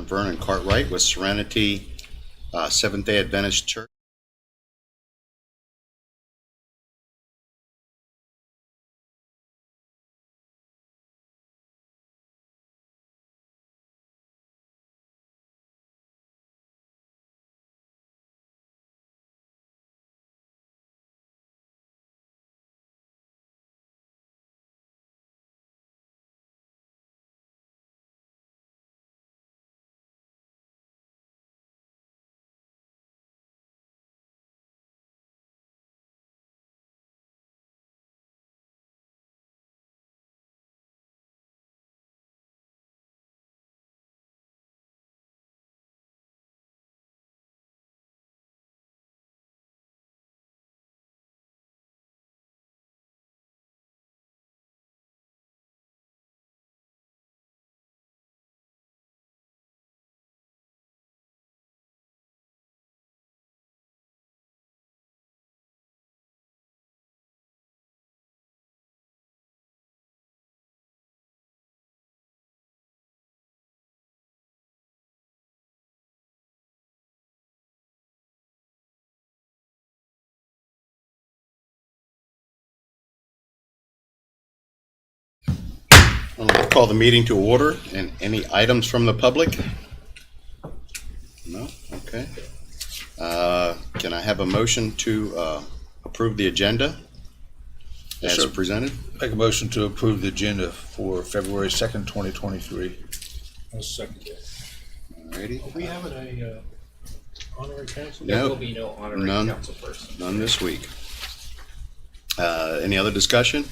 Vernon Cartwright with Serenity Seventh-day Adventist Church. I'll call the meeting to order. And any items from the public? No? Okay. Can I have a motion to approve the agenda as presented? Make a motion to approve the agenda for February 2nd, 2023. I'll second that. Alrighty. Are we having a honorary council? No. There will be no honorary None. council person. None this week. Any other discussion?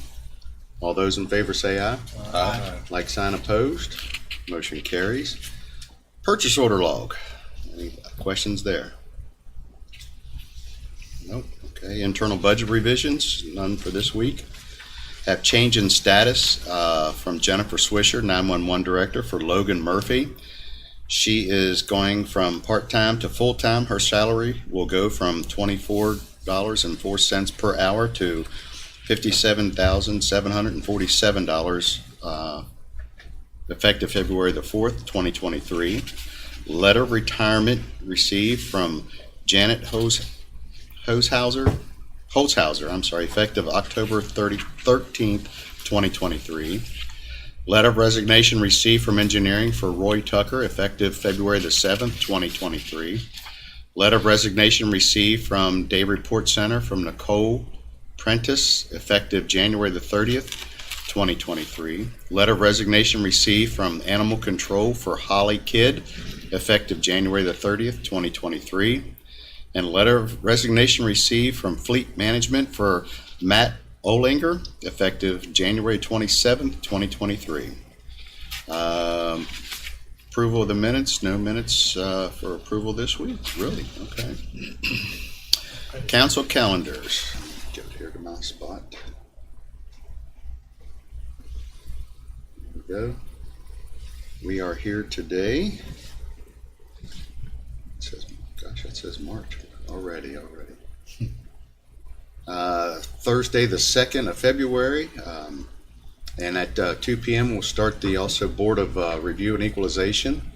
All those in favor say aye. Aye. Like sign opposed. Motion carries. Purchase order log. Any questions there? Nope. Okay. Internal budget revisions. None for this week. Have change in status from Jennifer Swisher, 911 Director, for Logan Murphy. She is going from part-time to full-time. Her salary will go from $24.04 per hour to $57,747 effective February the 4th, 2023. Letter of retirement received from Janet Holzhauser, effective October 13th, 2023. Letter of resignation received from engineering for Roy Tucker, effective February the 7th, 2023. Letter of resignation received from Day Report Center from Nicole Prentice, effective January the 30th, 2023. Letter of resignation received from Animal Control for Holly Kidd, effective January the 30th, 2023. And letter of resignation received from Fleet Management for Matt Olinger, effective January 27th, 2023. Approval of the minutes, no minutes for approval this week, really? Okay. Council calendars. Get here to my spot. There we go. We are here today. It says, gosh, it says March already. Thursday, the 2nd of February, and at 2 p.m. we'll start the also Board of Review and Equalization,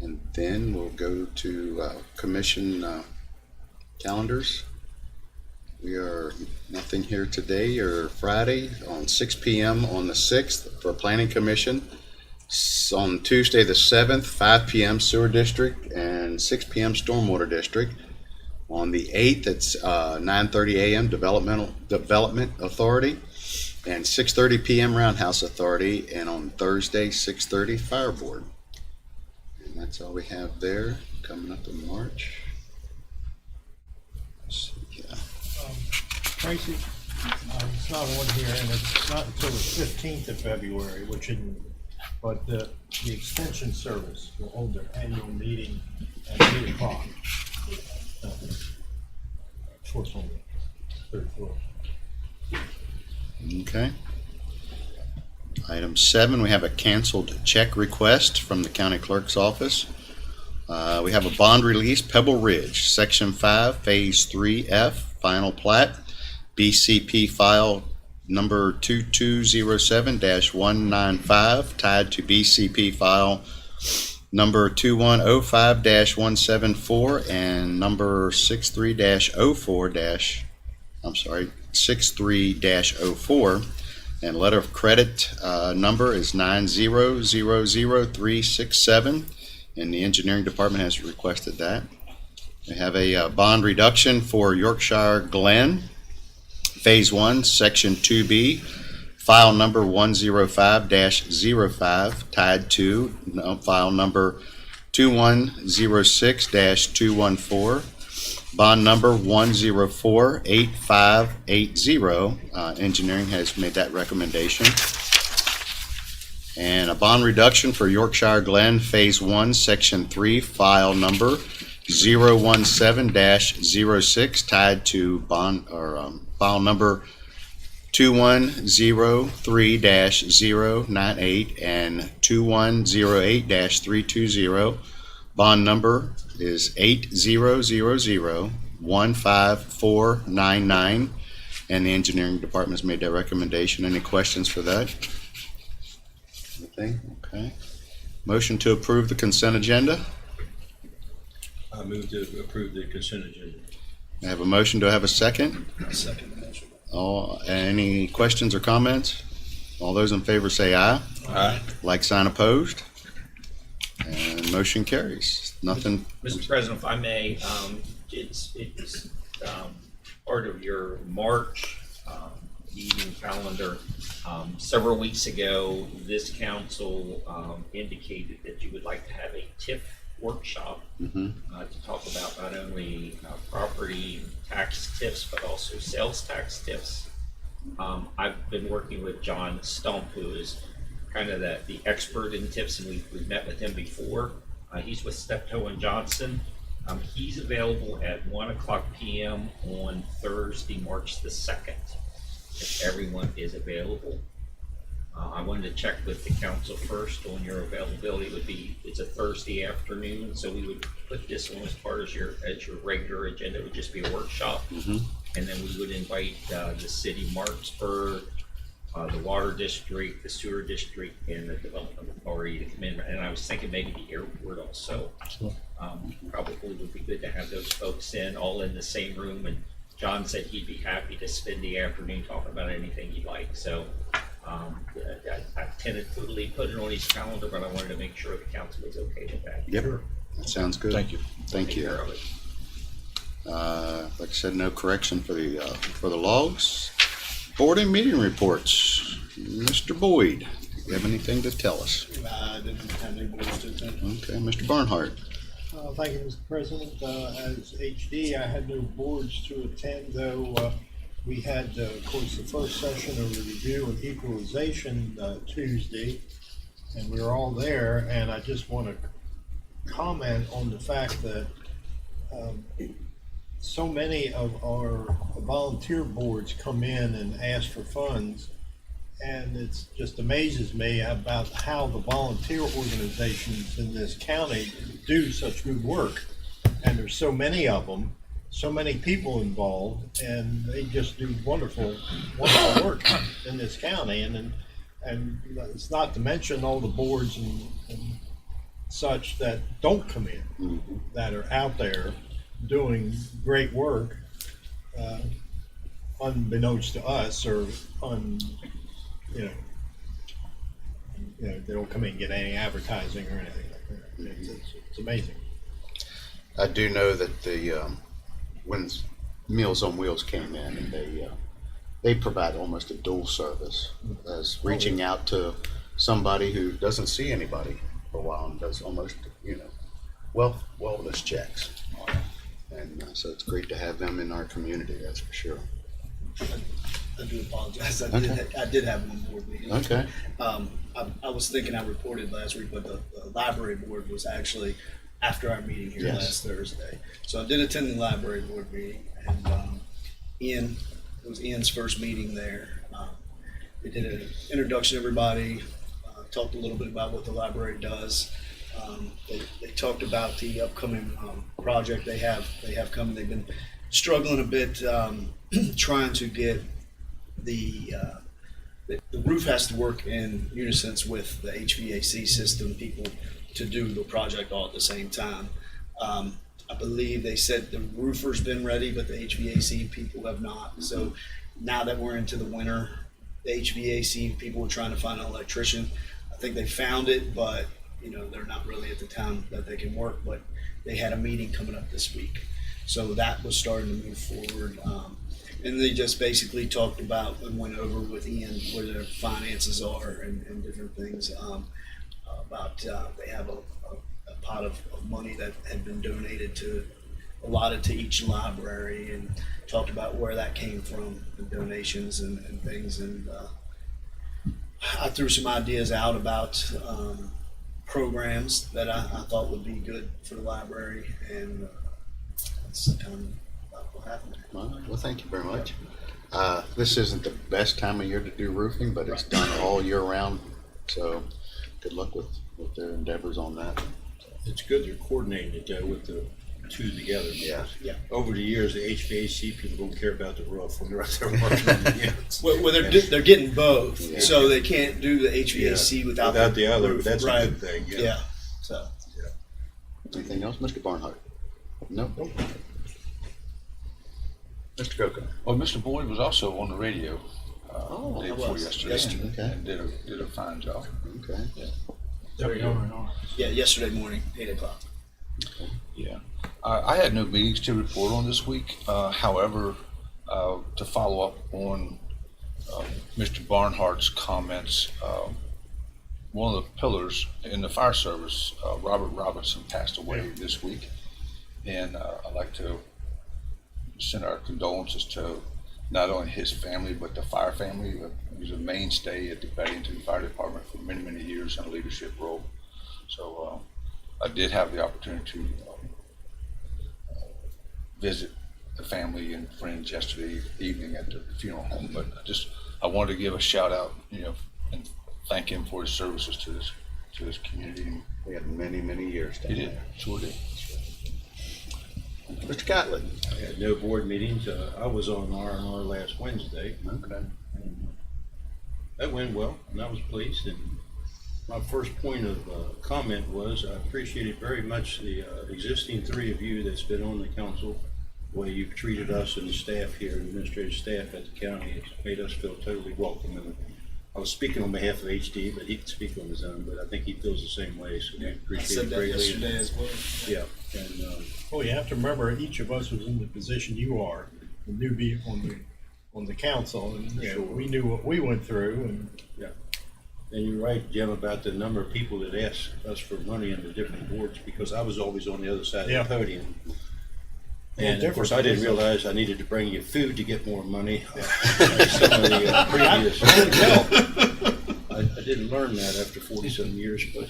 and then we'll go to commission calendars. We are nothing here today or Friday. On 6 p.m. on the 6th for Planning Commission. On Tuesday the 7th, 5 p.m. Sewer District and 6 p.m. Stormwater District. On the 8th, it's 9:30 a.m. Development Authority and 6:30 p.m. Roundhouse Authority. And on Thursday, 6:30 Fire Board. And that's all we have there coming up in March. Let's see, yeah. Tracy, it's not on here, and it's not until the 15th of February, but the Extension Service will hold their annual meeting at 8 o'clock. Fourth floor, third floor. Okay. Item 7, we have a canceled check request from the county clerk's office. We have a bond release, Pebble Ridge, Section 5, Phase 3F, Final Plat, BCP file number 2207-195, tied to BCP file number 2105-174 and number 63-04, and letter of credit number is 9000367, and the engineering department has requested that. We have a bond reduction for Yorkshire Glen, Phase 1, Section 2B, file number 105-05, tied to file number 2106-214, bond number 1048580. Engineering has made that recommendation. And a bond reduction for Yorkshire Glen, Phase 1, Section 3, file number 017-06, tied to file number 2103-098 and 2108-320. Bond number is 8000-15499, and the engineering department has made that recommendation. Any questions for that? Anything? Okay. Motion to approve the consent agenda. I move to approve the consent agenda. I have a motion. Do I have a second? Second motion. Any questions or comments? All those in favor say aye. Aye. Like sign opposed. And motion carries. Nothing. Mr. President, if I may, it's part of your March meeting calendar. Several weeks ago, this council indicated that you would like to have a TIF workshop to talk about not only property tax tips, but also sales tax tips. I've been working with John Stump, who is kind of the expert in tips, and we've met with him before. He's with Steptoe and Johnson. He's available at 1:00 p.m. on Thursday, March the 2nd, if everyone is available. I wanted to check with the council first on your availability. It's a Thursday afternoon, so we would put this on as part of your regular agenda. It would just be a workshop. And then we would invite the city of Martinsburg, the water district, the sewer district, and the development authority to come in. And I was thinking maybe the airport also. Probably would be good to have those folks all in the same room. And John said he'd be happy to spend the afternoon talking about anything you'd like. So I tentatively put it on his calendar, but I wanted to make sure the council was okay with that. Yep. That sounds good. Thank you. Thank you. Care of it. Like I said, no correction for the logs. Board and meeting reports. Mr. Boyd, do you have anything to tell us? I didn't have any boards to attend. Okay, Mr. Barnhart. Thank you, Mr. President. As HD, I had no boards to attend, though we had, of course, the first session of the review and equalization Tuesday, and we were all there, and I just want to comment on the fact that so many of our volunteer boards come in and ask for funds, and it just amazes me about how the volunteer organizations in this county do such good work. And there's so many of them, so many people involved, and they just do wonderful work in this county. And it's not to mention all the boards and such that don't come in, that are out there doing great work, unbeknownst to us, or they don't come in and get any advertising or anything like that. It's amazing. I do know that when Meals on Wheels came in, and they provide almost a dual service, as reaching out to somebody who doesn't see anybody for a while and does almost wellness checks. And so it's great to have them in our community, that's for sure. I do apologize. Okay. I did have one board meeting. Okay. I was thinking I reported last week, but the library board was actually after our meeting here last Thursday. So I did attend the library board meeting, and it was Ian's first meeting there. They did an introduction to everybody, talked a little bit about what the library does. They talked about the upcoming project they have coming. They've been struggling a bit trying to get the roof has to work in unison with the HVAC system. People to do the project all at the same time. I believe they said the roofer's been ready, but the HVAC people have not. So now that we're into the winter, the HVAC people were trying to find an electrician. I think they found it, but they're not really at the town that they can work. But they had a meeting coming up this week, so that was starting to move forward. And they just basically talked about and went over with Ian where their finances are and different things. About they have a pot of money that had been donated allotted to each library, and talked about where that came from, the donations and things. And I threw some ideas out about programs that I thought would be good for the library, and that's kind of about what happened. Well, thank you very much. This isn't the best time of year to do roofing, but it's done all year round. So good luck with their endeavors on that. It's good they're coordinated with the two together. Yeah. Yeah. Over the years, the HVAC people don't care about the roof when they're out there working on the units. Well, they're getting both, Yeah. so they can't do the HVAC without the other. roof. That's Right. a good thing. Yeah. So. Anything else, Mr. Barnhart? No. Mr. Coco? Well, Mr. Boyd was also on the radio Oh, day I before was. yesterday, Yesterday. Okay. and did a fine job. Okay. Yeah, yesterday morning, 8:00. Yeah, I had no meetings to report on this week. However, to follow up on Mr. Barnhart's comments, one of the pillars in the fire service, Robert Robinson, passed away this week, and I'd like to send our condolences to not only his family but the fire family. He was a mainstay at the Bennington Fire Department for many, many years in a leadership role. So I did have the opportunity to visit the family and friends yesterday evening at the funeral home. But I wanted to give a shout out, and thank him for his services to this community. We had many, many years down He did, there. sure did. Mr. Catlett? I had no board meetings. I was on R&R last Wednesday. Okay. And that went well, and I was pleased. And my first point of comment was I appreciated very much the existing three of you that's been on the council, the way you've treated us and the staff here, the administrative staff at the county. It's made us feel totally welcome. And I was speaking on behalf of HD, but he can speak on his own. But I think he feels the same way, so we I appreciate said it that greatly. yesterday as well. Yeah, and Well, you have to remember, each of us was in the position you are, the newbie on the council, and Sure. we knew what we went through, and And you're right, Jim, about the number of people that ask us for money in the different boards, because I was always on the other side of Yeah. the podium. Well, And of course, I didn't realize I needed to bring you food to get more money. Some of the previous. I didn't learn that after 40-some years, but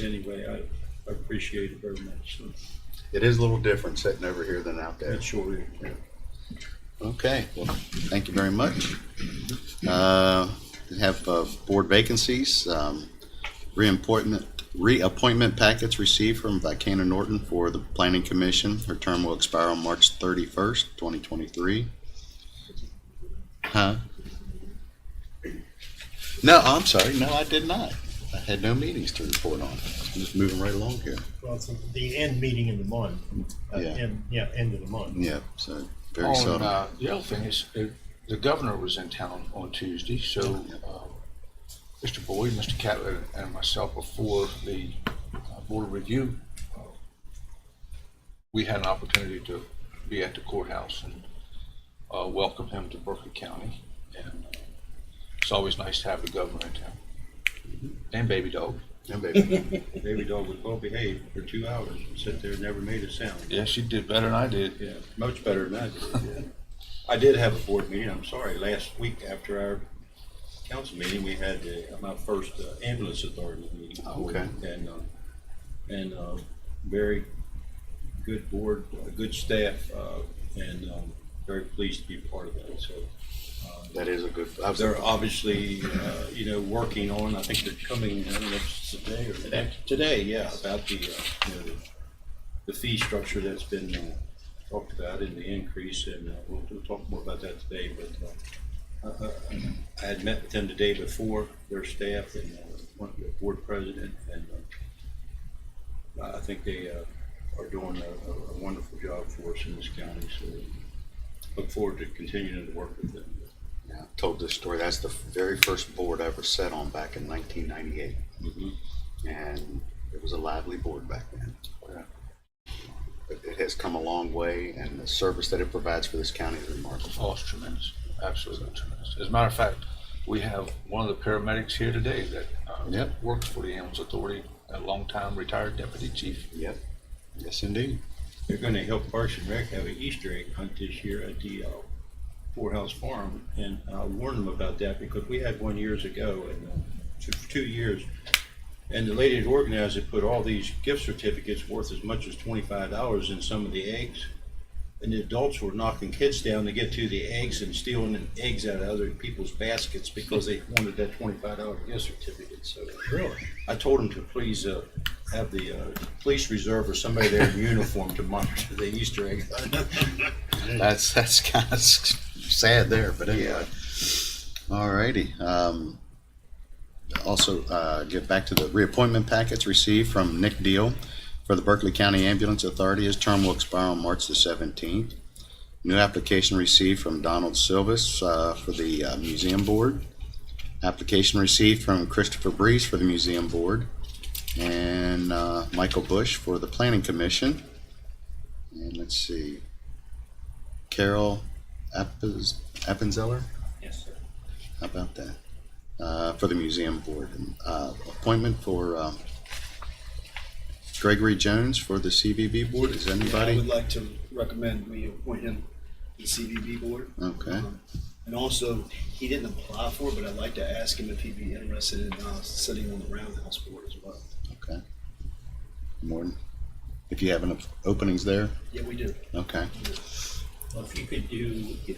anyway, I appreciate it very much. So, It is a little different sitting over here than out there. it sure is. Okay, well, thank you very much. We have board vacancies, reappointment packets received from Vicana Norton for the Planning Commission. Her term will expire on March 31st, 2023. Huh? No, I'm sorry. No, I did not. I had no meetings to report on. I'm just moving right along here. well, it's the end meeting in the month. Yeah. End of the month. Yeah, so very seldom. The other thing is, the governor was in town on Tuesday, so Mr. Boyd, Mr. Catlett, and myself, before the board of review, we had an opportunity to be at the courthouse and welcome him to Berkeley County. And it's always nice to have the governor in town. And baby dog. Yeah, baby. Baby dog was well behaved for 2 hours and sat there and never made a sound. Yeah, she did better than I did. Yeah, much better than I did. Yeah. I did have a board meeting, I'm sorry, last week after our council meeting, we had my first ambulance authority meeting. Okay. And very good board, good staff, and very pleased to be part of that. So That is a good. they're obviously, working on. I think they're coming. I don't know if it's today or today. Yeah, about the fee structure that's been talked about and the increase, and we'll talk more about that today. But I had met with them the day before, their staff, and board president, and I think they are doing a wonderful job for us in this county. So look forward to continuing to work with them. Yeah, I told this story. That's the very first board I ever sat on back in 1998. And it was a lively board back then. It has come a long way, and the service that it provides for this county is remarkable. Oh, it's tremendous. Absolutely tremendous. As a matter of fact, we have one of the paramedics here today that Yep. works for the Ambulance Authority, a longtime retired deputy chief. Yep. Yes, indeed. They're going to help Parks and Rec have an Easter egg hunt this year at the Poorhouse Farm, and I warned them about that because we had one years ago, and 2 years, and the lady that organized it put all these gift certificates worth as much as $25 in some of the eggs, and the adults were knocking kids down to get to the eggs and stealing the eggs out of other people's baskets because they wanted that $25 gift certificate. So Really? I told them to please have the police reserve or somebody there in uniform to monitor the Easter egg. That's kind of sad there, but anyway. All righty. Also, get back to the reappointment packets received from Nick Deal for the Berkeley County Ambulance Authority. His term will expire on March the 17th. New application received from Donald Silvis for the Museum Board. Application received from Christopher Breeze for the Museum Board. And Michael Bush for the Planning Commission. And let's see, Carol Appenzeller? Yes, sir. How about that? For the Museum Board. Appointment for Gregory Jones for the CVB Board. Is I anybody? would like to recommend we appoint him to the CVB board. Okay. And also, he didn't apply for it, but I'd like to ask him if he'd be interested in sitting on the Roundhouse board as well. Okay. More, if you have enough openings there. Yeah, we do. Okay. Well, if you could do the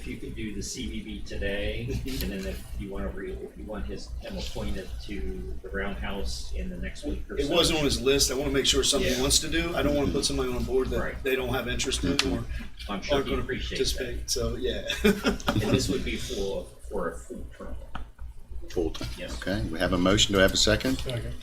CVB today, and then if you want him appointed to the Roundhouse in the next week or so. It wasn't on his list. I want to make sure something he Yeah. wants to do. I don't want to put somebody on a board that Right. they don't have interest in or I'm sure aren't he going to appreciates that. participate. So, yeah. And this would be for a full term. Full time. Yes. Okay. We have a motion. Do I have a second? Second.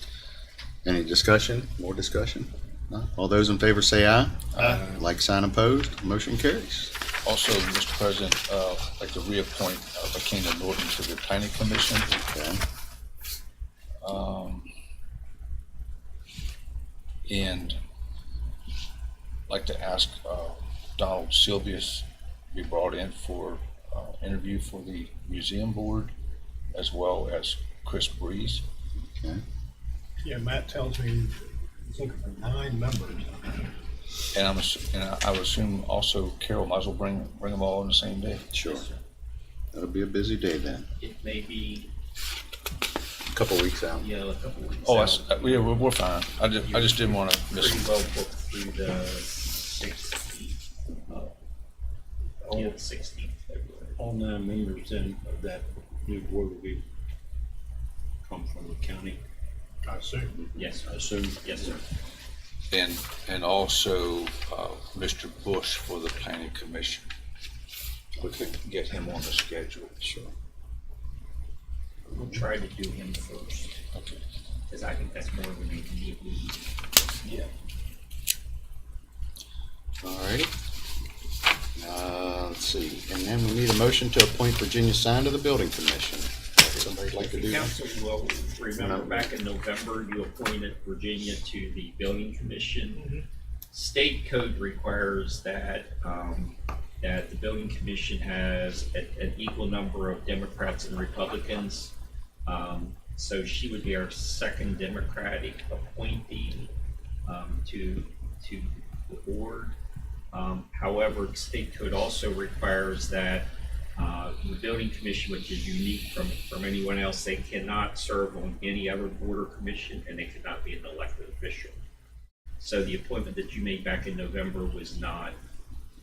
Any discussion? More discussion? No? All those in favor say aye. Aye. Like sign opposed. Motion carries. Also, Mr. President, I'd like to reappoint Lakina Norton to the Planning Commission. Okay. And I'd like to ask Donald Silvius be brought in for interview for the Museum Board, as well as Chris Breeze. Okay. Yeah, Matt tells me he's looking for 9 members. And I would assume also Carol might as well bring them all on the same day. Sure. Yes, sir. That'll be a busy day then. It may be, A couple weeks out. a couple weeks Oh, out. we're fine. I just didn't want to miss Pretty them. well booked through the 16th. Yeah, the 16th February. All 9 members then of that new board will come from the county, I assume. Yes, I sir. assume. Yes, sir. And also Mr. Bush for the Planning Commission. We could get him on the schedule. Sure. We'll try to do him first, Okay. because I think that's more of an immediate need. Yeah. All righty. Let's see. And then we need a motion to appoint Virginia Sign to the Building Commission. Somebody'd like to do that? Council will remember back in November, you appointed Virginia to the Building Commission. State code requires that, that the Building Commission has an equal number of Democrats and Republicans. So she would be our second Democratic appointee, to the board. However, state code also requires that the Building Commission, which is unique from anyone else, they cannot serve on any other board or commission, and they cannot be an elected official. So the appointment that you made back in November was not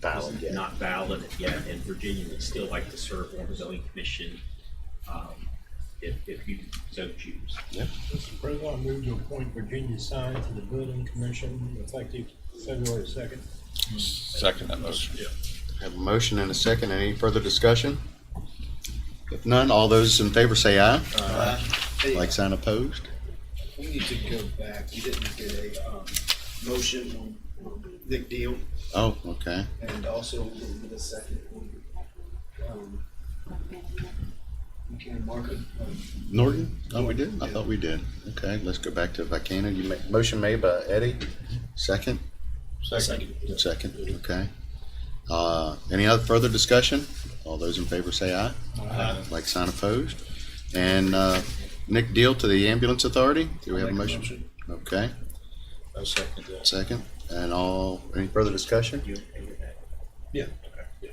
Valid yet. not valid yet, and Virginia would still like to serve on the Building Commission, if you so choose. Mr. President, I move to appoint Virginia Sign to the Building Commission effective February 2nd. Second that motion. Have a motion and a second. Any further discussion? If none, all those in favor say aye. Hey, Like sign opposed. We need to go back. We didn't get a motion on Nick Deal, Oh, okay. and also we didn't get a second one. You can mark it. Norton? Oh, we did? I thought we did. Okay, let's go back to Buchanan. Motion made by Eddie, second? Second. Second, okay. Any other further discussion? All those in favor say aye. Like sign opposed. And, Nick Deal to the Ambulance Authority. Do we have a Make a motion? Okay, I second that. second. And any further discussion? You okay with that? Yeah.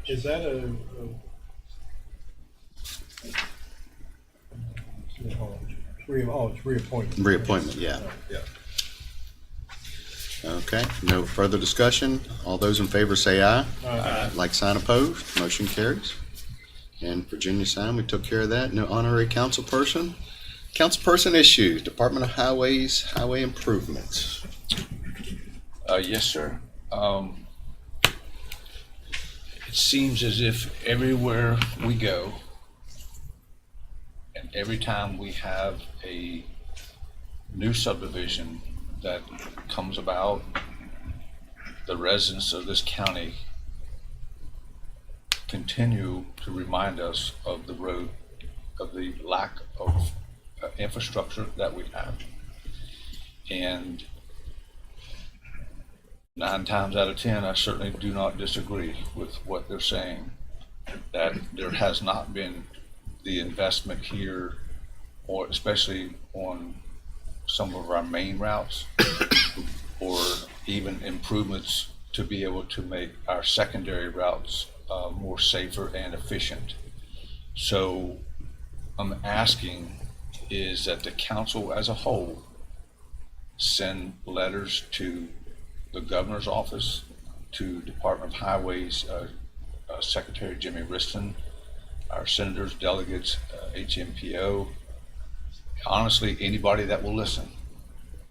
Is that it's reappointment? Reappointment, yeah. Yeah. Okay, no further discussion. All those in favor say aye. Like sign opposed, motion carries. And Virginia sign, we took care of that. No honorary council person. Council person issues, Department of Highways, highway improvements. Yes, sir. It seems as if everywhere we go, and every time we have a new subdivision that comes about, the residents of this county continue to remind us of the road, of the lack of infrastructure that we have. And 9 times out of 10, I certainly do not disagree with what they're saying, that there has not been the investment here, or especially on some of our main routes, or even improvements to be able to make our secondary routes more safer and efficient. So I'm asking is that the council as a whole send letters to the governor's office, to Department of Highways, Secretary Jimmy Riston, our senators, delegates, HMPO, honestly, anybody that will listen,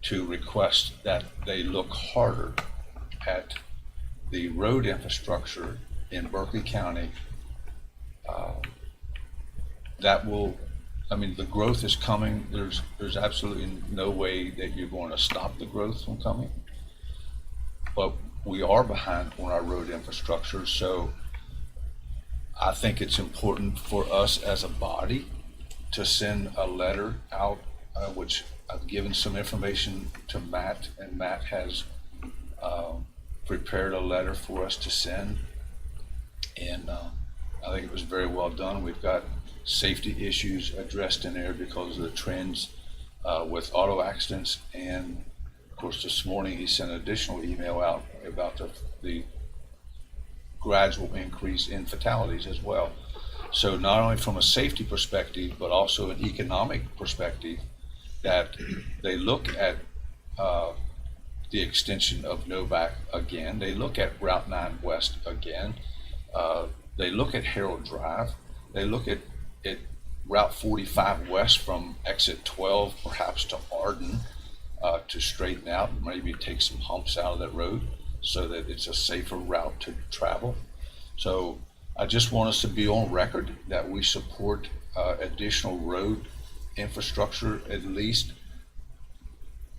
to request that they look harder at the road infrastructure in Berkeley County. That will, I mean, the growth is coming. There's absolutely no way that you're going to stop the growth from coming. But we are behind on our road infrastructure, so I think it's important for us as a body to send a letter out, which I've given some information to Matt, and Matt has prepared a letter for us to send. And I think it was very well done. We've got safety issues addressed in there because of the trends with auto accidents. And of course, this morning he sent an additional email out about the gradual increase in fatalities as well. So not only from a safety perspective, but also an economic perspective, that they look at the extension of Novak again. They look at Route 9 West again. They look at Harold Drive. They look at Route 45 West from exit 12 perhaps to Arden, to straighten out, maybe take some humps out of that road so that it's a safer route to travel. So I just want us to be on record that we support additional road infrastructure, at least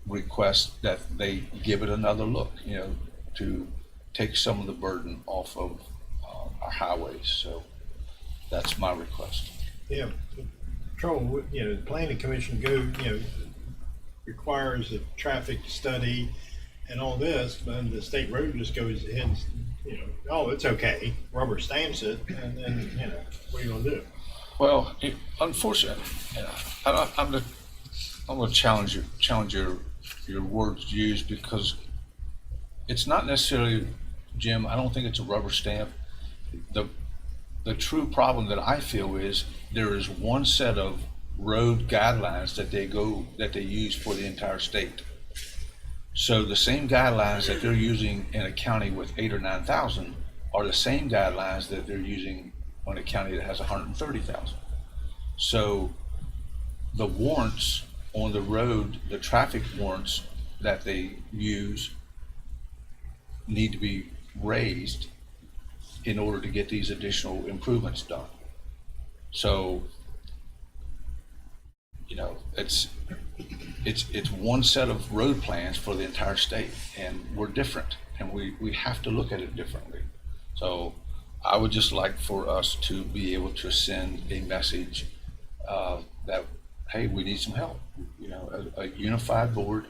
request that they give it another look, to take some of the burden off of our highways. So that's my request. Yeah, trouble, the planning commission requires a traffic study and all this, but the state road just goes ahead and, oh, it's okay, rubber stamps it, and then, what are you gonna do? Well, unfortunately, I'm going to challenge your words used, because it's not necessarily, Jim, I don't think it's a rubber stamp. The true problem that I feel is there is one set of road guidelines that they use for the entire state. So the same guidelines that they're using in a county with 8,000 or 9,000 are the same guidelines that they're using on a county that has 130,000. So the warrants on the road, the traffic warrants that they use, need to be raised in order to get these additional improvements done. So, it's one set of road plans for the entire state, and we're different, and we have to look at it differently. So I would just like for us to be able to send a message that, hey, we need some help. You know, a unified board.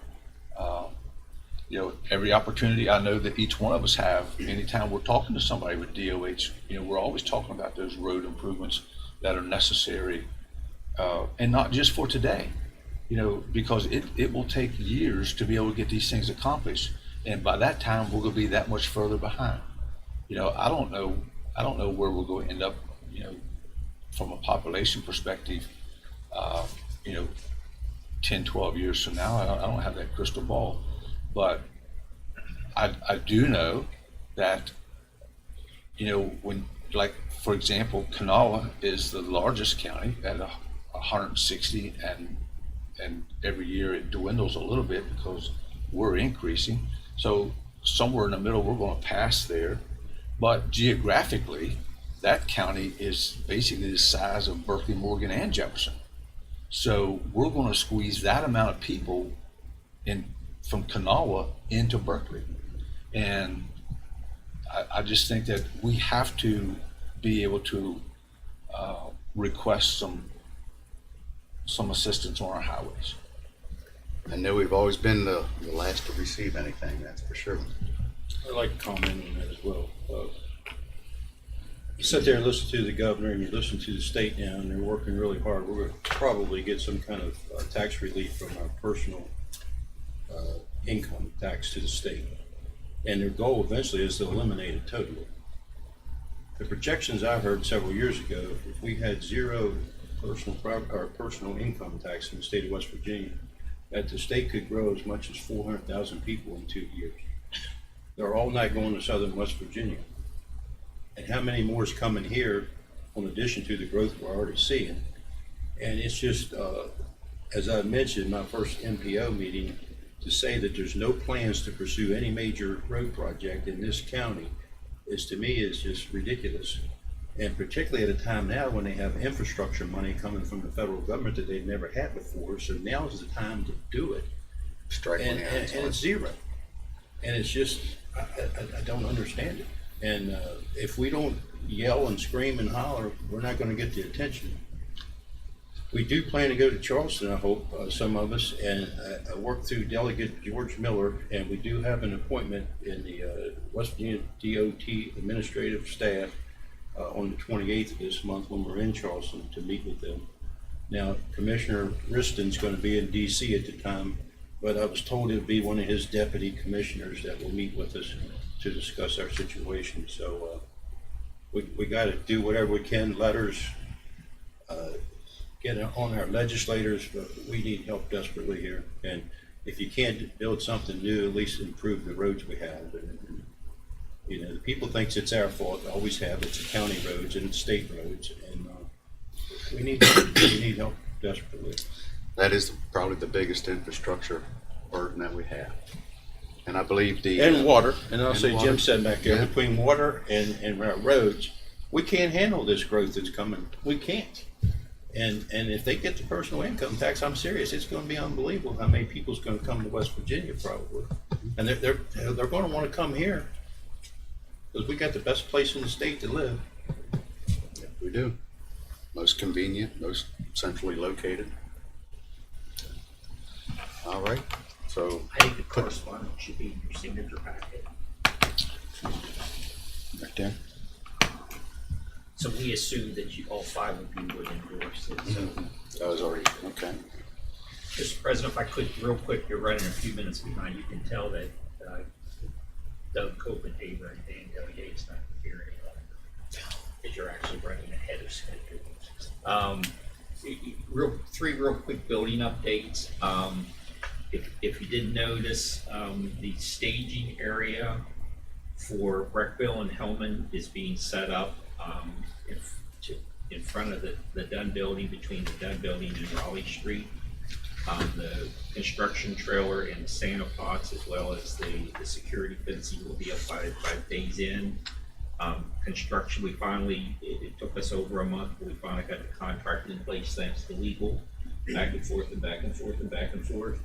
You know, every opportunity I know that each one of us have, anytime we're talking to somebody with DOH, you know, we're always talking about those road improvements that are necessary, and not just for today, you know, because it will take years to be able to get these things accomplished. And by that time, we're going to be that much further behind. You know, I don't know where we're going to end up, you know, from a population perspective, you know, 10, 12 years from now. I don't have that crystal ball. But I do know that, you know, when, like, for example, Kanawha is the largest county at 160, and every year it dwindles a little bit because we're increasing. So somewhere in the middle, we're going to pass there. But geographically, that county is basically the size of Berkeley, Morgan, and Jefferson. So we're going to squeeze that amount of people in from Kanawha into Berkeley. And I just think that we have to be able to request some assistance on our highways. I know we've always been the last to receive anything, that's for sure. I'd like to comment on that as well. You sit there and listen to the governor and you listen to the state now, and they're working really hard. We're going to probably get some kind of tax relief from our personal income tax to the state. And their goal eventually is to eliminate it totally. The projections I heard several years ago, if we had zero personal income tax in the state of West Virginia, that the state could grow as much as 400,000 people in 2 years. They're all not going to southern West Virginia. And how many more is coming here in addition to the growth we're already seeing? And it's just, as I mentioned in my first MPO meeting, to say that there's no plans to pursue any major road project in this county is, to me, is just ridiculous. And particularly at a time now when they have infrastructure money coming from the federal government that they've never had before. So now is the time to do it. And it's zero. And it's just, I don't understand it. And if we don't yell and scream and holler, we're not going to get the attention. We do plan to go to Charleston, I hope, some of us, and I worked through Delegate George Miller, and we do have an appointment in the West Virginia DOT administrative staff on the 28th of this month when we're in Charleston to meet with them. Now, Commissioner Riston's going to be in DC at the time, but I was told it would be one of his deputy commissioners that will meet with us to discuss our situation. So we got to do whatever we can, letters, get on our legislators, but we need help desperately here. And if you can't build something new, at least improve the roads we have. And, you know, the people thinks it's our fault, always have. It's the county roads and state roads, and we need help desperately. That is probably the biggest infrastructure burden that we have. And I believe And water, and I'll say water. Jim said back there, Yeah. between water and our roads, we can't handle this growth that's coming. We can't. And if they get the personal income tax, I'm serious, it's going to be unbelievable how many people's going to come to West Virginia probably. And they're going to want to come here because we got the best place in the state to live. Yeah, we do. Most convenient, most centrally located. All right, so I think the correspondence should be in your signature packet. right there. So we assumed that you, all five of you would endorse it. So, That was already, okay. Mr. President, if I could, real quick, you're running a few minutes behind. You can tell that Doug Copenhaver and Dan Delegate's not here any longer because you're actually running ahead of schedule. Three real quick building updates. If you didn't notice, the staging area for Breckville and Hellman is being set up in front of the Dunn Building, between the Dunn Building and Raleigh Street. The construction trailer and the Santa pots, as well as the security fencing, will be up by 5 days in. Construction, it took us over a month, but we finally got the contract in place thanks to legal. back and forth and back and forth and back and forth.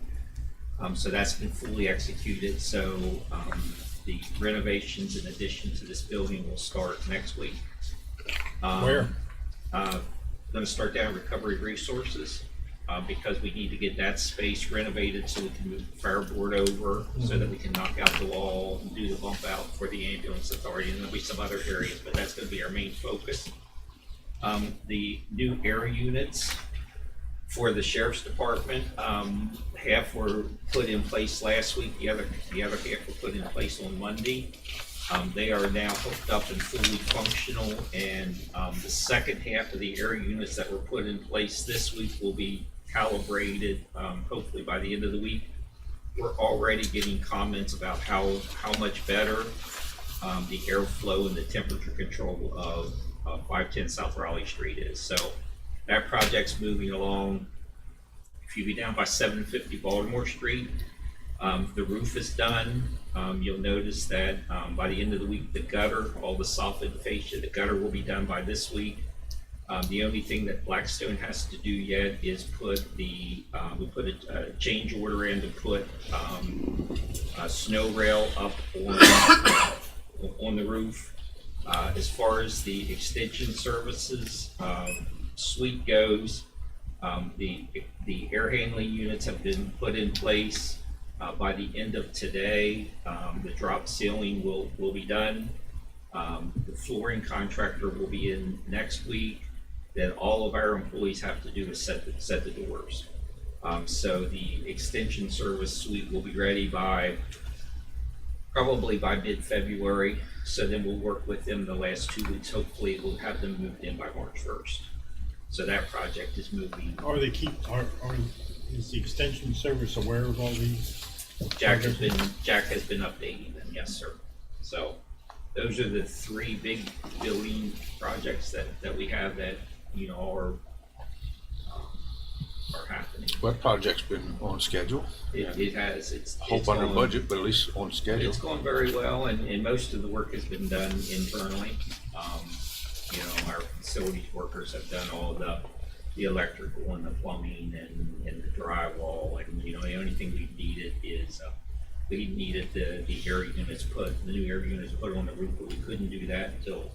So that's been fully executed. So the renovations in addition to this building will start next week. Where? Going to start down Recovery Resources because we need to get that space renovated so we can move the fireboard over so that we can knock out the wall and do the bump out for the ambulance authority. And there'll be some other areas, but that's going to be our main focus. The new air units for the sheriff's department, half were put in place last week. The other half were put in place on Monday. They are now hooked up and fully functional, and the second half of the air units that were put in place this week will be calibrated, hopefully by the end of the week. We're already getting comments about how much better the airflow and the temperature control of 510 South Raleigh Street is. So that project's moving along. If you be down by 750 Baltimore Street, the roof is done. You'll notice that by the end of the week, the gutter, all the soffit fascia, the gutter will be done by this week. The only thing that Blackstone has to do yet is put we put a change order in to put a snow rail up on the roof. As far as the extension services suite goes, the air handling units have been put in place. By the end of today, the drop ceiling will be done. The flooring contractor will be in next week. Then all of our employees have to do is set the doors. So the extension service suite will be ready probably by mid-February. So then we'll work with them the last 2 weeks. Hopefully we'll have them moved in by March 1st. So that project is moving. Is the extension service aware of all these? Jack has been updating them, yes, sir. So those are the three big building projects that we have that, are happening. What project's been on schedule? It has, it's Hope under going- budget, but at least on schedule. It's going very well, and most of the work has been done internally. Our facilities workers have done all the electrical and the plumbing and the drywall, and the only thing we needed is we needed the new air units put on the roof, but we couldn't do that until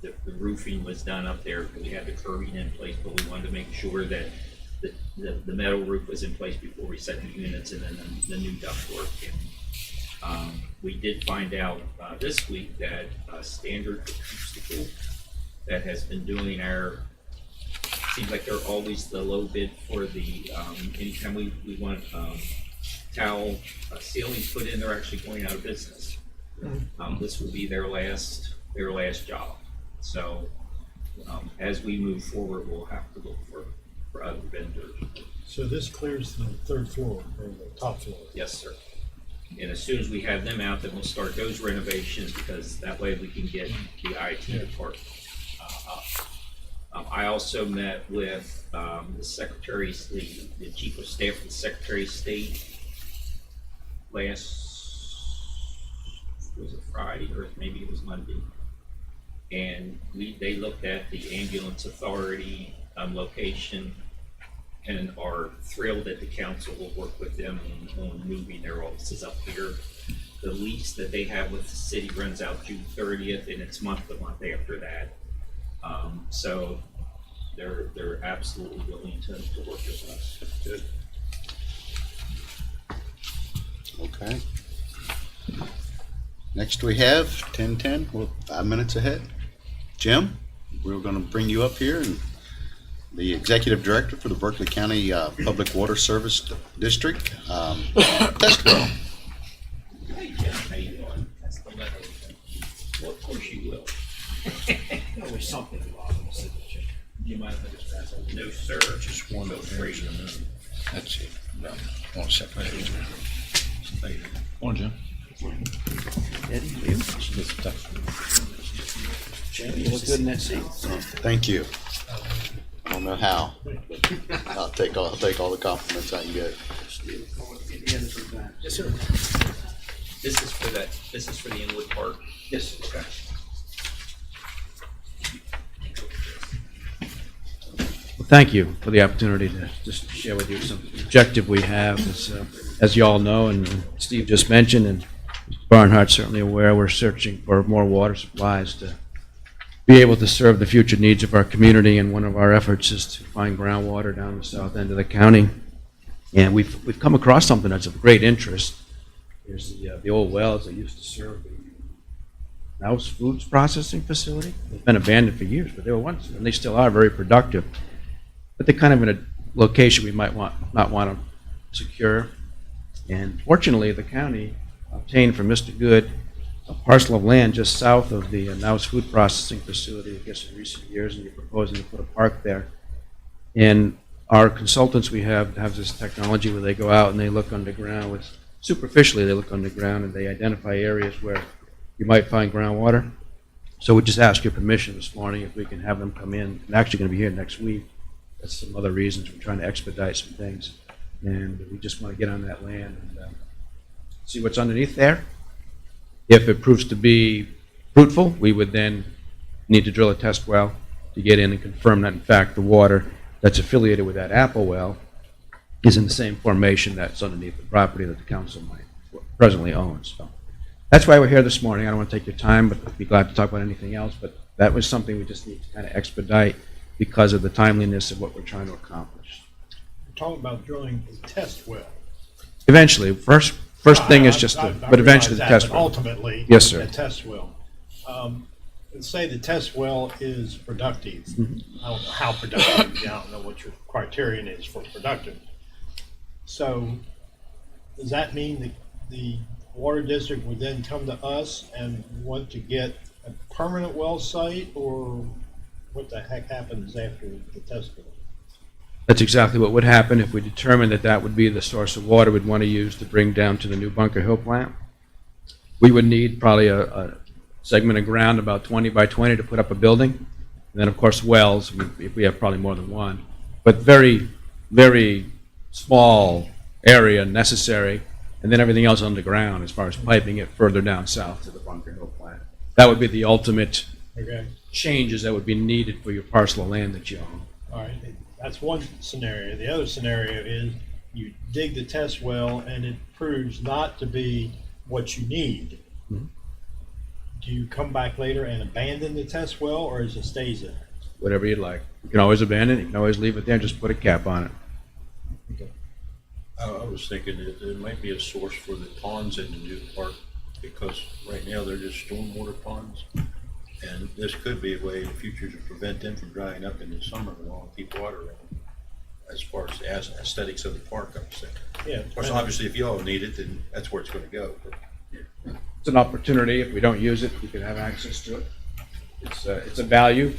the roofing was done up there. We had the curbing in place, but we wanted to make sure that the metal roof was in place before we set the units and then the new ductwork. And we did find out this week that Standard Acoustical, that has been doing seems like they're always the low bid for the anytime we want towel ceilings put in, they're actually going out of business. This will be their last job. So as we move forward, we'll have to look for other vendors. So this clears the third floor or the top floor? Yes, sir. And as soon as we have them out, then we'll start those renovations, because that way we can get the IT department up. I also met with the secretaries, the chief of staff of the Secretary of State was it Friday or maybe it was Monday, and they looked at the ambulance authority location and are thrilled that the council will work with them on moving their offices up here. The lease that they have with the city runs out June 30th, and it's month to month after that. So they're absolutely willing to work with us. Good. Okay. Next we have 10:10, we're 5 minutes ahead. Jim, we're going to bring you up here, and the Executive Director for the Berkeley County Public Water Service District. Test well. Hey, Jim, how you doing? That's the letter. Well, of course you will. There's something involved in the signature. Do you mind if I just pass over? No, sir. Just one Feel of free. those. That's it. No, 1 second. One, Jim. Jim, you look good in that seat. Thank you. I don't know how, but I'll take all the compliments I can get. Yes, sir. This is for the Inwood Park. Yes. Okay. Thank you for the opportunity to just share with you some objective we have. As you all know, and Steve just mentioned, and Mr. Barnhart's certainly aware, we're searching for more water supplies to be able to serve the future needs of our community, and one of our efforts is to find groundwater down the south end of the county. And we've come across something that's of great interest. There's the old wells that used to serve the Mouse Foods Processing Facility. They've been abandoned for years, but they were once, and they still are, very productive. But they're kind of in a location we might not want to secure. And fortunately, the county obtained from Mr. Good a parcel of land just south of the Mouse Food Processing Facility, I guess, in recent years, and you're proposing to put a park there. And our consultants we have this technology where they go out and they look underground. Superficially, they look underground and they identify areas where you might find groundwater. So we just asked your permission this morning if we can have them come in. They're actually going to be here next week. That's some other reasons we're trying to expedite some things. And we just want to get on that land and see what's underneath there. If it proves to be fruitful, we would then need to drill a test well to get in and confirm that, in fact, the water that's affiliated with that apple well is in the same formation that's underneath the property that the council presently owns. So that's why we're here this morning. I don't want to take your time, but I'd be glad to talk about anything else. But that was something we just need to kind of expedite because of the timeliness of what we're trying to accomplish. We're talking about drilling a test well. Eventually, first thing is just to, but eventually the realize test that, but well. ultimately, Yes, sir. a test well. Let's say the test well is productive. I don't know how productive. I don't know what your criterion is for productive. So, does that mean that the water district would then come to us and want to get a permanent well site, or what the heck happens after the test well? That's exactly what would happen if we determined that that would be the source of water we'd want to use to bring down to the new Bunker Hill plant. We would need probably a segment of ground about 20 by 20 to put up a building. And then, of course, wells, we have probably more than one. But very, very small area necessary, and then everything else underground as far as piping it further down south to the Bunker Hill plant. That would be the ultimate Okay, changes that would be needed for your parcel of land that you own. all right. That's one scenario. The other scenario is you dig the test well and it proves not to be what you need. Mhm. Do you come back later and abandon the test well, or is it stays there? Whatever you'd like. You can always abandon it, you can always leave it there and just put a cap on it. I was thinking that there might be a source for the ponds in the new park, because right now they're just stormwater ponds. And this could be a way in the future to prevent them from drying up in the summer when all the keep water around. As far as the aesthetics of the park, I was thinking. Yeah. Of course, obviously, if you all need it, then that's where it's gonna go. But It's an opportunity. If we don't use it, we can have access to it. It's a value.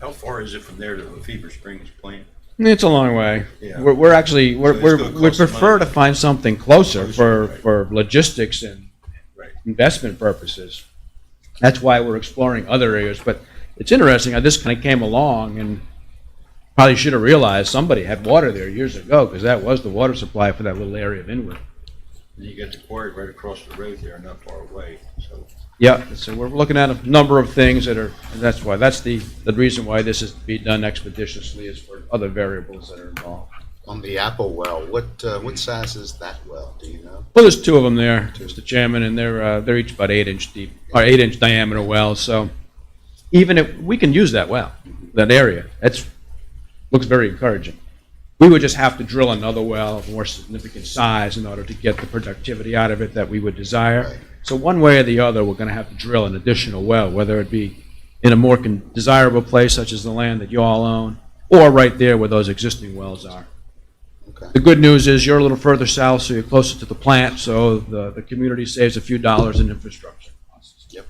how far is it from there to the Fever Springs plant? It's a long way. Yeah. We're actually, So it's gonna we cost some prefer money. to find something closer Closer, right. for logistics and Right. investment purposes. That's why we're exploring other areas. But it's interesting how this kind of came along, and probably should have realized somebody had water there years ago, because that was the water supply for that little area of Inwood. And you got the quarry right across the road there, not far away, so. Yeah, so we're looking at a number of things that are, and that's why, that's the reason why this is to be done expeditiously, is for other variables that are involved. On the apple well, what size is that well, do you know? Well, there's two of them there, Mr. Chairman, and they're each about 8-inch deep, or 8-inch diameter wells, so even if, we can use that well, that area, looks very encouraging. We would just have to drill another well of more significant size in order to get the productivity out of it that we would desire. Right. So one way or the other, we're going to have to drill an additional well, whether it be in a more desirable place such as the land that you all own, or right there where those existing wells are. Okay. The good news is you're a little further south, so you're closer to the plant, so the community saves a few dollars in infrastructure costs. Yep.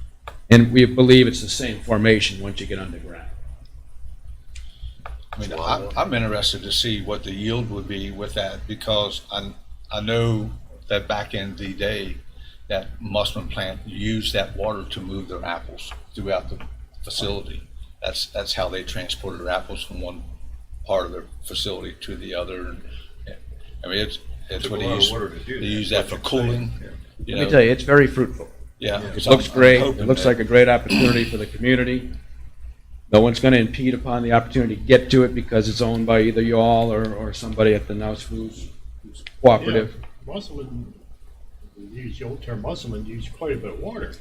And we believe it's the same formation once you get underground. I mean, Well, I'm interested to see what the yield would be with that, because I know that back in the day, that Musman plant used that water to move their apples throughout the facility. That's how they transported their apples from one part of their facility to the other. And, I mean, it's Took what a they lot of use. water to do They that, use is that what for you're saying. cooling. Yeah. You Let me know, tell you, it's very fruitful. yeah. It So looks I'm great. It hoping looks that- like a great opportunity for the community. No one's going to impede upon the opportunity to get to it because it's owned by either y'all or somebody at the Nouse who's cooperative. Yeah, Musselman, to use the old term, Musselman used quite a bit of water.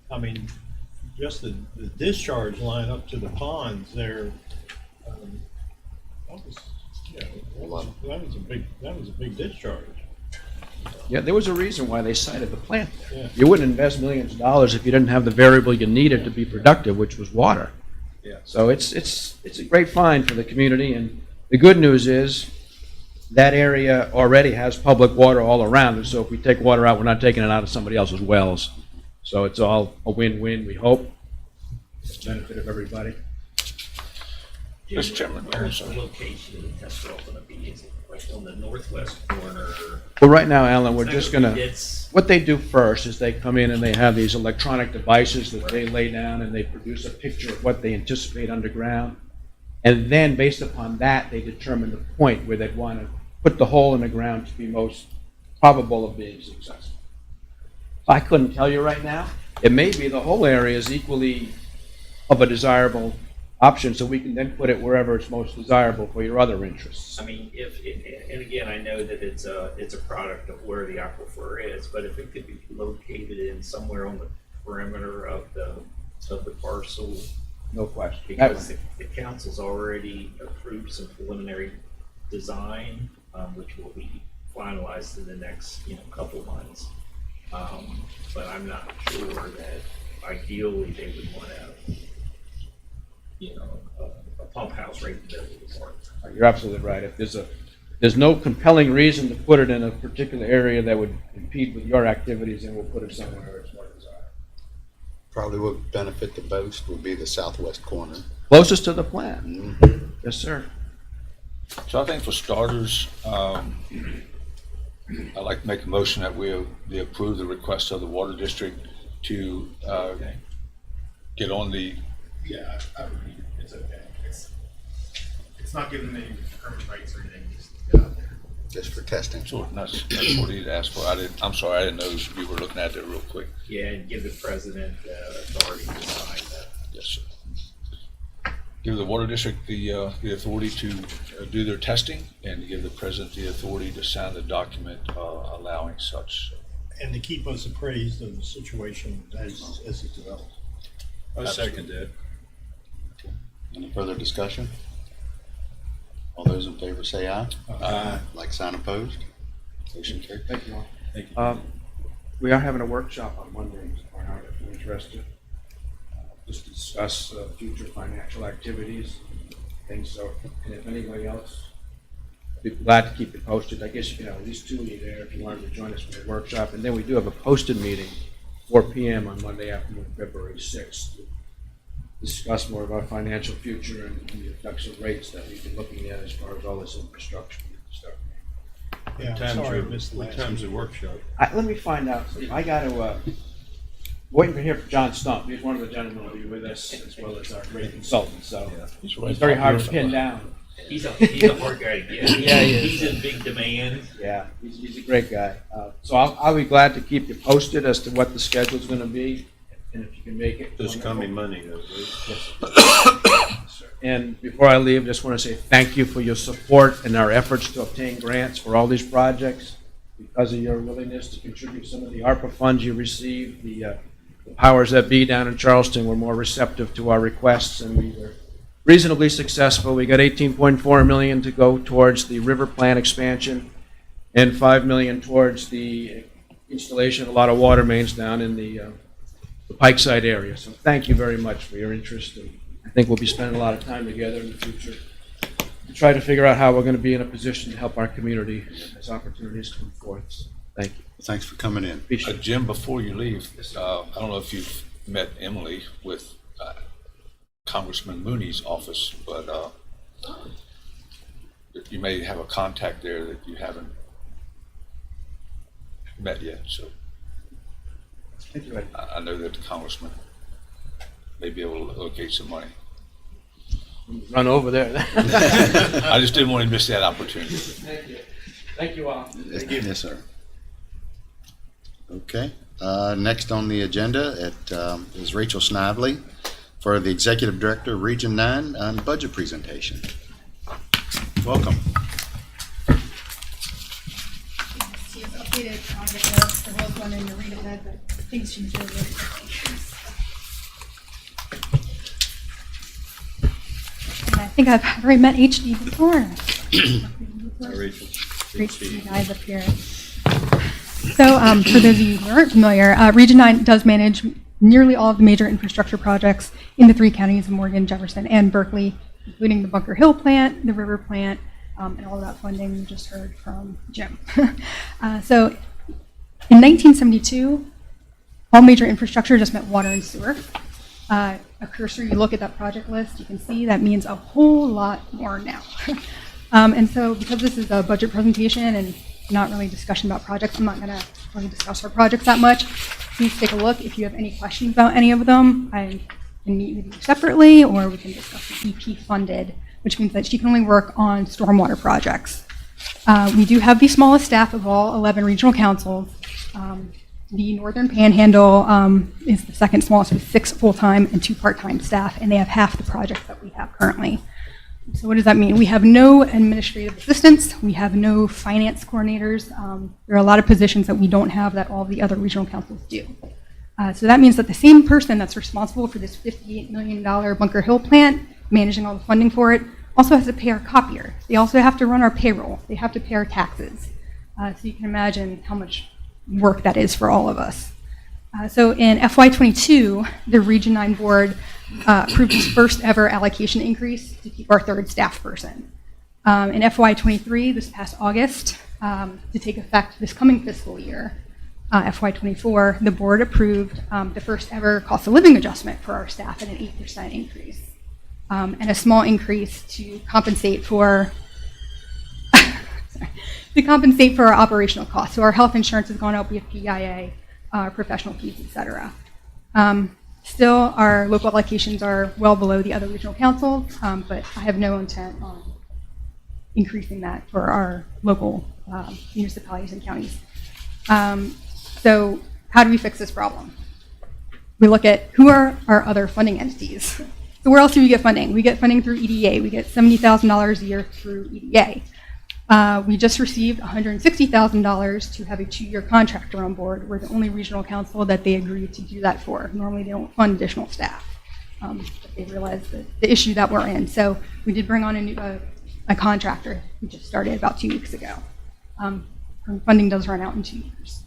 I mean, just the discharge line up to the ponds there, that was, you know, that was a big discharge. Yeah, there was a reason why they cited the plant there. Yeah. You wouldn't invest millions of dollars if you didn't have the variable you needed to be productive, which was water. Yeah. So it's a great find for the community, and the good news is that area already has public water all around it, so if we take water out, we're not taking it out of somebody else's wells. So it's all a win-win, we hope, for the benefit of everybody. Jim, Mr. Chairman, where's the location of the test well going to be? Is it like on the northwest corner? Well, right now, Alan, we're It's just not gonna, It's, what they do first is they come in and they have these electronic devices that they lay down and they produce a picture of what they anticipate underground. And then, based upon that, they determine the point where they'd want to put the hole in the ground to be most probable of being successful. I couldn't tell you right now. It may be the whole area is equally of a desirable option, so we can then put it wherever it's most desirable for your other interests. I mean, and again, I know that it's a product of where the aquifer is, but if it could be located in somewhere on the perimeter of the parcel, No question. because the council's already approved some preliminary design, which will be finalized in the next, couple months. But I'm not sure that ideally they would want to, a pump house right in the middle of the park. You're absolutely right. If there's no compelling reason to put it in a particular area that would impede with your activities, then we'll put it somewhere where it's more desirable. Probably would benefit the most would be the southwest corner. Closest to the plant. Mhm. Yes, sir. So I think for starters, I'd like to make a motion that we approve the request of the water district to get on the, Yeah, it's okay. It's not giving them any permit rights or anything, just get out there. Just for testing. sure, that's what he'd asked for. I'm sorry, I didn't know you were looking at it real quick. Yeah, and give the president authority to sign that. Yes, sir. Give the water district the authority to do their testing and to give the president the authority to sign the document allowing such. And to keep us appraised of the situation as it develops. I second that. Any further discussion? All those in favor say aye. Aye. Like sign opposed? Motion carried. Thank you all. Thank you. We are having a workshop on Monday, Mr. Barnhart, if you're interested. Just to discuss future financial activities, things. So, and if anybody else, I'd be glad to keep you posted. I guess you can have at least two of you there if you wanted to join us for the workshop. And then we do have a posted meeting, 4 p.m. on Monday afternoon, February 6th, to discuss more of our financial future and the effects of rates that we've been looking at as far as all this infrastructure stuff. Yeah, sorry, I missed the What last time's the meeting. workshop? Let me find out. I got to, waiting to hear from John Stump. He's one of the gentlemen who will be with us as well as our great consultant. So He's it's very hard to pin down. He's a hard guy to get. Yeah, he is. He's in big demand. Yeah, he's a great guy. So I'll be glad to keep you posted as to what the schedule's going to be, and if you can make it. This wonderful. coming Monday, though, right? Yes, sir. And before I leave, just want to say thank you for your support in our efforts to obtain grants for all these projects. Because of your willingness to contribute some of the ARPA funds you received, the powers that be down in Charleston were more receptive to our requests, and we were reasonably successful. We got $18.4 million to go towards the river plant expansion and $5 million towards the installation of a lot of water mains down in the Pikeside area. So thank you very much for your interest, and I think we'll be spending a lot of time together in the future to try to figure out how we're going to be in a position to help our community as opportunities come forth. So thank you. Thanks for coming in. Appreciate it. Jim, before you leave, I don't know if you've met Emily with Congressman Mooney's office, but you may have a contact there that you haven't met yet. So Thank you, Ed. I know that the congressman may be able to locate some money. Run over there. I just didn't want to miss that opportunity. Thank you. Thank you all. Yes, sir. Okay. Next on the agenda is Rachel Snively for the Executive Director of Region 9 on budget presentation. Welcome. She has updated project list. There was one in your read ahead, but I think she's doing really quickly. And I think I've already met HD before. Hi, Rachel. Great to see you guys up here. So for those of you who aren't familiar, Region 9 does manage nearly all of the major infrastructure projects in the 3 counties of Morgan, Jefferson, and Berkeley, including the Bunker Hill plant, the River plant, and all of that funding you just heard from Jim. So in 1972, all major infrastructure just meant water and sewer. A cursory look at that project list, you can see that means a whole lot more now. And so because this is a budget presentation and not really discussion about projects, I'm not going to really discuss our projects that much. Please take a look. If you have any questions about any of them, I can meet with you separately, or we can discuss the EP funded, which means that she can only work on stormwater projects. We do have the smallest staff of all 11 regional councils. The Northern Panhandle is the second smallest with 6 full-time and 2 part-time staff, and they have half the projects that we have currently. So what does that mean? We have no administrative assistants. We have no finance coordinators. There are a lot of positions that we don't have that all the other regional councils do. So that means that the same person that's responsible for this $58 million Bunker Hill plant, managing all the funding for it, also has to pay our copier. They also have to run our payroll. They have to pay our taxes. So you can imagine how much work that is for all of us. So in FY22, the Region 9 board approved its first ever allocation increase to keep our 3rd staff person. In FY23, this past August, to take effect this coming fiscal year, FY24, the board approved the first ever cost of living adjustment for our staff at an 8% increase, and a small increase to compensate for our operational costs. So our health insurance has gone up, we have PIA, professional fees, etc. Still, our local allocations are well below the other regional councils, but I have no intent on increasing that for our local municipalities and counties. So how do we fix this problem? We look at who are our other funding entities. So where else do we get funding? We get funding through EDA. We get $70,000 a year through EDA. We just received $160,000 to have a 2-year contractor on board. We're the only regional council that they agreed to do that for. Normally they don't fund additional staff, but they realized the issue that we're in. So we did bring on a contractor who just started about 2 weeks ago. Funding does run out in 2 years.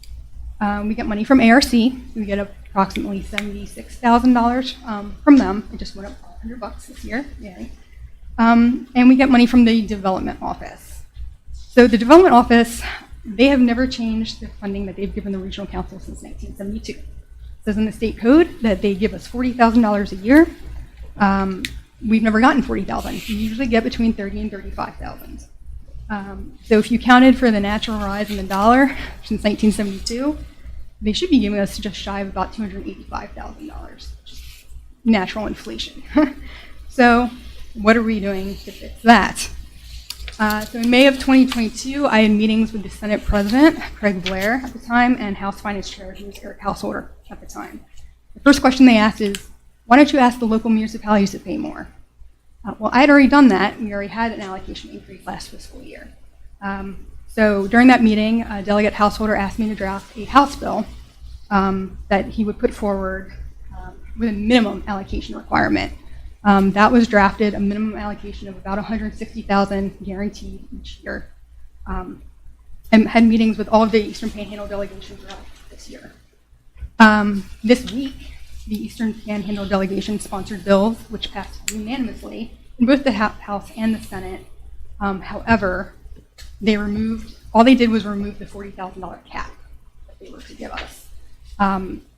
We get money from ARC. We get approximately $76,000 from them. It just went up $100 this year, yay. And we get money from the development office. So the development office, they have never changed the funding that they've given the regional council since 1972. It says in the state code that they give us $40,000 a year. We've never gotten $40,000. We usually get between $30,000 and $35,000. So if you counted for the natural rise in the dollar since 1972, they should be giving us just shy of about $285,000, natural inflation. So what are we doing to fix that? So in May of 2022, I had meetings with the Senate President, Craig Blair at the time, and House Finance Chair, who was Eric Householder at the time. The first question they asked is, why don't you ask the local municipalities to pay more? Well, I had already done that. We already had an allocation increase last fiscal year. So during that meeting, Delegate Householder asked me to draft a House bill that he would put forward with a minimum allocation requirement. That was drafted, a minimum allocation of about $160,000 guaranteed each year, and had meetings with all of the Eastern Panhandle delegations throughout this year. This week, the Eastern Panhandle delegation sponsored bills which passed unanimously in both the House and the Senate. However, all they did was remove the $40,000 cap that they were to give us.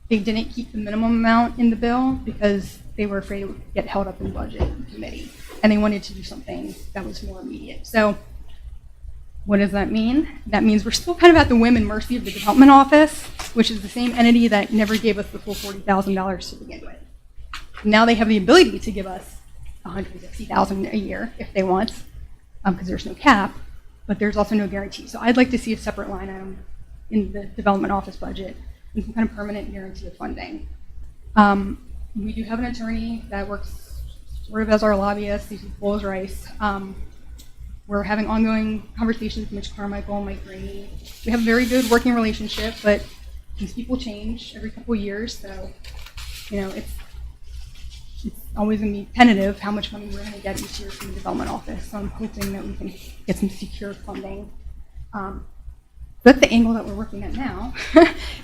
They didn't keep the minimum amount in the bill because they were afraid it would get held up in budget committee, and they wanted to do something that was more immediate. So what does that mean? That means we're still kind of at the whim and mercy of the development office, which is the same entity that never gave us the full $40,000 to begin with. Now they have the ability to give us $160,000 a year if they want, because there's no cap, but there's also no guarantee. So I'd like to see a separate line item in the development office budget and some kind of permanent guarantee of funding. We do have an attorney that works sort of as our lobbyist. He's full as rice. We're having ongoing conversations with Mitch Carmichael, Mike Rainey. We have a very good working relationship, but these people change every couple of years, so it's always going to be tentative how much money we're going to get each year from the development office. So I'm hoping that we can get some secure funding. That's the angle that we're working at now,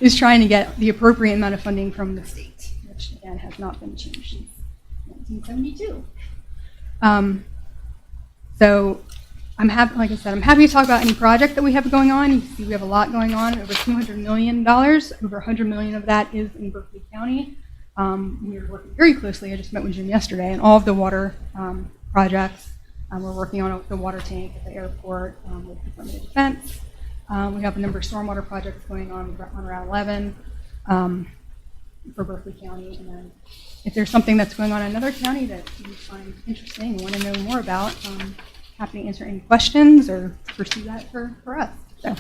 is trying to get the appropriate amount of funding from the state, which again has not been changed since 1972. So I'm happy, like I said, I'm happy to talk about any project that we have going on. You can see we have a lot going on, over $200 million. Over $100 million of that is in Berkeley County. We are working very closely. I just met with Jim yesterday, and all of the water projects. We're working on the water tank at the airport with the Department of Defense. We have a number of stormwater projects going on Route 11 for Berkeley County. And then if there's something that's going on in another county that you find interesting and want to know more about, happy to answer any questions or pursue that for us. So.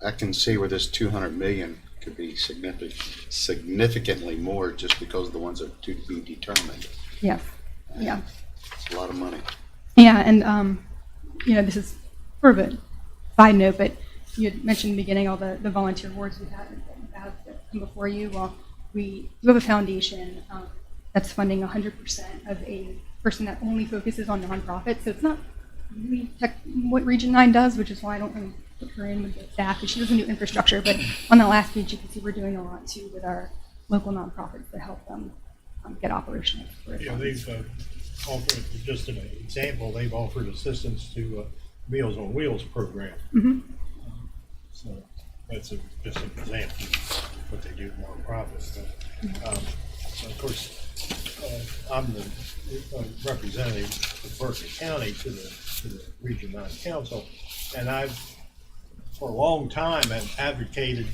I can see where this 200 million could be significantly more just because of the ones that are to be determined. Yes. Yeah. It's a lot of money. Yeah, and this is sort of a side note, but you had mentioned in the beginning all the volunteer awards we have that come before you. Well, we do have a foundation that's funding 100% of a person that only focuses on nonprofits. So it's not really what Region 9 does, which is why I don't really put her in with the staff, because she doesn't do infrastructure. But on the last page, you can see we're doing a lot too with our local nonprofits to help them get operational. Yeah, they've offered, just an example, they've offered assistance to Meals on Wheels program. Mm-hmm. So that's just an example of what they do with nonprofits. So of course, I'm the representative of Berkeley County to the Region 9 Council, and I've for a long time have advocated,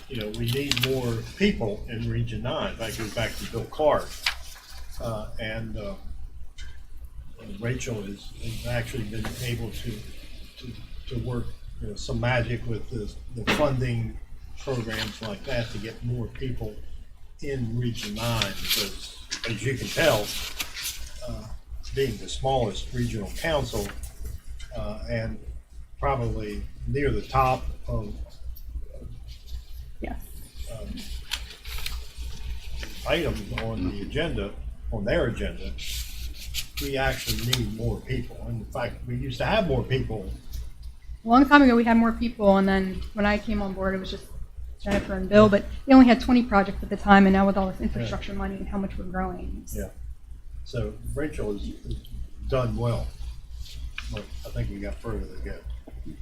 we need more people in Region 9. That goes back to Bill Clark. And Rachel has actually been able to work some magic with the funding programs like that to get more people in Region 9, because as you can tell, being the smallest regional council and probably near the top of items on the agenda, on their agenda, we actually need more people. And in fact, we used to have more people. A long time ago, we had more people, and then when I came on board, it was just Jennifer and Bill, but they only had 20 projects at the time, and now with all this infrastructure money and how much we're growing. Yeah. So Rachel has done well, but I think we got further to go.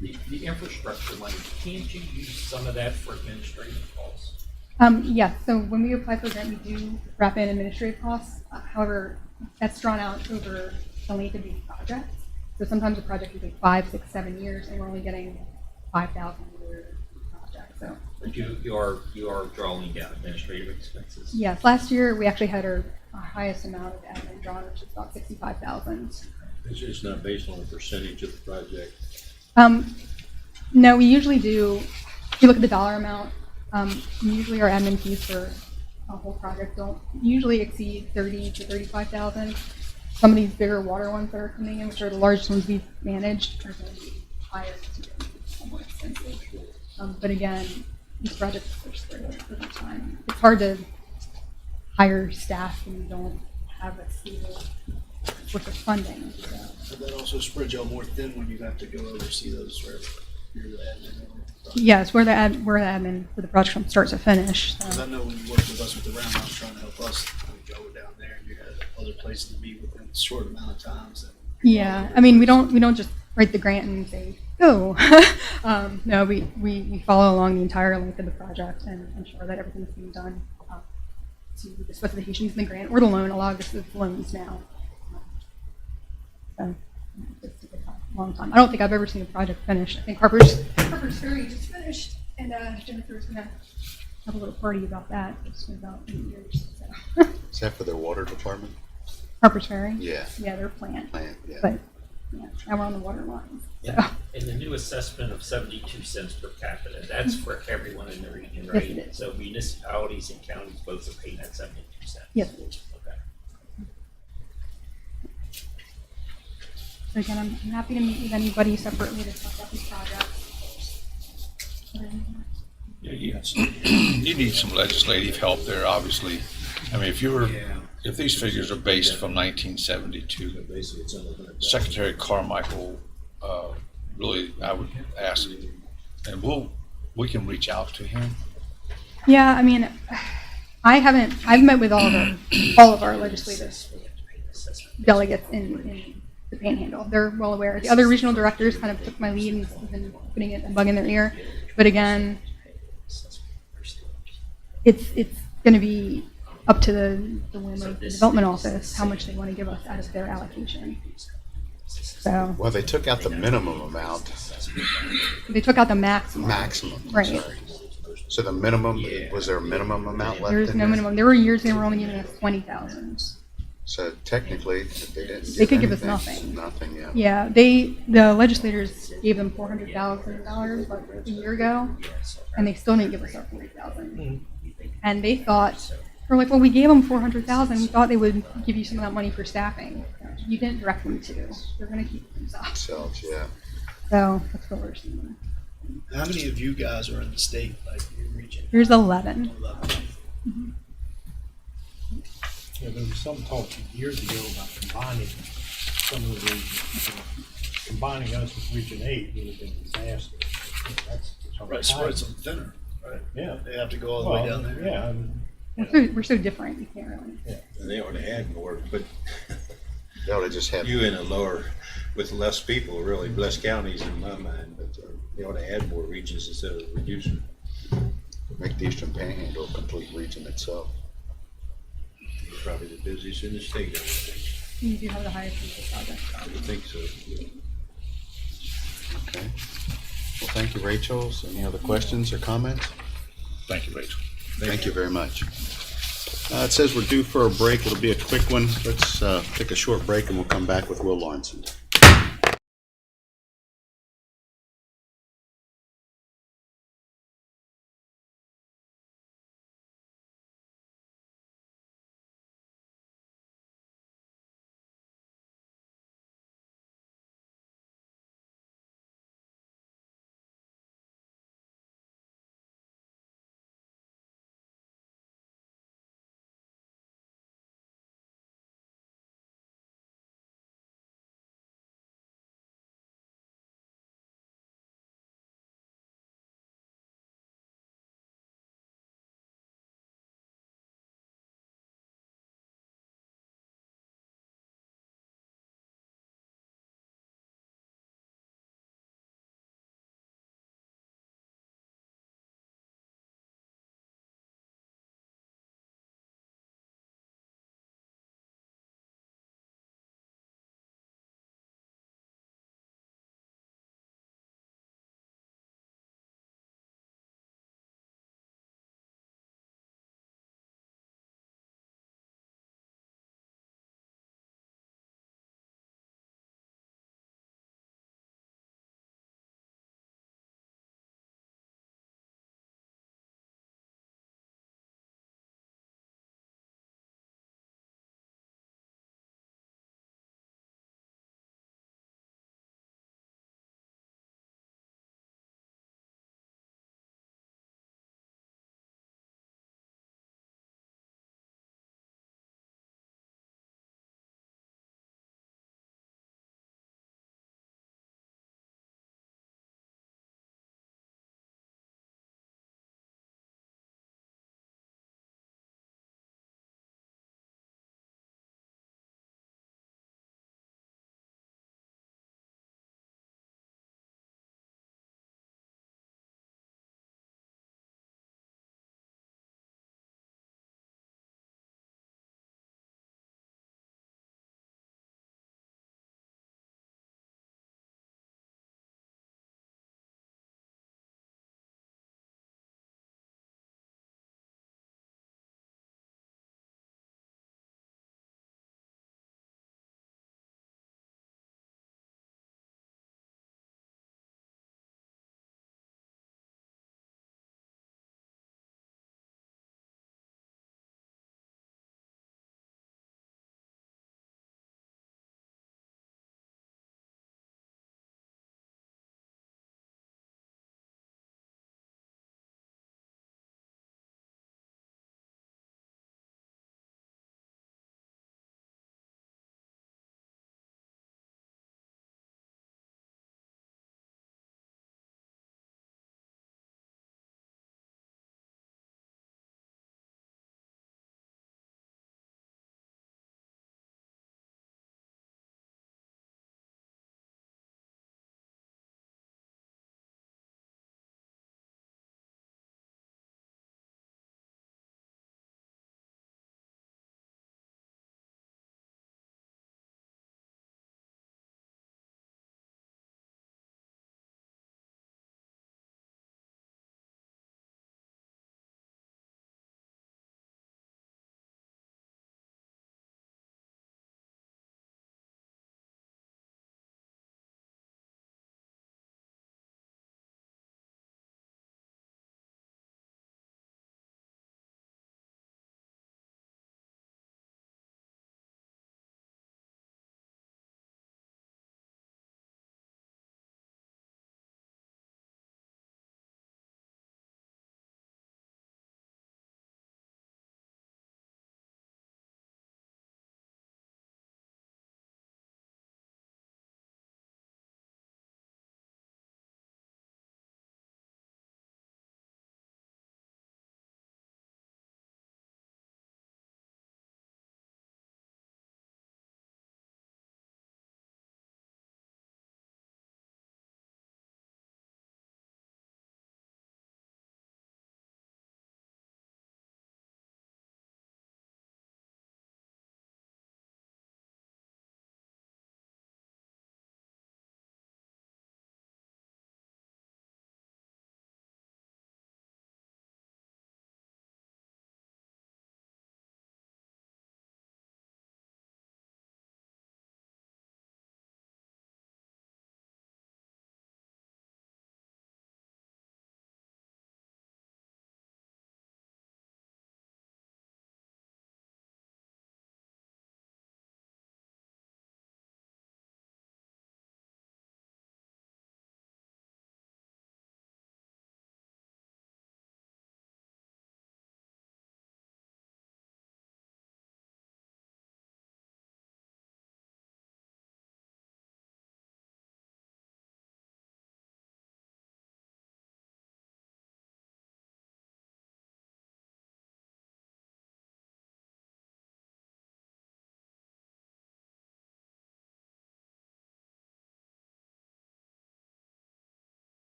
The infrastructure money, can't you use some of that for administrative costs? Yes, so when we apply for a grant, we do wrap in administrative costs. However, that's drawn out over the length of these projects. So sometimes a project will take 5, 6, 7 years, and we're only getting 5,000 a year project. So. But you are drawing down administrative expenses. Yes, last year we actually had our highest amount of admin drawn, which is about 65,000. It's just not based on a percentage of the project. No, we usually do. If you look at the dollar amount, usually our admin fees for a whole project don't usually exceed 30 to 35,000. Some of these bigger water ones that are coming in, which are the largest ones we've managed, are going to be higher and more expensive. But again, these projects are spread over time. It's hard to hire staff when you don't have a stable source of funding. So that also spreads y'all more thin when you have to go oversee those, right? You're the admin. Yes, we're the admin for the project from start to finish. Because I know when you worked with us with the roundhouse trying to help us, go down there, and you had other places to be within a short amount of times. Yeah, I mean, we don't just write the grant and say go. No, we follow along the entire length of the project and ensure that everything's being done to the specifications in the grant or the loan. A lot of this is loans now. So it's a long time. I don't think I've ever seen a project finished. I think Harper's Ferry just finished, and Jennifer's gonna have a little party about that. It's been about 8 years. So. Is that for their water department? Harper's Ferry? Yeah. Yeah, their plant. Yeah. But Yeah, now we're on the water lines. So. And the new assessment of 72 cents per capita, that's for everyone in the region, Yes, right? it is. So municipalities and counties both are paying that 72 cents? Yes. Okay. So again, I'm happy to meet with anybody separately to talk about these projects. Yeah, you need some legislative help there, obviously. I mean, if these figures are based from 1972, Secretary Carmichael, really, I would ask, and we can reach out to him. Yeah, I mean, I've met with all of our legislative delegates in the Panhandle. They're well aware. The other regional directors kind of took my lead and have been putting a bug in their ear. But again, it's going to be up to the whim of the development office how much they want to give us out of their allocation. So Well, they took out the minimum amount, they took out the maximum. I'm Right. sorry. So the minimum, was there a minimum amount left? There's in no there? minimum. There were years they were only giving us 20,000. So technically, they didn't. They could give us anything. nothing. Nothing, yeah. Yeah, the legislators gave them $400,000 like a year ago, and they still didn't give us our 40,000. And they thought, we're like, well, we gave them 400,000. We thought they would give you some of that money for staffing. You didn't direct them to. They're going to keep it themselves. Themselves, yeah. So that's what we're seeing. How many of you guys are in the state, like your region? There's 11. 11. Yeah, there was some talk years ago about combining some of the regions. Combining us with Region 8 would have been a disaster. That's Right, spreads them thinner, right? Yeah. They have to go all the way Well, down there. yeah, I mean, We're so different. You can't really. And they ought to add more, but They ought to just have, you in a lower, with less people, really, less counties in my mind, but they ought to add more regions instead of reducing. make the Eastern Panhandle a complete region itself. Probably the busiest in the state, I would think. You do have the highest people project. I would think so. Okay. Well, thank you, Rachel. Any other questions or comments? Thank you, Rachel. Thank you very much. It says we're due for a break. It'll be a quick one. Let's take a short break and we'll come back with Will Lawrenson.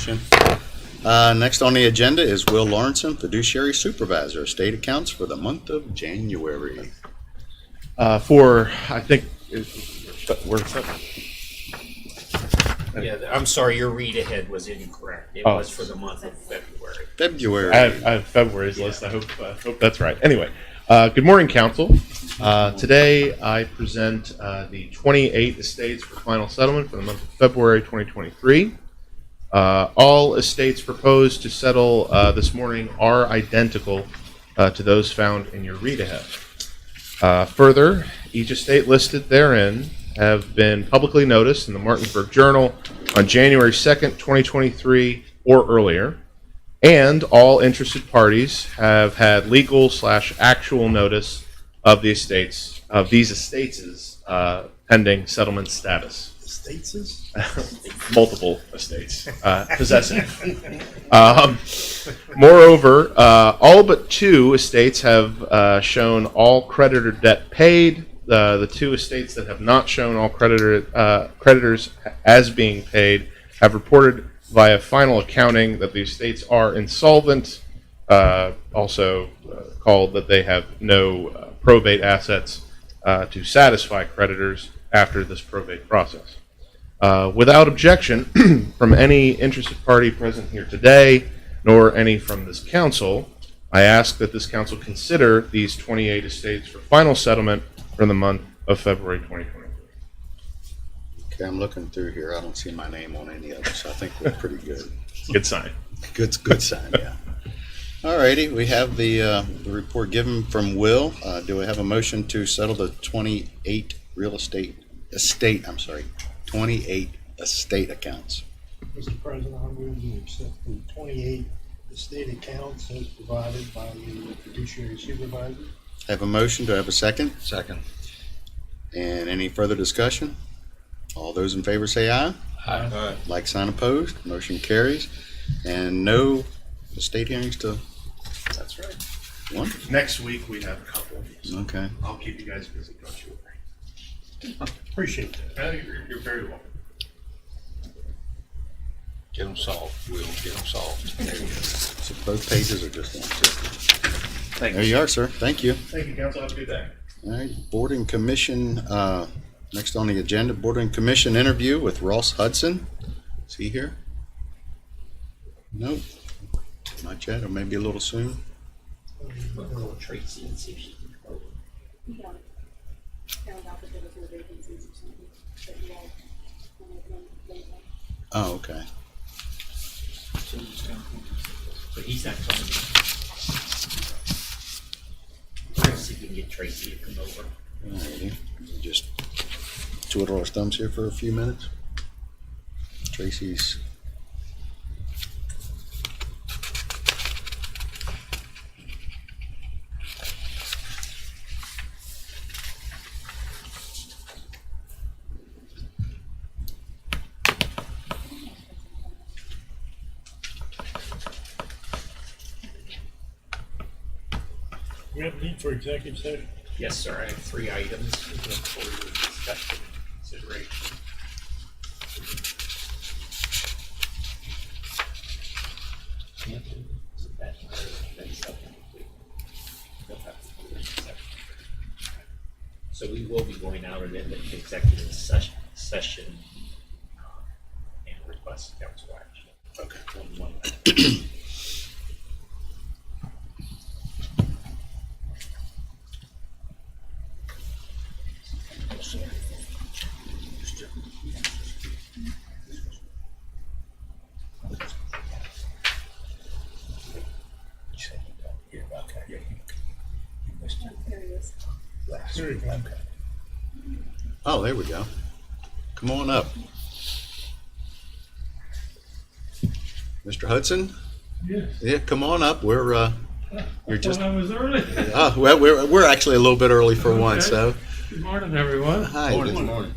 motion. Next on the agenda is Will Lawrenson, fiduciary supervisor, state accounts for the month of January. I think, we're, Yeah, I'm sorry, your read ahead was incorrect. It Oh. was for the month of February. February. I have February's list. I hope that's right. Anyway, good morning, council. Today I present the 28 estates for final settlement for the month of February 2023. All estates proposed to settle this morning are identical to those found in your read ahead. Further, each estate listed therein have been publicly noticed in the Martinsburg Journal on January 2nd, 2023 or earlier, and all interested parties have had legal/actual notice of the estates, of these estates' pending settlement status. Estates? Multiple estates possessing. Moreover, all but 2 estates have shown all creditor debt paid. The 2 estates that have not shown all creditors as being paid have reported via final accounting that the estates are insolvent, also called that they have no probate assets to satisfy creditors after this probate process. Without objection from any interested party present here today, nor any from this council, I ask that this council consider these 28 estates for final settlement for the month of February 2023. Okay, I'm looking through here. I don't see my name on any of them, so I think we're pretty good. Good sign. Good sign, yeah. All righty, we have the report given from Will. Do we have a motion to settle the 28 28 estate accounts? Mr. President, I move to accept the 28 estate accounts as provided by the fiduciary supervisor. Have a motion, do I have a second? Second. And any further discussion? All those in favor say aye. Aye. Like sign opposed, motion carries. And no estate hearings to, That's right. one? Next week we have a couple of these. Okay. I'll keep you guys busy, don't you worry. Appreciate that. You're very welcome. Get them solved, Will, get them solved. There you go. So both pages are just one. Thank There you are, sir. Thank you. Thank you, council. Have a good day. All right, Board and Commission, next on the agenda, Board and Commission interview with Ross Hudson. Is he here? Nope, not yet, or maybe a little soon. We'll call Tracy and see if she can come over. We found out that there was no vacancies or something, that you all wanted them lately. Oh, okay. But he's not coming. We'll see if we can get Tracy to come over. All righty, just twiddle our thumbs here for a few minutes. Tracy's. We have need for executive session. Yes, sir, I have 3 items for your discussion and consideration. So we will be going out in an executive session and request council action. Okay. One. There you go. Oh, there we go. Come on up. Mr. Hudson? Yes. Yeah, come on up. We're, you're just, I was early. well, we're actually a little bit early for once, so. Good morning, everyone. Hi. Morning.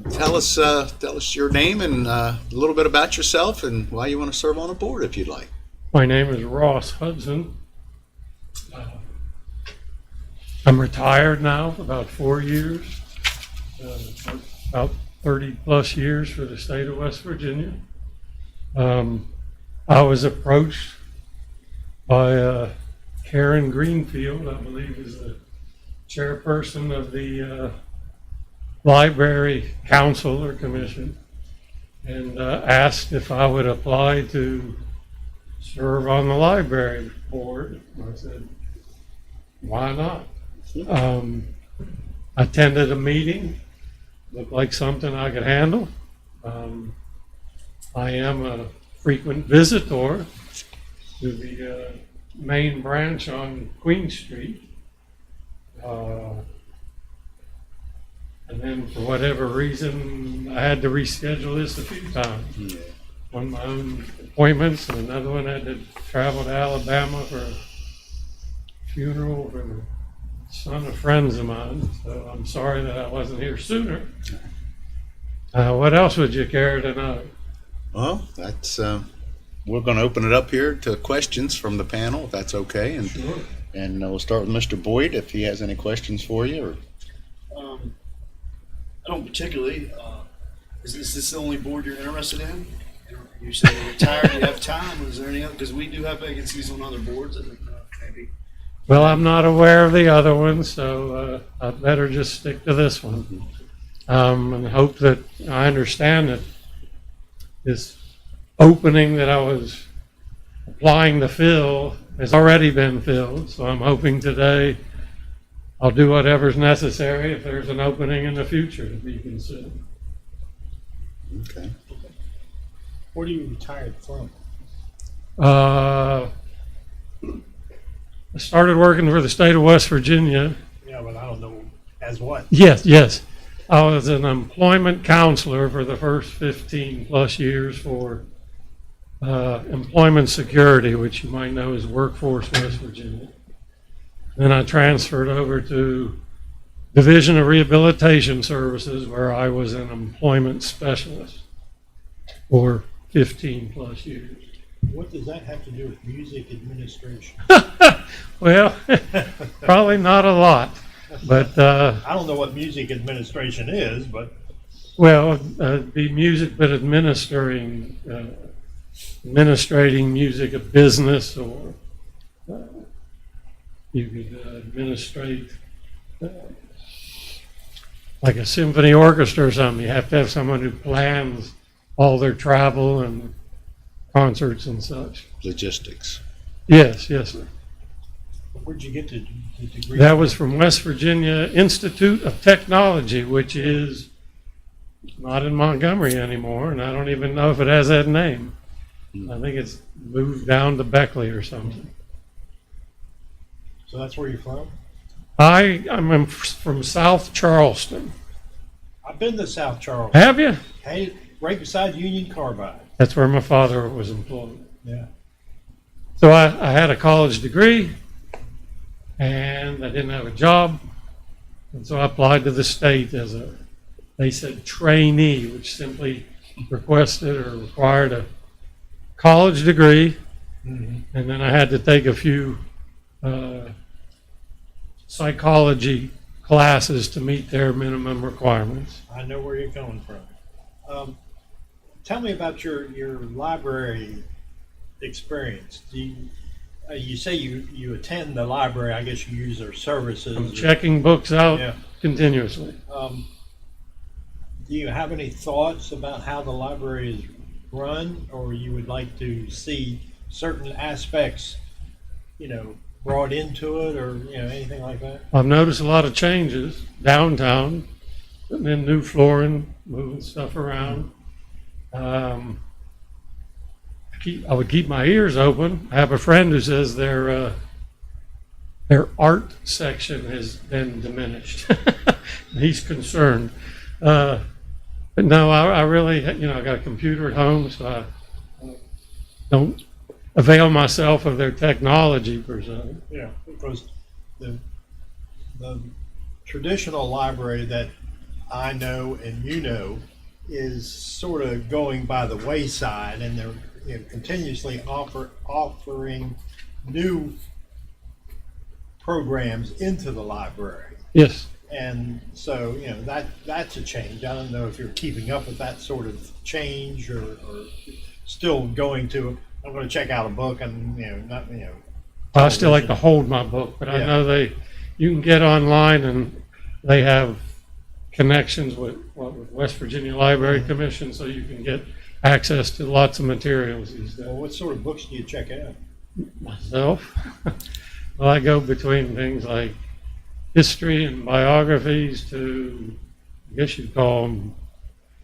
Tell us your name and a little bit about yourself and why you want to serve on a board if you'd like. My name is Ross Hudson. I'm retired now, about 4 years. About 30 plus years for the state of West Virginia. I was approached by Karen Greenfield, I believe is the chairperson of the Library Council or Commission, and asked if I would apply to serve on the library board. I said, why not? Attended a meeting, looked like something I could handle. I am a frequent visitor to the main branch on Queen Street. And then for whatever reason, I had to reschedule this a few times. Yeah. One of my own appointments, and another one had to travel to Alabama for a funeral for the son of friends of mine. So I'm sorry that I wasn't here sooner. What else would you care to know? Well, that's, we're going to open it up here to questions from the panel, if that's okay. And, Sure. and we'll start with Mr. Boyd, if he has any questions for you. Or I don't particularly. Is this the only board you're interested in? You say you're retired, you have time. Is there any other? Because we do have vacancies on other boards. I don't know, maybe. Well, I'm not aware of the other one, so I'd better just stick to this one. And hope that I understand that this opening that I was applying to fill has already been filled. So I'm hoping today I'll do whatever's necessary if there's an opening in the future to be considered. okay. Where do you retired from? I started working for the state of West Virginia. Yeah, but I don't know as what. Yes. I was an employment counselor for the first 15 plus years for employment security, which you might know as Workforce West Virginia. Then I transferred over to Division of Rehabilitation Services, where I was an employment specialist for 15 plus years. What does that have to do with music administration? Well, probably not a lot, but I don't know what music administration is, but well, the music, but administrating music of business, or you could administrate like a symphony orchestra or something. You have to have someone who plans all their travel and concerts and such. Logistics. Yes, sir. where'd you get the degree? That was from West Virginia Institute of Technology, which is not in Montgomery anymore, and I don't even know if it has that name. I think it's moved down to Berkeley or something. So that's where you're from? I'm from South Charleston. I've been to South Charleston. Have you? Hey, right beside Union Carbide. That's where my father was employed. Yeah. So I had a college degree, and I didn't have a job, and so I applied to the state as they said trainee, which simply requested or required a college degree, and then I had to take a few psychology classes to meet their minimum requirements. I know where you're coming from. Tell me about your library experience. Do you say you attend the library? I guess you use their services. I'm checking books out Yeah. continuously. Do you have any thoughts about how the library is run, or you would like to see certain aspects, brought into it, or anything like that? I've noticed a lot of changes downtown, putting in new flooring, moving stuff around. I would keep my ears open. I have a friend who says their art section has been diminished. He's concerned. But no, I really, I got a computer at home, so I don't avail myself of their technology per se. Yeah, because the traditional library that I know and is sort of going by the wayside, and they're continuously offering new programs into the library. Yes. And so, that's a change. I don't know if you're keeping up with that sort of change, or still going to, I'm gonna check out a book and, not, I still like to hold my book, but I Yeah. know you can get online and they have connections with West Virginia Library Commission, so you can get access to lots of materials these days. Well, what sort of books do you check out? Myself, well, I go between things like history and biographies to, I guess you'd call them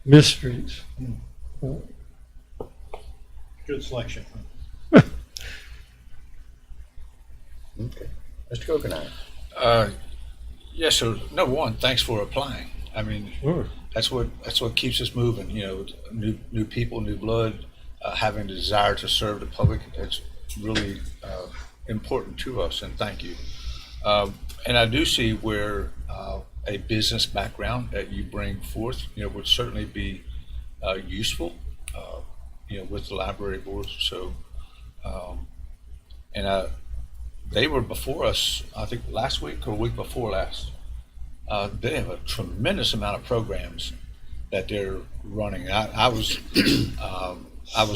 mysteries. Good selection. Okay. Mr. Coconut. Yes, so number one, thanks for applying. I mean, Sure. that's what keeps us moving. New people, new blood, having the desire to serve the public. It's really important to us, and thank you. And I do see where a business background that you bring forth, would certainly be useful, with the library board. So, and they were before us, I think last week or week before last. They have a tremendous amount of programs that they're running. I was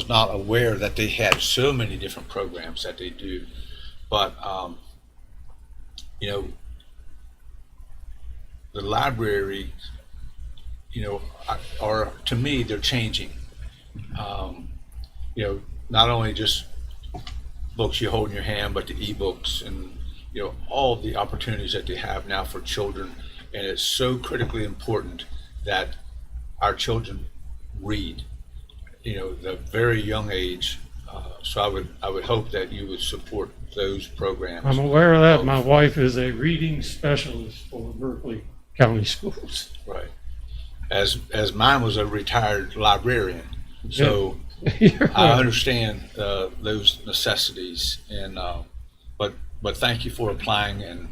not aware that they had so many different programs that they do, but the library, are, to me, they're changing. Not only just books you hold in your hand, but the ebooks and all the opportunities that they have now for children. And it's so critically important that our children read, the very young age. So I would hope that you would support those programs. I'm aware of that. My wife is a reading specialist for Berkeley County Schools. Right. As mine was a retired librarian, so You're I right. understand those necessities. And but thank you for applying, and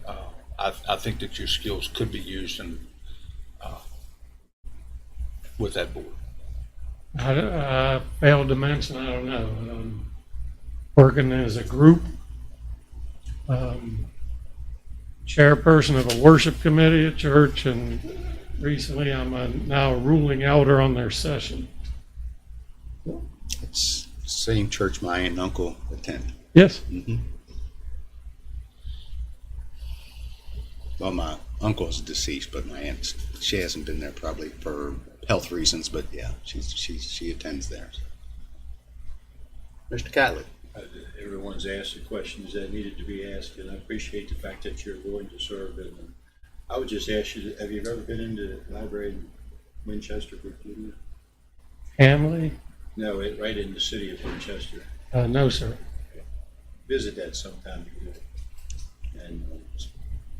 I think that your skills could be used with that board. I failed to mention, I don't know, working as a group, chairperson of a worship committee at church, and recently I'm now a ruling elder on their session. It's the same church my aunt and uncle attend. Yes. Mhm. Well, my uncle is deceased, but my aunt, she hasn't been there probably for health reasons, but yeah, she attends there. Mr. Catlett. Everyone's asked the questions that needed to be asked, and I appreciate the fact that you're willing to serve. And I would just ask you, have you ever been into the library in Winchester, Virginia? Hamley? No, right in the city of Winchester. No, sir. Visit that sometime. And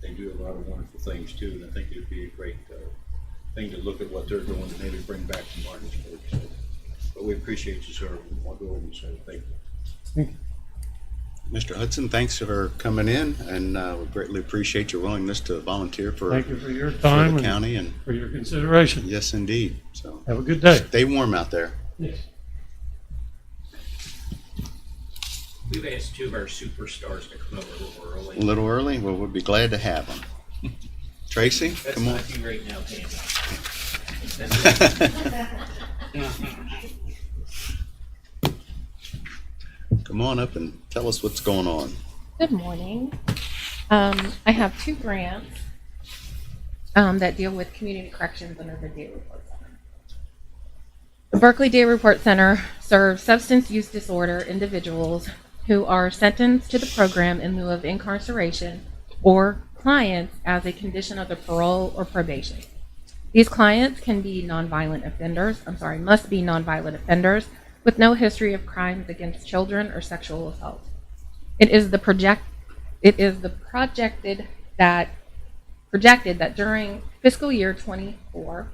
they do a lot of wonderful things too, and I think it'd be a great thing to look at what they're doing and maybe bring back to Martinsburg. So, but we appreciate you serving. I'll go over and say thank you. Mr. Hudson, thanks for coming in, and we greatly appreciate your willingness to volunteer for Thank you for your for time the and county. And for your consideration. yes, indeed. So Have a good day. stay warm out there. Yes. We've asked two of our superstars to come over a little A early. little early, well, we'll be glad to have them. Tracy, That's come on. not you right now, Tammy. Come on up and tell us what's going on. Good morning. I have two grants that deal with community corrections under the Day Report Center. The Berkeley Day Report Center serves substance use disorder individuals who are sentenced to the program in lieu of incarceration or clients as a condition of their parole or probation. These clients can be nonviolent offenders, must be nonviolent offenders with no history of crimes against children or sexual assault. It is projected that during fiscal year 24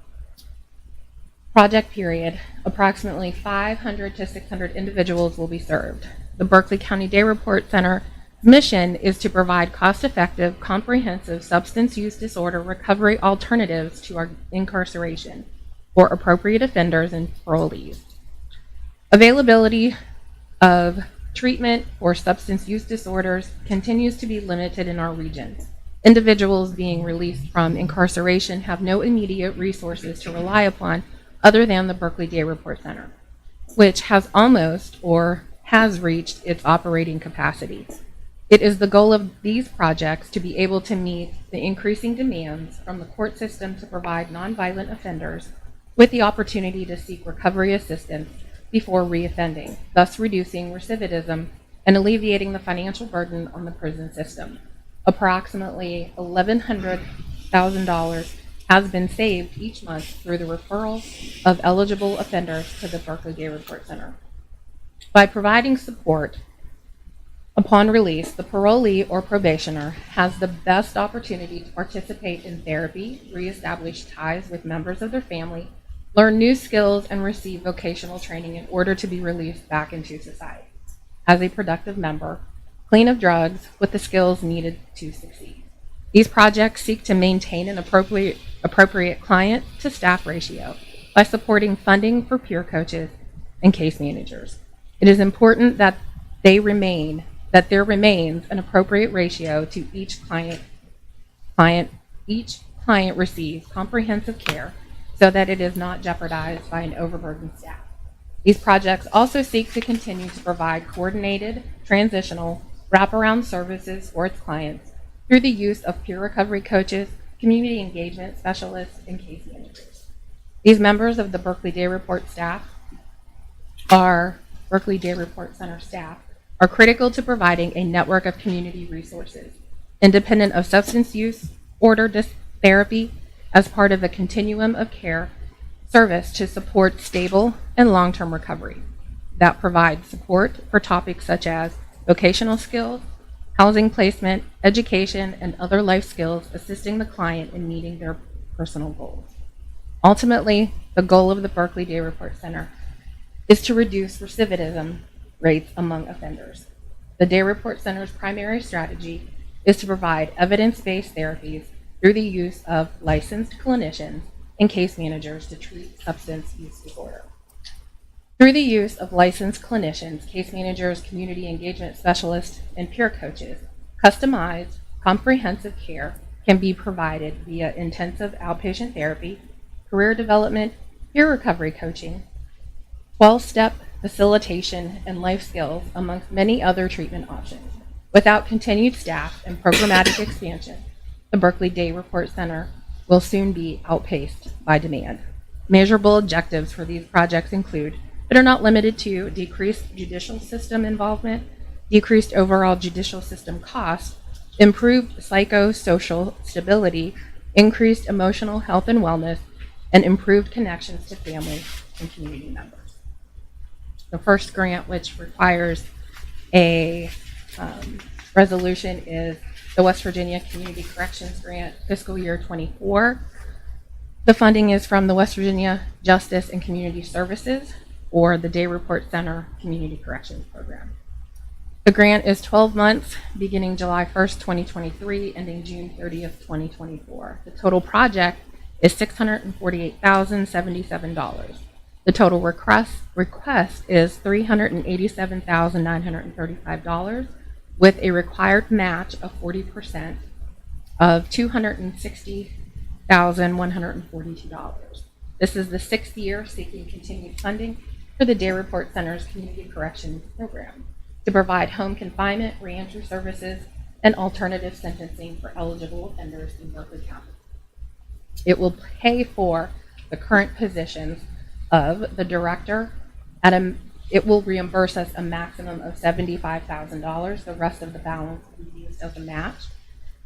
project period, approximately 500 to 600 individuals will be served. The Berkeley County Day Report Center mission is to provide cost-effective, comprehensive substance use disorder recovery alternatives to our incarceration for appropriate offenders and parolees. Availability of treatment for substance use disorders continues to be limited in our region. Individuals being released from incarceration have no immediate resources to rely upon other than the Berkeley Day Report Center. which has almost or has reached its operating capacity. It is the goal of these projects to be able to meet the increasing demands from the court system to provide nonviolent offenders with the opportunity to seek recovery assistance before reoffending, thus reducing recidivism and alleviating the financial burden on the prison system. Approximately $1,100,000 has been saved each month through the referral of eligible offenders to the Berkeley Day Report Center. By providing support upon release, the parolee or probationer has the best opportunity to participate in therapy, reestablish ties with members of their family, learn new skills, and receive vocational training in order to be released back into society as a productive member, clean of drugs, with the skills needed to succeed. These projects seek to maintain an appropriate client-to-staff ratio by supporting funding for peer coaches and case managers. It is important that there remains an appropriate ratio to each client receives comprehensive care so that it is not jeopardized by an overburdened staff. These projects also seek to continue to provide coordinated, transitional, wraparound services for its clients through the use of peer recovery coaches, community engagement specialists, and case managers. These members of the Berkeley Day Report Center staff are critical to providing a network of community resources, independent of substance use, therapy, as part of a continuum of care service to support stable and long-term recovery that provides support for topics such as vocational skills, housing placement, education, and other life skills, assisting the client in meeting their personal goals. Ultimately, the goal of the Berkeley Day Report Center is to reduce recidivism rates among offenders. The Day Report Center's primary strategy is to provide evidence-based therapies through the use of licensed clinicians and case managers to treat substance use disorder. Through the use of licensed clinicians, case managers, community engagement specialists, and peer coaches, customized, comprehensive care can be provided via intensive outpatient therapy, career development, peer recovery coaching, 12-step facilitation, and life skills, amongst many other treatment options. Without continued staff and programmatic expansion, the Berkeley Day Report Center will soon be outpaced by demand. Measurable objectives for these projects include, but are not limited to, decreased judicial system involvement, decreased overall judicial system costs, improved psychosocial stability, increased emotional health and wellness, and improved connections to family and community members. The first grant, which requires a resolution, is the West Virginia Community Corrections Grant, fiscal year 24. The funding is from the West Virginia Justice and Community Services, or the Day Report Center Community Corrections Program. The grant is 12 months, beginning July 1st, 2023, ending June 30th, 2024. The total project is $648,077. The total request is $387,935, with a required match of 40% of $260,142. This is the 6th year seeking continued funding for the Day Report Center's Community Corrections Program to provide home confinement, reentry services, and alternative sentencing for eligible offenders in Berkeley County. It will pay for the current positions of the director it will reimburse us a maximum of $75,000. The rest of the balance will be used as a match.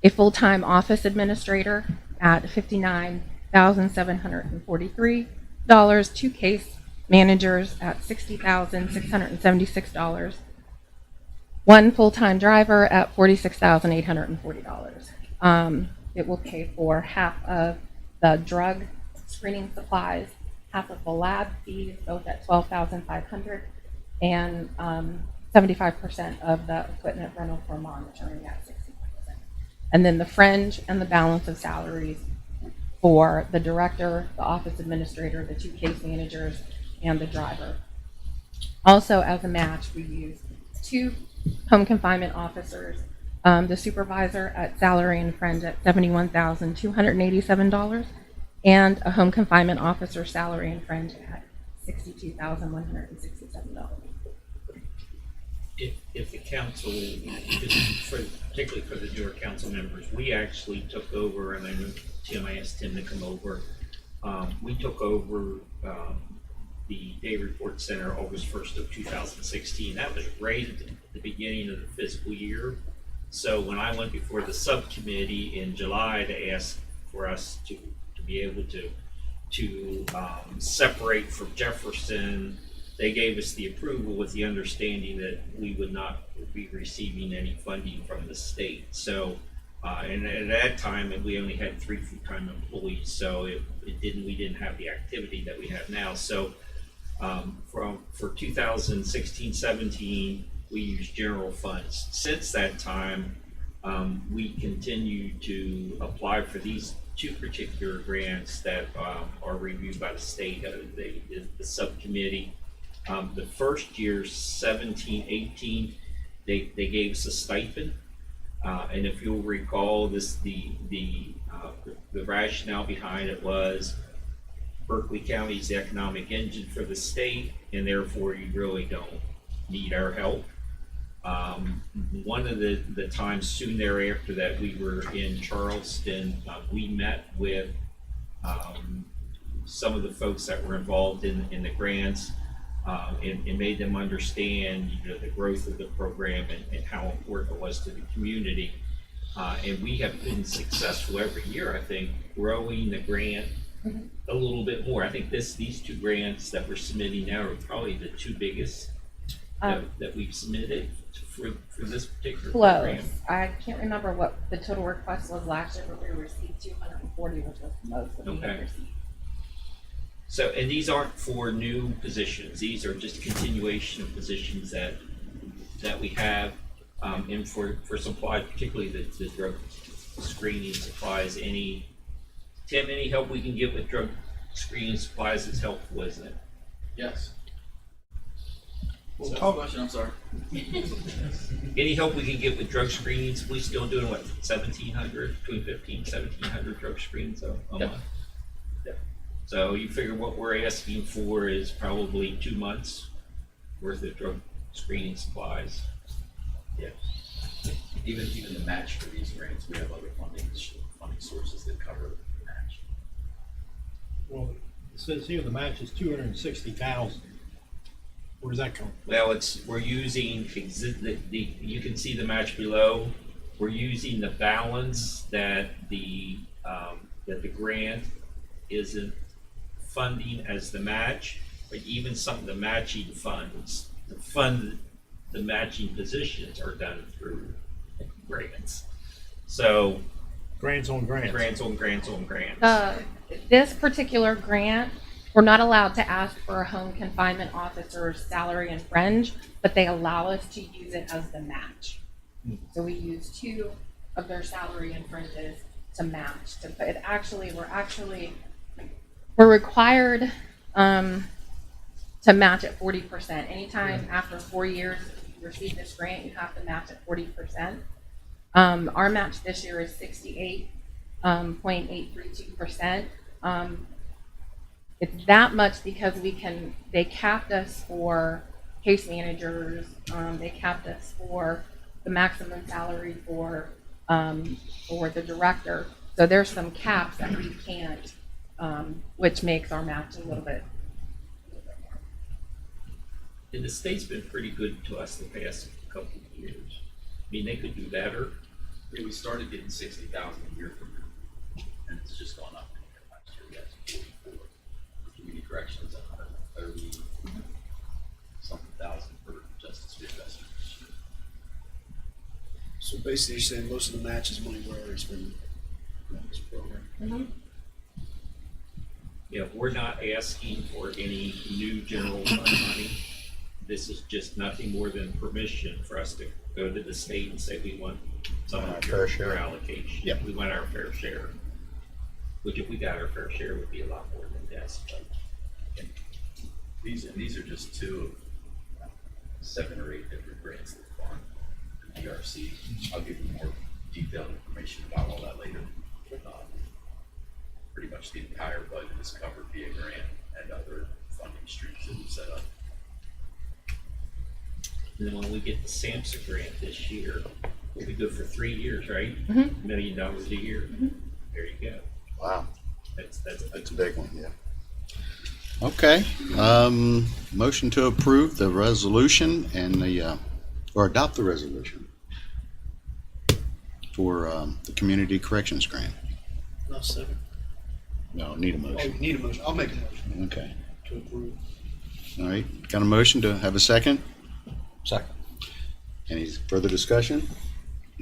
A full-time office administrator at $59,743. 2 case managers at $60,676. 1 full-time driver at $46,840. It will pay for half of the drug screening supplies, half of the lab fees, both at $12,500, and 75% of the equipment rental for monitoring at 65%. And then the fringe and the balance of salaries for the director, the office administrator, the 2 case managers, and the driver. Also, as a match, we use 2 home confinement officers, the supervisor at salary and fringe at $71,287, and a home confinement officer salary and fringe at $62,167. If the council, particularly for the newer council members, we actually took over, and I know I asked Tim to come over. We took over the Day Report Center August 1st of 2016. That was right at the beginning of the fiscal year. So when I went before the subcommittee in July to ask for us to be able to separate from Jefferson, they gave us the approval with the understanding that we would not be receiving any funding from the state. So, and at that time, we only had 3 full-time employees, so we didn't have the activity that we have now. So, for 2016-17, we used general funds. Since that time, we continue to apply for these 2 particular grants that are reviewed by the state, the subcommittee. The first year, 17-18, they gave us a stipend, and if you'll recall, the rationale behind it was Berkeley County is the economic engine for the state, and therefore you really don't need our help. One of the times soon thereafter that we were in Charleston, we met with some of the folks that were involved in the grants. And made them understand, the growth of the program and how important it was to the community. And we have been successful every year, I think, growing the grant a little bit more. I think these 2 grants that we're submitting now are probably the 2 biggest that we've submitted for this particular program. Close. I can't remember what the total request was last year, but we received 240, which was the most that we had received. So, and these aren't for new positions. These are just continuation of positions that we have, and for supply, particularly the drug screening supplies. Tim, any help we can get with drug screening supplies is helpful, isn't it? Yes. Well, So, talk- question, I'm sorry. Any help we can get with drug screenings? We still doing what, 1,700, between 1,500 and 1,700 drug screens a month? So you figure what we're asking for is probably 2 months worth of drug screening supplies. Yeah. Even the match for these grants, we have other funding sources that cover the match. Well, it says here the match is 260,000. Where does that come from? Well, we're using you can see the match below. We're using the balance that the grant isn't funding as the match, but even some of the matching funds, the matching positions are done through grants. So Grants on grants. grants on grants on grants. This particular grant, we're not allowed to ask for a home confinement officer's salary and fringe, but they allow us to use it as the match. So we use 2 of their salary and fringes to match. We're required to match at 40%. Anytime after 4 years you receive this grant, you have to match at 40%. Our match this year is 68.832%. It's that much because they capped us for case managers, they capped us for the maximum salary for the director. So there's some caps that we can't, which makes our match a little bit more. And the state's been pretty good to us the past couple of years. I mean, they could do better. Yeah, we started getting 60,000 a year from them, and it's just gone up. Last year we had 44. Community corrections, 130 something thousand for justice reinvestment this year. So basically, you're saying most of the match is money we're already spending on this program. Yeah, we're not asking for any new general fund money. This is just nothing more than permission for us to go to the state and say we want some Our of fair your share. allocation. Yep. We want our fair share. Which if we got our fair share would be a lot more than this. But These are just 2 of 7 or 8 different grants that fund the DRC. I'll give you more detailed information about all that later. Pretty much the entire budget is covered via grant and other funding streets that we set up. And then when we get the SAMHSA grant this year, we'll be good for 3 years, right? Mhm. $1 million a year. There you go. Wow, That's that's a big one, yeah. Okay, motion to approve the resolution and or adopt the resolution for the Community Corrections Grant. No, second. No, need a Oh, motion. you need a motion. I'll make a motion Okay, to approve. all right, got a motion to have a second? Second. Any further discussion?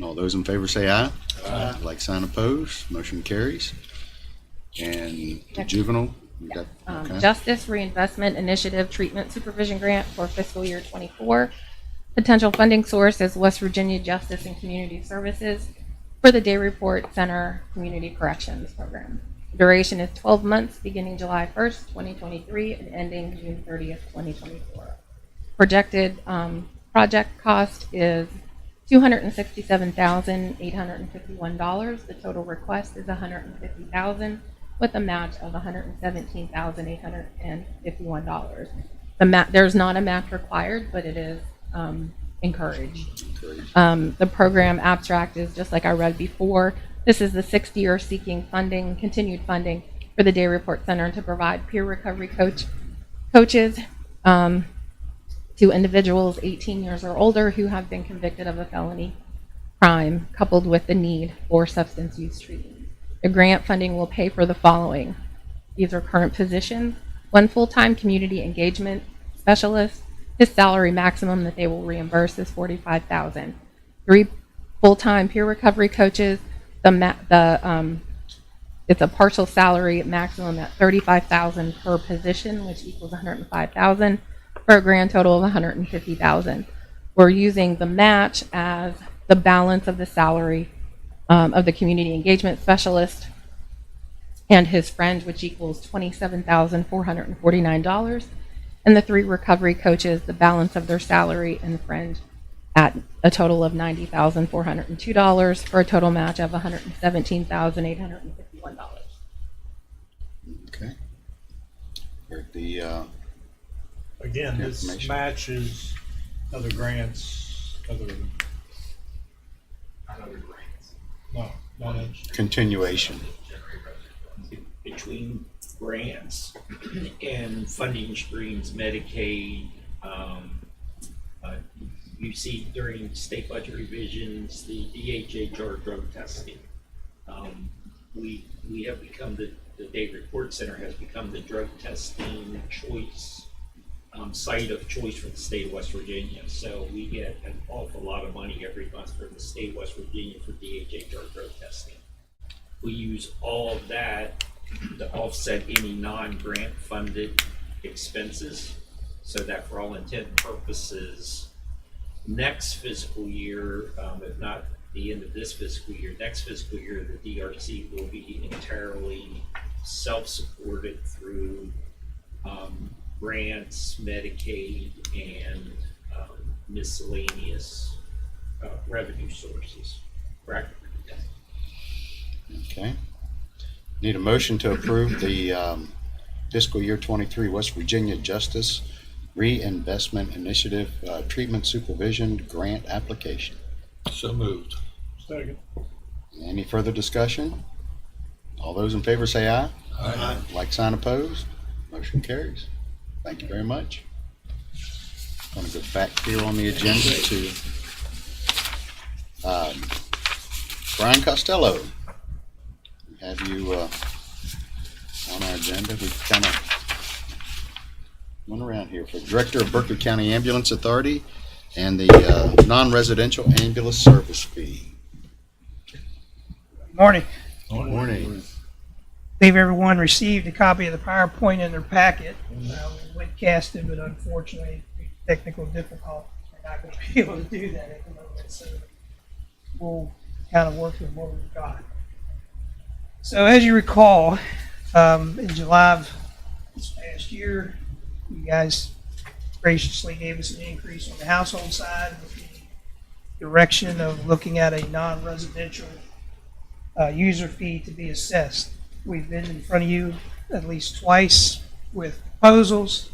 All those in favor say aye. Aye. Like sign opposed, motion carries. And the juvenile, you got, okay. Justice Reinvestment Initiative Treatment Supervision Grant for fiscal year '24. Potential funding source is West Virginia Justice and Community Services for the Day Report Center Community Corrections Program. Duration is 12 months, beginning July 1st, 2023, and ending June 30th, 2024. Projected project cost is $267,851. The total request is $150,000 with a match of $117,851. There's not a match required, but it is encouraged. The program abstract is just like I read before. This is the 6th year seeking funding, continued funding for the Day Report Center to provide peer recovery coaches to individuals 18 years or older who have been convicted of a felony crime, coupled with the need for substance use treatment. The grant funding will pay for the following. These are current positions. 1 full-time community engagement specialist. His salary maximum that they will reimburse is $45,000. 3 full-time peer recovery coaches. It's a partial salary maximum at $35,000 per position, which equals $105,000, for a grand total of $150,000. We're using the match as the balance of the salary of the community engagement specialist and his friend, which equals $27,449, and the 3 recovery coaches, the balance of their salary and friend at a total of $90,402 for a total match of $117,851. Okay. Heard the, Again, this Information. matches other grants, other, Not other grants. no, not it. continuation. Generate revenue. between grants and funding streams, Medicaid. You see during state budget revisions, the DHHR drug testing. We have become the Day Report Center has become the drug testing choice, site of choice for the state of West Virginia. So we get an awful lot of money every month from the state of West Virginia for DHHR drug testing. We use all of that to offset any non-grant funded expenses, so that for all intent and purposes, next fiscal year, if not the end of this fiscal year, next fiscal year, the DRC will be entirely self-supported through grants, Medicaid, and miscellaneous revenue sources. Correct? Okay. Need a motion to approve the fiscal year 23 West Virginia Justice Reinvestment Initiative Treatment Supervision Grant application. So moved. Second. Any further discussion? All those in favor say aye. Aye. Like sign opposed, motion carries. Thank you very much. I'm going to go back here on the agenda to Brian Costello. We have you on our agenda. We kind of went around here for Director of Berkeley County Ambulance Authority and the non-residential ambulance service fee. Morning. Morning. Believe everyone received a copy of the PowerPoint in their packet. We went casted, but unfortunately, technical difficulties. We're not going to be able to do that at the moment, so we'll kind of work with what we've got. So as you recall, in July of this past year, you guys graciously gave us an increase on the household side with the direction of looking at a non-residential user fee to be assessed. We've been in front of you at least twice with proposals.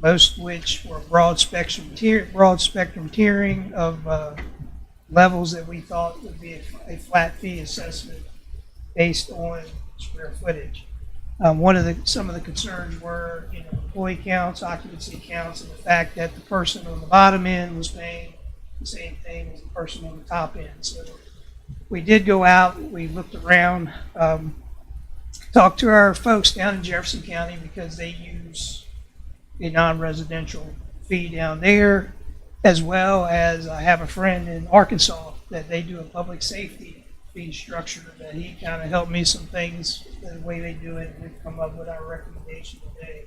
most which were broad spectrum tiering of levels that we thought would be a flat fee assessment based on square footage. Some of the concerns were, employee counts, occupancy counts, and the fact that the person on the bottom end was paying the same thing as the person on the top end. So we did go out, we looked around, talked to our folks down in Jefferson County because they use a non-residential fee down there, as well as I have a friend in Arkansas that they do a public safety fee structure that he kind of helped me some things, the way they do it, and we've come up with our recommendation today.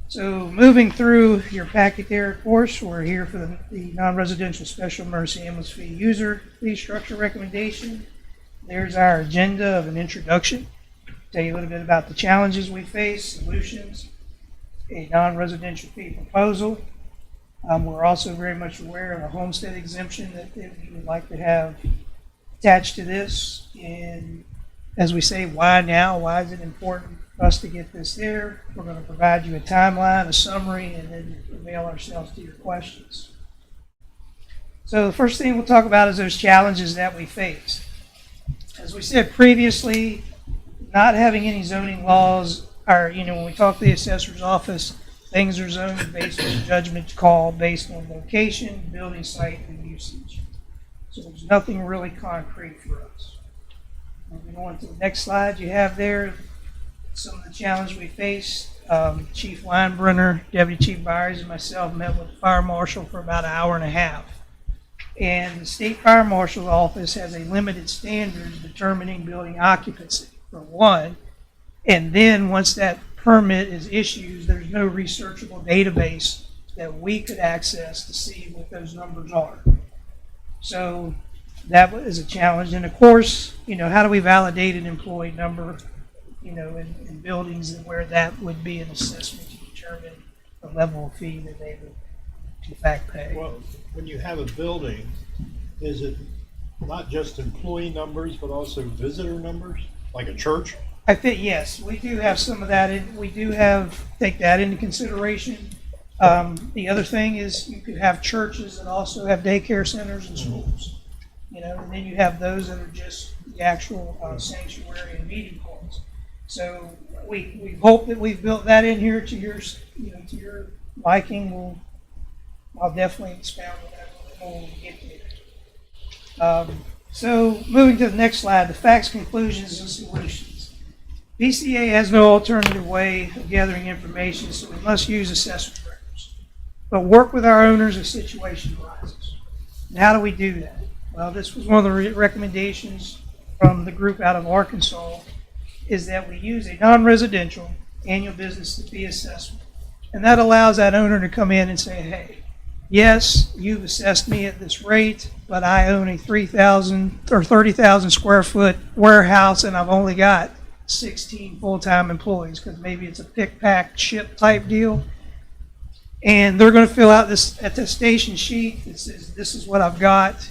So moving through your packet there, of course, we're here for the non-residential special emergency ambulance fee user fee structure recommendation. There's our agenda of an introduction. Tell you a little bit about the challenges we face, solutions, a non-residential fee proposal. We're also very much aware of a homestead exemption that we would like to have attached to this. And as we say, why now? Why is it important for us to get this there? We're going to provide you a timeline, a summary, and then avail ourselves to your questions. So the first thing we'll talk about is those challenges that we face. As we said previously, not having any zoning laws are, when we talk to the assessor's office, things are zoned based on judgment call, based on location, building site, and usage. So there's nothing really concrete for us. Moving on to the next slide you have there, some of the challenges we face. Chief Weinbrenner, Deputy Chief Byers, and myself met with the Fire Marshal for about an hour and a half. And the State Fire Marshal's office has a limited standard determining building occupancy, for one. And then once that permit is issued, there's no researchable database that we could access to see what those numbers are. So that is a challenge. And of course, how do we validate an employee number, in buildings and where that would be an assessment to determine the level of fee that they would in fact pay. Well, when you have a building, is it not just employee numbers, but also visitor numbers, like a church? I think, yes, we do have some of that. We do take that into consideration. The other thing is you could have churches that also have daycare centers and schools, and then you have those that are just the actual sanctuary and meeting points. So we hope that we've built that in here to your, to your liking. I'll definitely expound on that a little more when we get there. So moving to the next slide, the facts, conclusions, and solutions. BCA has no alternative way of gathering information, so we must use assessment records. But work with our owners as situation arises. And how do we do that? Well, this was one of the recommendations from the group out of Arkansas, is that we use a non-residential annual business fee assessment. And that allows that owner to come in and say, hey, yes, you've assessed me at this rate, but I own a 3,000 or 30,000 square foot warehouse and I've only got 16 full-time employees, because maybe it's a pick, pack, ship type deal. And they're going to fill out this attestation sheet that says, this is what I've got.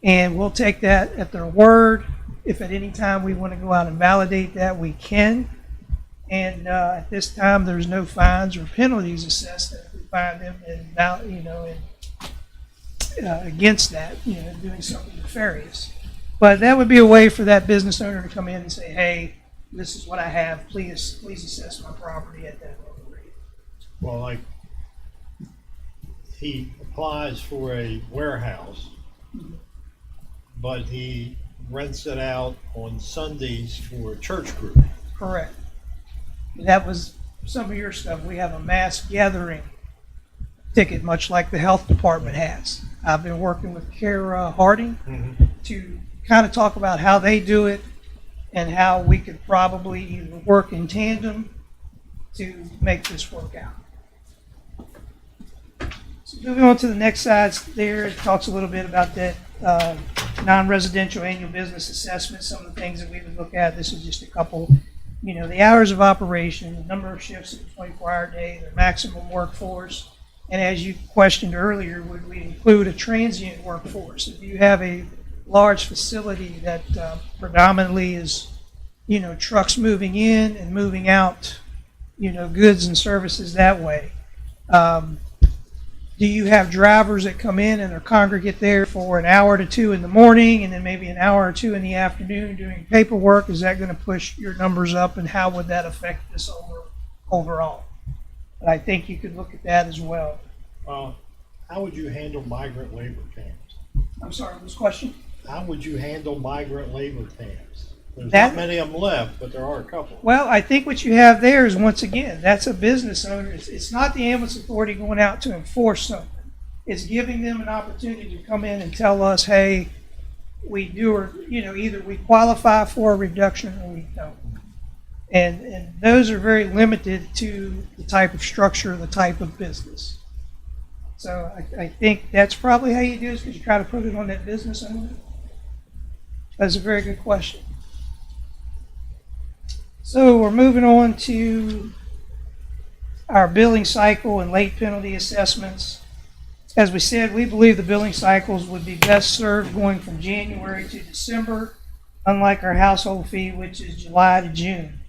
And we'll take that at their word. If at any time we want to go out and validate that, we can. And at this time, there's no fines or penalties assessed if we find them against that, doing something nefarious. But that would be a way for that business owner to come in and say, hey, this is what I have. Please assess my property at that lower rate. Well, like, he applies for a warehouse, but he rents it out on Sundays for a church group. Correct. That was some of your stuff. We have a mass gathering ticket, much like the health department has. I've been working with Kara Harding to kind of talk about how they do it and how we could probably either work in tandem to make this work out. So moving on to the next slide there, it talks a little bit about that non-residential annual business assessment, some of the things that we would look at. This is just a couple, the hours of operation, the number of shifts in a 24-hour day, the maximum workforce, and as you questioned earlier, would we include a transient workforce? If you have a large facility that predominantly is, trucks moving in and moving out, goods and services that way, Do you have drivers that come in and are congregate there for an hour to two in the morning and then maybe an hour or two in the afternoon doing paperwork? Is that going to push your numbers up, and how would that affect this overall? But I think you could look at that as well. How would you handle migrant labor camps? I'm sorry, what was the question? How would you handle migrant labor camps? There's That- not many of them left, but there are a couple. Well, I think what you have there is, once again, that's a business owner. It's not the ambulance authority going out to enforce something. It's giving them an opportunity to come in and tell us, hey, we do, or, either we qualify for a reduction or we don't. And those are very limited to the type of structure, the type of business. So I think that's probably how you do it, because you try to put it on that business owner. That's a very good question. So we're moving on to our billing cycle and late penalty assessments. As we said, we believe the billing cycles would be best served going from January to December, unlike our household fee, which is July to June.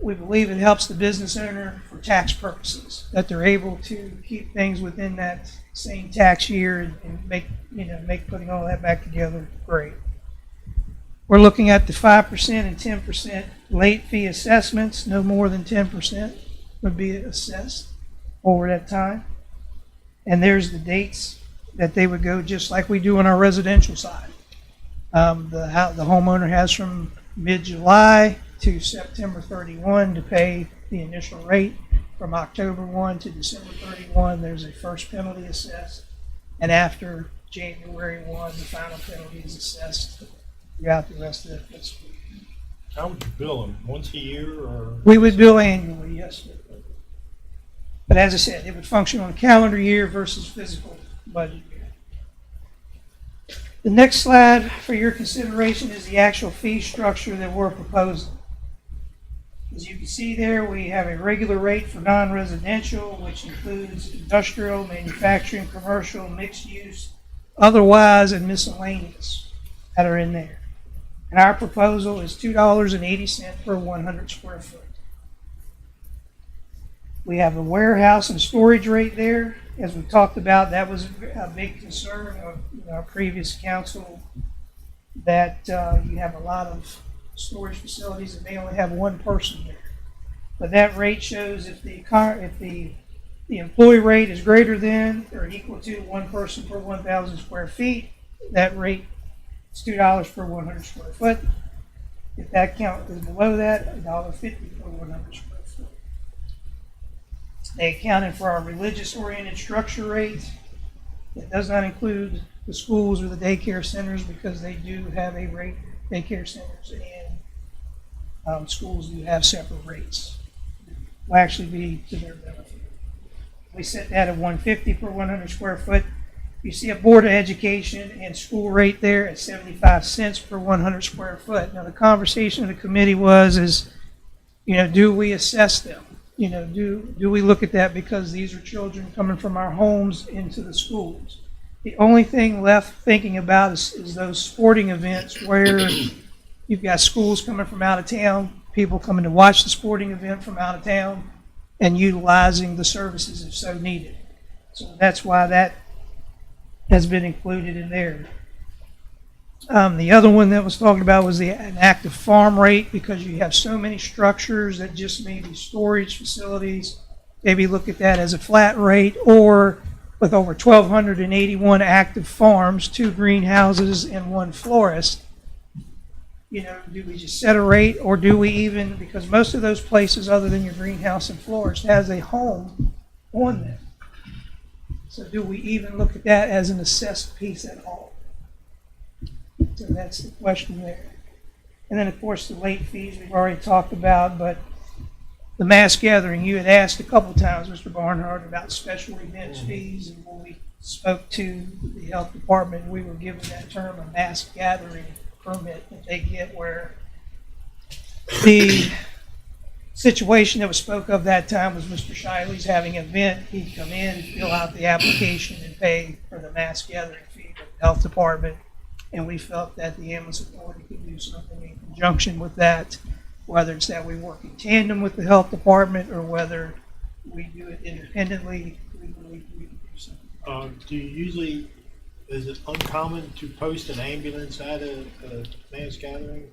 We believe it helps the business owner for tax purposes, that they're able to keep things within that same tax year and make putting all that back together great. We're looking at the 5% and 10% late fee assessments. No more than 10% would be assessed over that time. And there's the dates that they would go, just like we do on our residential side. The homeowner has from mid-July to September 31 to pay the initial rate. From October 1 to December 31, there's a first penalty assessed. And after January 1, the final penalty is assessed throughout the rest of the fiscal year. How would you bill them? Once a year or? We would bill annually, yes. But as I said, it would function on a calendar year versus physical budget year. The next slide for your consideration is the actual fee structure that we're proposing. As you can see there, we have a regular rate for non-residential, which includes industrial, manufacturing, commercial, mixed use, otherwise, and miscellaneous that are in there. And our proposal is $2.80 per 100 square foot. We have a warehouse and storage rate there. As we talked about, that was a big concern of our previous council, that you have a lot of storage facilities and they only have one person there. But that rate shows if the employee rate is greater than or equal to one person per 1,000 square feet, that rate is $2 per 100 square foot. If that count is below that, $1.50 per 100 square foot. They accounted for our religious-oriented structure rate. It does not include the schools or the daycare centers, because they do have a rate. Daycare centers and schools do have separate rates. Will actually be to their benefit. We set that at $1.50 per 100 square foot. You see a Board of Education and school rate there at 75 cents per 100 square foot. Now the conversation of the committee was, do we assess them? Do we look at that, because these are children coming from our homes into the schools? The only thing left thinking about is those sporting events where you've got schools coming from out of town, people coming to watch the sporting event from out of town, and utilizing the services if so needed. So that's why that has been included in there. The other one that was talked about was an active farm rate, because you have so many structures that just may be storage facilities. Maybe look at that as a flat rate, or with over 1,281 active farms, 2 greenhouses, and 1 florist. Do we just set a rate, or do we even, because most of those places other than your greenhouse and florist has a home on them. So do we even look at that as an assessed piece at all? So that's the question there. And then, of course, the late fees we've already talked about, but the mass gathering, you had asked a couple times, Mr. Barnhart, about special events fees, and when we spoke to the health department, we were given that term, a mass gathering permit that they get, where the situation that was spoke of that time was Mr. Shiley's having an event. He'd come in, fill out the application, and pay for the mass gathering fee with the health department. And we felt that the ambulance authority could do something in conjunction with that, whether it's that we work in tandem with the health department, or whether we do it independently, we believe we can do so. Do you usually, is it uncommon to post an ambulance at a mass gathering?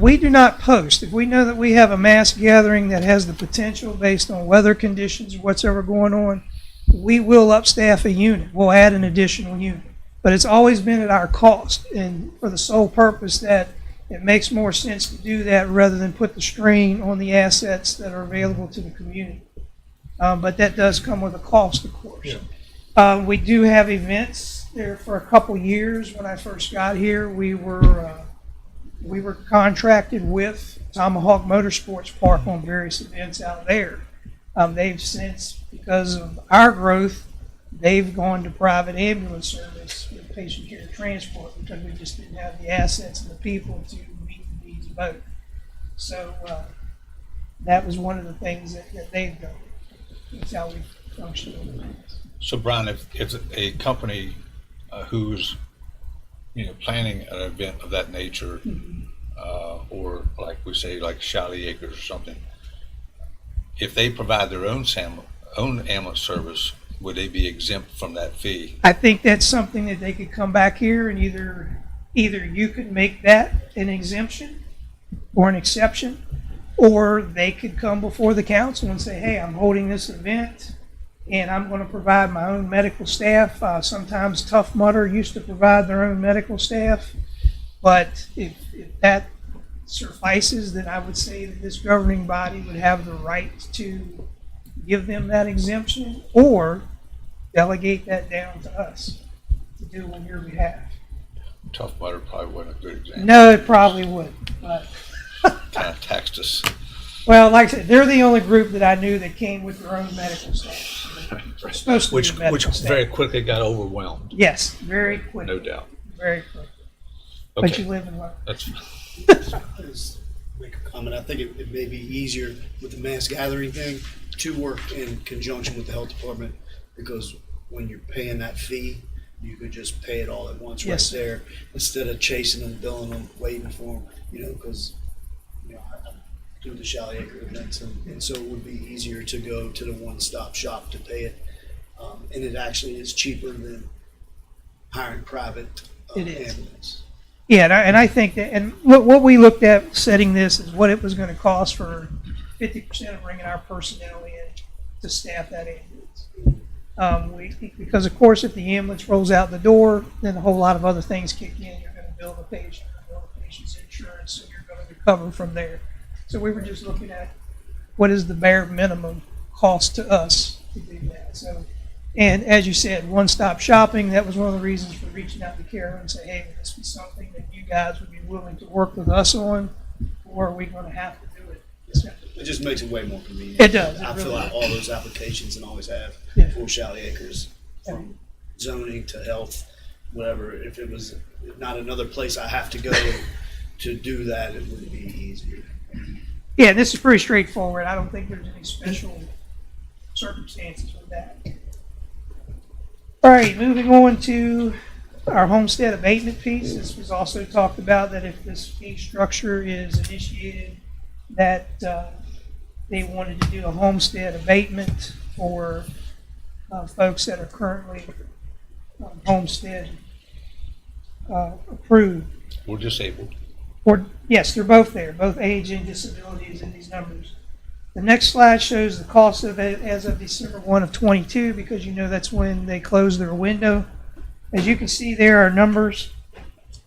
We do not post. If we know that we have a mass gathering that has the potential based on weather conditions or whatsoever going on, we will upstaff a unit. We'll add an additional unit. But it's always been at our cost, and for the sole purpose that it makes more sense to do that rather than put the strain on the assets that are available to the community. But that does come with a cost, of course. Yeah. We do have events there for a couple years. When I first got here, we were contracted with Tomahawk Motorsports Park on various events out there. They've since, because of our growth, they've gone to private ambulance service with patient care transport because we just didn't have the assets and the people to meet the needs of both. So that was one of the things that they've done. That's how we function. So Brian, if a company who's planning an event of that nature, or like we say, like Shiley Acres or something, if they provide their own ambulance service, would they be exempt from that fee? I think that's something that they could come back here and either you could make that an exemption or an exception, or they could come before the council and say, hey, I'm holding this event and I'm going to provide my own medical staff. Sometimes Tough Mudder used to provide their own medical staff, but if that suffices, then I would say that this governing body would have the right to give them that exemption or delegate that down to us to do on your behalf. Tough Mudder probably wasn't a good example. No, it probably wouldn't. But Kind of taxed us. well, like I said, they're the only group that I knew that came with their own medical staff. They're supposed to Which be medical staff. very quickly got overwhelmed. Yes, very quick. No doubt. Very quick. Okay. But you live and learn. That's Just make a comment. I think it may be easier with the mass gathering thing to work in conjunction with the health department, because when you're paying that fee, you could just pay it all at once Yes. right there instead of chasing them, billing them, waiting for them, because I do the Shiley Acre events, and so it would be easier to go to the one-stop shop to pay it. And it actually is cheaper than hiring private It is. ambulance. Yeah, and I think that, and what we looked at setting this is what it was going to cost for 50% of bringing our personnel in to staff that ambulance. Because of course, if the ambulance rolls out the door, then a whole lot of other things kick in. You're going to bill the patient, bill the patient's insurance, and you're going to recover from there. So we were just looking at what is the bare minimum cost to us to do that. So, and as you said, one-stop shopping, that was one of the reasons for reaching out to Kara and say, hey, would this be something that you guys would be willing to work with us on, or are we going to have to do it? It just makes it way more convenient. It does. It I fill really out does. all those applications and always have Yeah. for Shiley Acres, from zoning to health, whatever. If it was not another place I have to go to do that, it would be easier. Yeah, this is pretty straightforward. I don't think there's any special circumstances with that. All right, moving on to our homestead abatement piece. This was also talked about that if this fee structure is initiated, that they wanted to do a homestead abatement for folks that are currently homestead approved. we're disabled. Or, yes, they're both there, both age and disabilities in these numbers. The next slide shows the cost of it as of December 1 of 22, because that's when they close their window. As you can see, there are numbers.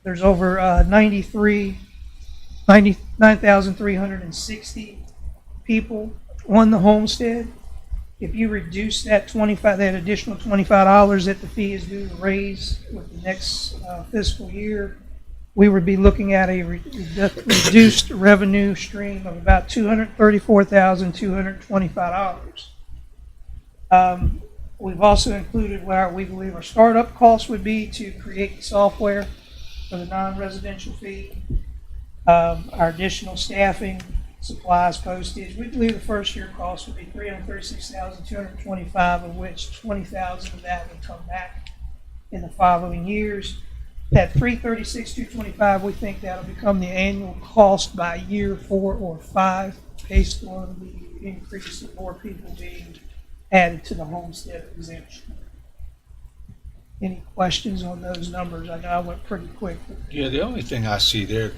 There's over 9,360 people on the homestead. If you reduce that additional $25 that the fee is due to raise with the next fiscal year, we would be looking at a reduced revenue stream of about $234,225. We've also included what we believe our startup costs would be to create the software for the non-residential fee, our additional staffing, supplies, postage. We believe the first year cost would be $336,225, of which $20,000 of that would come back in the following years. That $336,225, we think that'll become the annual cost by year 4 or 5. based on the increase of more people being added to the homestead exemption. Any questions on those numbers? I know I went pretty quick. Yeah, the only thing I see there,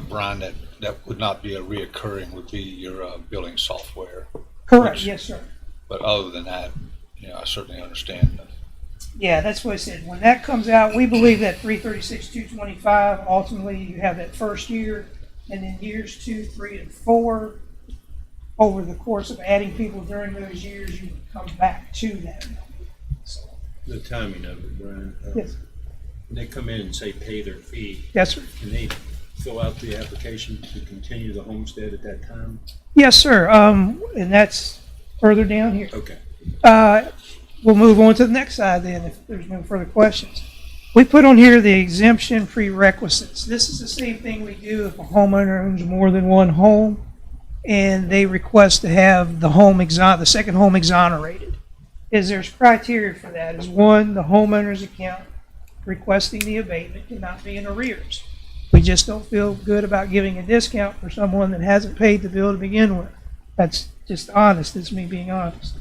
Brian, that would not be a reoccurring would be your billing software. Correct, Which- yes, sir. But other than that, I certainly understand that. Yeah, that's what I said. When that comes out, we believe that 336,225, ultimately you have that first year, and then years 2, 3, and 4, over the course of adding people during those years, you would come back to that number. So, The timing of it, Brian. yes, When they come in and say pay their fee, yes, sir. can they fill out the application to continue the homestead at that time? Yes, sir. And that's further down here. Okay. We'll move on to the next side then, if there's no further questions. We put on here the exemption prerequisites. This is the same thing we do if a homeowner owns more than one home and they request to have the second home exonerated. There's criteria for that. Is one, the homeowner's account requesting the abatement cannot be in arrears. We just don't feel good about giving a discount for someone that hasn't paid the bill to begin with. That's just honest. It's me being honest.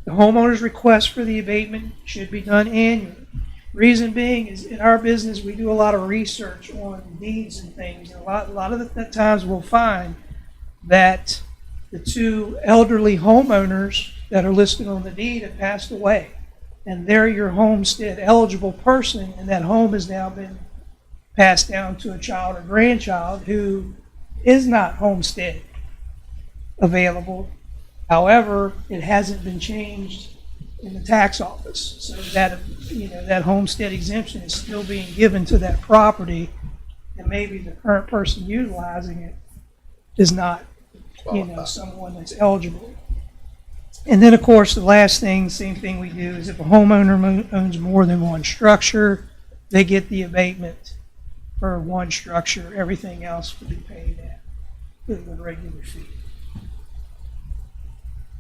The homeowner's request for the abatement should be done annually. Reason being is in our business we do a lot of research on deeds and things. And a lot of the times we'll find that the two elderly homeowners that are listed on the deed have passed away. And they're your homestead eligible person, and that home has now been passed down to a child or grandchild who is not homestead available. However, it hasn't been changed in the tax office, so that that homestead exemption is still being given to that property, and maybe the current person utilizing it is not, someone that's eligible. And then, of course, the last thing, same thing we do, is if a homeowner owns more than one structure, they get the abatement for one structure. Everything else will be paid at the regular fee.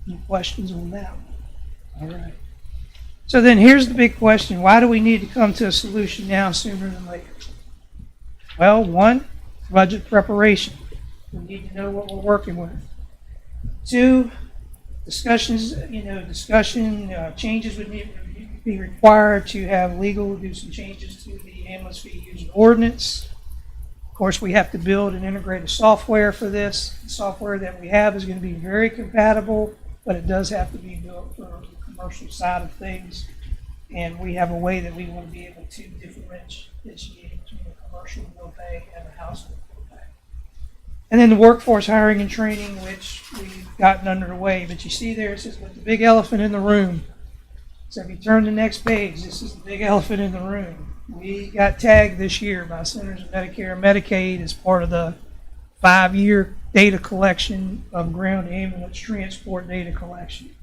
Any questions on that one? All right. So then here's the big question. Why do we need to come to a solution now sooner than later? Well, one, budget preparation. We need to know what we're working with. Two, changes would be required to have legal do some changes to the ambulance fee using ordinance. Of course, we have to build and integrate a software for this. The software that we have is going to be very compatible, but it does have to be built for the commercial side of things. And we have a way that we want to be able to differentiate between a commercial bill pay and a household bill pay. And then the workforce hiring and training, which we've gotten underway. But you see there, it says with the big elephant in the room. So if you turn to the next page, this is the big elephant in the room. We got tagged this year by Centers of Medicare and Medicaid as part of the 5-year data collection of ground ambulance transport data collection.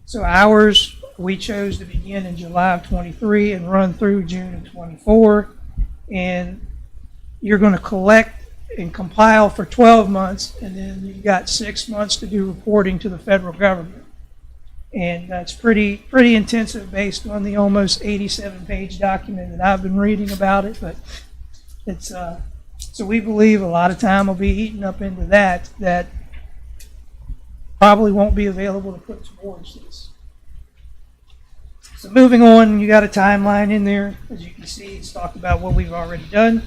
So ours, we chose to begin in July of 23 and run through June of 24. And you're going to collect and compile for 12 months, and then you've got 6 months to do reporting to the federal government. And that's pretty intensive based on the almost 87-page document that I've been reading about it. But it's so we believe a lot of time will be eaten up into that probably won't be available to put towards this. So moving on, you got a timeline in there. As you can see, it's talked about what we've already done,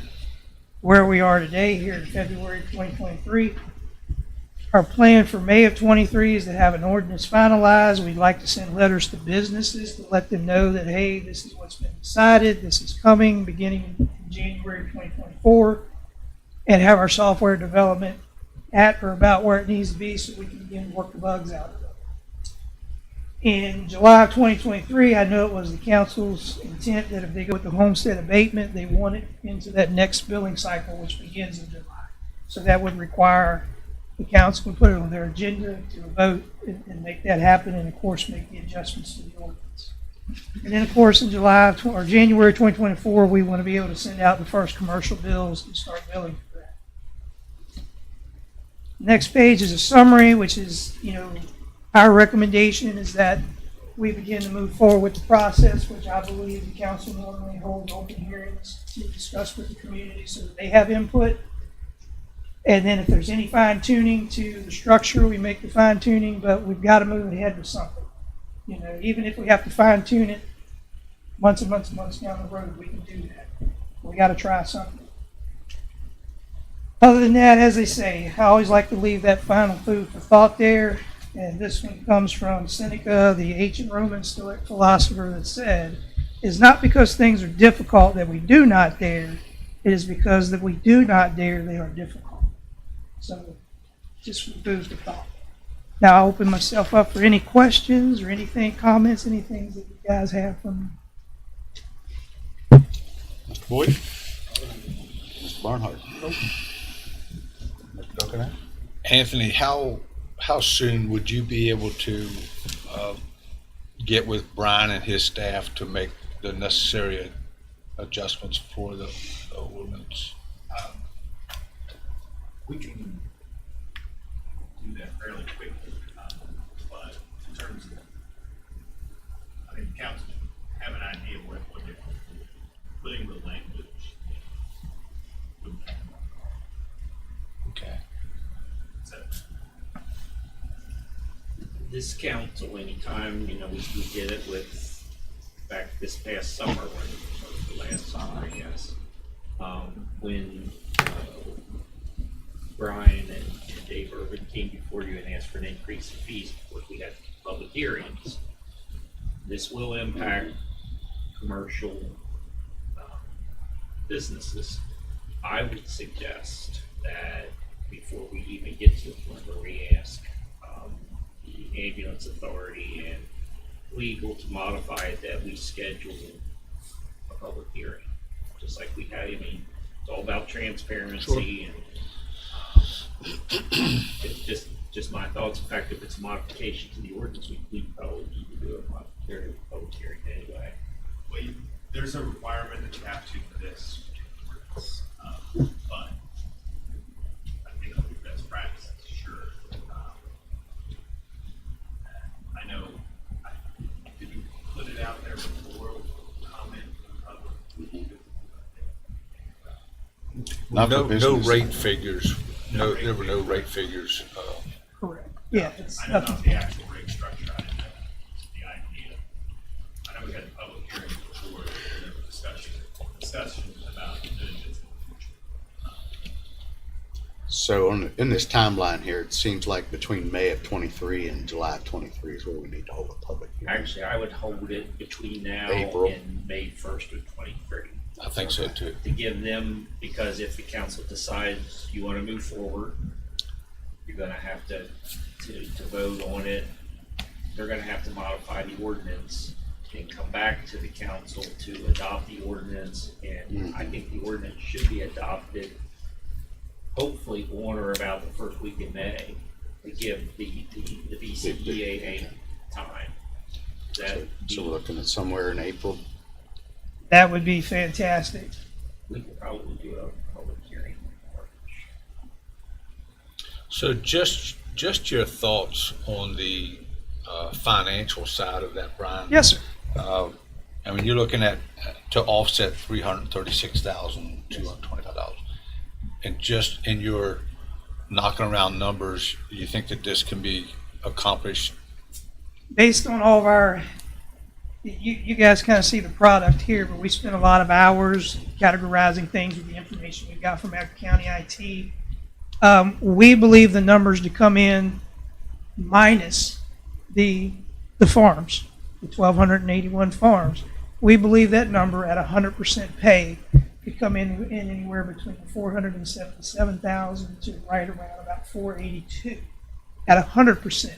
where we are today here in February 2023. Our plan for May of 23 is to have an ordinance finalized. We'd like to send letters to businesses to let them know that, hey, this is what's been decided, this is coming beginning in January 2024, and have our software development at or about where it needs to be so we can begin to work the bugs out of it. In July of 2023, I know it was the council's intent that if they go with the homestead abatement, they want it into that next billing cycle, which begins in July. So that would require the council to put it on their agenda to vote and make that happen, and of course make the adjustments to the ordinance. And then of course in January 2024, we want to be able to send out the first commercial bills and start billing for that. Next page is a summary, which is, our recommendation is that we begin to move forward with the process, which I believe the council normally holds open hearings to discuss with the community so that they have input. And then if there's any fine tuning to the structure, we make the fine tuning, but we've got to move ahead with something. You know, even if we have to fine tune it months and months and months down the road, we can do that. We got to try something. Other than that, as they say, I always like to leave that final food for thought there. And this one comes from Seneca, the ancient Roman Stoic philosopher, that said, "It is not because things are difficult that we do not dare. It is because that we do not dare they are difficult." So, just food for thought. Now I'll open myself up for any questions or anything, comments, anything that you guys have from me. Mr. Boyd? Mr. Barnhart? Mr. Coconut? Anthony, how soon would you be able to get with Brian and his staff to make the necessary adjustments for the ordinance? We can do that fairly quickly, but in terms of, I think council have an idea of what they're putting the language in. Okay. So, This council, anytime, you know, we did it with, back this past summer, or the last summer, I guess, when Brian and Dave Irvin came before you and asked for an increase in fees before we had public hearings. This will impact commercial businesses. I would suggest that before we even get to the point where we ask the ambulance authority and legal to modify it, that we schedule a public hearing, just like we had. I mean, it's all about transparency and it's just my thoughts. In fact, if it's a modification to the ordinance, we probably need to do a public hearing anyway. well, there's a requirement that you have to for this ordinance, but I think it'll be best practice, sure. I know, did you put it out there before, comment from the public? Not for No business. rate figures. No, there were no rate figures. Correct. Yeah, it's I know not nothing. the actual rate structure, I didn't know the idea. I know we had a public hearing before, there was discussions about doing this in the future. So in this timeline here, it seems like between May of '23 and July of '23 is where we need to hold a public hearing. Actually, I would hold it between now April. and May 1st of 23. I think so too. To give them, because if the council decides you want to move forward, you're going to have to vote on it. They're going to have to modify the ordinance and come back to the council to adopt the ordinance. And I think the ordinance should be adopted hopefully on or about the first week in May to give the BCEAA time. So we're looking at somewhere in April. That would be fantastic. We could probably do a public hearing in March. So just your thoughts on the financial side of that, Brian? Yes, sir. I mean, you're looking at to offset $336,225, and just in your knocking around numbers, you think that this can be accomplished? Based on all of our, you guys kind of see the product here, but we spent a lot of hours categorizing things with the information we got from our county IT. We believe the numbers to come in minus the farms, the 1,281 farms. We believe that number at 100% pay could come in anywhere between 477,000 to right around about 482 at 100%.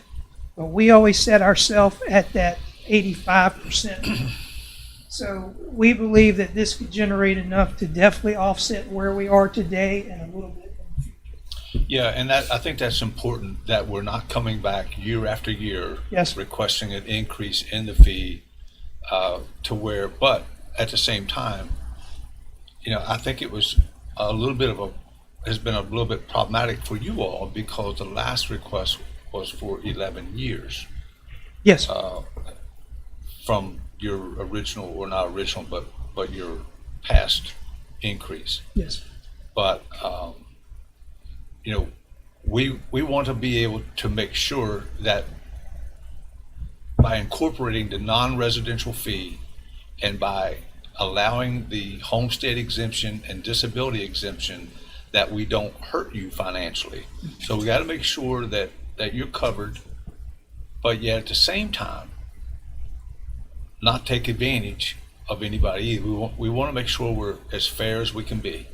But we always set ourselves at that 85%. So we believe that this could generate enough to definitely offset where we are today and a little bit in the future. Yeah, and I think that's important, that we're not coming back year after year Yes. requesting an increase in the fee to where, but at the same time, you know, I think it was a little bit of has been a little bit problematic for you all because the last request was for 11 years. Yes. From your original, or not original, but your past increase. Yes. But you know, we want to be able to make sure that by incorporating the non-residential fee and by allowing the homestead exemption and disability exemption, that we don't hurt you financially. So we got to make sure that you're covered, but yet at the same time, not take advantage of anybody either. We want to make sure we're as fair as we can be.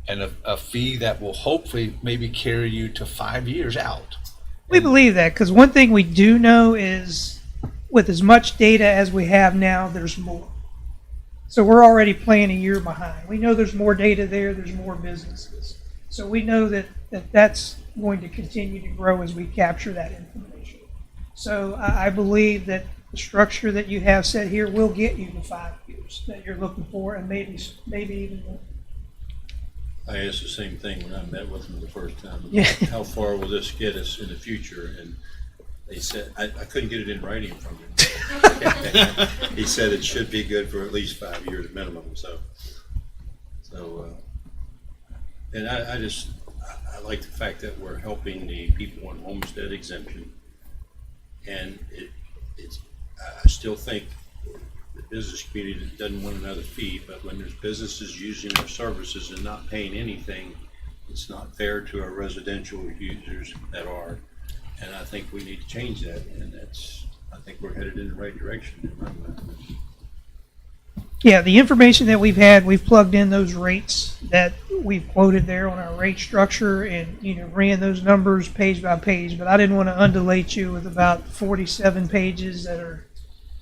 And a fee that will hopefully maybe carry you to 5 years out. We believe that because one thing we do know is with as much data as we have now, there's more. So we're already playing a year behind. We know there's more data there, there's more businesses. So we know that's going to continue to grow as we capture that information. So I believe that the structure that you have set here will get you the 5 years that you're looking for, and maybe even more. I asked the same thing when I met with them the first time. Yeah. How far will this get us in the future? And they said, I couldn't get it in writing from him. He said it should be good for at least 5 years minimum. And I like the fact that we're helping the people on homestead exemption. And I still think the business community doesn't want another fee, but when there's businesses using our services and not paying anything, it's not fair to our residential users that are. And I think we need to change that, and I think we're headed in the right direction in my mind. Yeah, the information that we've had, we've plugged in those rates that we've quoted there on our rate structure and, ran those numbers page by page, but I didn't want to undulate you with about 47 pages that are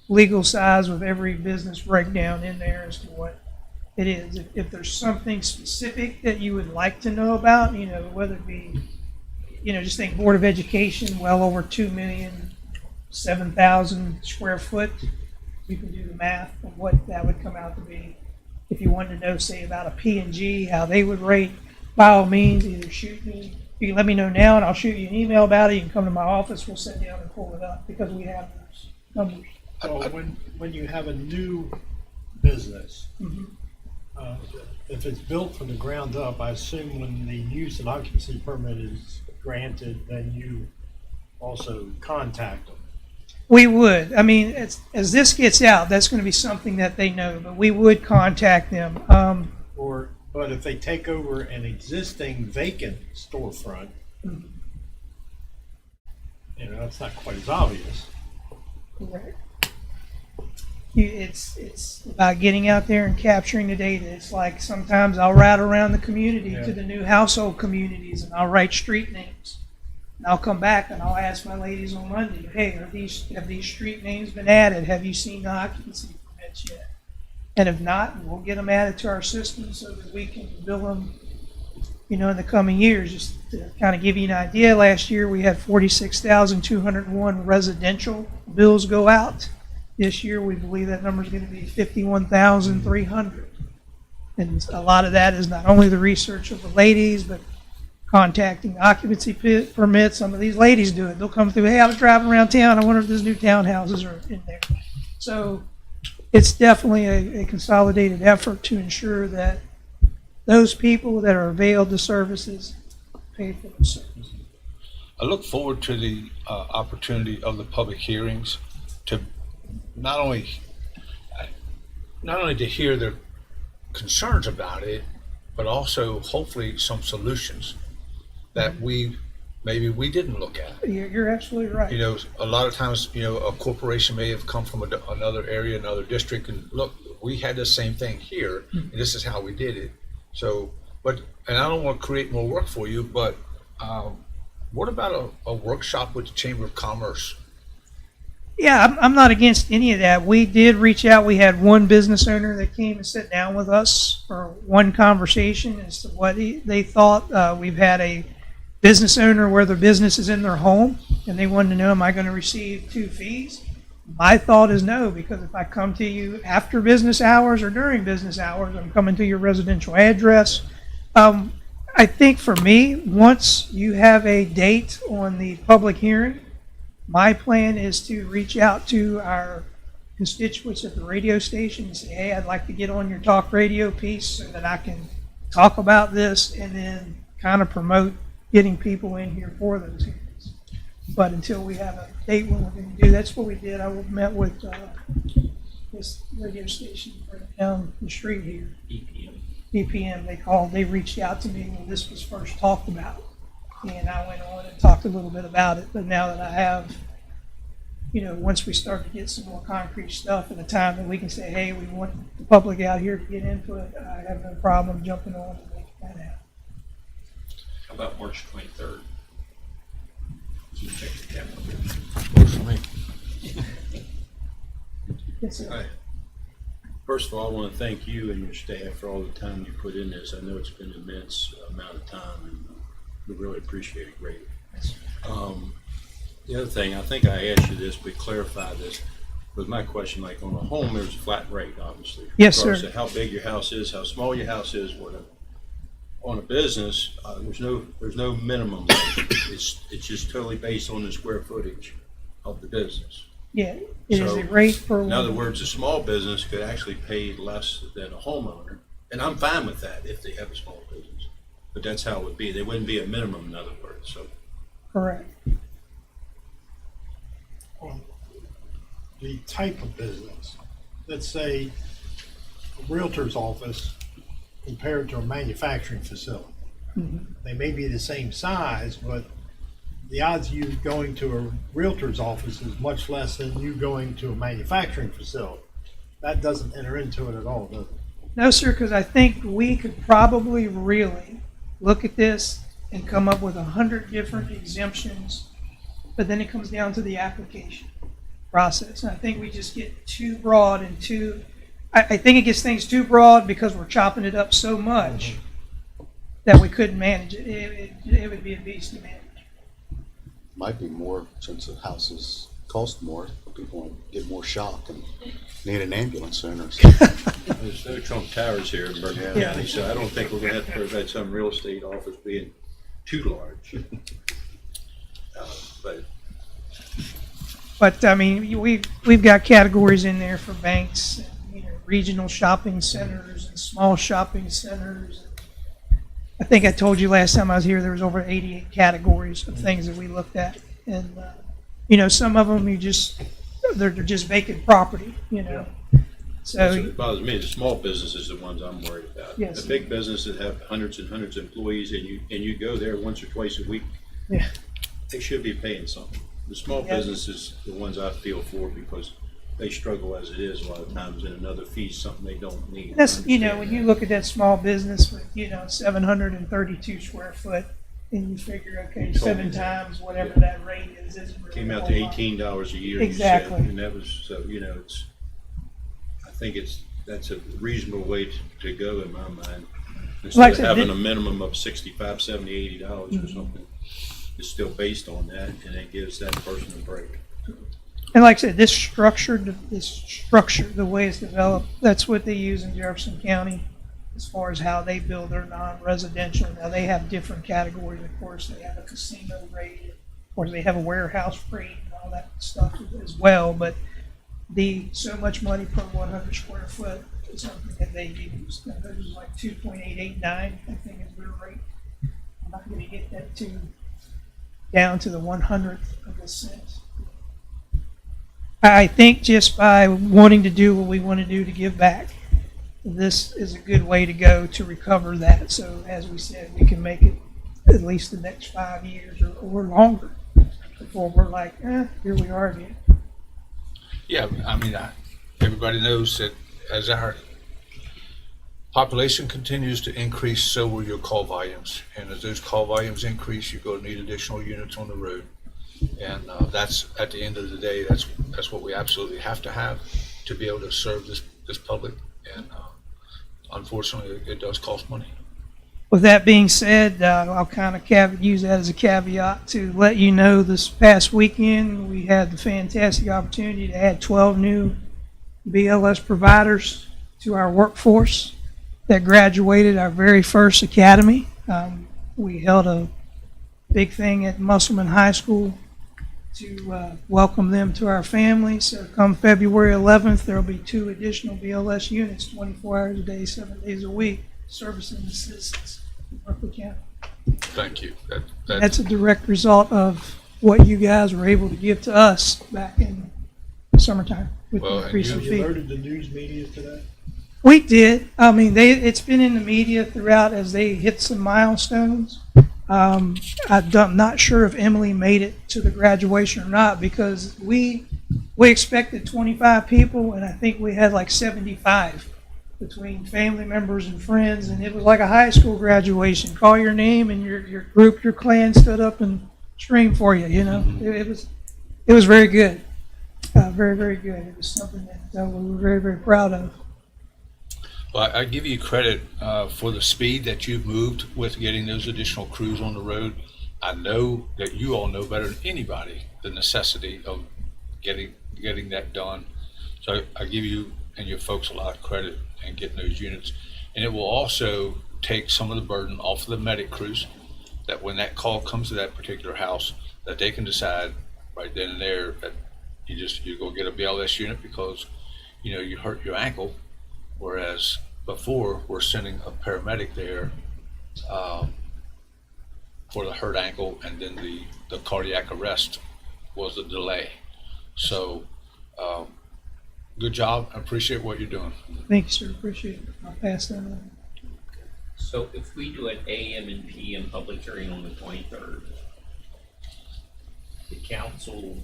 legal size with every business breakdown in there as to what it is. If there's something specific that you would like to know about, whether it be, just think Board of Education, well over 2,007,000 square foot. You can do the math of what that would come out to be. If you wanted to know, say, about a P&G, how they would rate, by all means, either shoot me. You can let me know now, and I'll shoot you an email about it. You can come to my office. We'll sit down and pull it up because we have those numbers. So when you have a new business, if it's built from the ground up, I assume when the use and occupancy permit is granted, then you also contact them. We would. I mean, as this gets out, that's going to be something that they know, but we would contact them. But if they take over an existing vacant storefront, it's not quite as obvious. Correct. It's about getting out there and capturing the data. It's like sometimes I'll ride around the community to the new household communities, and I'll write street names. And I'll come back and I'll ask my ladies on Monday, hey, have these street names been added? Have you seen the occupancy permits yet? And if not, we'll get them added to our system so that we can bill them, in the coming years. Just to kind of give you an idea, last year we had 46,201 residential bills go out. This year we believe that number is going to be 51,300. And a lot of that is not only the research of the ladies, but contacting occupancy permits. Some of these ladies do it. They'll come through, hey, I was driving around town. I wonder if those new townhouses are in there. So it's definitely a consolidated effort to ensure that those people that are availed the services pay for the services. I look forward to the opportunity of the public hearings to not only to hear their concerns about it, but also hopefully some solutions that maybe we didn't look at. You're absolutely right. A lot of times, a corporation may have come from another area, another district, and look, we had the same thing here, and this is how we did it. So, and I don't want to create more work for you, but what about a workshop with the Chamber of Commerce? Yeah, I'm not against any of that. We did reach out. We had one business owner that came and sat down with us for one conversation as to what they thought. We've had a business owner where their business is in their home, and they wanted to know, am I going to receive 2 fees? My thought is no, because if I come to you after business hours or during business hours, I'm coming to your residential address. I think for me, once you have a date on the public hearing, my plan is to reach out to our constituents at the radio station and say, hey, I'd like to get on your talk radio piece so that I can talk about this and then kind of promote getting people in here for those hearings. But until we have a date when we're going to do, that's what we did. I met with this radio station right down the street here. EPM, they reached out to me when this was first talked about. And I went on and talked a little bit about it. But now that I have, once we start to get some more concrete stuff at a time that we can say, hey, we want the public out here to get input, I have no problem jumping on and making that happen. How about March 23rd? You check the calendar. Works for me. Yes, sir. Hi. First of all, I want to thank you and your staff for all the time you put in this. I know it's been an immense amount of time, and we really appreciate it greatly. The other thing, I think I asked you this, but clarify this, was my question, like on a home, there's a flat rate, obviously. Yes, sir. Regardless of how big your house is, how small your house is, whatever. On a business, there's no minimum rate. It's just totally based on the square footage of the business. Yeah, it is So, a rate per. In other words, a small business could actually pay less than a homeowner, and I'm fine with that if they have a small business. But that's how it would be. There wouldn't be a minimum, in other words, so. Correct. On the type of business, let's say a realtor's office compared to a manufacturing facility. They may be the same size, but the odds of you going to a realtor's office is much less than you going to a manufacturing facility. That doesn't enter into it at all, does it? No, sir, because I think we could probably really look at this and come up with 100 different exemptions, but then it comes down to the application process. And I think we just get too broad and I think it gets things too broad because we're chopping it up so much that we couldn't manage it. It would be a beast to manage. Might be more, since the houses cost more, people want to get more shock and need an ambulance sooner. So. There's no Trump Towers here in Berkeley Yeah. County, so I don't think we're gonna have to worry about some real estate office being too large. But I mean, we've got categories in there for banks, and, regional shopping centers and small shopping centers. I think I told you last time I was here there was over 88 categories of things that we looked at, and some of them they're just vacant property, So It bothers me, the small businesses are the ones I'm worried about. Yes. The big businesses that have hundreds and hundreds of employees and you go there once or twice a week, Yeah. they should be paying something. The small Yeah. businesses, the ones I feel for, because they struggle as it is a lot of times, and another fee's something they don't need. that's I understand when that. you look at that small business with 732 square foot, and you figure, okay, You told me 7 that. times whatever Yeah. that rate is isn't really Came a out whole to lot. $18 a year, you Exactly. said, and that was, so, I think that's a reasonable way to go in my mind. Instead Like I of said, having a minimum of $65, $70, $80 or something, it's still based on that, and it gives that person a break. And like I said, this structure, the way it's developed, that's what they use in Jefferson County as far as how they build their non-residential. Now, they have different categories, of course. They have a casino rate, of course, they have a warehouse rate and all that stuff as well. But the so much money per 100 square foot is something that they use. Now, theirs is like 2.889, I think is their rate. I'm not going to get that down to the 100th of a cent. I think just by wanting to do what we want to do to give back, this is a good way to go to recover that. So as we said, we can make it at least the next 5 years or longer before we're like, here we are again. Yeah, I mean, everybody knows that as our population continues to increase, so will your call volumes. And as those call volumes increase, you're going to need additional units on the road. And that's, at the end of the day, that's what we absolutely have to have to be able to serve this public. And unfortunately, it does cost money. With that being said, I'll kind of use that as a caveat to let you know this past weekend we had the fantastic opportunity to add 12 new BLS providers to our workforce that graduated our very first academy. We held a big thing at Musselman High School to welcome them to our family. So come February 11th, there will be 2 additional BLS units, 24 hours a day, 7 days a week, servicing the citizens of Berkeley County. Thank you. That's a direct result of what you guys were able to give to us back in summertime with Well, the and increase in Have you fee. alerted the news media to that? We did. I mean, it's been in the media throughout as they hit some milestones. I'm not sure if Emily made it to the graduation or not because we expected 25 people and I think we had like 75 between family members and friends, and it was like a high school graduation. Call your name and your group, your clan stood up and screamed for you. You know, it was very good, very very good. It was something that we were very very proud of. Well, I give you credit for the speed that you've moved with getting those additional crews on the road. I know that you all know better than anybody the necessity of getting that done. So I give you and your folks a lot of credit in getting those units. And it will also take some of the burden off of the medic crews, that when that call comes to that particular house, that they can decide right then and there that you go get a BLS unit because, you know, you hurt your ankle. Whereas before, we're sending a paramedic there for the hurt ankle, and then the cardiac arrest was the delay. So, good job. I appreciate what you're doing. Thank you, sir. Appreciate it. I'll pass that on. So if we do an AM and PM public hearing on the 23rd, the council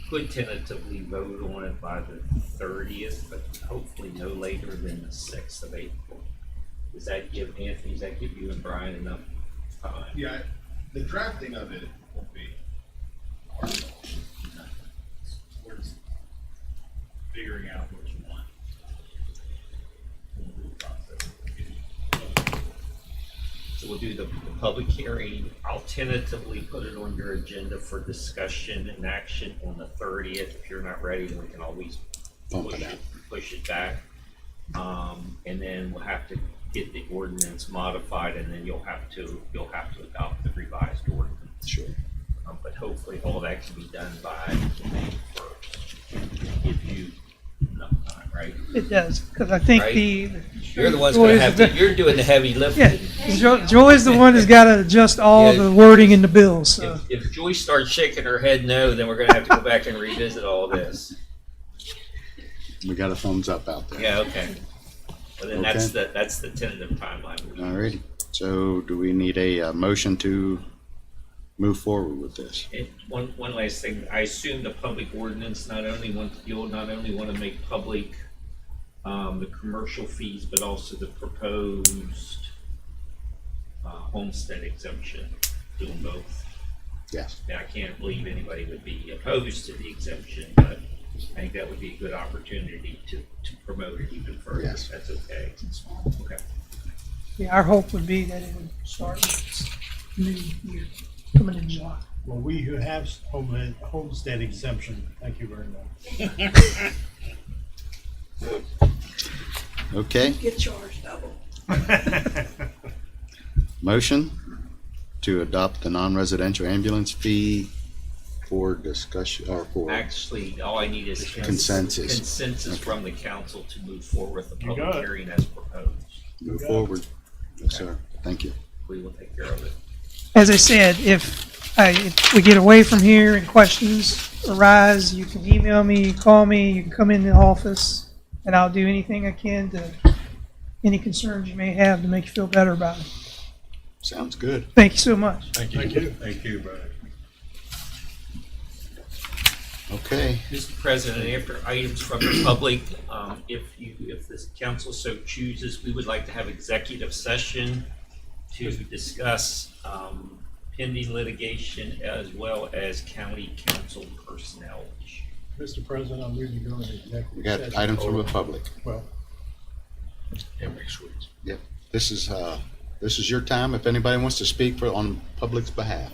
could tentatively vote on it by the 30th, but hopefully no later than the 6th of April. Does that give you and Brian enough time? Yeah, the drafting of it won't be hard. We're just figuring out what you want. So we'll do the public hearing. I'll tentatively put it on your agenda for discussion and action on the 30th. If you're not ready, then we can always push it back. And then we'll have to get the ordinance modified, and then you'll have to adopt the revised ordinance. Sure. But hopefully all that can be done by May 1st. Give you enough time, right? It does, because I think Right. the You're the one's gonna have to, you're doing the heavy lifting. yeah, Joy's the one who's got to adjust all Yeah. the wording in the bills. So. If Joyce starts shaking her head no, then we're gonna have to go back and revisit all this. We got a thumbs up out there. Yeah, okay. Well, then that's the tentative timeline. All righty. So do we need a motion to move forward with this? And one last thing, I assume the public ordinance you'll not only want to make public the commercial fees, but also the proposed homestead exemption, doing both. Yes. Now, I can't believe anybody would be opposed to the exemption, but I think that would be a good opportunity to promote it even further. Yes. That's okay. Okay. Yeah, our hope would be that it would start with this new year coming in July. Well, we who have homestead exemption, thank you very much. Okay. Get charged double. Motion to adopt the non-residential ambulance fee for discussion, or for, Actually, all I need is Consensus. consensus from the council to move forward with the You got public it. hearing as proposed. move forward. Yes, sir. Thank you. We will take care of it. As I said, if we get away from here and questions arise, you can email me, call me, you can come in the office, and I'll do anything I can to any concerns you may have to make you feel better about it. Sounds good. Thank you so much. Thank you. Thank you. Thank you, Brian. Okay. Mr. President, after items from the public, if this council so chooses, we would like to have executive session to discuss pending litigation as well as county council personnel issues. Mr. President, I'm moving to go into executive We got session. items from the public. Well, Yep. This is your time. If anybody wants to speak on public's behalf,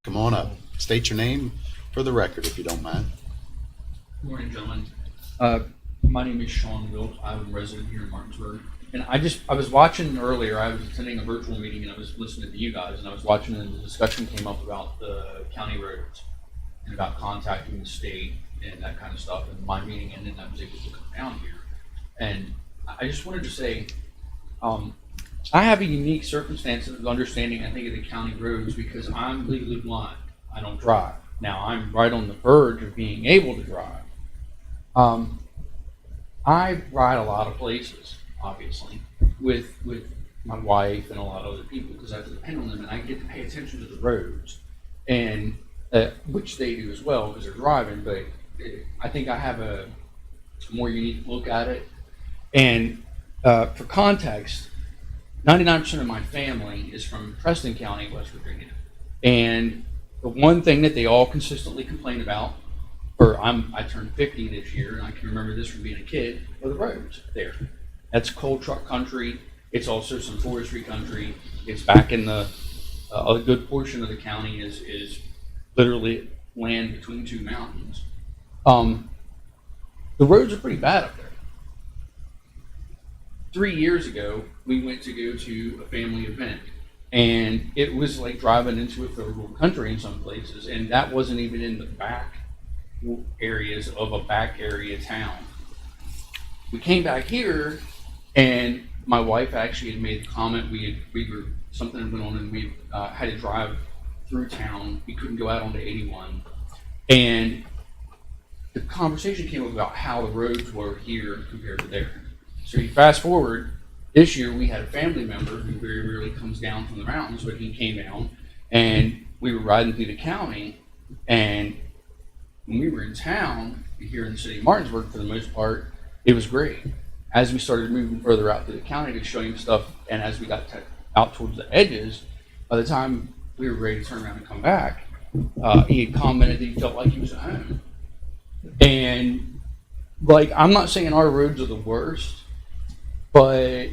come on up. State your name for the record, if you don't mind. Good morning, gentlemen. My name is Sean Wilt. I'm a resident here in Martinsburg. And I was watching earlier, I was attending a virtual meeting and I was listening to you guys and I was watching and the discussion came up about the county roads and about contacting the state and that kind of stuff. And my meeting ended and I was able to come down here. And I just wanted to say, I have a unique circumstance of understanding, I think, of the county roads because I'm legally blind. I don't drive. Now, I'm right on the verge of being able to drive. I ride a lot of places, obviously, with my wife and a lot of other people because I have to depend on them, and I get to pay attention to the roads, and which they do as well because they're driving. But I think I have a more unique look at it. And for context, 99% of my family is from Preston County, West Virginia, and the one thing that they all consistently complain about, I turned 50 this year, and I can remember this from being a kid, are the roads there. That's coal truck country. It's also some forestry country. It's back in a good portion of the county is literally land between two mountains. The roads are pretty bad up there. 3 years ago, we went to go to a family event, and it was like driving into a third world country in some places, and that wasn't even in the back areas of a back area town. We came back here, and my wife actually had made the comment something went on, and we had to drive through town. We couldn't go out onto 81, and the conversation came up about how the roads were here compared to there. So you fast forward, this year we had a family member who very rarely comes down from the mountains, but he came down, and we were riding through the county, and when we were in town, here in the city of Martinsburg for the most part, it was great. As we started moving further out through the county to show him stuff, and as we got out towards the edges, by the time we were ready to turn around and come back, he had commented that he felt like he was at home. And like, I'm not saying our roads are the worst, but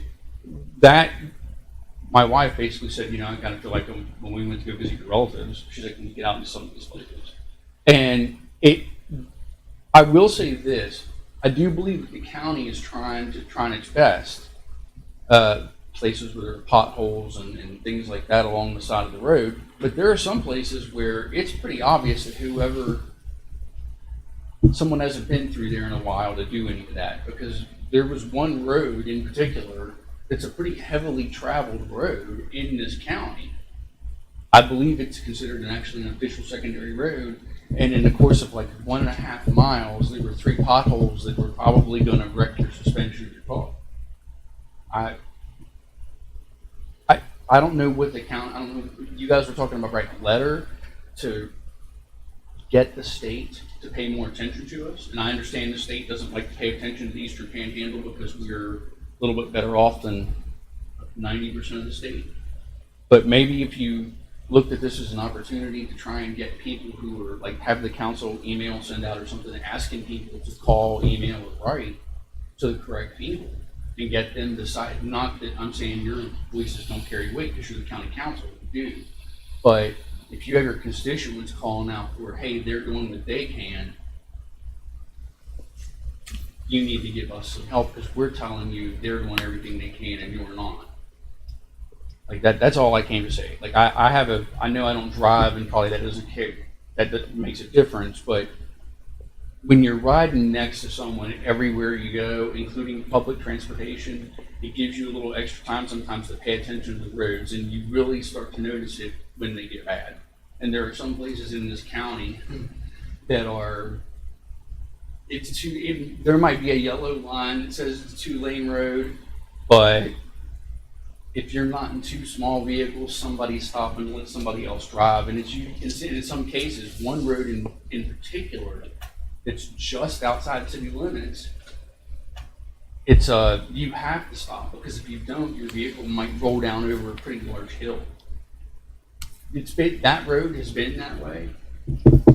my wife basically said, I kind of feel like when we went to go visit your relatives, she's like, "Can you get out into some of these places?" And I will say this, I do believe that the county is trying its best, places where there are potholes and things like that along the side of the road, but there are some places where it's pretty obvious that someone hasn't been through there in a while to do any of that, because there was one road in particular that's a pretty heavily traveled road in this county. I believe it's considered actually an official secondary road, and in the course of like 1.5 miles, there were 3 potholes that were probably going to wreck your suspension of your car. I don't know what the count. I don't know. You guys were talking about writing a letter to get the state to pay more attention to us, and I understand the state doesn't like to pay attention to the Eastern Panhandle because we're a little bit better off than 90% of the state. But maybe if you looked at this as an opportunity to try and get people who are like, have the council email send out or something asking people to call, email, or write to the correct people and get them to decide. Not that I'm saying your voices don't carry weight because you're the county council, you do. But if you have your constituents calling out for, hey, they're doing what they can, you need to give us some help because we're telling you they're doing everything they can and you're not. Like that's all I came to say. Like I know I don't drive, and probably that doesn't care, that makes a difference, but when you're riding next to someone everywhere you go, including public transportation, it gives you a little extra time sometimes to pay attention to the roads, and you really start to notice it when they get bad. And there are some places in this county that are, there might be a yellow line that says it's a 2-lane road, but if you're not in 2 small vehicles, somebody stop and let somebody else drive. And in some cases, one road in particular that's just outside city limits, it's you have to stop, because if you don't, your vehicle might roll down over a pretty large hill. That road has been that way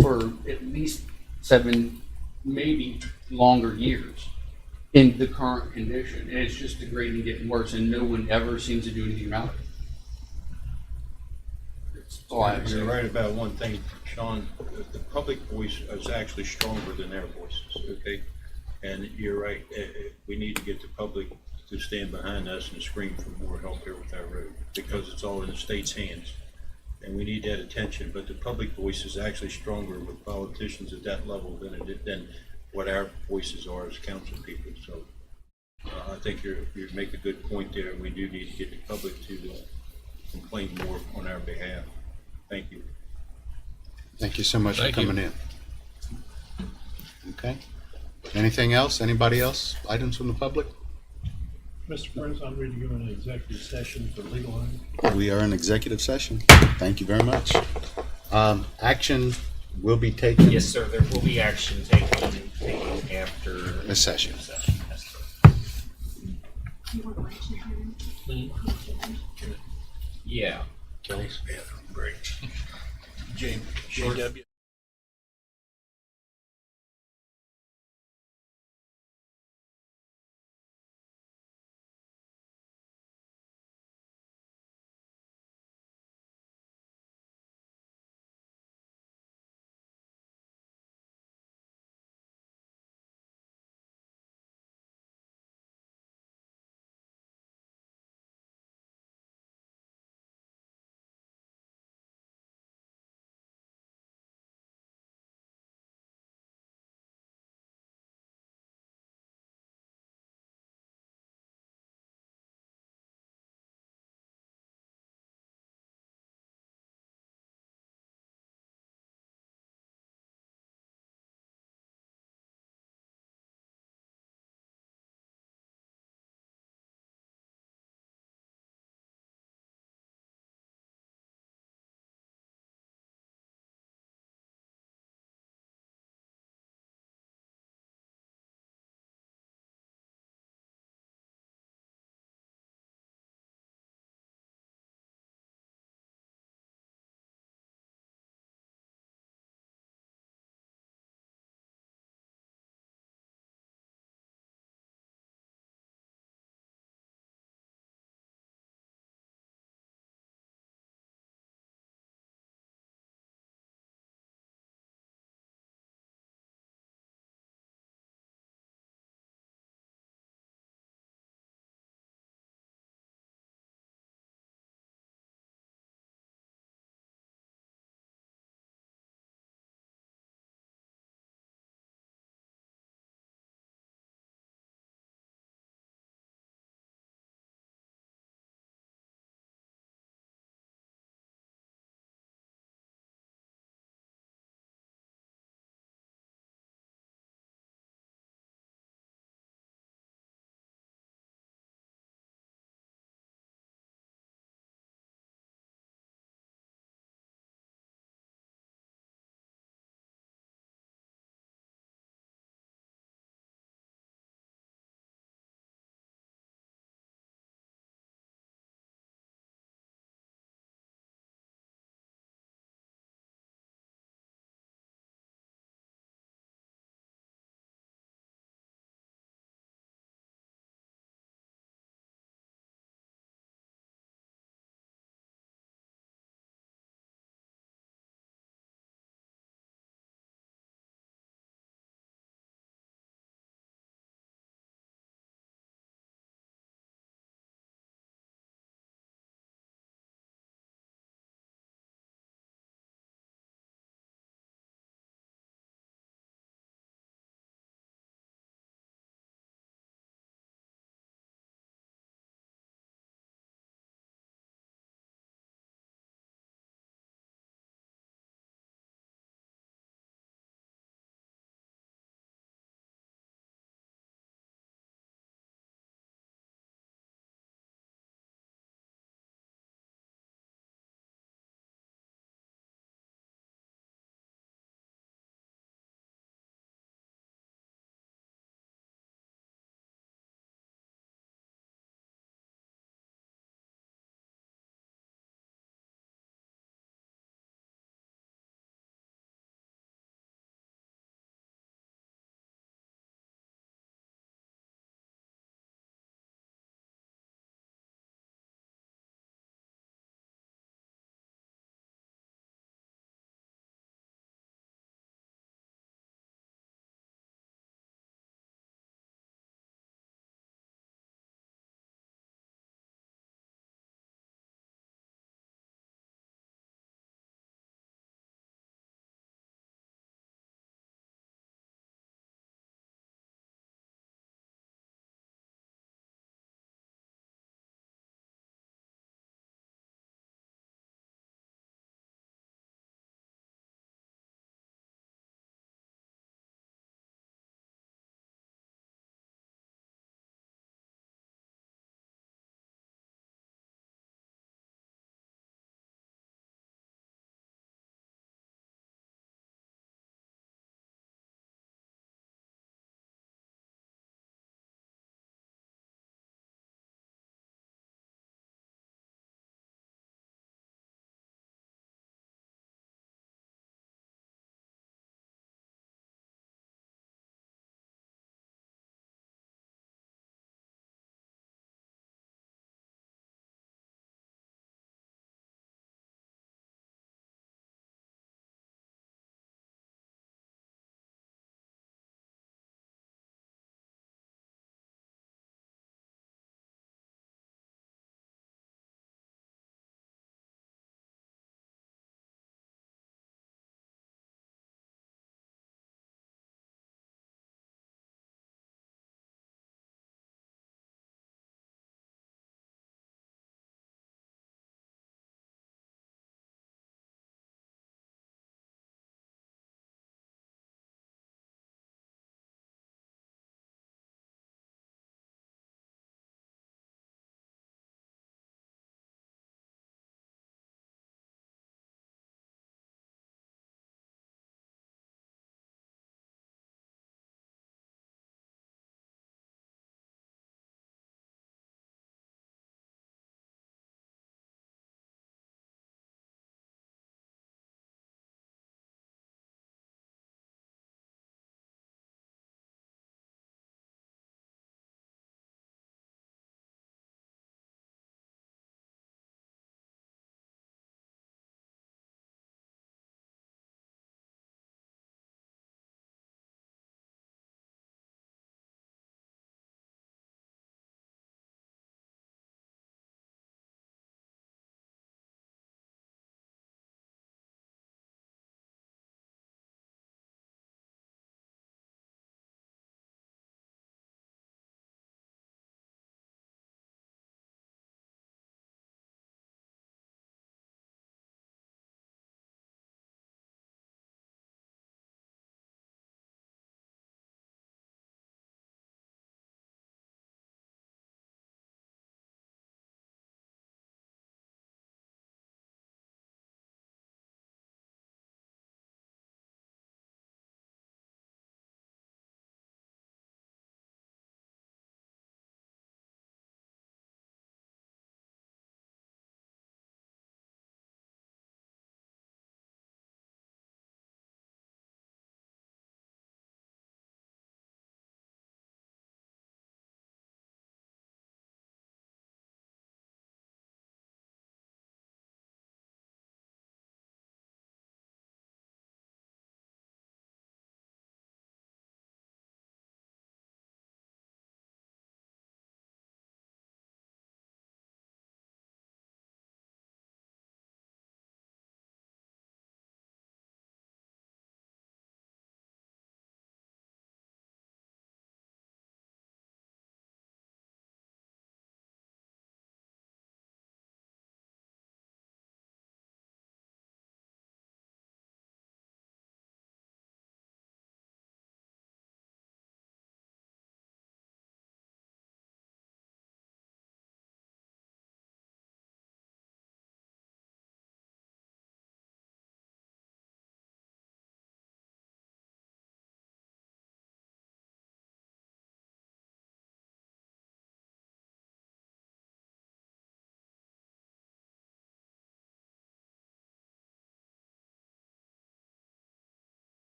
for at least 7, maybe longer years in the current condition, and it's just degrading, getting worse, and no one ever seems to do anything about it. That's all I have to say. You're right about one thing, Sean. The public voice is actually stronger than their voices, okay? And you're right. We need to get the public to stand behind us and scream for more help here with our road, because it's all in the state's hands. And we need that attention, but the public voice is actually stronger with politicians at that level than what our voices are as council people. So I think you make a good point there. We do need to get the public to complain more on our behalf. Thank you. Thank you so much for Thank you. coming in. Okay. Anything else? Anybody else? Items from the public? Mr. President, I'm ready to go into executive session for legal items. We are in executive session. Thank you very much. Action will be taken. Yes, sir, there will be action taken after. This session. That's correct. You want to write your hand? Yeah. Kelly's? Yeah, great. JW.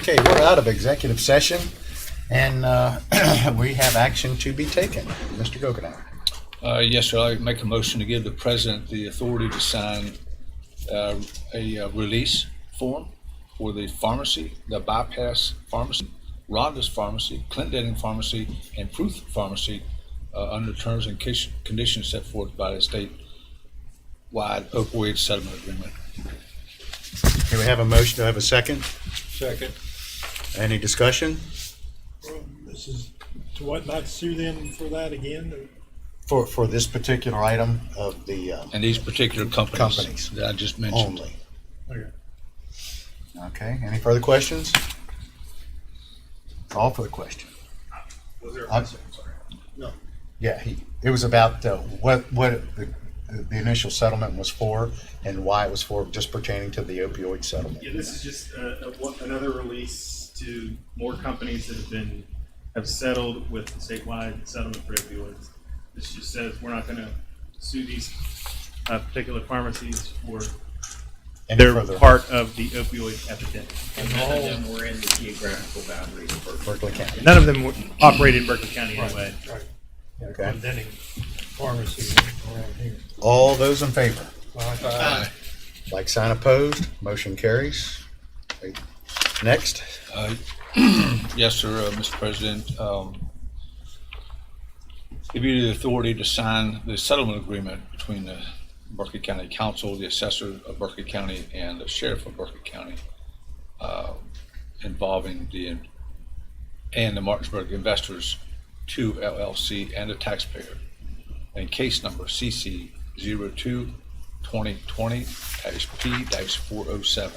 Okay, we're out of executive session, and we have action to be taken. Mr. Gokenhour. Yes, sir. I make a motion to give the president the authority to sign a release form for the pharmacy, the Bypass Pharmacy, Rhonda's Pharmacy, Clint Denning Pharmacy, and Proof Pharmacy under terms and conditions set forth by the statewide opioid settlement agreement. Okay, we have a motion. Do I have a second? Second. Any discussion? This is to what, not sue them for that again? For this particular item of the And these particular companies that I just mentioned. only. Okay. Okay, any further questions? Call for the question. Was there, I'm sorry. Yeah, it was about what the initial settlement was for and why it was for, just pertaining to the opioid settlement. Yeah, this is just another release to more companies that have settled with the statewide settlement for opioids. This just says we're not going to sue these particular pharmacies for they're further? part of the opioid epidemic. And none of them were in the geographical boundaries of Berkeley County. None of them operate in Berkeley County anyway. Right. Okay. Denning Pharmacy around here. All those in favor? Aye. Like sign opposed, motion carries. Wait. Next. Yes, sir, Mr. President. Give you the authority to sign the settlement agreement between the Berkeley County Council, the assessor of Berkeley County, and the sheriff of Berkeley County involving the Martinsburg Investors 2 LLC and the taxpayer. And case number CC 02-2020-P-407.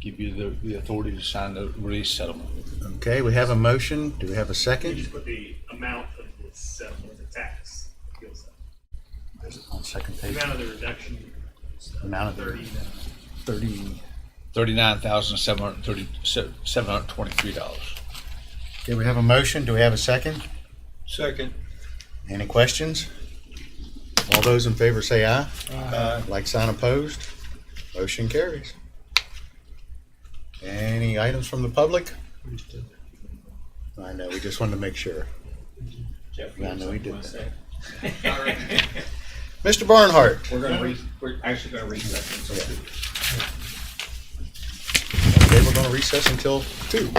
Give you the authority to sign the release settlement. Okay, we have a motion. Do we have a You second? just put the amount of the settlement, the tax. appeal settlement. On second The page. amount of the reduction is Amount of the 30. 39,723. Okay, we have a motion. Do we have a second? Second. Any questions? All those in favor say aye. Aye. Like sign opposed, motion carries. Any items from the public? I know, we just wanted to make sure. Jeff. I know we did that. Mr. Barnhart. We're actually gonna recess until 2. Okay, we're going to recess until 2.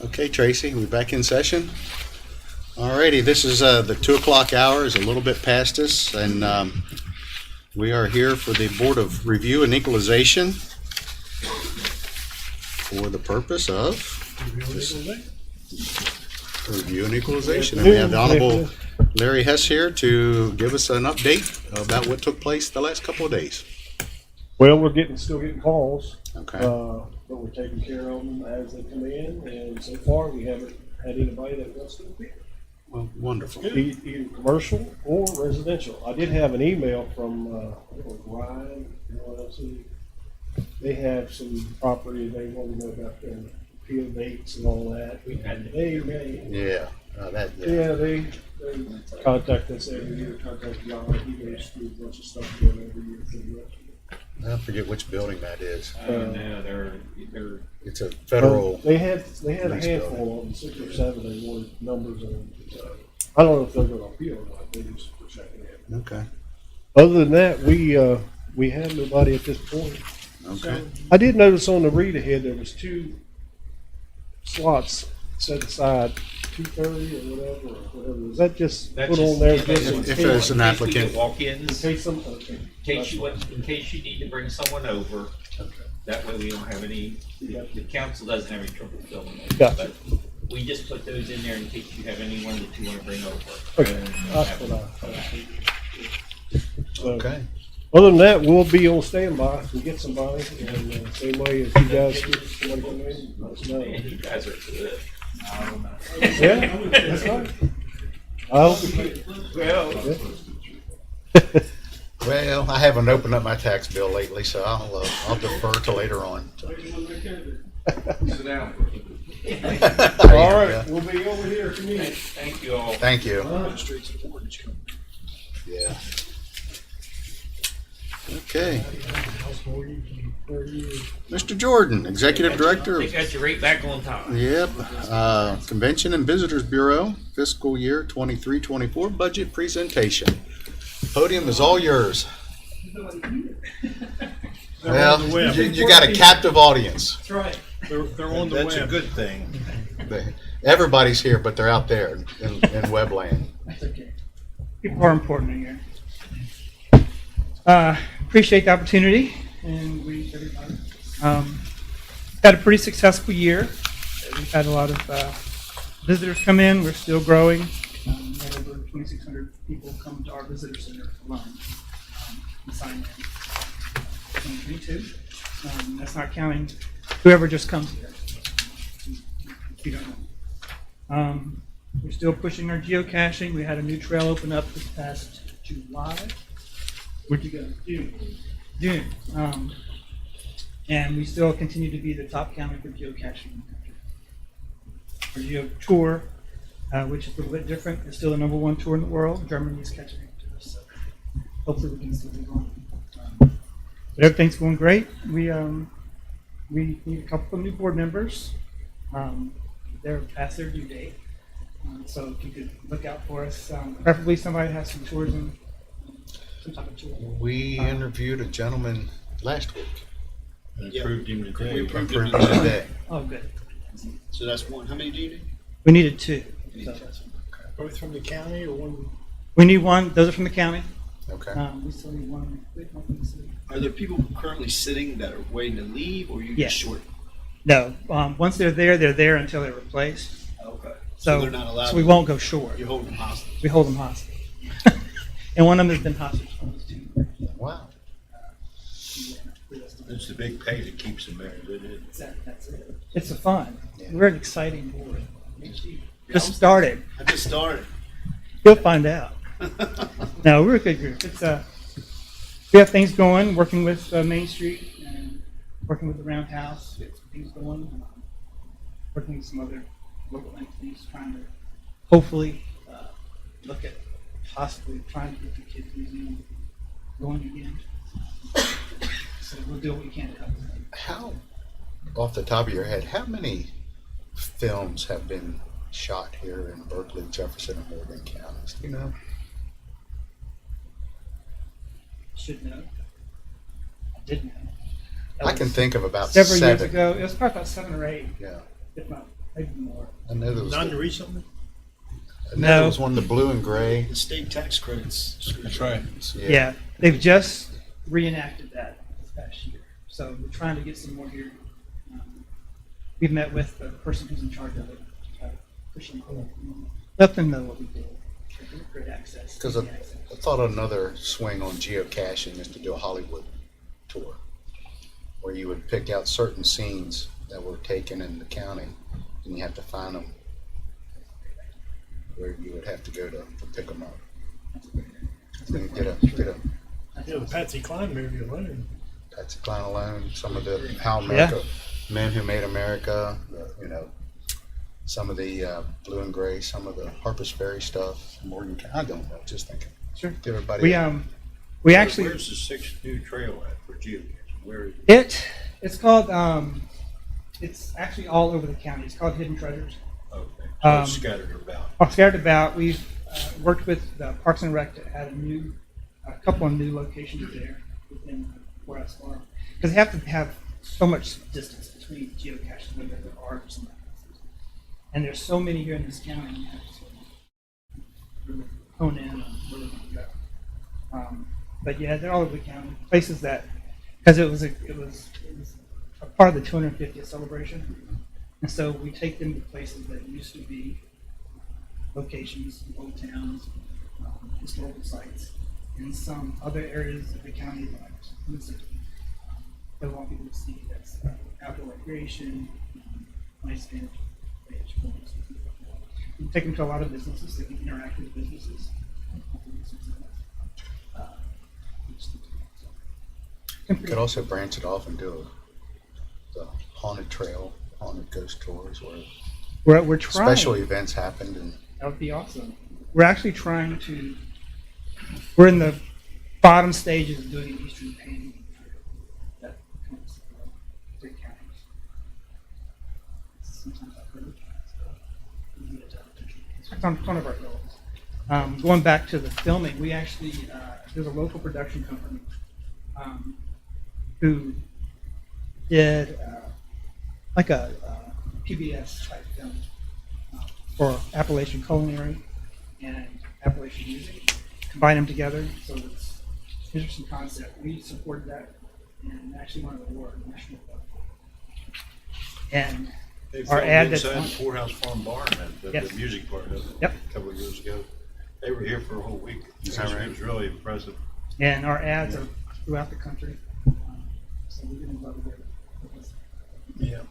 Okay, Tracy, we back in session? Alrighty, this is the 2 o'clock hour, is a little bit past us, and we are here for the Board of Review and Equalization for the purpose of review and equalization. And we have the Honorable Larry Hess here to give us an update about what took place the last couple of days. Well, we're still getting calls. Okay. But we're taking care of them as they come in, and so far we haven't had anybody that wants to appear. Well, wonderful. Either commercial or residential. I did have an email from Ryan, LLC. They have some property they want to know about their appeal dates and all that. Yeah. They contact us every year, contact John, he goes through a bunch of stuff going every year for the rest. I forget which building that is. They're It's a federal. They had a lease handful building. of them, 6 or 7, they wanted numbers on. I don't know if they're gonna appeal or not, they just were checking in. Okay. Other than that, we have nobody at this point. Okay. I did notice on the read ahead, there was 2 slots set aside, 2:30 or whatever. Is that just That's put just- on there? yeah, just that's in If case- there's an In case we applicant. get walk-ins, In case some, okay. in case you need to bring someone over, that way we don't have any, the council doesn't have any trouble filling it. Gotcha. But we just put those in there in case you have anyone that you want to bring over. Okay, that's what I. So, Okay. other than that, we'll be on standby if we get somebody, and same way as you guys get somebody come in, let us know. Man, you guys are good. Yeah, that's right. I hope we can. Well, Well, I haven't opened up my tax bill lately, so I'll defer till later on. sit down. All right, we'll be over here if you need it. Thank you all. Thank you. Streets of Orange. Yeah. Okay. Mr. Jordan, Executive Director They of, got you right back on time. yep, Convention and Visitors Bureau, fiscal year 23-24 budget presentation. Podium is all yours. Well, on the web. you got a captive audience. That's right. They're on the That's a web. good thing. Everybody's here, but they're out there in webland. That's okay. People are important in here. Appreciate the opportunity and greet everybody. Had a pretty successful year. We've had a lot of visitors come in. We're still growing. We had over 2,600 people come to our visitor center alone and sign in 2022. That's not counting whoever just comes here. If you don't know. We're still pushing our geocaching. We had a new trail open up this past July. Where'd you go? June. And we still continue to be the top county for geocaching in the country. Our geo tour, which is a little bit different, is still the #1 tour in the world. Germany's catching up to us, so hopefully we can still be going. But everything's going great. We need a couple of new board members. They're past their due date. So if you could look out for us, preferably somebody that has some tourism, some type of tour. We interviewed a gentleman last week. And approved him today. We approved Approved him him today. Oh, good. So that's one. How many do you need? We needed 2. So Both from the county or one? we need 1. Those are from the county. Okay. We still need 1. From the city. Are there people currently sitting that are waiting to leave, or you Yes. just short? No, once they're there until they're replaced. Okay. So, they're not allowed. so we won't go short. You hold them hostage. We hold them hostage. And one of them has been hostage for almost 2 years. Wow. It's the big pay that keeps them there, isn't it? That's it. It's a fun. Yeah. We're an exciting board. Just started. I just started. You'll find out. No, we're a good group. It's we have things going, working with Main Street and working with the Roundhouse. Get some things going. Working with some other local entities, trying to hopefully look at possibly trying to get the kids museum going again. So we'll do what we can to help them. How, off the top of your head, how many films have been shot here in Berkeley, Jefferson, and Morgan counties? Do you know? Should know. I did know. That I can was think of about several 7. years ago. It was probably about 7 or 8, Yeah. if not maybe more. I know there was, None I recently? know there No. was one, the blue and gray. The state tax credits. That's right. Yeah, they've just reenacted that this past year. So we're trying to get some more here. We've met with the person who's in charge of it, pushing, let them know what we do. Great access. Because easy access. I thought another swing on geocaching is to do a Hollywood tour, where you would pick out certain scenes that were taken in the county, and you have to find them where you would have to go to pick them up. Then get a Yeah, the Patsy Cline movie alone. Patsy Cline alone, some of the How America, Men Who Made America, you know, some of the blue and gray, some of the Harper's Ferry stuff, Morgan County. I don't know, just thinking. Sure. Give everybody. We actually, Where's the sixth new trail at for geocaching? Where is it? it's called, it's actually all over the county. It's called Hidden Treasures. Okay. So it's scattered about. Scattered about. We've worked with Parks and Rec to add a couple of new locations there within Courthouse Farm. Because they have to have so much distance between geocaches, whether there are some. And there's so many here in this county, you have to really hone in on where we're going to go. But yeah, they're all over the county. Places that, because it was a part of the 250th celebration. And so we take them to places that used to be locations, old towns, historical sites, and some other areas of the county like Mississippi. They want people to see that's outdoor recreation, nice vantage. We take them to a lot of businesses. They can interact with businesses. You could also branch it off and do the haunted trail, haunted ghost tours, where We're trying. special events happened. And That would be awesome. We're actually trying to. We're in the bottom stages of doing an Eastern painting. That comes from 3 counties. Sometimes I've heard of it's on one of our goals. Going back to the filming, we actually there's a local production company who did like a PBS type film for Appalachian culinary and Appalachian music. Combine them together, so it's an interesting concept. We supported that and actually won an award, national award. And They our filmed ad that's inside on, the Poorhouse Farm Barn, Yes. the music part of it. Yep. A couple of years ago. They were here for a whole week. Is that right? It was really impressive. and our ads are throughout the country. So we're getting a lot of good. Yeah.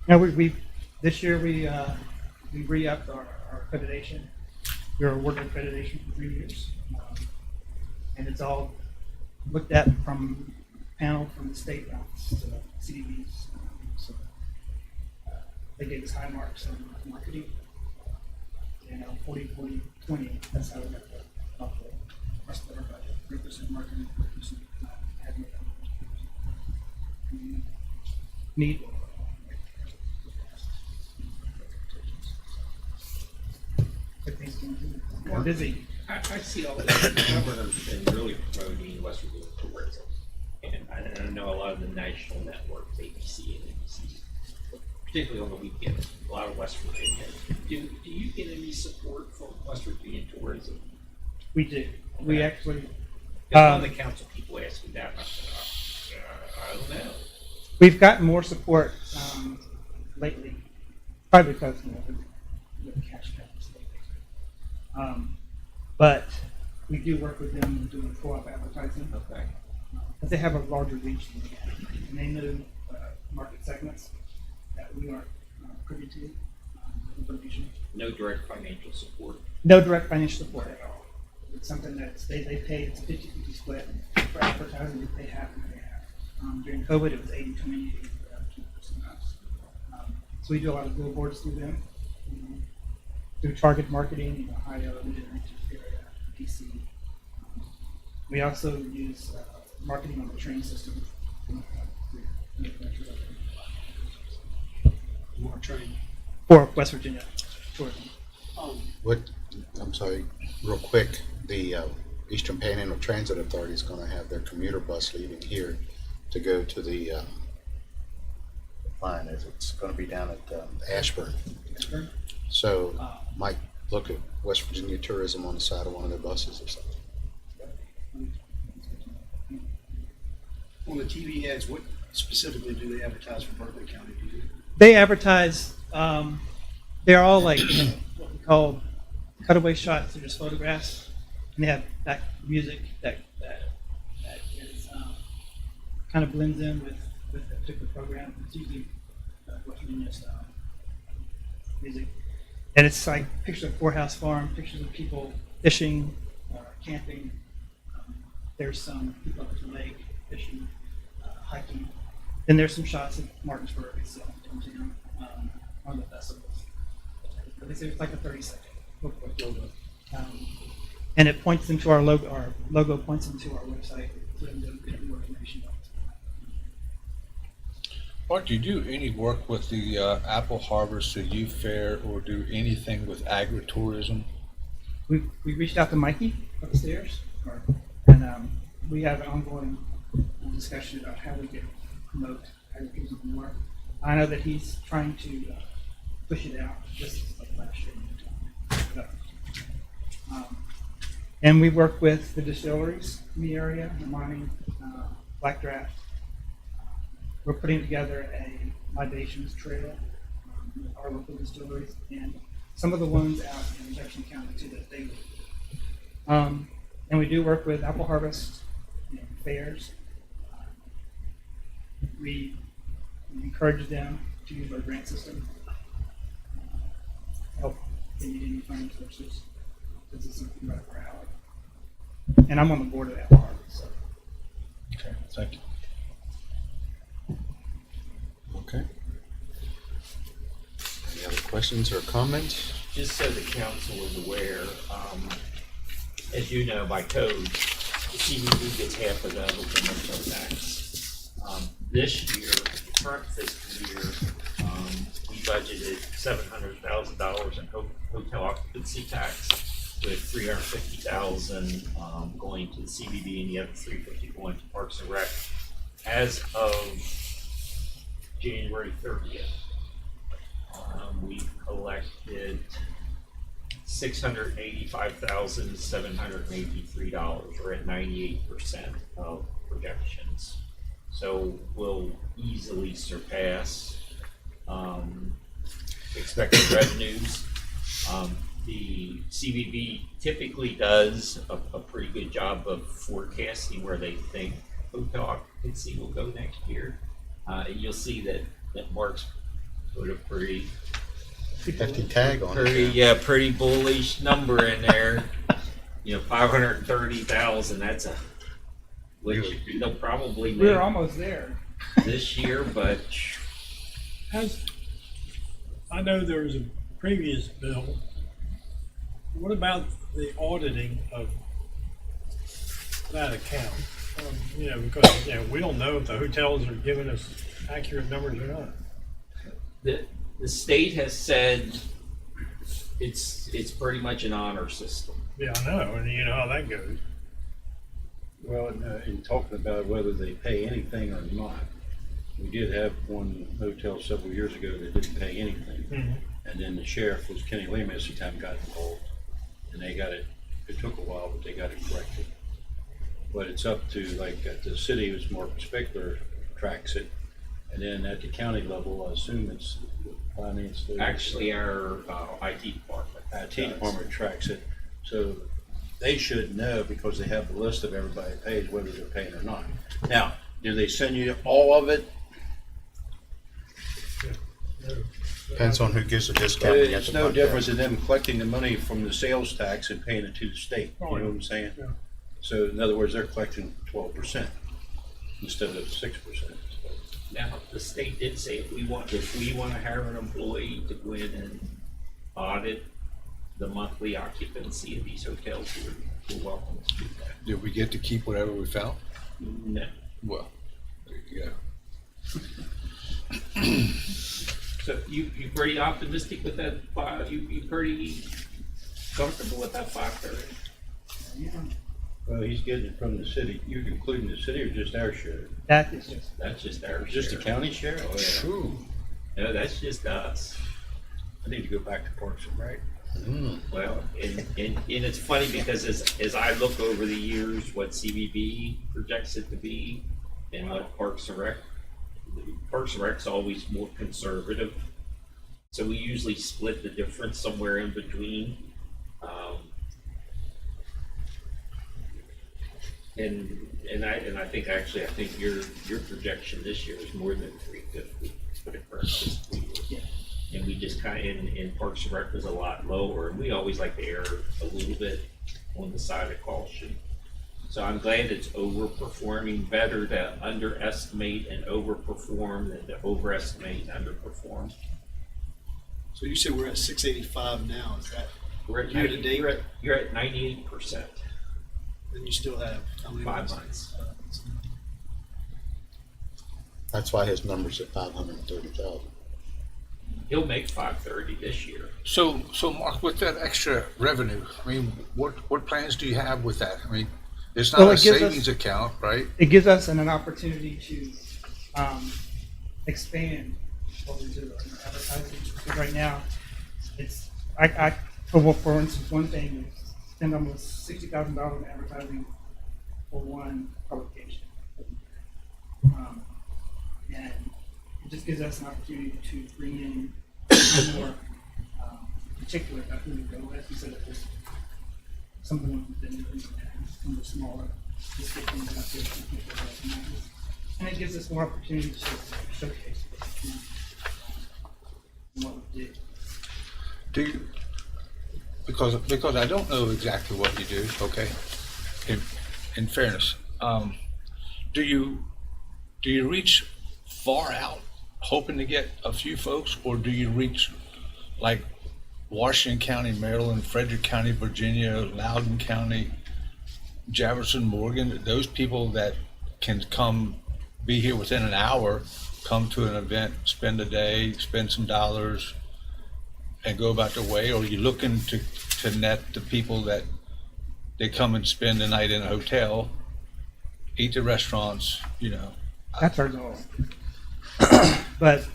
Now we this year we re-upped our accreditation. We were awarded accreditation for 3 years, and it's all looked at from a panel from the state office to CDBs. So they gave us high marks on marketing. 40, 40, 20. That's how we got the off the rest of our budget. 3% marketing, 3% admin. Neat. We're busy. I see all the governors and really promoting West Virginia tourism. And I know a lot of the national networks, ABC and NBC, particularly on the weekends, a lot of West Virginia. Do you get any support from West Virginia tourism? We do. We actually. Because one of the council people asked me that, and I said, I don't know. We've gotten more support lately, probably because the cash cows. But we do work with them and doing co-op advertising. Okay. Because they have a larger reach than we have, and they know market segments that we aren't privy to. Information. No direct financial support. No direct financial support at all. It's something that they pay. It's a 50-50 split for advertising. They pay half and they half. During COVID, it was 80-20. So we do a lot of billboards through them, through target marketing in Ohio, area, DC. We also use marketing on the train system. More train. For West Virginia tourism. what? I'm sorry, real quick. The Eastern Panhandle Transit Authority is going to have their commuter bus leaving here to go to the line is. It's going to be down at Ashburn. So might look at West Virginia tourism on the side of one of their buses or something. On the TV ads, what specifically do they advertise for Berkeley County? Do you? They advertise, they're all like what we call cutaway shots. They're just photographs, and they have back music that is kind of blends in with the particular program. It's usually West Virginia style music, and it's like pictures of Courthouse Farm, pictures of people fishing, camping. There's some people up at the lake fishing, hiking. Then there's some shots of Martinsburg itself downtown on the festivals. But it's like a 30-second logo. And it points them to our logo. Our logo points them to our website for them to get more information about it. Mark, do you do any work with the apple harvest, the youth fair, or do anything with agritourism? We reached out to Mikey upstairs, and we have an ongoing discussion about how we can promote agritourism more. I know that he's trying to push it out. This is like last year. And we work with the distilleries in the area, the mining, Black Draft. We're putting together a libations trail with our local distilleries and some of the ones out in Jefferson County too that they and we do work with apple harvest and fairs. We encourage them to use our grant system, help if they need any funding sources. This is something right up our alley. And I'm on the board of apple harvest. So. Okay, thank you. Okay. Any other questions or comments? Just so the council is aware, as you know, by code, the CBD gets half of the hotel motel tax. This year, current fiscal year, we budgeted $700,000 in hotel occupancy tax, with $350,000 going to the CBD and the other $350,000 going to Parks and Rec. As of January 30th, we collected $685,783. We're at 98% of projections. So we'll easily surpass expected revenues. The CVB typically does a pretty good job of forecasting where they think hotel occupancy will go next year. And you'll see that Mark's put a pretty hefty tag on it. Pretty bullish number in there. 530,000. That's which they'll probably make We're almost there this year, but I know there was a previous bill. What about the auditing of that account? Because we don't know if the hotels are giving us accurate numbers or not. The state has said it's pretty much an honor system. Yeah, I know, and you know how that goes. Well, in talking about whether they pay anything or not, we did have one hotel several years ago that didn't pay anything. Mm-hmm. And then the sheriff was Kenny Lehman at the time got involved. And they got it took a while, but they got it corrected. But it's up to, the city was more particular, tracks it. And then at the county level, I assume it's finance. Actually, our IT department. IT department tracks it. So they should know because they have the list of everybody that pays, whether they're paying or not. Now, do they send you all of it? Depends on who gives the discount. It's no difference in them collecting the money from the sales tax and paying it to the state. You know what I'm saying? Yeah. So in other words, they're collecting 12% instead of 6%. Now, the state did say if we want to hire an employee to go in and audit the monthly occupancy of these hotels, we're welcome to do that. Did we get to keep whatever we found? No. Well, there you go. So you pretty optimistic with that 5? You pretty comfortable with that 530? Yeah. Well, he's getting it from the city. You're including the city or just our share? That is just, That's just our Just the share. county share? Oh, yeah. True. No, that's just us. I need to go back to Parks and Rec. Well, and it's funny because as I look over the years, what CBB projects it to be and what Parks and Rec's always more conservative. So we usually split the difference somewhere in between. And I think I think your projection this year is more than 350 for the current fiscal year. And we just kind of, in Parks and Rec was a lot lower, and we always like to err a little bit on the side of caution. So I'm glad it's overperforming. Better to underestimate and overperform than to overestimate and underperform. So you said we're at 685 now, is that We're at year to date? You're at 98%. Then you still have how many 5 months. That's why his number's at 530,000. He'll make 530 this year. So Mark, with that extra revenue, I mean, what plans do you have with that? I mean, it's not Well, a it gives savings us- account, right? it gives us an opportunity to expand what we do in advertising. Because right now, it's, for instance, one thing is spend almost $60,000 in advertising for one publication. And it just gives us an opportunity to bring in more particular about who we go with instead of just something we've been doing some of the smaller, just get things out there for people to recognize. And it gives us more opportunity to showcase what we do, what we do. Do you, because I don't know exactly what you do, okay? In fairness, do you reach far out hoping to get a few folks, or do you reach like Washington County, Maryland, Frederick County, Virginia, Loudoun County, Jefferson, Morgan, those people that can come be here within an hour, come to an event, spend a day, spend some dollars, and go about their way? Or are you looking to net the people that they come and spend the night in a hotel, eat at restaurants, you know? That's our goal. But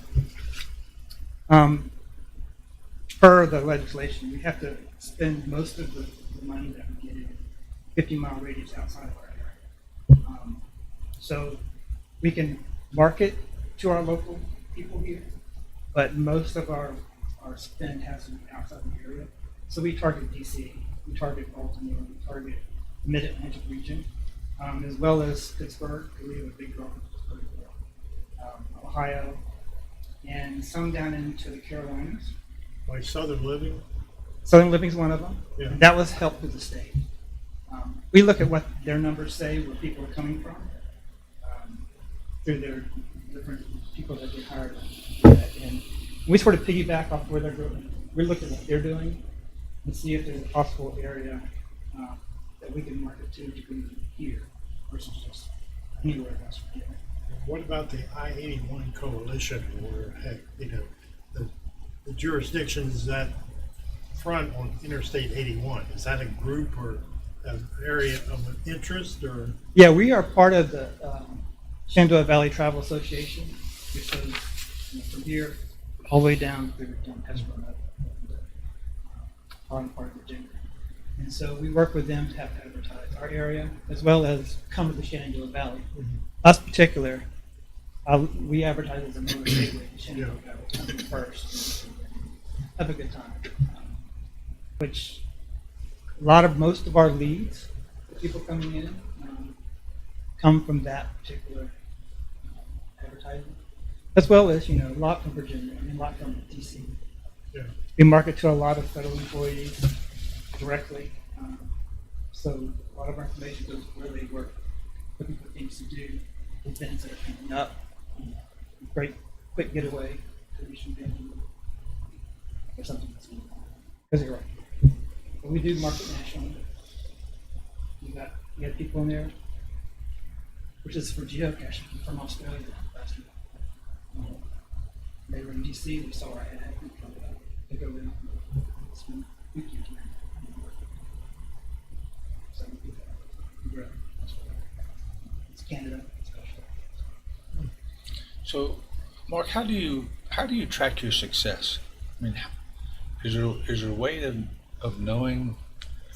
per the legislation, we have to spend most of the money that we get in 50-mile radius outside of our area. So we can market to our local people here, but most of our spend has to be outside the area. So we target DC, we target Baltimore, we target the Mid-Atlantic region, as well as Pittsburgh, because we have a big draw in Pittsburgh, Ohio, and some down into the Carolinas. Like Southern Living? Southern Living's one of them. Yeah. And that was helped with the state. We look at what their numbers say, where people are coming from, through their different people that get hired. And we sort of piggyback off where they're going. We look at what they're doing and see if there's a possible area that we can market to bring them here versus just anywhere else. What about the I-81 coalition, where, the jurisdictions that front on Interstate 81? Is that a group or an area of interest, or? Yeah, we are part of the Shenandoah Valley Travel Association, which goes from here all the way down through Hesperon, part of Virginia. And so we work with them to have to advertise our area, as well as come to the Shenandoah Valley. Us particular, we advertise as a motor gateway to Shenandoah Valley, coming first. Have a good time. Which most of our leads, the people coming in, come from that particular advertising, as well as a lot from Virginia and a lot from DC. Yeah. We market to a lot of federal employees directly, so a lot of our information goes where they work, looking for things to do, events that are coming up, great quick getaway to do some things or something that's going on. Because you're right. But we do market nationally. We got people in there, which is for geocaching from Australia last week. They were in DC, they saw our ad, they go in. So, Mark, how do you track your success? I mean, is there a way of knowing?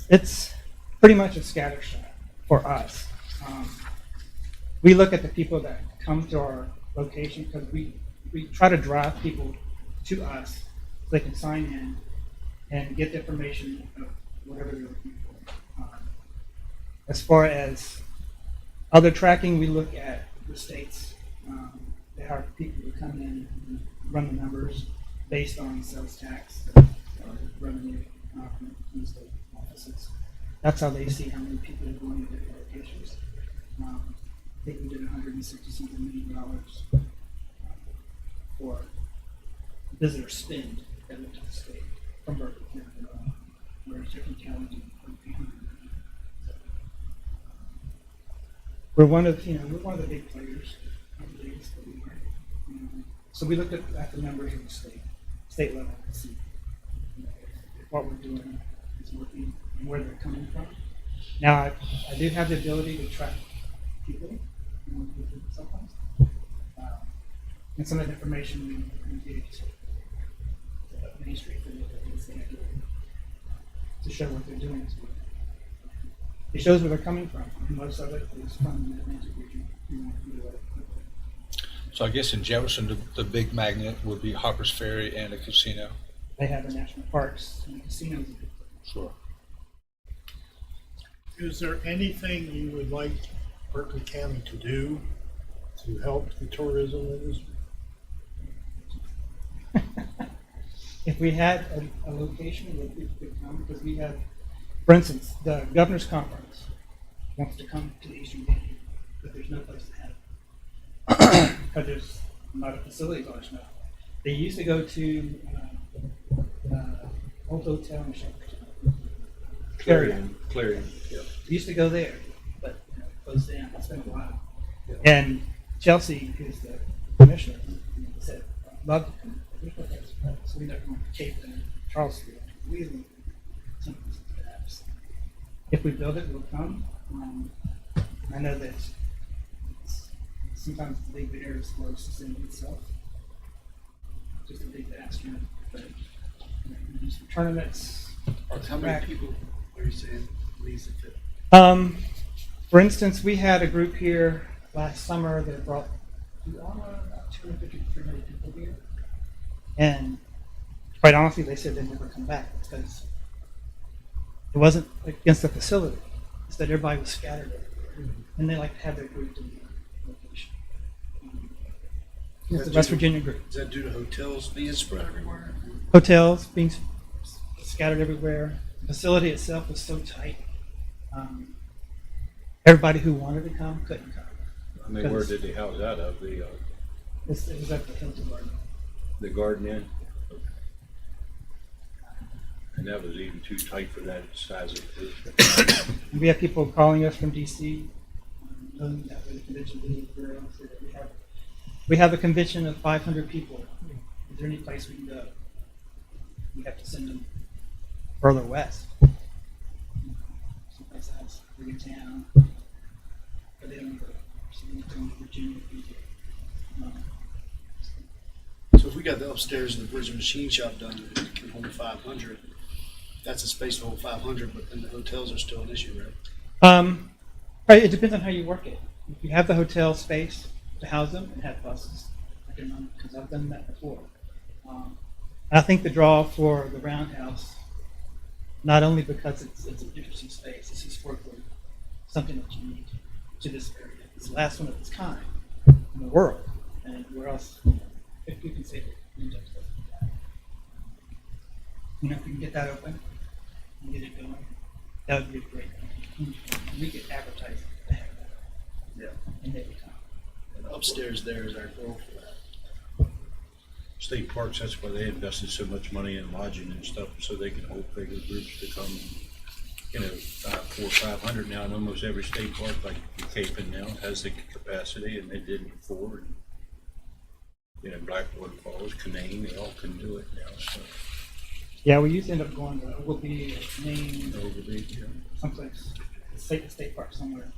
It's pretty much a scatter shot for us. We look at the people that come to our location because we try to drive people to us so they can sign in and get the information of whatever they're looking for. As far as other tracking, we look at the states. They hire people to come in and run the numbers based on sales tax or revenue from the state offices. That's how they see how many people are going to different locations. I think we did $160-something million for visitor spend that went to the state from Berkeley, whereas different counties are $300 million. We're one of the big players, not the biggest, but we are. So we look at the numbers of the state level and see if what we're doing is working and where they're coming from. Now, I do have the ability to track people sometimes. And some of the information we give to Main Street for to show what they're doing. It shows where they're coming from, and most of it is from the Atlantic region. So I guess in Jefferson, the big magnet would be Harper's Ferry and a casino. They have the national parks and the casinos. Sure. Is there anything you would like Berkeley County to do to help the tourism industry? If we had a location where people could come, because we have, for instance, the Governor's Conference wants to come to the Eastern Game, but there's no place to have it. Because there's not a facility large enough. They used to go to old hotel in Clarion. Yeah. We used to go there, but closed down. It's been a while. And Chelsea, who's the commissioner, said, "I'd love to come." So we don't want to Cape and Charleston, Wheeling, perhaps. If we build it, we'll come. I know that sometimes the big air is close to city itself. Just a big bastard. But use for tournaments. How many people are you saying leaves it fit? For instance, we had a group here last summer that brought about 250 to 300 people here. And quite honestly, they said they'd never come back because it wasn't against the facility. It's that everybody was scattered everywhere. And they like to have their group in the location. It's the West Virginia group. Is that due to hotels being spread everywhere? Hotels being scattered everywhere. The facility itself was so tight. Everybody who wanted to come couldn't come. I mean, where did they house out of? It was at the Hilton Garden. The Garden Inn? And that was even too tight for that size of group. We have people calling us from DC, knowing that the convention is we have a convention of 500 people. Is there any place we can go? We have to send them further west. Someplace else, big town. But they don't go. So we go to Virginia. So if we got the upstairs and the bridge and machine shop done, it can hold 500. That's a space to hold 500, but then the hotels are still an issue, right? Right, it depends on how you work it. If you have the hotel space to house them and have buses, because I've done that before. I think the draw for the Roundhouse, not only because it's an interesting space, it's historically something that's unique to this area. It's the last one of its kind in the world, and where else, if you can say it, if we can get that open and get it going, that would be a great thing. We could advertise it. Yeah. And they would come. And upstairs there is our goal for that. State parks, that's why they invested so much money in lodging and stuff, so they can hold bigger groups to come. 400 or 500 now in almost every state park, like Cape now has the capacity, and they didn't before. And, Blackwood Falls, Canaan, they all can do it now. So. Yeah, we used to end up going to Ogilvy or Maine, yeah. someplace, state park somewhere.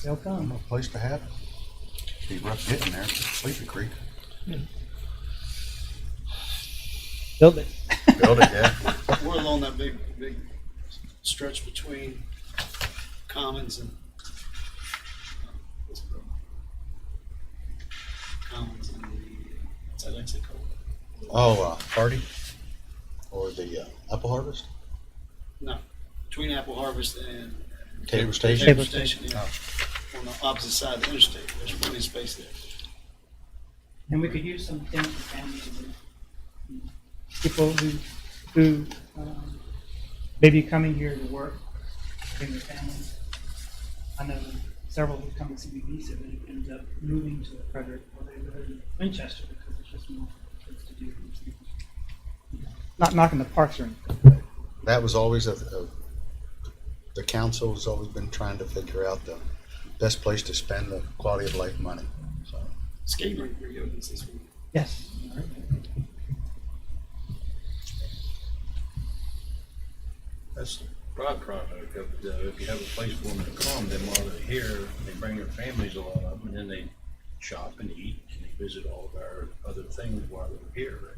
They'll come. No place to have it. Be rough getting there. Sleepy Creek. Build it. Build it, yeah. We're along that big stretch between Commons and what's it called? Commons and what's that exit called? Oh, Hardy? Or the Apple Harvest? No, between Apple Harvest and Tabor Station? Tabor Station, yeah. On the opposite side of the interstate. There's plenty of space there. And we could use some things for families and people who may be coming here to work, bring their families. I know several who come to CBB said they end up moving to Frederick or they live in Winchester because there's just more things to do. Not knocking the parks or anything. That was always the council has always been trying to figure out the best place to spend the quality of life money. So. Skate rink reopens this week. Yes. That's the broad product of if you have a place for them to come, then while they're here, they bring their families, a lot of them, and then they shop and eat and they visit all of our other things while they're here.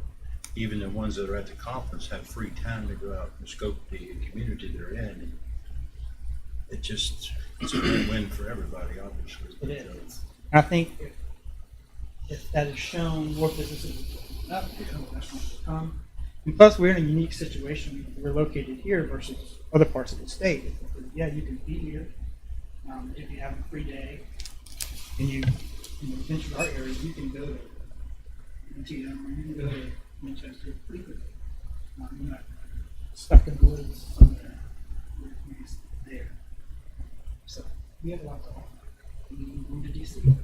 Even the ones that are at the conference have free time to go out and scope the community they're in. And it's a win-win for everybody, obviously. It is. I think if that is shown, more businesses will open up, more restaurants will come. And plus, we're in a unique situation. We're located here versus other parts of the state. Yeah, you can be here if you have a free day, and you venture our area. You can go to Antietam, you can go to Winchester pretty quickly. You're not stuck in the woods somewhere. You're just there. So we have a lot to offer. We move to DC.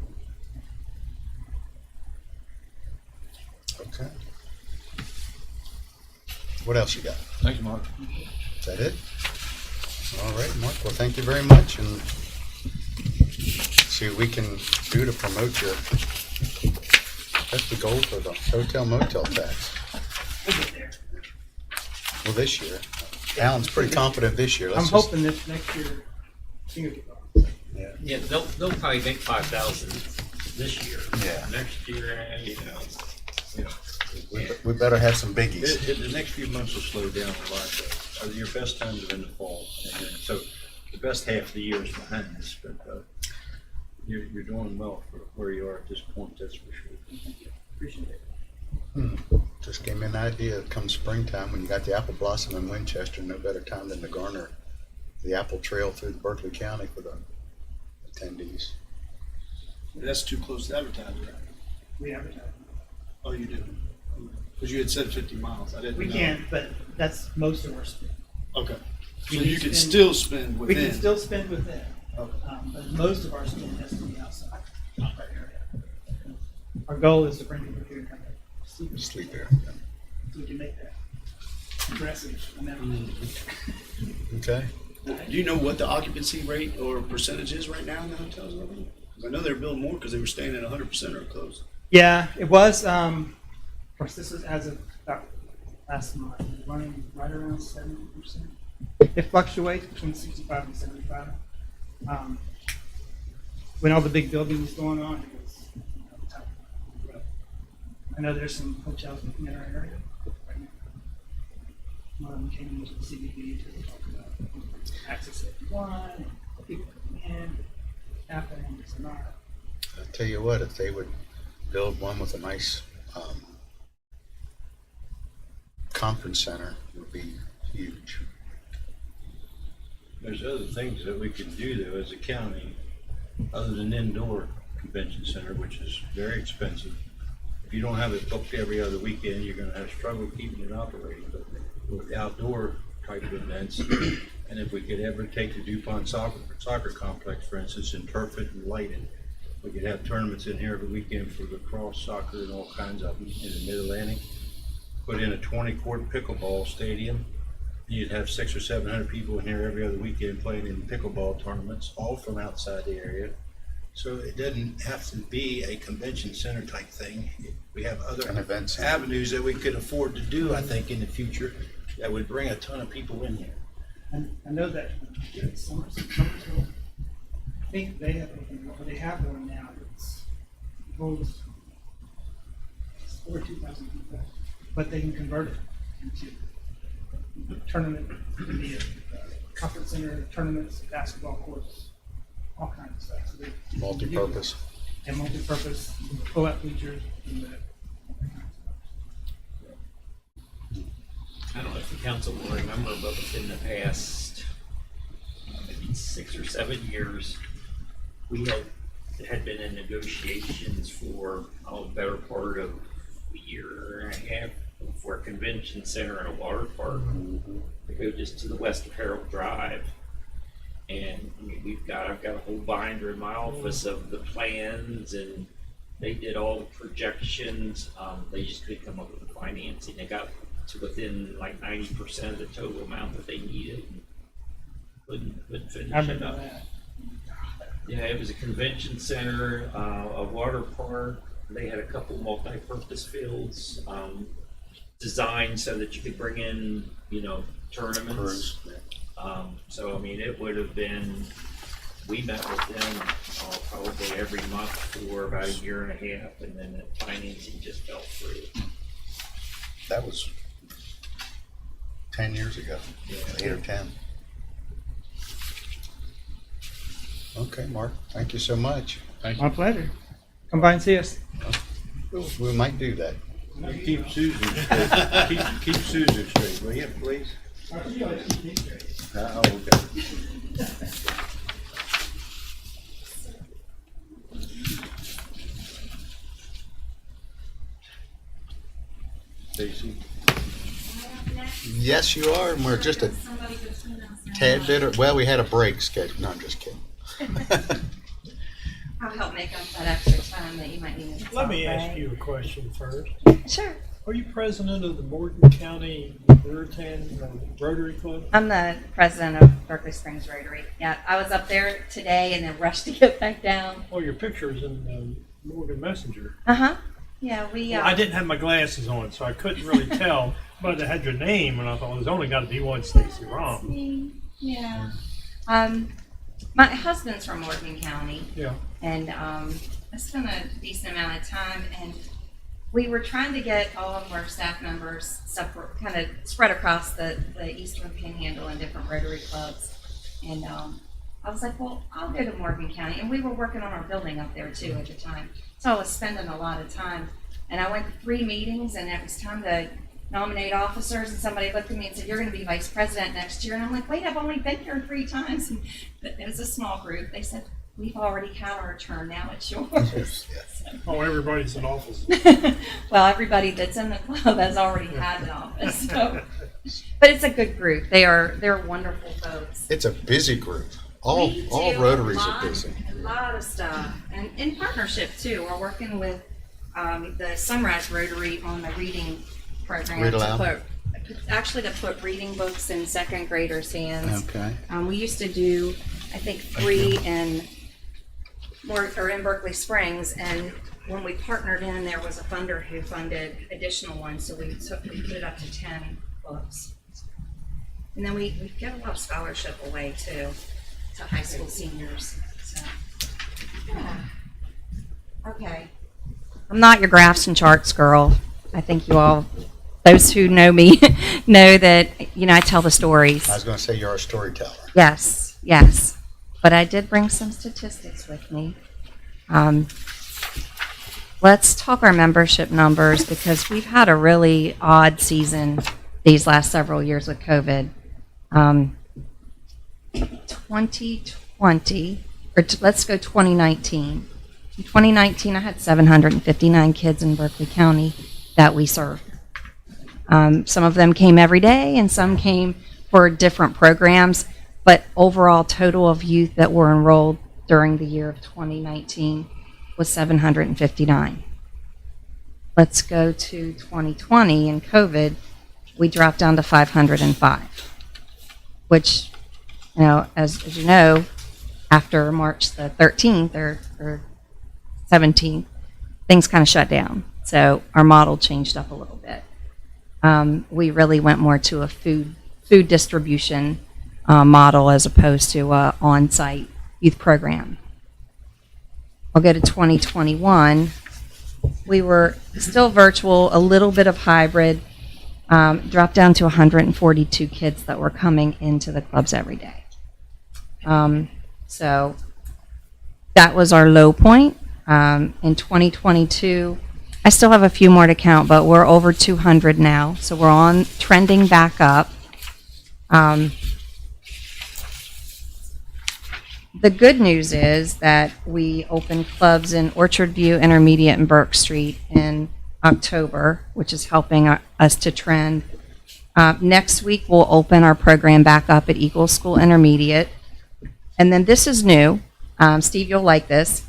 Okay. What else you got? Thank you, Mark. Is that it? All right, Mark. Well, thank you very much, and see what we can do to promote your. That's the goal for the hotel motel tax. We'll get there. Well, this year, Alan's pretty confident this year. I'm hoping this next year. Yeah, they'll probably make 5,000 this year. Yeah. Next year, We better have some biggies. The next few months will slow down a lot. Your best times are in the fall, and then, so the best half of the year is behind us. But you're doing well for where you are at this point. That's for sure. Appreciate it. Just gave me an idea. Come springtime, when you got the apple blossom in Winchester, no better time than to garner the apple trail through Berkeley County for the attendees. That's too close to advertising, right? We advertise. Oh, you do? Because you had said 50 miles. I didn't We know. can't, but that's most of our spend. Okay. So We you can can spend- still spend We within. can still spend within, Okay. but most of our spend has to be outside our area. Our goal is to bring people here and have a Sleep there. so we can make that aggressive amount. Okay. Do you know what the occupancy rate or percentage is right now in the hotels? And everything? 'Cause I know they're building more because they were staying at 100% or close. Yeah, it was. Of course, this is as of about last month, running right around 70%. It fluctuates between 65 and 75. When all the big building was going on, it was tough. I know there's some hotels in our area right now. One of them came into the CBD to talk about Access 51, and people coming in, happening, it's not. I'll tell you what, if they would build one with a nice conference center, it would be huge. There's other things that we can do though as a county, other than indoor convention center, which is very expensive. If you don't have it booked every other weekend, you're gonna have struggle keeping it operating. But with outdoor type of events, and if we could ever take the DuPont soccer complex, for instance, and turf it and light it, we could have tournaments in here every weekend for lacrosse, soccer, and all kinds of them in the Mid-Atlantic. Put in a 20-court pickleball stadium. You'd have 600 or 700 people in here every other weekend playing in pickleball tournaments, all from outside the area. So it doesn't have to be a convention center type thing. We have other avenues that we could afford to do, I think, in the future that would bring a ton of people in here. And I know that think they have one now. It's goes over 2,000 people, but they can convert it into a tournament, it can be a conference center, tournaments, basketball courts, all kinds of stuff. So they Multi-purpose. And multi-purpose, pull-out features, and I don't know if the council will remember, but within the past maybe 6 or 7 years, we had been in negotiations for a better part of a year and a half for a convention center and a water park to go just to the west of Harold Drive. And I mean, I've got a whole binder in my office of the plans, and they did all the projections. They just couldn't come up with the financing. They got to within like 90% of the total amount that they needed. Couldn't finish I it remember up. that. Yeah, it was a convention center, a water park. They had a couple multi-purpose fields designed so that you could bring in, tournaments. So I mean, it would have been. We met with them probably every month for about a year and a half, and then the financing just fell through. That was 10 years ago, 8 or 10. Okay, Mark, thank you so much. My pleasure. Come by and see us. We might do that. You keep Susan straight. Keep Susan straight, will you, please? Oh, okay. Stacy? Yes, you are, and we're just a tad bit, well, we had a break scheduled. No, I'm just kidding. I'll help make up that extra time that you might need to talk. Let me ask right? you a question first. Sure. Are you president of the Morgan County Rotary Club? I'm the president of Berkeley Springs Rotary. Yeah, I was up there today and then rushed to get back down. Oh, your picture's in the Morgan Messenger. Uh-huh. Yeah, we... Well, I didn't have my glasses on, so I couldn't really tell, but it had your name, and I thought, there's only got to be one Stacy Rom. Me. Yeah. My husband's from Morgan County. Yeah. And I spent a decent amount of time, and we were trying to get all of our staff members kind of spread across the Eastern Panhandle and different Rotary clubs. And I was like, well, I'll go to Morgan County. And we were working on our building up there, too, at the time. So I was spending a lot of time. And I went to 3 meetings, and it was time to nominate officers. And somebody looked at me and said, you're going to be vice president next year. And I'm like, wait, I've only been here 3 times. And it was a small group. They said, we've already had our turn. Now it's yours. Oh, everybody's in office. Well, everybody that's in the club has already had an office. So. But it's a good group. They're wonderful folks. It's a busy group. All Rotaries are busy. A lot of stuff. And in partnership, too. We're working with the Sunrise Rotary on the reading program. Read aloud? To put reading books in second graders' hands. Okay. We used to do, I think, 3 in Berkeley Springs, and when we partnered in, there was a funder who funded additional ones, so we put it up to 10 books. And then we give a lot of scholarship away too to high school seniors. So, yeah. Okay. I'm not your graphs and charts girl. I think you all, those who know me, know that I tell the stories. I was going to say you're a storyteller. Yes, yes. But I did bring some statistics with me. Let's talk our membership numbers because we've had a really odd season these last several years with COVID. 2020, or let's go 2019. In 2019, I had 759 kids in Berkeley County that we served. Some of them came every day and some came for different programs. But overall total of youth that were enrolled during the year of 2019 was 759. Let's go to 2020 and COVID, we dropped down to 505, which, as you know, after March the 13th or 17th, things kind of shut down. So our model changed up a little bit. We really went more to a food distribution model as opposed to on-site youth program. I'll go to 2021. We were still virtual, a little bit of hybrid, dropped down to 142 kids that were coming into the clubs every day. So that was our low point. In 2022, I still have a few more to count, but we're over 200 now, so we're on trending back up. The good news is that we opened clubs in Orchard View, Intermediate, and Burke Street in October, which is helping us to trend. Next week, we'll open our program back up at Eagle School Intermediate. And then this is new. Steve, you'll like this.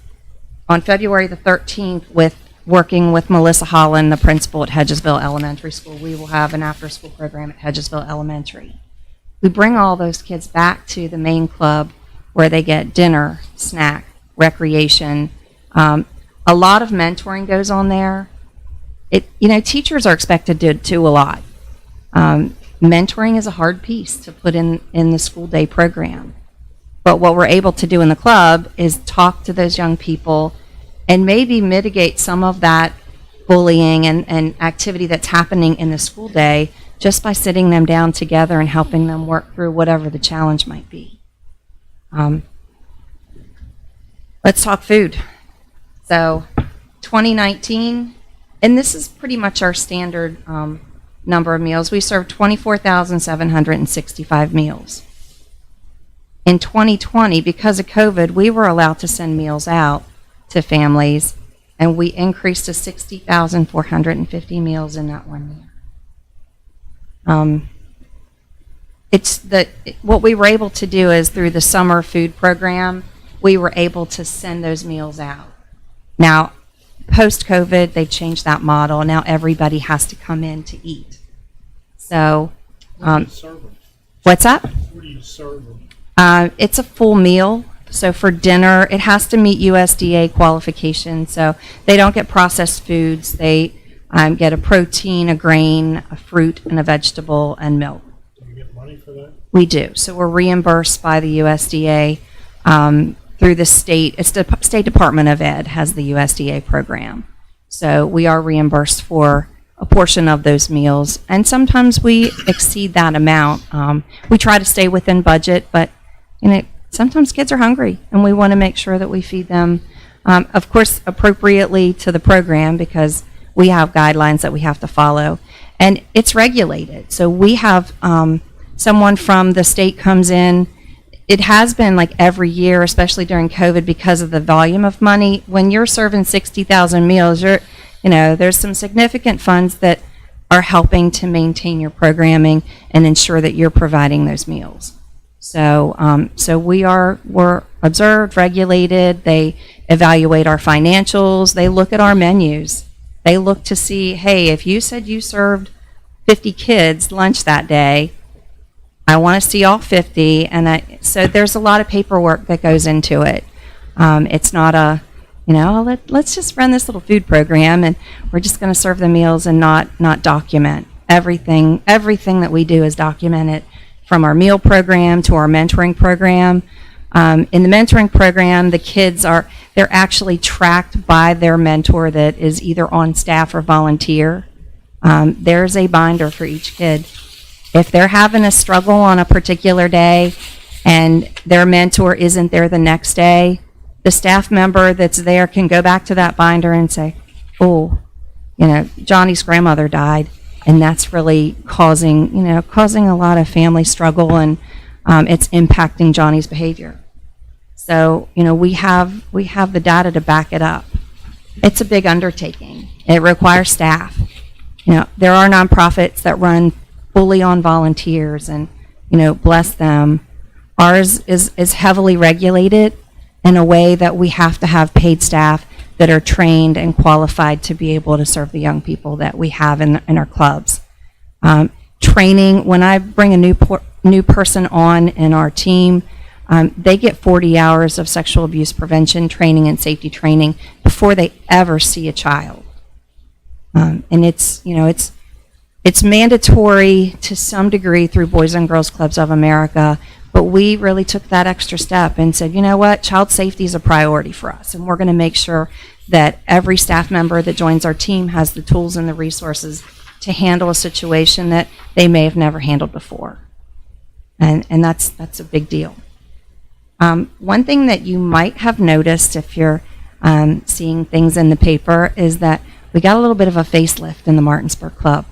On February the 13th, working with Melissa Holland, the principal at Hedgesville Elementary School, we will have an after-school program at Hedgesville Elementary. We bring all those kids back to the main club where they get dinner, snack, recreation. A lot of mentoring goes on there. Teachers are expected to do a lot. Mentoring is a hard piece to put in the school day program. But what we're able to do in the club is talk to those young people and maybe mitigate some of that bullying and activity that's happening in the school day just by sitting them down together and helping them work through whatever the challenge might be. Let's talk food. So 2019, and this is pretty much our standard number of meals. We served 24,765 meals. In 2020, because of COVID, we were allowed to send meals out to families, and we increased to 60,450 meals in that 1 year. What we were able to do is through the summer food program, we were able to send those meals out. Now, post-COVID, they changed that model. Now everybody has to come in to eat. So, What do you serve them? what's that? What do you serve them? It's a full meal. So for dinner, it has to meet USDA qualifications. So they don't get processed foods. They get a protein, a grain, a fruit, and a vegetable, and milk. Do you get money for that? We do. So we're reimbursed by the USDA through the state. It's the State Department of Ed has the USDA program. So we are reimbursed for a portion of those meals. And sometimes we exceed that amount. We try to stay within budget, but sometimes kids are hungry, and we want to make sure that we feed them, of course, appropriately to the program because we have guidelines that we have to follow. And it's regulated. So we have someone from the state comes in. It has been like every year, especially during COVID, because of the volume of money. When you're serving 60,000 meals, there's some significant funds that are helping to maintain your programming and ensure that you're providing those meals. So we're observed, regulated. They evaluate our financials. They look at our menus. They look to see, hey, if you said you served 50 kids lunch that day, I want to see all 50. And so there's a lot of paperwork that goes into it. It's not let's just run this little food program and we're just going to serve the meals and not document everything. Everything that we do is documented. From our meal program to our mentoring program. In the mentoring program, the kids they're actually tracked by their mentor that is either on staff or volunteer. There's a binder for each kid. If they're having a struggle on a particular day and their mentor isn't there the next day, the staff member that's there can go back to that binder and say, Johnny's grandmother died. And that's really causing a lot of family struggle, and it's impacting Johnny's behavior. So, we have the data to back it up. It's a big undertaking. It requires staff. There are nonprofits that run fully on volunteers, and bless them. Ours is heavily regulated in a way that we have to have paid staff that are trained and qualified to be able to serve the young people that we have in our clubs. Training, when I bring a new person on in our team, they get 40 hours of sexual abuse prevention training and safety training before they ever see a child. And it's mandatory to some degree through Boys and Girls Clubs of America, But we really took that extra step and said, you know what, child safety is a priority for us, and we're going to make sure that every staff member that joins our team has the tools and the resources to handle a situation that they may have never handled before. And that's a big deal. One thing that you might have noticed if you're seeing things in the paper is that we got a little bit of a facelift in the Martinsburg Club.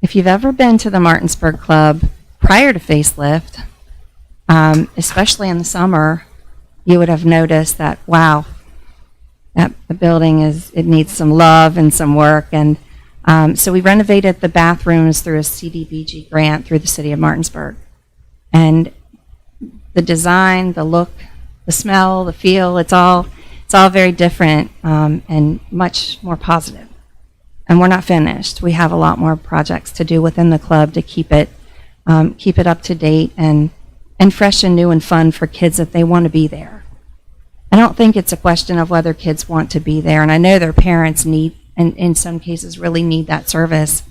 If you've ever been to the Martinsburg Club prior to facelift, especially in the summer, you would have noticed that, wow, that the building it needs some love and some work. And so we renovated the bathrooms through a CDBG grant through the city of Martinsburg. And the design, the look, the smell, the feel, it's all very different and much more positive. And we're not finished. We have a lot more projects to do within the club to keep it up to date and fresh and new and fun for kids that they want to be there. I don't think it's a question of whether kids want to be there, and I know their parents need, and in some cases really need that service.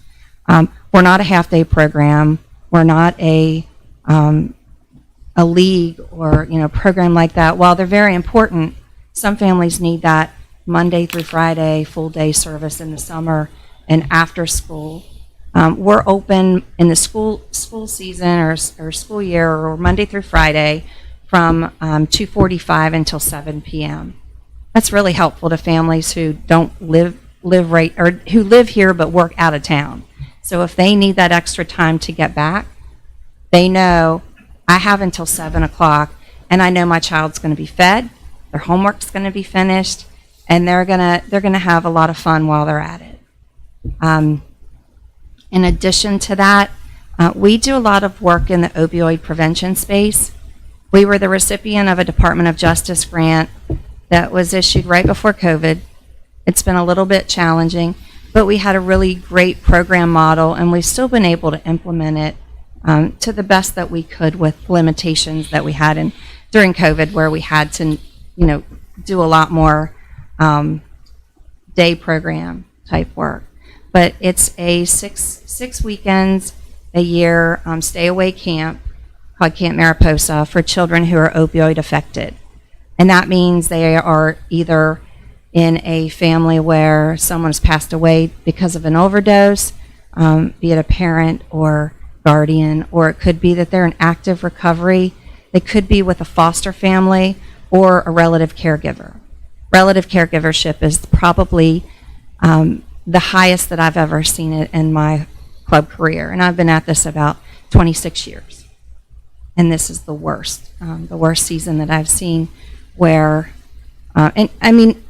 We're not a half-day program. We're not a league or program like that. While they're very important, some families need that Monday through Friday full-day service in the summer and after school. We're open in the school season or school year or Monday through Friday from 2:45 until 7 p.m. That's really helpful to families who don't live right, or who live here but work out of town. So if they need that extra time to get back, they know I have until 7 o'clock, and I know my child's going to be fed, their homework's going to be finished, and they're gonna have a lot of fun while they're at it. In addition to that, we do a lot of work in the opioid prevention space. We were the recipient of a Department of Justice grant that was issued right before COVID. It's been a little bit challenging, but we had a really great program model, and we've still been able to implement it to the best that we could with limitations that we had during COVID, where we had to, do a lot more day program type work. But it's a six weekends a year stay away camp called Camp Mariposa for children who are opioid affected. And that means they are either in a family where someone's passed away because of an overdose, be it a parent or guardian, or it could be that they're in active recovery. They could be with a foster family or a relative caregiver. Relative caregivership is probably the highest that I've ever seen it in my club career. And I've been at this about 26 years. And this is the worst season that I've seen where, and I mean,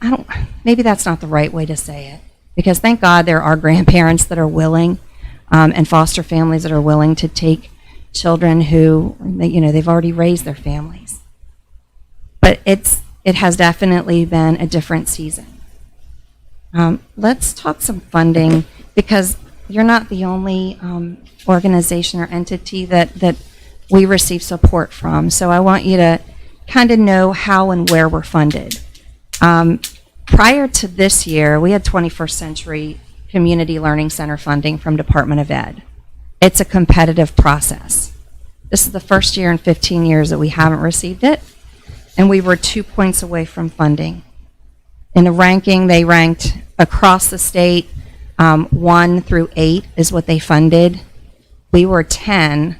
maybe that's not the right way to say it, because thank God there are grandparents that are willing and foster families that are willing to take children who, they've already raised their families. But it has definitely been a different season. Let's talk some funding, because you're not the only organization or entity that we receive support from. So I want you to kind of know how and where we're funded. Prior to this year, we had 21st Century Community Learning Center funding from Department of Ed. It's a competitive process. This is the first year in 15 years that we haven't received it, and we were 2 points away from funding. In the ranking, they ranked across the state, 1 through 8 is what they funded. We were 10.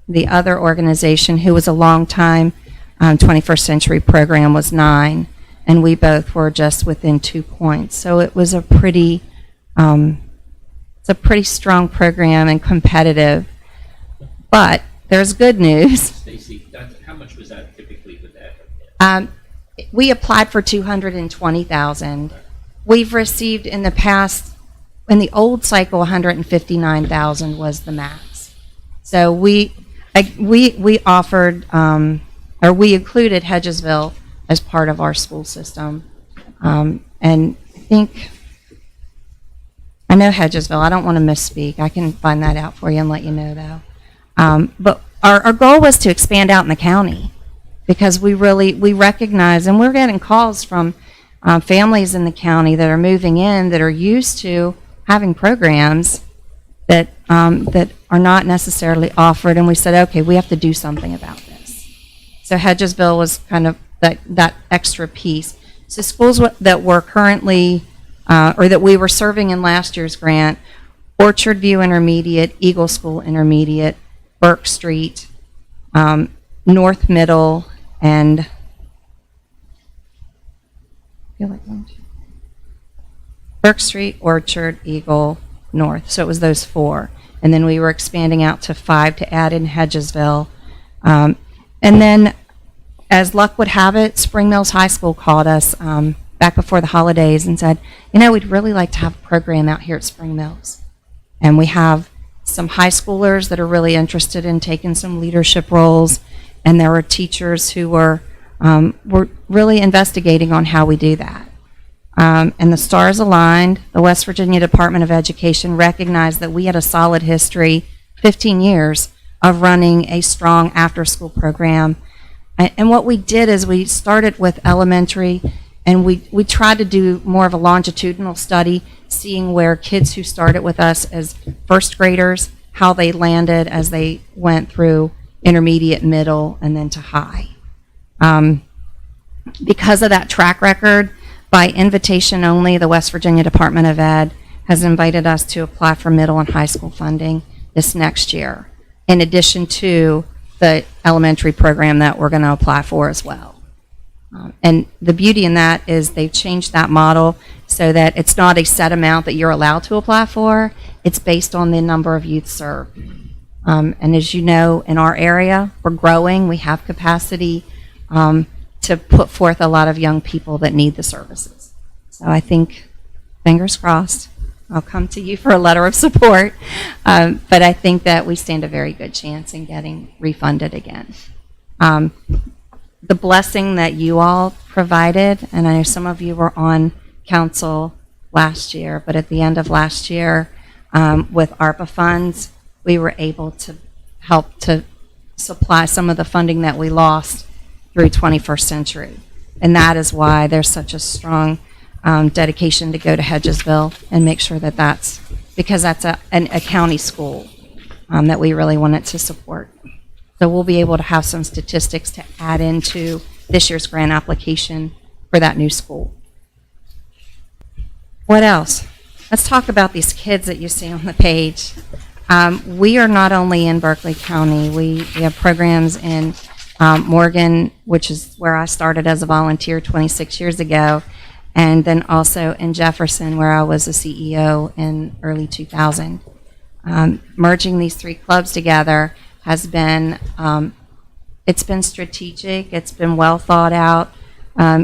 The other organization, who was a long time 21st Century program, was 9, and we both were just within 2 points. So it was a pretty strong program and competitive. But there's good news. Stacy, how much was that typically with that? We applied for $220,000. We've received in the past, in the old cycle, $159,000 was the max. So we offered, or we included Hedgesville as part of our school system. And I know Hedgesville. I don't want to misspeak. I can find that out for you and let you know, though. But our goal was to expand out in the county, because we recognize, and we're getting calls from families in the county that are moving in that are used to having programs, that are not necessarily offered, and we said, okay, we have to do something about this. So Hedgesville was kind of that extra piece. So schools that were currently, or that we were serving in last year's grant, Orchard View Intermediate, Eagle School Intermediate, Burke Street, North Middle, and I feel like Burke Street, Orchard, Eagle, North. So it was those 4. And then we were expanding out to 5 to add in Hedgesville. And then, as luck would have it, Spring Mills High School called us back before the holidays and said, we'd really like to have a program out here at Spring Mills. And we have some high schoolers that are really interested in taking some leadership roles. And there were teachers who were really investigating on how we do that. And the stars aligned. The West Virginia Department of Education recognized that we had a solid history, 15 years, of running a strong after-school program. And what we did is we started with elementary, and we tried to do more of a longitudinal study, seeing where kids who started with us as first graders, how they landed as they went through intermediate, middle, and then to high. Because of that track record, by invitation only, the West Virginia Department of Ed has invited us to apply for middle and high school funding this next year, in addition to the elementary program that we're going to apply for as well. And the beauty in that is they've changed that model so that it's not a set amount that you're allowed to apply for. It's based on the number of youth served. And as you know, in our area, we're growing. We have capacity to put forth a lot of young people that need the services. So I think, fingers crossed, I'll come to you for a letter of support. But I think that we stand a very good chance in getting refunded again. The blessing that you all provided, and I know some of you were on council last year, but at the end of last year, with ARPA funds, we were able to help to supply some of the funding that we lost through 21st Century. And that is why there's such a strong dedication to go to Hedgesville and make sure that that's, because that's a county school that we really wanted to support. So we'll be able to have some statistics to add into this year's grant application for that new school. What else? Let's talk about these kids that you see on the page. We are not only in Berkeley County, we have programs in Morgan, which is where I started as a volunteer 26 years ago, and then also in Jefferson, where I was a CEO in early 2000. Merging these 3 clubs together has been, it's been strategic, it's been well thought out.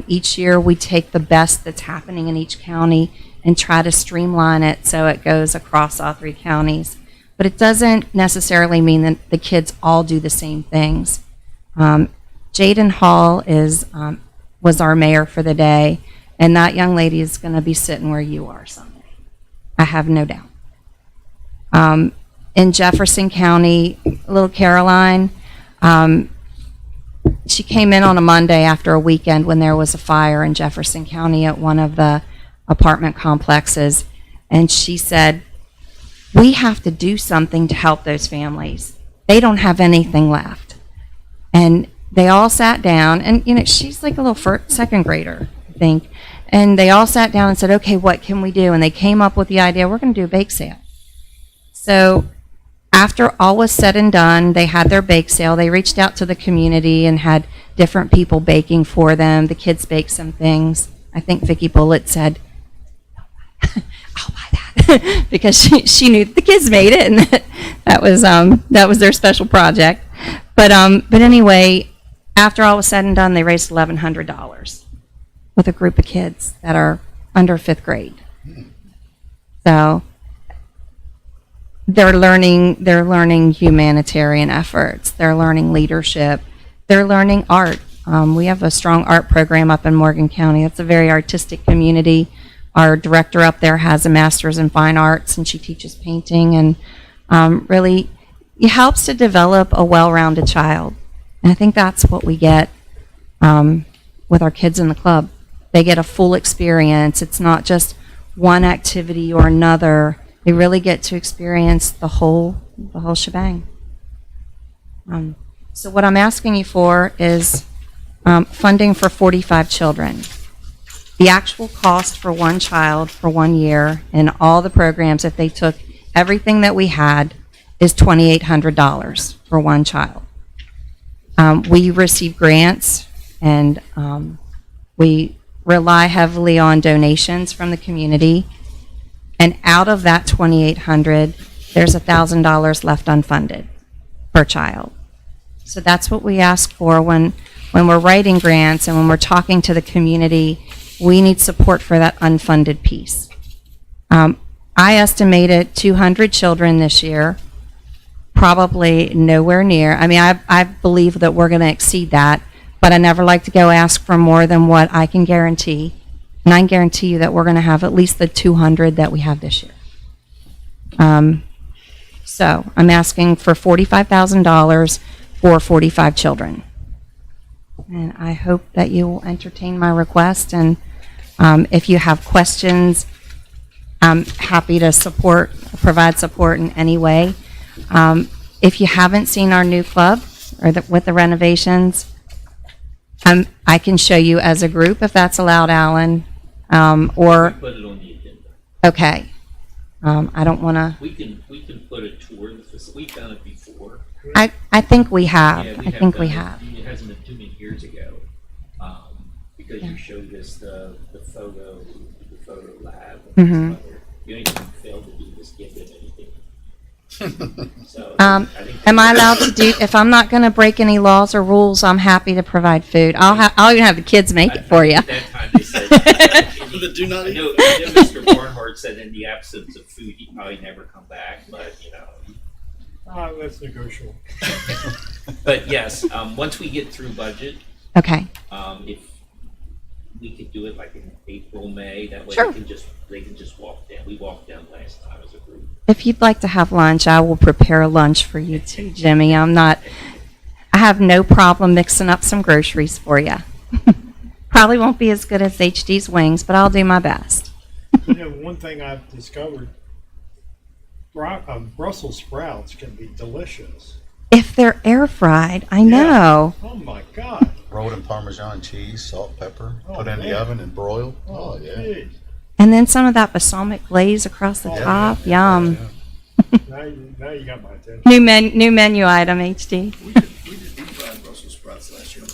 Each year we take the best that's happening in each county and try to streamline it so it goes across all 3 counties. But it doesn't necessarily mean that the kids all do the same things. Jaden Hall was our mayor for the day, and that young lady is going to be sitting where you are someday. I have no doubt. In Jefferson County, little Caroline, she came in on a Monday after a weekend when there was a fire in Jefferson County at one of the apartment complexes, and she said, we have to do something to help those families. They don't have anything left. And they all sat down, and she's like a little second grader, I think. And they all sat down and said, okay, what can we do? And they came up with the idea, we're going to do a bake sale. So after all was said and done, they had their bake sale. They reached out to the community and had different people baking for them. The kids baked some things. I think Vicki Bullitt said, I'll buy that, because she knew the kids made it, and that was their special project. But anyway, after all was said and done, they raised $1,100 with a group of kids that are under 5th grade. So they're learning humanitarian efforts. They're learning leadership. They're learning art. We have a strong art program up in Morgan County. It's a very artistic community. Our director up there has a master's in fine arts, and she teaches painting, and really it helps to develop a well-rounded child. And I think that's what we get with our kids in the club. They get a full experience. It's not just one activity or another They really get to experience the whole shebang. So what I'm asking you for is funding for 45 children. The actual cost for one child for 1 year in all the programs, if they took everything that we had, is $2,800 for one child. We receive grants, and we rely heavily on donations from the community. And out of that $2,800, there's $1,000 left unfunded per child. So that's what we ask for when we're writing grants and when we're talking to the community. We need support for that unfunded piece. I estimated 200 children this year, probably nowhere near. I mean, I believe that we're going to exceed that, but I never like to go ask for more than what I can guarantee. And I can guarantee you that we're going to have at least the 200 that we have this year. So I'm asking for $45,000 for 45 children. And I hope that you will entertain my request. And if you have questions, I'm happy to provide support in any way. If you haven't seen our new club or with the renovations, I can show you as a group if that's allowed, Alan. Or Put it on the agenda. okay. I don't want to. We can put a tour of the facility. We've done it before. I think we have. Yeah, I think we done have. It hasn't been too many years ago, because you showed us the photo lab. And Mhm. some other, the only thing we failed to do was give them anything. So I think Am I allowed to do? If I'm not going to break any laws or rules, I'm happy to provide food. I'll even have the kids make it for you. At that time they said, Do not I know Mr. Barnhart said in the absence of food, he'd probably never come back, but you know. That's negotiable. But yes, once we get through budget, Okay. if we could do it like in April, May, that way Sure. they can just walk down. We walked down last time as a group. If you'd like to have lunch, I will prepare lunch for you too, Jimmy. I have no problem mixing up some groceries for you. Probably won't be as good as HD's wings, but I'll do my best. You know, one thing I've discovered, Brussels sprouts can be delicious. If they're air fried, I know. Oh my God. Rolled in Parmesan cheese, salt, pepper, Oh, put in man. the oven and broiled. Oh, yeah. Geez. And then some of that balsamic glaze across the top. Yum. Now you got my attention. New menu item, HD. We did deep fried Brussels sprouts last year.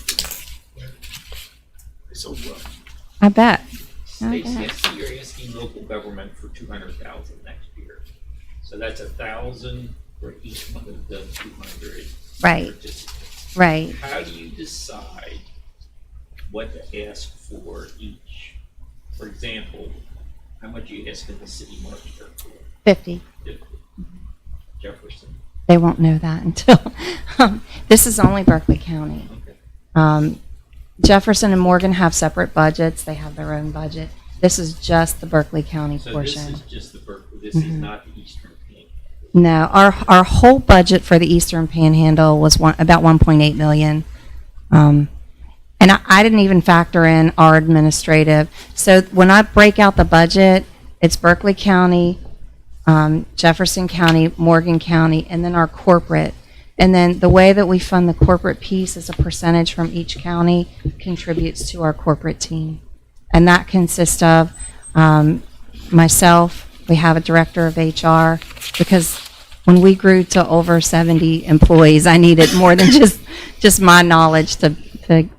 They sold well. I bet. Stacy, I see you're asking local government for 200,000 next year. So that's 1,000 for each one of the 200. Right. participants. Right. How do you decide what to ask for each? For example, how much you ask in the city market for? 50. 50. Jefferson. They won't know that until this is only Berkeley County. Jefferson and Morgan have separate budgets. They have their own budget. This is just the Berkeley County So portion. this is just the Berkeley. This is not the Eastern Panhandle. No, our whole budget for the Eastern Panhandle was about 1.8 million. And I didn't even factor in our administrative. So when I break out the budget, it's Berkeley County, Jefferson County, Morgan County, and then our corporate. And then the way that we fund the corporate piece is a percentage from each county contributes to our corporate team. And that consists of myself, we have a director of HR, because when we grew to over 70 employees, I needed more than just my knowledge to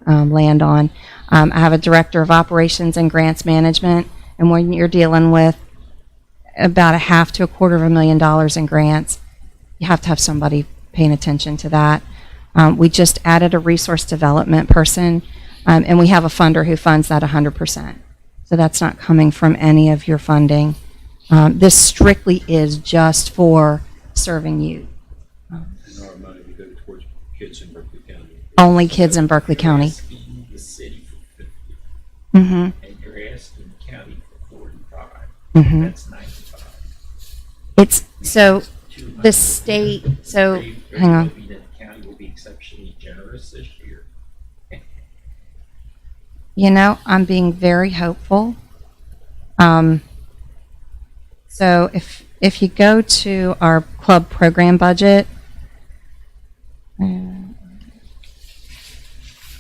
land on. I have a director of operations and grants management, and when you're dealing with about $500,000 to $250,000 in grants, you have to have somebody paying attention to that. We just added a resource development person, and we have a funder who funds that 100%. So that's not coming from any of your funding. This strictly is just for serving youth. And our money to go towards kids in Berkeley County. Only kids in Berkeley County. You're asking the city for 50, Mhm. and you're asking the county for 45. Mhm. That's 95. It's so the state. So hang on. Hoping that the county will be exceptionally generous this year. You know, I'm being very hopeful. So if you go to our club program budget,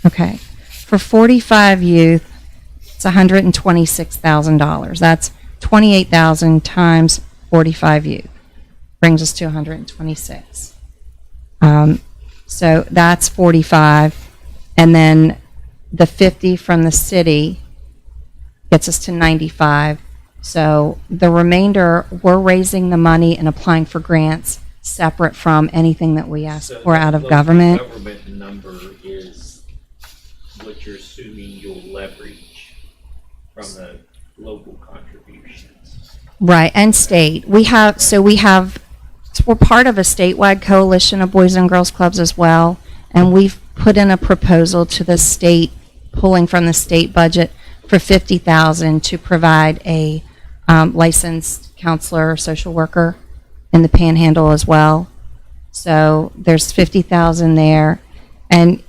okay, for 45 youth, it's $126,000. That's 28,000 times 45 youth, brings us to 126. So that's 45, and then the 50 from the city gets us to 95. So the remainder, we're raising the money and applying for grants separate from anything that we ask So for the out of local government. Government number is what you're assuming you'll leverage from the local contributions. Right, and state. So we're part of a statewide coalition of Boys and Girls Clubs as well, and we've put in a proposal to the state, pulling from the state budget for $50,000 to provide a licensed counselor or social worker in the Panhandle as well. So there's $50,000 there, and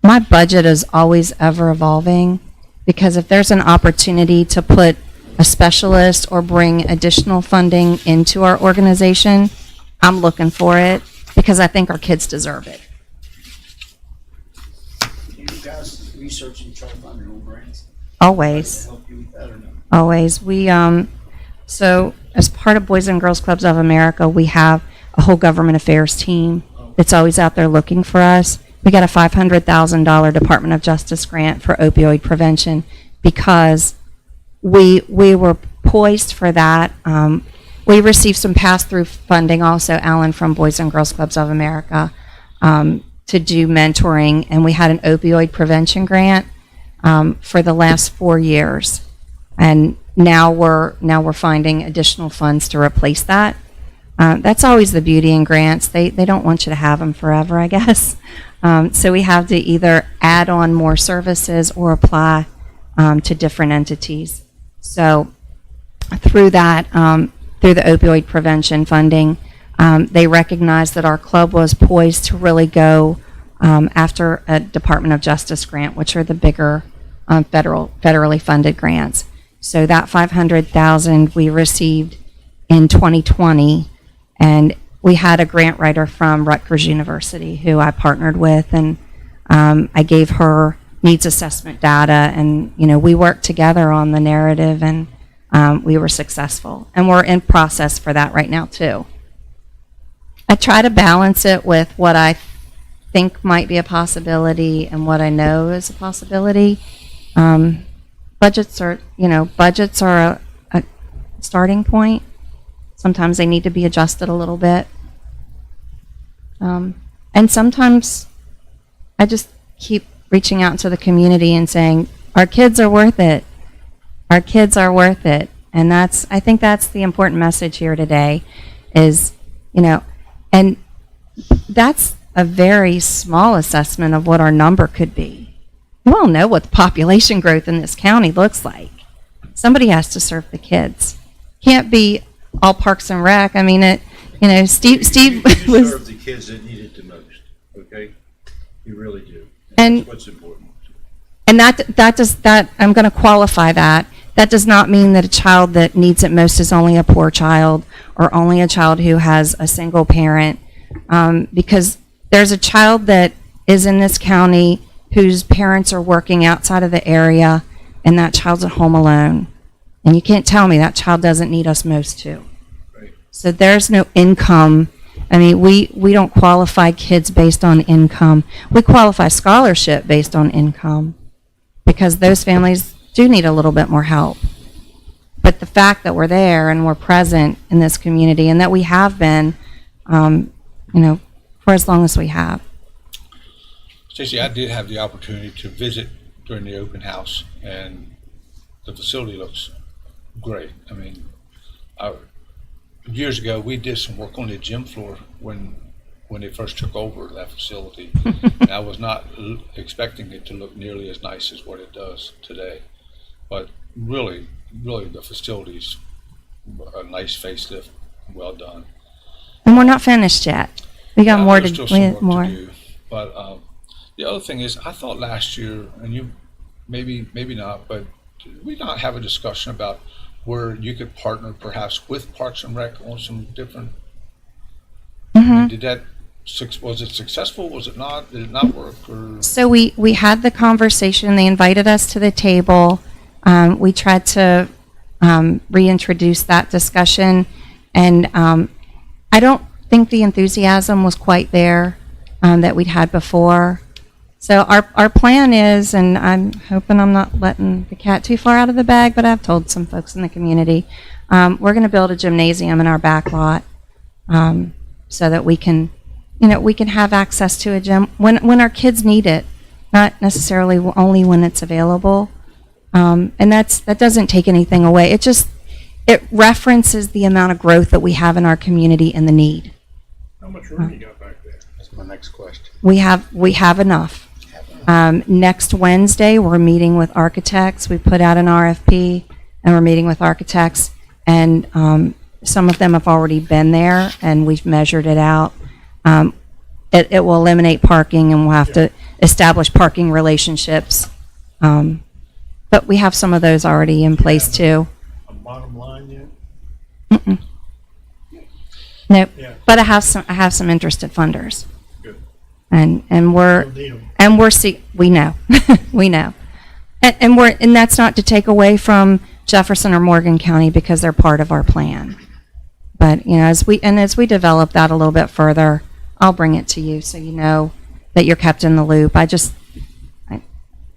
my budget is always ever evolving, because if there's an opportunity to put a specialist or bring additional funding into our organization, I'm looking for it because I think our kids deserve it. You guys research and try to find your own grants? Always. Help you with that or no? Always. So as part of Boys and Girls Clubs of America, we have a whole government affairs team that's always out there looking for us. We got a $500,000 Department of Justice grant for opioid prevention because we were poised for that. We received some pass-through funding also, Alan, from Boys and Girls Clubs of America to do mentoring, and we had an opioid prevention grant for the last 4 years. And now we're finding additional funds to replace that. That's always the beauty in grants. They don't want you to have them forever, I guess. So we have to either add on more services or apply to different entities. So through that, through the opioid prevention funding, they recognized that our club was poised to really go after a Department of Justice grant, which are the bigger federally funded grants. So that $500,000 we received in 2020, and we had a grant writer from Rutgers University who I partnered with, and I gave her needs assessment data, and we worked together on the narrative, and we were successful, and we're in process for that right now too. I try to balance it with what I think might be a possibility and what I know is a possibility. Budgets are a starting point. Sometimes they need to be adjusted a little bit. And sometimes I just keep reaching out into the community and saying, our kids are worth it. Our kids are worth it. And I think that's the important message here today is, and that's a very small assessment of what our number could be. You all know what the population growth in this county looks like. Somebody has to serve the kids. Can't be all Parks and Rec. I mean, Steve you was. serve the kids that need it the most, okay? You really do. And That's what's important. And I'm going to qualify that. That does not mean that a child that needs it most is only a poor child or only a child who has a single parent, because there's a child that is in this county whose parents are working outside of the area, and that child's at home alone. And you can't tell me that child doesn't need us most too. Right. So there's no income. I mean, we don't qualify kids based on income. We qualify scholarship based on income because those families do need a little bit more help. But the fact that we're there and we're present in this community and that we have been, for as long as we have. Stacey, I did have the opportunity to visit during the open house, and the facility looks great. I mean, years ago, we did some work on the gym floor when they first took over that facility. And I was not expecting it to look nearly as nice as what it does today. But really, the facility's a nice facelift, well done. And we're not finished yet. We got more there's to still some work more. to do. But the other thing is, I thought last year, and you maybe not, but did we not have a discussion about where you could partner perhaps with Parks and Rec on some different, I mean, did that, was it successful? Was it not? Did it not work? Or So we had the conversation. They invited us to the table. We tried to reintroduce that discussion, and I don't think the enthusiasm was quite there that we'd had before. So our plan is, and I'm hoping I'm not letting the cat too far out of the bag, but I've told some folks in the community, we're going to build a gymnasium in our back lot so that we can, we can have access to a gym when our kids need it, not necessarily only when it's available. And that doesn't take anything away. It references the amount of growth that we have in our community and the need. How much room you got back there? That's my next question. We have enough. Next Wednesday, we're meeting with architects. We put out an RFP, and we're meeting with architects, and some of them have already been there, and we've measured it out. It will eliminate parking, and we'll have to establish parking relationships. But we have some of those already in place too. A bottom line yet? Mm-mm. Nope. Yeah. But I have some interested funders. Good. And You'll need 'em. we know. We know. And that's not to take away from Jefferson or Morgan County because they're part of our plan. But as we develop that a little bit further, I'll bring it to you so you know that you're kept in the loop.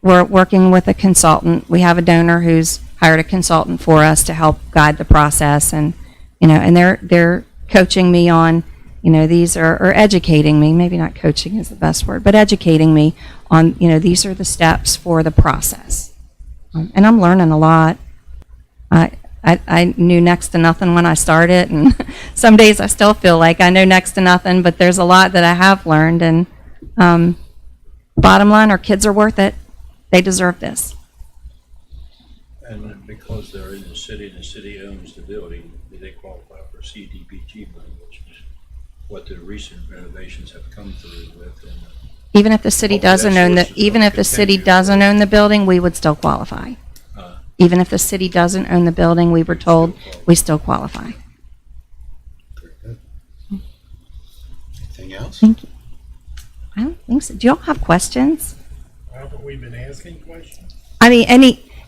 We're working with a consultant. We have a donor who's hired a consultant for us to help guide the process, and and they're coaching me on, these or educating me. Maybe not coaching is the best word, but educating me on, these are the steps for the process. And I'm learning a lot. I knew next to nothing when I started, and some days I still feel like I know next to nothing, but there's a lot that I have learned. And bottom line, our kids are worth it. They deserve this. And because they're in the city and the city owns the building, they qualify for CDBG money, which is what the recent renovations have come through with. And Even if the city doesn't own the building, we would still qualify. Even if the city doesn't own the building, we were told we still qualify. Anything else? Thank you. I don't think so. Do y'all have questions? Haven't we been asking questions? I mean,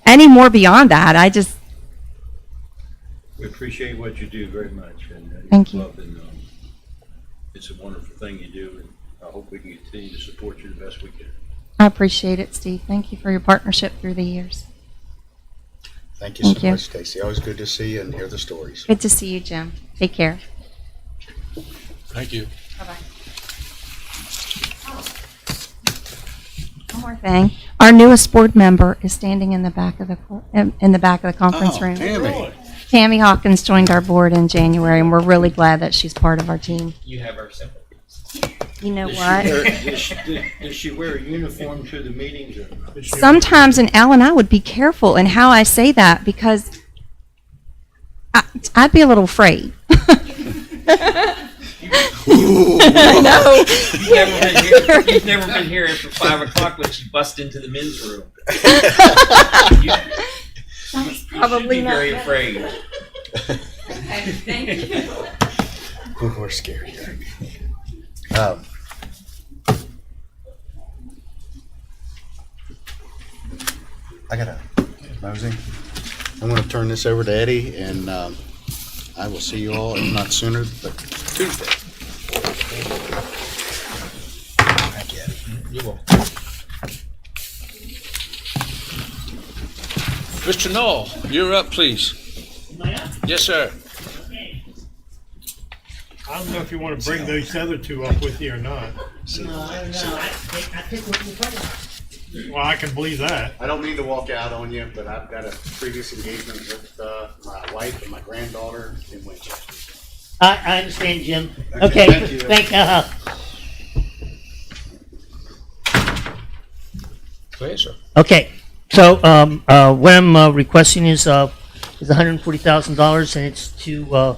any more beyond that? we appreciate what you do very much. And Thank you. and, it's a wonderful thing you do, and I hope we can continue to support you the best we can. I appreciate it, Steve. Thank you for your partnership through the years. Thank you Thank so you. much, Stacy. Always good to see you and hear the stories. Good to see you, Jim. Take care. thank you. Bye-bye. One more thing. Our newest board member is standing in the back of the conference Oh, room. Tammy. Tammy Hawkins joined our board in January, and we're really glad that she's part of our team. You have our sympathies. You know Does what? does she wear a uniform to the meetings or not? Sometimes, and Alan, I would be careful in how I say that because I'd be a little afraid. I know. You've never been here after 5 o'clock when she busts into the men's room. Probably you should be not very better. afraid. Okay, thank you. Ooh, we're scary. I gotta, Mosey, I'm gonna turn this over to Eddie, and I will see you all, if not sooner, but Tuesday. Thank you, Eddie. You're welcome. Mr. Knoll, you're up, please. Yes, sir. I don't know if you want to bring those other two up with you or not. Well, I can believe that. I don't mean to walk out on you, but I've got a previous engagement with my wife and my granddaughter in Winchester. I understand, Jim. Okay, Okay, thank you. Go ahead, sir. Okay, so what I'm requesting is $140,000, and it's to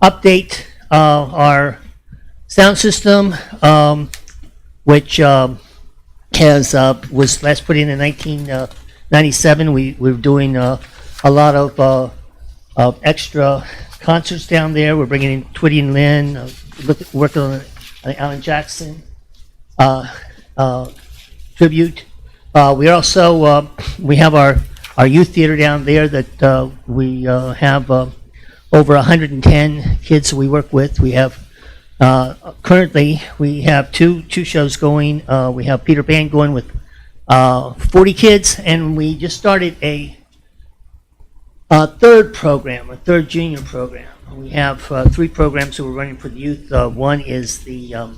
update our sound system, which was last put in 1997. We were doing a lot of of extra concerts down there. We're bringing in Twitty and Lynn, working on the Alan Jackson tribute. We also we have our youth theater down there that we have over 110 kids that we work with. We have currently we have two shows going. We have Peter Pan going with 40 kids, and we just started a third program, a third junior program. We have 3 programs that we're running for the youth. One is the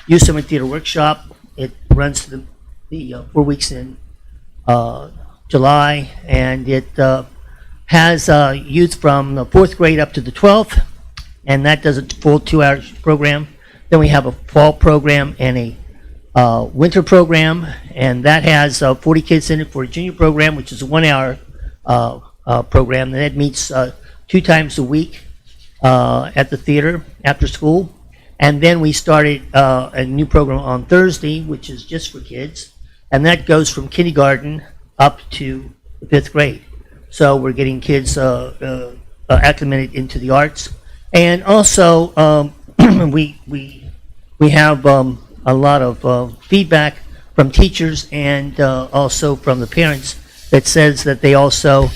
Youth Summer Theater Workshop. It runs the 4 weeks in July, and it has youth from the 4th grade up to the 12th, and that does a full 2-hour program. Then we have a fall program and a winter program, and that has 40 kids in it for a junior program, which is a 1-hour program. And that meets 2 times a week at the theater after school. And then we started a new program on Thursday, which is just for kids, and that goes from kindergarten up to the 5th grade. So we're getting kids acclimated into the arts, and also we have a lot of feedback from teachers and also from the parents that says that they also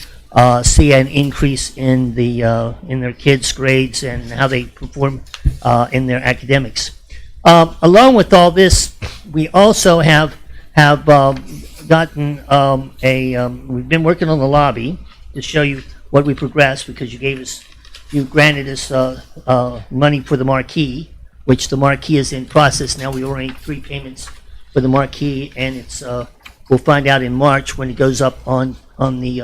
see an increase in their kids' grades and how they perform in their academics. Along with all this, we also have gotten we've been working on the lobby to show you what we progressed, because you granted us money for the marquee, which the marquee is in process now. We already made 3 payments for the marquee, and it's we'll find out in March when it goes up on the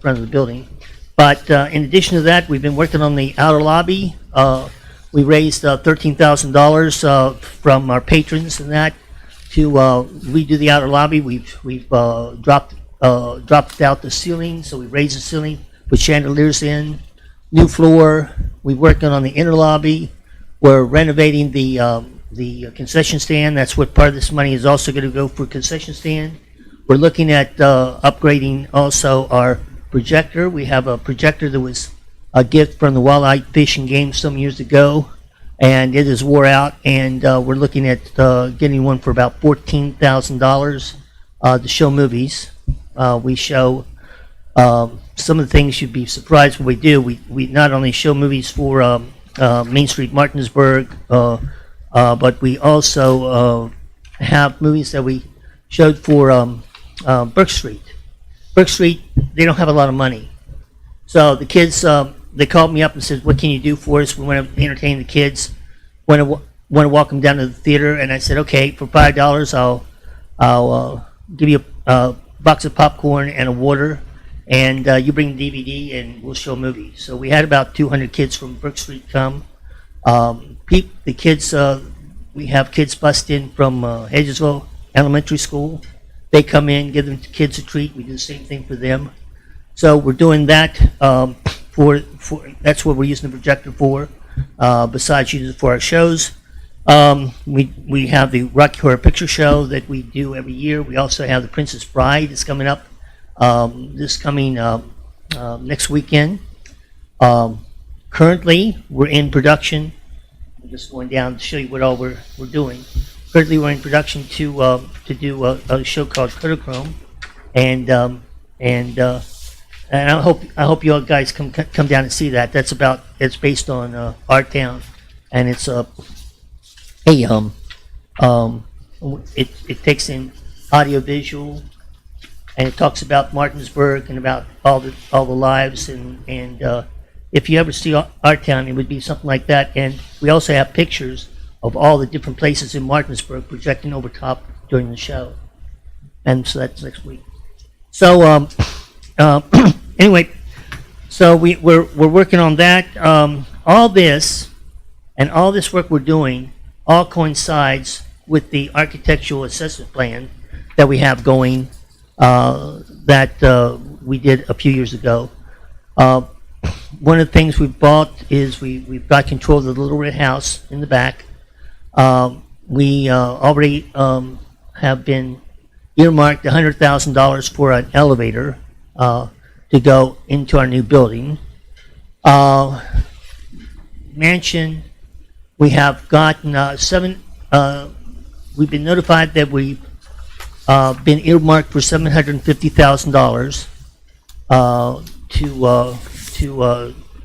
front of the building. But in addition to that, we've been working on the outer lobby. We raised $13,000 from our patrons and that to redo the outer lobby. We've dropped out the ceiling, so we raised the ceiling, put chandeliers in, new floor. We're working on the inner lobby. We're renovating the concession stand. That's what part of this money is also going to go for concession stand. We're looking at upgrading also our projector. We have a projector that was a gift from the Walleye Fish and Game some years ago, and it is wore out, and we're looking at getting one for about $14,000 to show movies. We show some of the things you'd be surprised what we do. We not only show movies for Main Street Martinsburg, but we also have movies that we showed for Berkeley Street. Berkeley Street, they don't have a lot of money. So the kids, they called me up and said, what can you do for us? We want to entertain the kids. Want to walk them down to the theater. And I said, okay, for $5, I'll give you a box of popcorn and a water, and you bring the DVD and we'll show a movie. So we had about 200 kids from Berkeley Street come. The kids, we have kids bust in from Hedgesville Elementary School. They come in, give the kids a treat. We do the same thing for them. So we're doing that for that's what we're using the projector for. Besides using it for our shows, we have the Rocky Horror Picture Show that we do every year. We also have the Princess Bride that's coming up this coming next weekend. Currently, we're in production. I'm just going down to show you what all we're doing. Currently, we're in production to do a show called Kodachrome, and I hope you all guys come down and see that. It's based on Art Town, and it's it takes in audio visual, and it talks about Martinsburg and about all the lives, and if you ever see Art Town, it would be something like that. And we also have pictures of all the different places in Martinsburg projecting over top during the show. And so that's next week. So anyway, so we're working on that. All this and all this work we're doing all coincides with the architectural assessment plan that we have going that we did a few years ago. One of the things we've bought is we've got control of the Little Red House in the back. We already have been earmarked $100,000 for an elevator to go into our new building. Mansion, we have gotten we've been notified that we've been earmarked for $750,000 to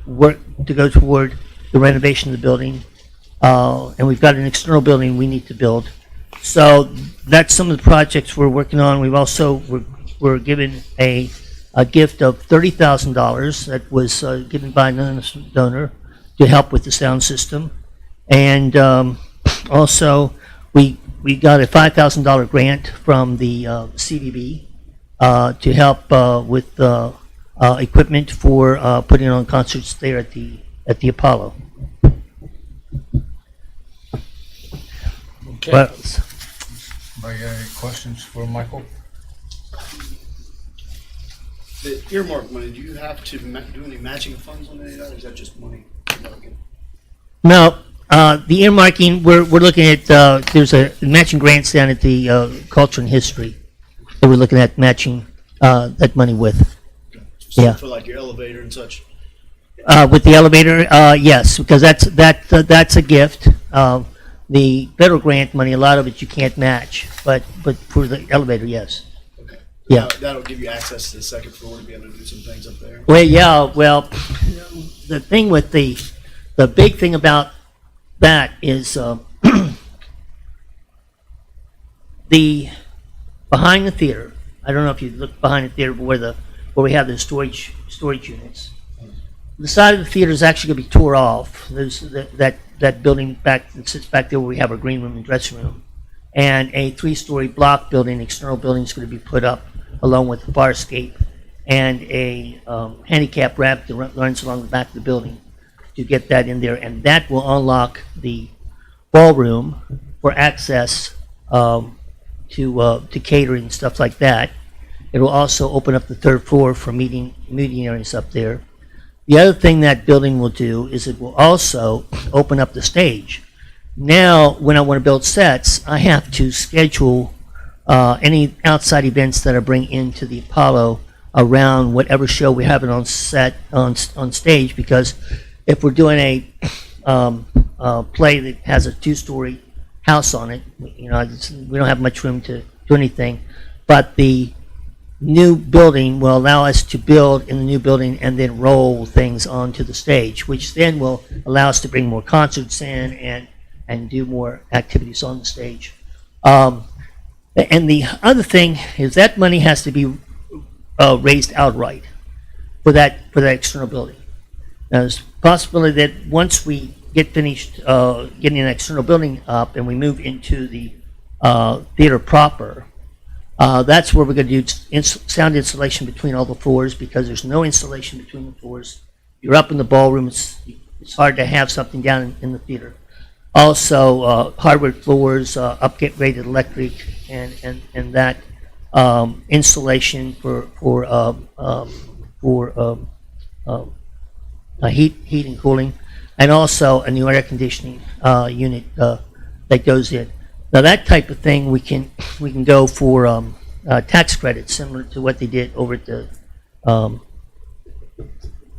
work to go toward the renovation of the building. And we've got an external building we need to build. So that's some of the projects we're working on. We've also, we're given a gift of $30,000 that was given by an anonymous donor to help with the sound system. And also, we got a $5,000 grant from the CVB to help with equipment for putting on concerts there at the Apollo. Okay. What else? Anybody got any questions for Michael? The earmark money, do you have to do any matching funds on any of that, or is that just money? No, the earmarking, we're looking at, there's a matching grants down at the Culture and History that we're looking at matching that money with. So Yeah. for like your elevator and such? With the elevator, yes, because that's a gift. The federal grant money, a lot of it you can't match, but for the elevator, yes. Okay. Yeah. That'll give you access to the second floor to be able to do some things up there? Well, yeah, well, the thing with the big thing about that is the behind the theater. I don't know if you look behind the theater, but where we have the storage units. The side of the theater is actually going to be tore off. There's that building that sits back there where we have our green room and dressing room, and a 3-story block building, external building, is going to be put up along with the fire escape and a handicap ramp that runs along the back of the building to get that in there, and that will unlock the ballroom for access to catering and stuff like that. It will also open up the 3rd floor for meeting areas up there. The other thing that building will do is it will also open up the stage. Now, when I want to build sets, I have to schedule any outside events that I bring into the Apollo around whatever show we have it on set on stage, because if we're doing a play that has a 2-story house on it, we don't have much room to do anything. But the new building will allow us to build in the new building and then roll things onto the stage, which then will allow us to bring more concerts in and do more activities on the stage. And the other thing is that money has to be raised outright for that external building. Now, there's a possibility that once we get finished getting an external building up and we move into the theater proper, that's where we're going to do sound insulation between all the floors, because there's no insulation between the floors. You're up in the ballroom, it's hard to have something down in the theater. Also, hardwood floors, upgraded electric, and that insulation for heat and cooling, and also a new air conditioning unit that goes in. Now, that type of thing we can go for tax credits, similar to what they did over at the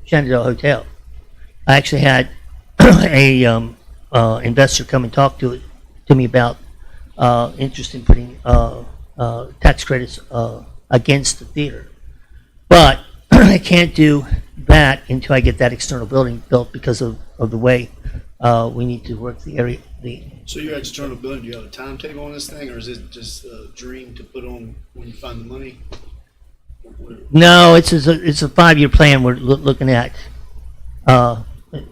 Shenandoah Hotel. I actually had a investor come and talk to me about interest in putting tax credits against the theater. But I can't do that until I get that external building built, because of the way we need to work the area. So your external building, do you have a timetable on this thing, or is it just a dream to put on when you find the money? No, it's a 5-year plan we're looking at.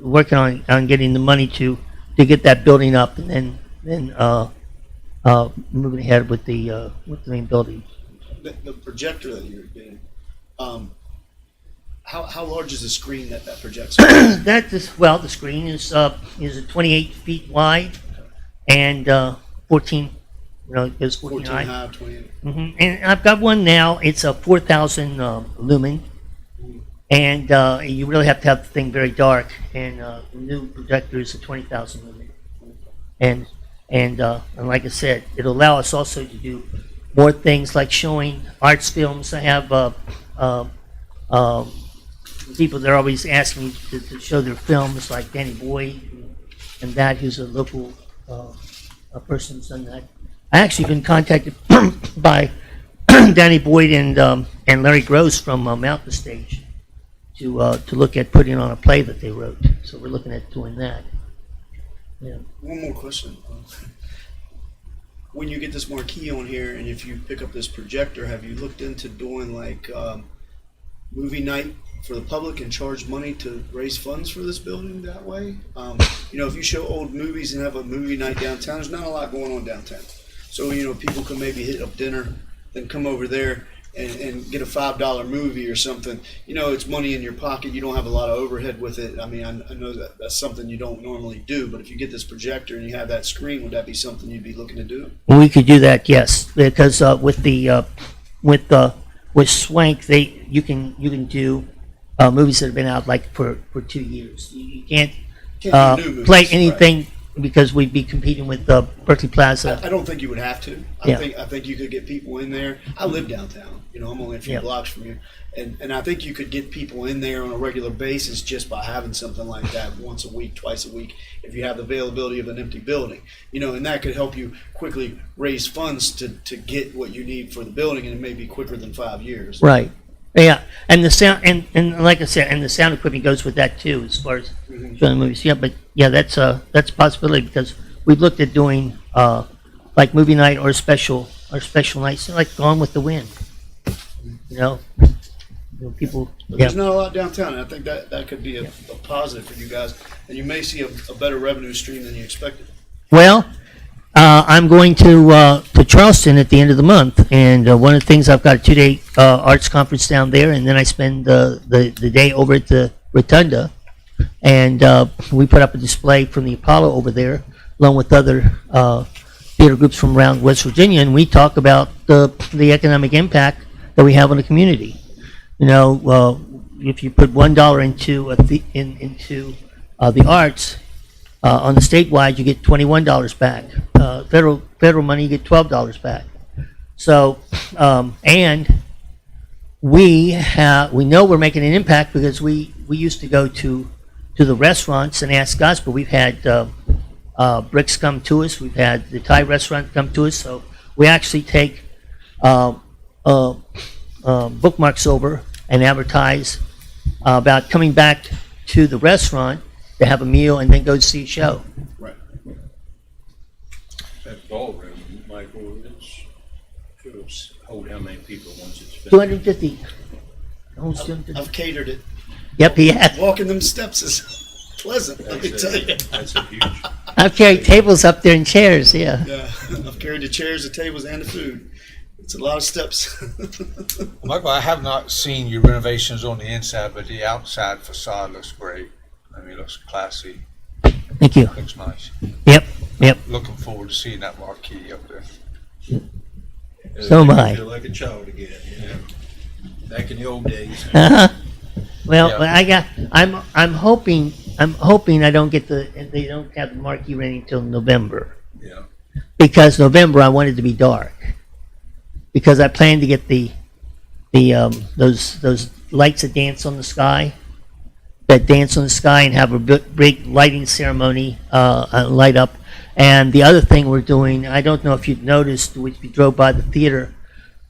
Working on getting the money to get that building up, and then moving ahead with the main building. The projector that you're getting, how large is the screen that projects? The screen is 28 feet wide and 14. It goes 14 high. 28. Mm-hmm. And I've got one now. It's a 4,000 lumen, and you really have to have the thing very dark. And the new projector is a 20,000 lumen. And like I said, it'll allow us also to do more things like showing arts films. I have people that are always asking me to show their films, like Danny Boyd and that, who's a local a person who's done that. I actually been contacted by Danny Boyd and Larry Gross from Mountain Stage to look at putting on a play that they wrote. So we're looking at doing that. Yeah. One more question. When you get this marquee on here, and if you pick up this projector, have you looked into doing like movie night for the public and charge money to raise funds for this building that way? If you show old movies and have a movie night downtown, there's not a lot going on downtown. So, people can maybe hit up dinner, then come over there and get a $5 movie or something. It's money in your pocket. You don't have a lot of overhead with it. I mean, I know that's something you don't normally do, but if you get this projector and you have that screen, would that be something you'd be looking to do? We could do that, yes, because with Swank, you can do movies that have been out like for 2 years. You can't do new movies, play anything because we'd be competing with Berkeley Plaza. I don't think you would have to. I think you could get people in there. I live downtown. I'm only a few blocks from you, and I think you could get people in there on a regular basis just by having something like that once a week, twice a week, if you have the availability of an empty building. And that could help you quickly raise funds to get what you need for the building, and it may be quicker than 5 years. Right. Yeah, and the sound and like I said, and the sound equipment goes with that too, as far as showing movies. Yeah, but yeah, that's a possibility because we've looked at doing like movie night or special nights, like Gone with the Wind. People. But there's not a lot downtown, and I think that could be a positive for you guys, and you may see a better revenue stream than you expected. Well, I'm going to Charleston at the end of the month, and one of the things, I've got a 2-day arts conference down there, and then I spend the day over at the Rotunda, and we put up a display from the Apollo over there, along with other theater groups from around West Virginia, and we talk about the economic impact that we have on the community. If you put $1 into the arts, on the statewide, you get $21 back. Federal money, you get $12 back. So, and we know we're making an impact because we used to go to the restaurants and ask us, but we've had Bricks come to us. We've had the Thai restaurant come to us. So we actually take bookmarks over and advertise about coming back to the restaurant to have a meal and then go see a show. Right. That ballroom, Michael, it's hold how many people once it's finished? 250. I've catered it. Yep, he has. Walking them steps is pleasant, let me tell you. That's a huge. I've carried tables up there and chairs, yeah. Yeah, I've carried the chairs, the tables, and the food. It's a lot of steps. Michael, I have not seen your renovations on the inside, but the outside facade looks great. I mean, it looks classy. Thank you. Looks nice. Yep. Looking forward to seeing that marquee up there. So am I. Feel like a child again, back in the old days. Well, Yeah. I'm hoping I don't get they don't have the marquee ready until November. Yeah. Because November I want it to be dark. Because I plan to get those lights that dance on the sky, and have a big lighting ceremony, light up. And the other thing we're doing, I don't know if you've noticed, if you drove by the theater,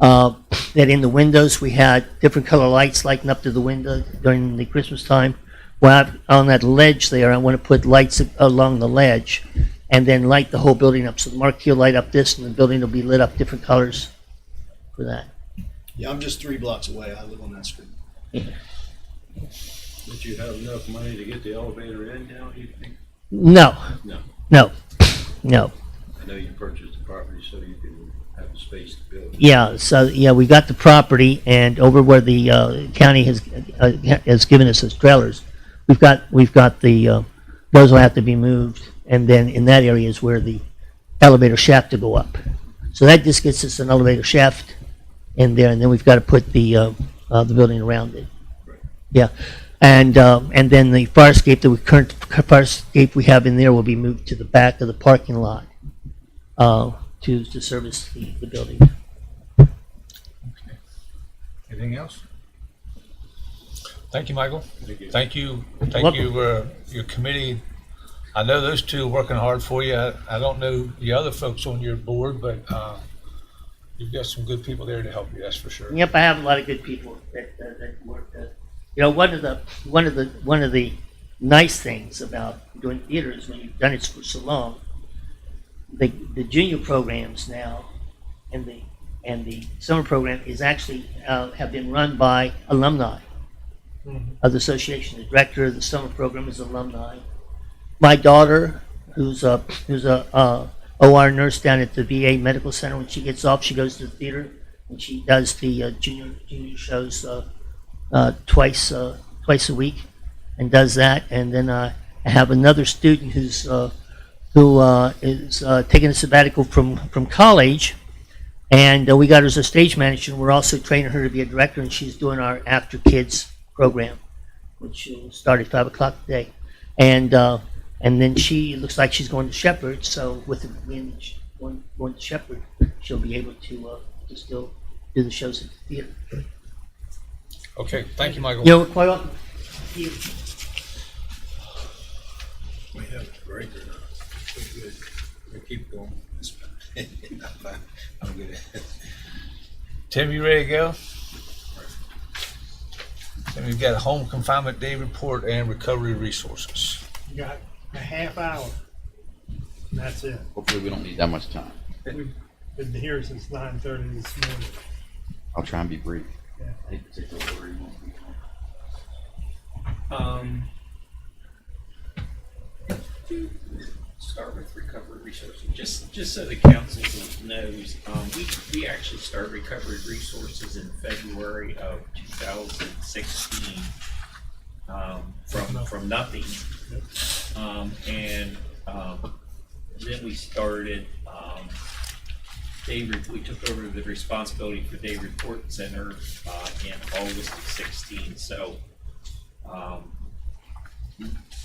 that in the windows we had different color lights lighting up to the window during the Christmas time. Well, on that ledge there, I want to put lights along the ledge and then light the whole building up. So the marquee will light up this, and the building will be lit up different colors for that. Yeah, I'm just 3 blocks away. I live on that street. Did you have enough money to get the elevator in now, do you think? No. I know you purchased the property so you can have the space to build. Yeah, so yeah, we got the property, and over where the county has given us as trailers, we've got the those will have to be moved, and then in that area is where the elevator shaft to go up. So that just gets us an elevator shaft in there, and then we've got to put the building around it. Yeah, and then the fire escape, the current fire escape we have in there will be moved to the back of the parking lot to service the building. Anything else? Thank you, Michael. Thank you. Thank you, your committee. I know those two are working hard for you. I don't know the other folks on your board, but you've got some good people there to help you, that's for sure. Yep, I have a lot of good people that work. You know, one of the nice things about doing theater is when you've done it for so long, the junior programs now and the summer program is actually have been run by alumni of the association. The director of the summer program is alumni. My daughter, who's a OR nurse down at the VA Medical Center, when she gets off, she goes to the theater and she does the junior shows twice a week, and does that. And then I have another student who is taking a sabbatical from college, and we got her as a stage manager. And we're also training her to be a director, and she's doing our After Kids program, which will start at 5 o'clock today. And then she looks like she's going to Shepherd, so with the going to Shepherd, she'll be able to still do the shows at the theater. Okay, thank you, Michael. You're quite welcome. Thank you. We have a break or not? We're good. We keep going. I'm good. Tim, you ready to go? Tim, we've got a home confinement day report and recovery resources. You got a half hour. And that's it. Hopefully we don't need that much time. We've been here since 9:30 this morning. I'll try and be brief. Yeah. Any particular order you want me Start with recovery resources. Just so the council knows, we actually started recovery resources in February of 2016 from nothing, and then we started. We took over the responsibility for Day Report Center in August of 16. So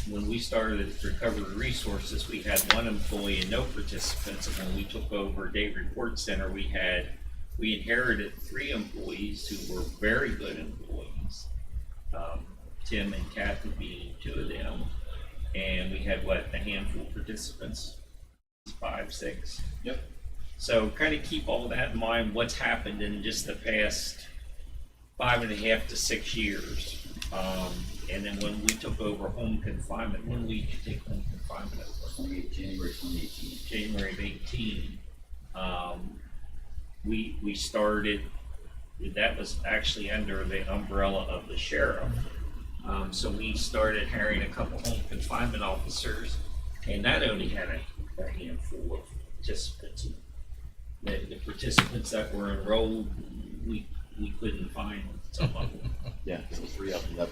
when we started Recovery Resources, we had one employee and no participants. And when we took over Day Report Center, we inherited 3 employees who were very good employees. Tim and Kathy being 2 of them. And we had a handful of participants? 5, 6. Yep. So kind of keep all that in mind, what's happened in just the past 5.5 to 6 years. And then when we took over home confinement, when we take home confinement over? January 2018. January of 18. We started, that was actually under the umbrella of the sheriff. So we started hiring a couple home confinement officers, and that only had a handful of participants. The participants that were enrolled, we couldn't find some of them. Yeah, it was 3 up and up.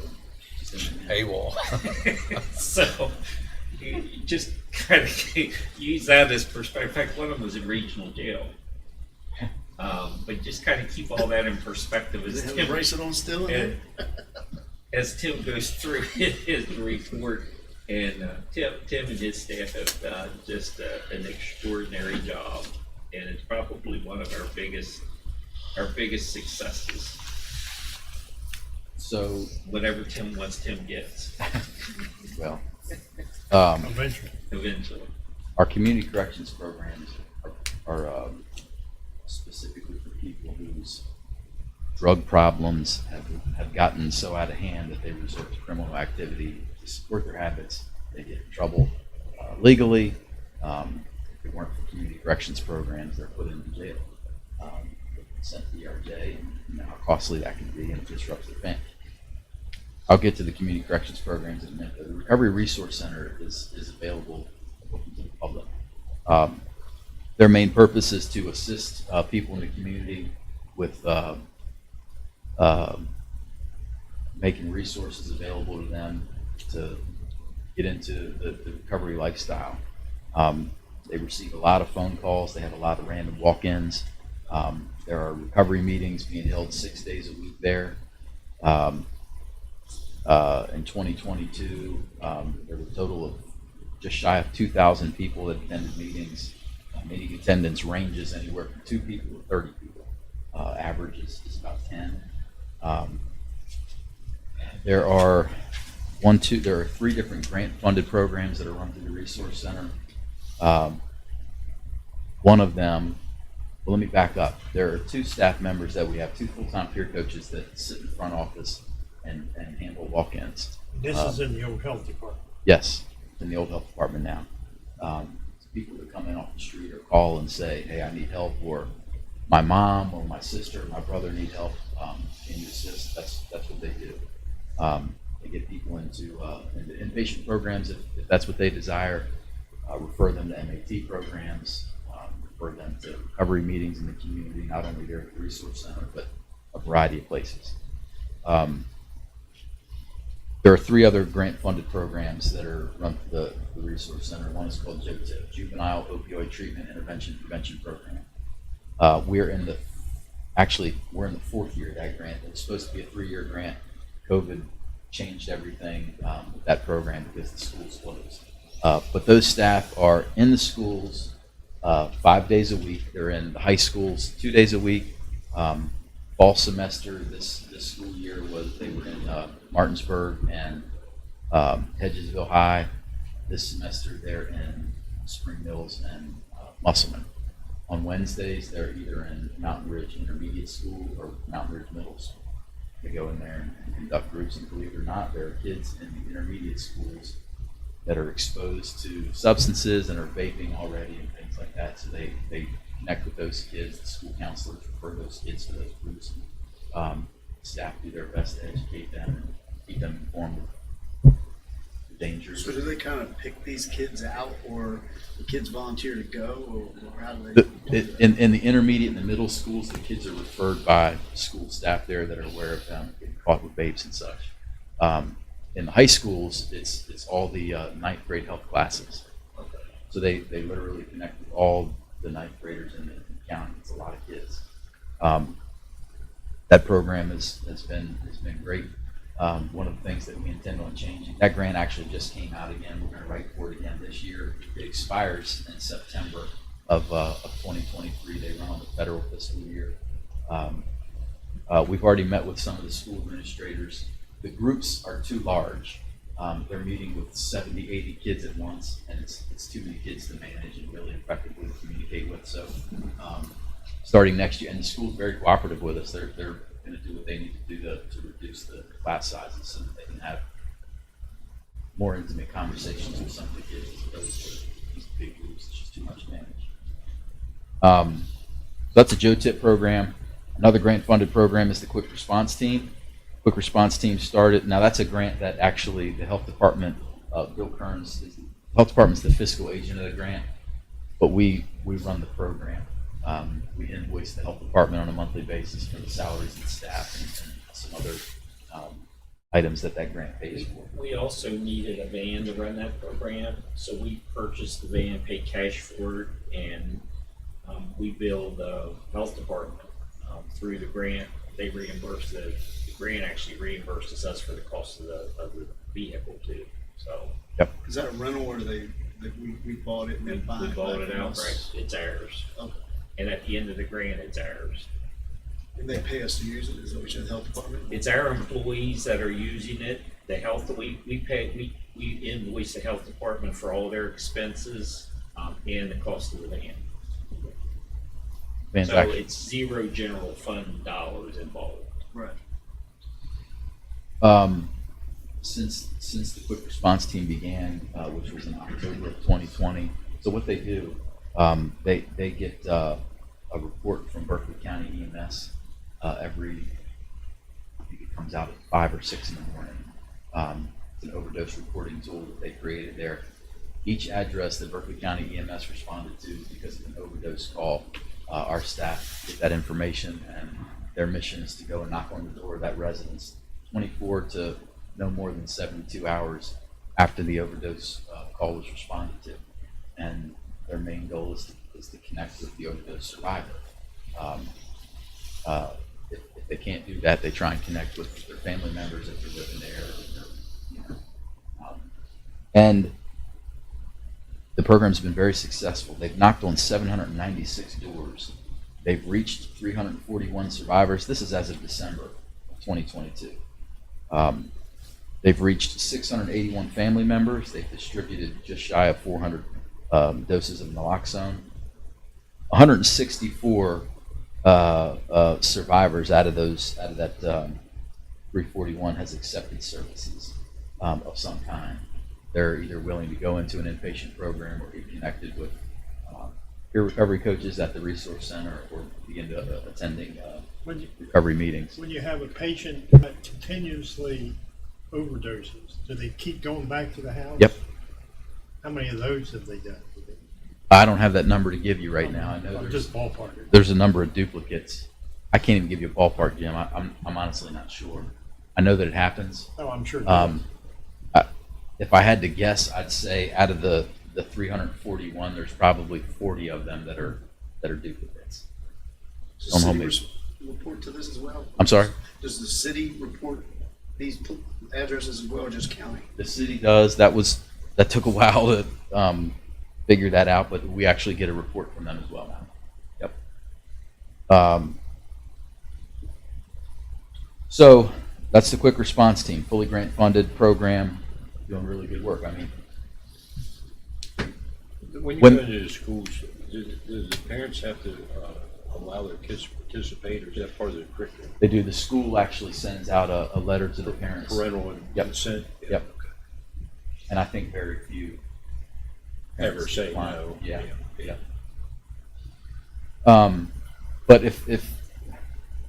AWOL. So you just kind of use that as perspective. In fact, one of them was in regional jail. But just kind of keep all that in perspective as Tim, bracelet on still in as Tim goes through his report. And Tim and his staff have done just an extraordinary job, and it's probably one of our biggest successes. So whatever Tim wants, Tim gets. well, Eventually. Our community corrections programs are specifically for people whose drug problems have gotten so out of hand that they resort to criminal activity to support their habits. They get in trouble legally. If it weren't for community corrections programs, they're put into jail. Sent to ERJ, and you know how costly that can be, and it disrupts their family. I'll get to the community corrections programs in a minute. The Recovery Resource Center is available open to the public. Their main purpose is to assist people in the community with making resources available to them to get into the recovery lifestyle. They receive a lot of phone calls. They have a lot of random walk-ins. There are recovery meetings being held 6 days a week there. In 2022, there were a total of just shy of 2,000 people that attended meetings. Meeting attendance ranges anywhere from 2 people to 30 people. Average is about 10. There are three different grant-funded programs that are run through the Resource Center. One of them, well, let me back up. There are 2 staff members that we have, 2 full-time peer coaches that sit in the front office and handle walk-ins. This is in the old health department. Yes, in the old health department now. People that come in off the street or call and say, hey, I need help, or my mom or my sister or my brother need help, can you assist? That's what they do. They get people into inpatient programs if that's what they desire, refer them to MAT programs, refer them to recovery meetings in the community, not only there at the Resource Center, but a variety of places. There are 3 other grant-funded programs that are run through the Resource Center. One is called JOTIP, Juvenile Opioid Treatment Intervention Prevention Program. We're in the 4th year of that grant. It was supposed to be a 3-year grant. COVID changed everything with that program because the schools closed. But those staff are in the schools 5 days a week. They're in the high schools 2 days a week. Fall semester this school year they were in Martinsburg and Hedgesville High. This semester they're in Spring Mills and Musselman. On Wednesdays they're either in Mountain Ridge Intermediate School or Mountain Ridge Middle School. They go in there and conduct groups, and believe it or not, there are kids in the intermediate schools that are exposed to substances and are vaping already and things like that. So they connect with those kids. The school counselors refer those kids to those groups. Staff do their best to educate them and keep them informed of the dangers. So do they kind of pick these kids out, or the kids volunteer to go, or how do they? In the intermediate and the middle schools, the kids are referred by school staff there that are aware of them getting caught with vapes and such. In the high schools, it's all the 9th grade health classes. So they literally connect with all the 9th graders in the county. It's a lot of kids. That program has been great. One of the things that we intend on changing, that grant actually just came out again. We're going to write for it again this year. It expires in September of 2023. They run on the federal fiscal year. We've already met with some of the school administrators. The groups are too large. They're meeting with 70, 80 kids at once, and it's too many kids to manage and really effectively communicate with. So starting next year, and the school's very cooperative with us. They're going to do what they need to do to reduce the class sizes so that they can have more intimate conversations with some of the kids as opposed to these big groups. It's just too much to manage. So that's a JOTIP program. Another grant-funded program is the Quick Response Team. Quick Response Team started. Now that's a grant that actually the health department, Bill Kearns, the health department's the fiscal agent of the grant, but we run the program. We invoice the health department on a monthly basis for the salaries and staff and some other items that grant pays for. We also needed a van to run that program, so we purchased the van, paid cash for it, and we billed the health department through the grant. They reimbursed the grant actually reimbursed us for the cost of the vehicle too. So yep. Is that a rental, or we bought it and then we bought it outright? It's ours. Okay. And at the end of the grant, it's ours. And they pay us to use it? Is that what you said, health department? It's our employees that are using it. The health we invoice the health department for all their expenses and the cost of the van. So it's zero general fund dollars involved. Right. Since the Quick Response Team began, which was in October of 2020, so what they do, they get a report from Berkeley County EMS every, I think it comes out at 5 or 6 in the morning. It's an overdose reporting tool that they created there. Each address that Berkeley County EMS responded to because of an overdose call, our staff get that information, and their mission is to go and knock on the door of that residence 24 to no more than 72 hours after the overdose call was responded to. And their main goal is to connect with the overdose survivor. If they can't do that, they try and connect with their family members if they're living there. And the program's been very successful. They've knocked on 796 doors. They've reached 341 survivors. This is as of December of 2022. They've reached 681 family members. They've distributed just shy of 400 doses of naloxone. 164 survivors out of that 341 has accepted services of some kind. They're either willing to go into an inpatient program or get connected with peer recovery coaches at the resource center or begin to attending recovery meetings. When you have a patient that continuously overdoses, do they keep going back to the house? Yep. How many of those have they done? I don't have that number to give you right now. I know I'm just ballparking. there's a number of duplicates. I can't even give you a ballpark, Jim. I'm honestly not sure. I know that it happens. Oh, I'm sure. If I had to guess, I'd say out of the 341, there's probably 40 of them that are duplicates. Does Don't the hold me. city report to this as well? I'm sorry? Does the city report these addresses as well, or just county? The city does. That took a while to figure that out, but we actually get a report from them as well now. Yep. So that's the quick response team, fully grant funded program, doing really good work. I mean, When you When- go into the schools, do the parents have to allow their kids to participate, or is that part of the curriculum? they do. The school actually sends out a letter to the parents. Parental Yep. consent? Yep. And I think very few Ever parents say decline. no. Yeah. Yeah.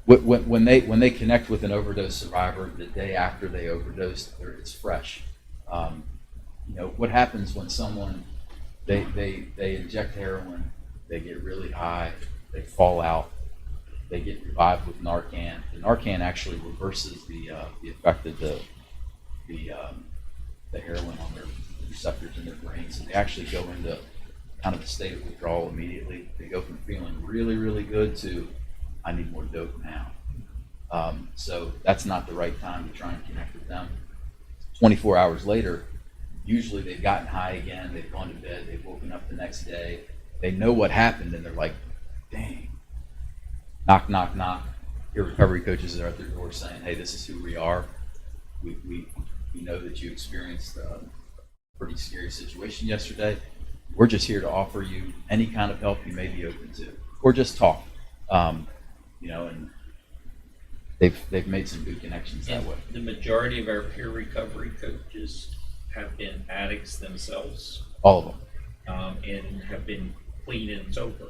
But when they connect with an overdose survivor the day after they overdosed, it's fresh. What happens when someone they inject heroin, they get really high, they fall out, they get revived with Narcan. The Narcan actually reverses the effect of the heroin on their receptors in their brain, so they actually go into kind of a state of withdrawal immediately. They go from feeling really, really good to, I need more dope now. So that's not the right time to try and connect with them. 24 hours later, usually they've gotten high again, they've gone to bed, they've woken up the next day, they know what happened, and they're like, dang. Knock, knock, knock. Your recovery coaches are at their door saying, hey, this is who we are. We know that you experienced a pretty scary situation yesterday. We're just here to offer you any kind of help you may be open to, or just talk. And they've made some good connections that way. The majority of our peer recovery coaches have been addicts themselves. All of them. And have been clean and sober.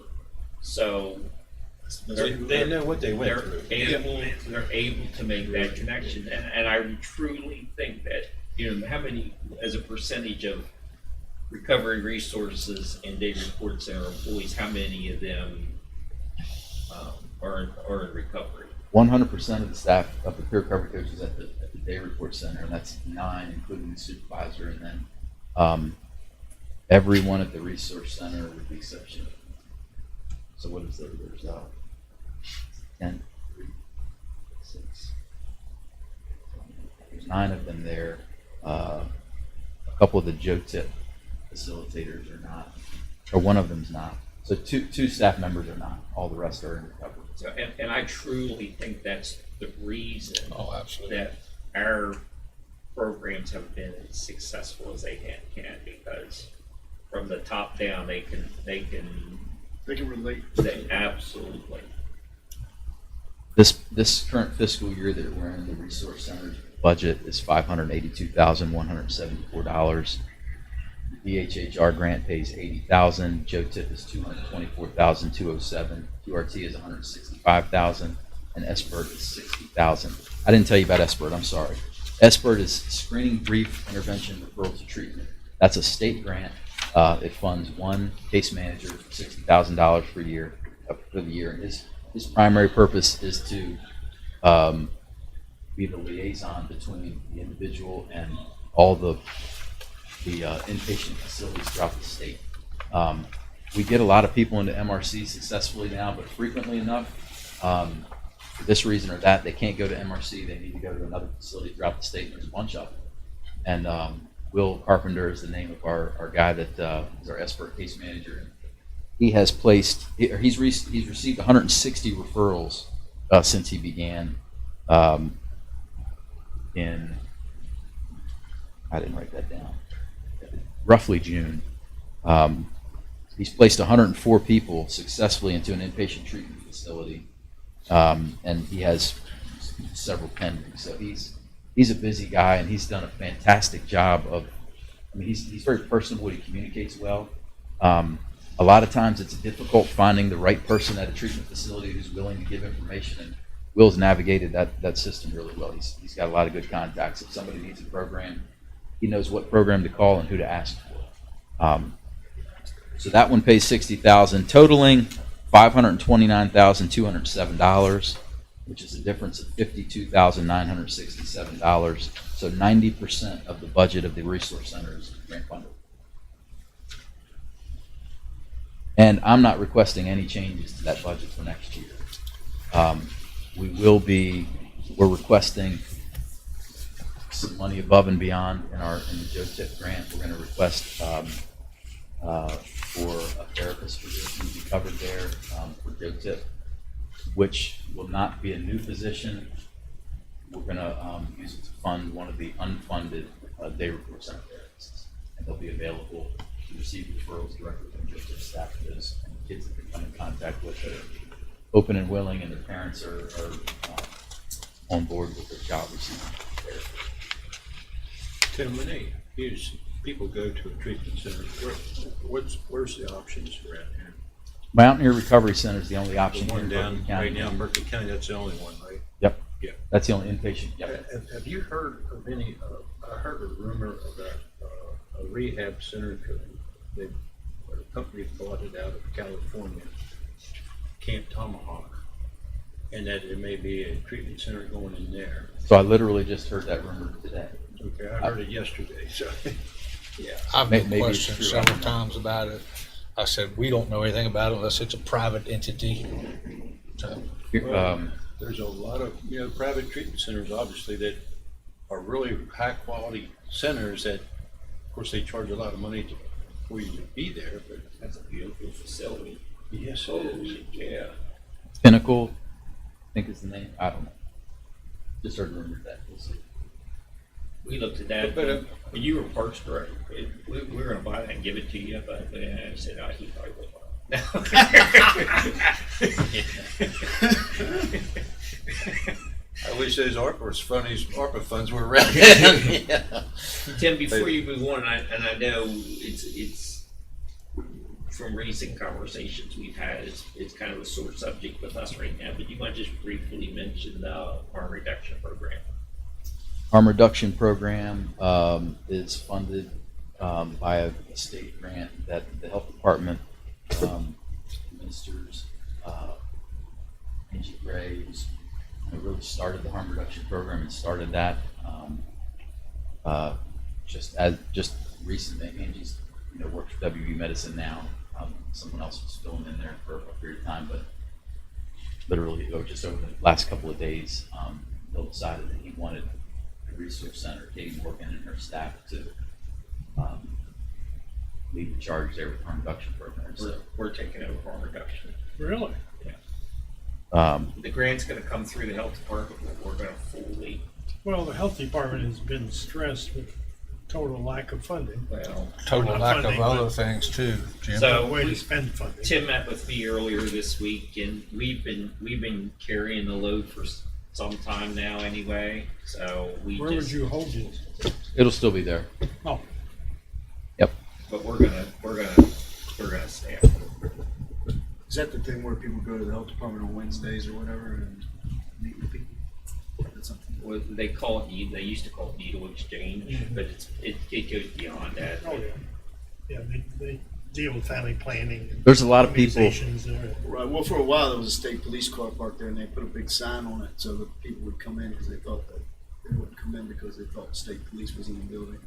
So They know what they went through. They're able to make that connection. And I truly think that, how many, as a percentage of recovery resources and day report center employees, how many of them are in recovery? 100% of the staff of the peer recovery coaches at the day report center, and that's 9, including the supervisor, and then everyone at the resource center with the exception of, so what is there? There's 10, 3, 6. There's 9 of them there. A couple of the Joe Tip facilitators are not, or one of them's not. So two staff members are not. All the rest are in recovery. So, and I truly think that's the reason absolutely. that our programs have been as successful as they can, because from the top down, they can relate. They absolutely. This current fiscal year that we're in, the resource center's budget is $582,174. The DHHR grant pays $80,000. Joe Tip is $224,207. QRT is $165,000, and SBIRT is $60,000. I didn't tell you about SBIRT. I'm sorry. SBIRT is Screening Brief Intervention Referral to Treatment. That's a state grant. It funds one case manager for $60,000 per year for the year. And his primary purpose is to be the liaison between the individual and all the inpatient facilities throughout the state. We get a lot of people into MRC successfully now, but frequently enough, for this reason or that, they can't go to MRC. They need to go to another facility throughout the state, and there's a bunch of them. And Will Carpenter is the name of our guy that is our expert case manager. He's received 160 referrals since he began in I didn't write that down, roughly June. He's placed 104 people successfully into an inpatient treatment facility, and he has several pending. So he's a busy guy, and he's done a fantastic job of. I mean, he's very personable. He communicates well. A lot of times, it's difficult finding the right person at a treatment facility who's willing to give information. And Will's navigated that system really well. He's got a lot of good contacts. If somebody needs a program, he knows what program to call and who to ask for. So that one pays $60,000, totaling $529,207, which is a difference of $52,967. So 90% of the budget of the resource center is grant funded. And I'm not requesting any changes to that budget for next year. We're requesting some money above and beyond in the Joe Tip grant. We're going to request for a therapist position to be covered there for Joe Tip, which will not be a new position. We're going to use it to fund one of the unfunded day report center therapists, and they'll be available to receive referrals directly from Joe Tip staff for those kids that they come in contact with that are open and willing, and their parents are on board with their child receiving therapy. Tim, when they people go to a treatment center, where's the options around here? Mountaineer Recovery Center is the only option The one here in down Berkeley County. right now in Berkeley County, that's the only one, right? Yep. Yeah. That's the only inpatient. Yep. Have you heard of any? I heard a rumor about a rehab center. A company bought it out of California, Camp Tomahawk, and that there may be a treatment center going in there. So I literally just heard that rumor today. Okay, I heard it yesterday. So yeah, I've Maybe been it's questioned true, I several don't know. times about it. I said, we don't know anything about it unless it's a private entity. So, there's a lot of private treatment centers, obviously, that are really high quality centers that, of course, they charge a lot of money for you to be there. But That's a beautiful facility. yes, it is. Yeah. Pinnacle, I think is the name. I don't know. Just heard rumors that. We'll see. We looked at that, but when you were Parks Director, we were going to buy that and give it to you, but I said, oh, he probably would. I wish those ARPA funds were around. Tim, before you move on, and I know it's from recent conversations we've had, it's kind of a sore subject with us right now, but you might just briefly mention the harm reduction program. Harm reduction program is funded by a state grant that the health department administers. Angie Gray, who's really started the harm reduction program and started that just recently. Angie's works for WV Medicine now. Someone else was filling in there for a period of time, but literally just over the last couple of days, Bill decided that he wanted the resource center, Katie Morgan and her staff, to lead the charge there with harm reduction programs. So We're taking over harm reduction. Really? The grant's going to come through the health department, but we're going to fully. Well, the health department has been stressed with total lack of funding. Well, total Not lack funding, of other but things too, Jim. So way to spend funding. Tim met with me earlier this week, and we've been carrying the load for some time now anyway. So Where would you hold it? it'll still be there. Oh, Yep. But we're gonna stay up. Is that the thing where people go to the health department on Wednesdays or whatever and meet with people? That's something. Well, they call it. They used to call it needle exchange, but it goes beyond that. oh yeah. Yeah, they deal with family planning. And There's a lot of people. organizations there. Right. Well, for a while there was a state police car parked there, and they put a big sign on it so that people would come in because they thought that they wouldn't come in because they thought the state police was in the building.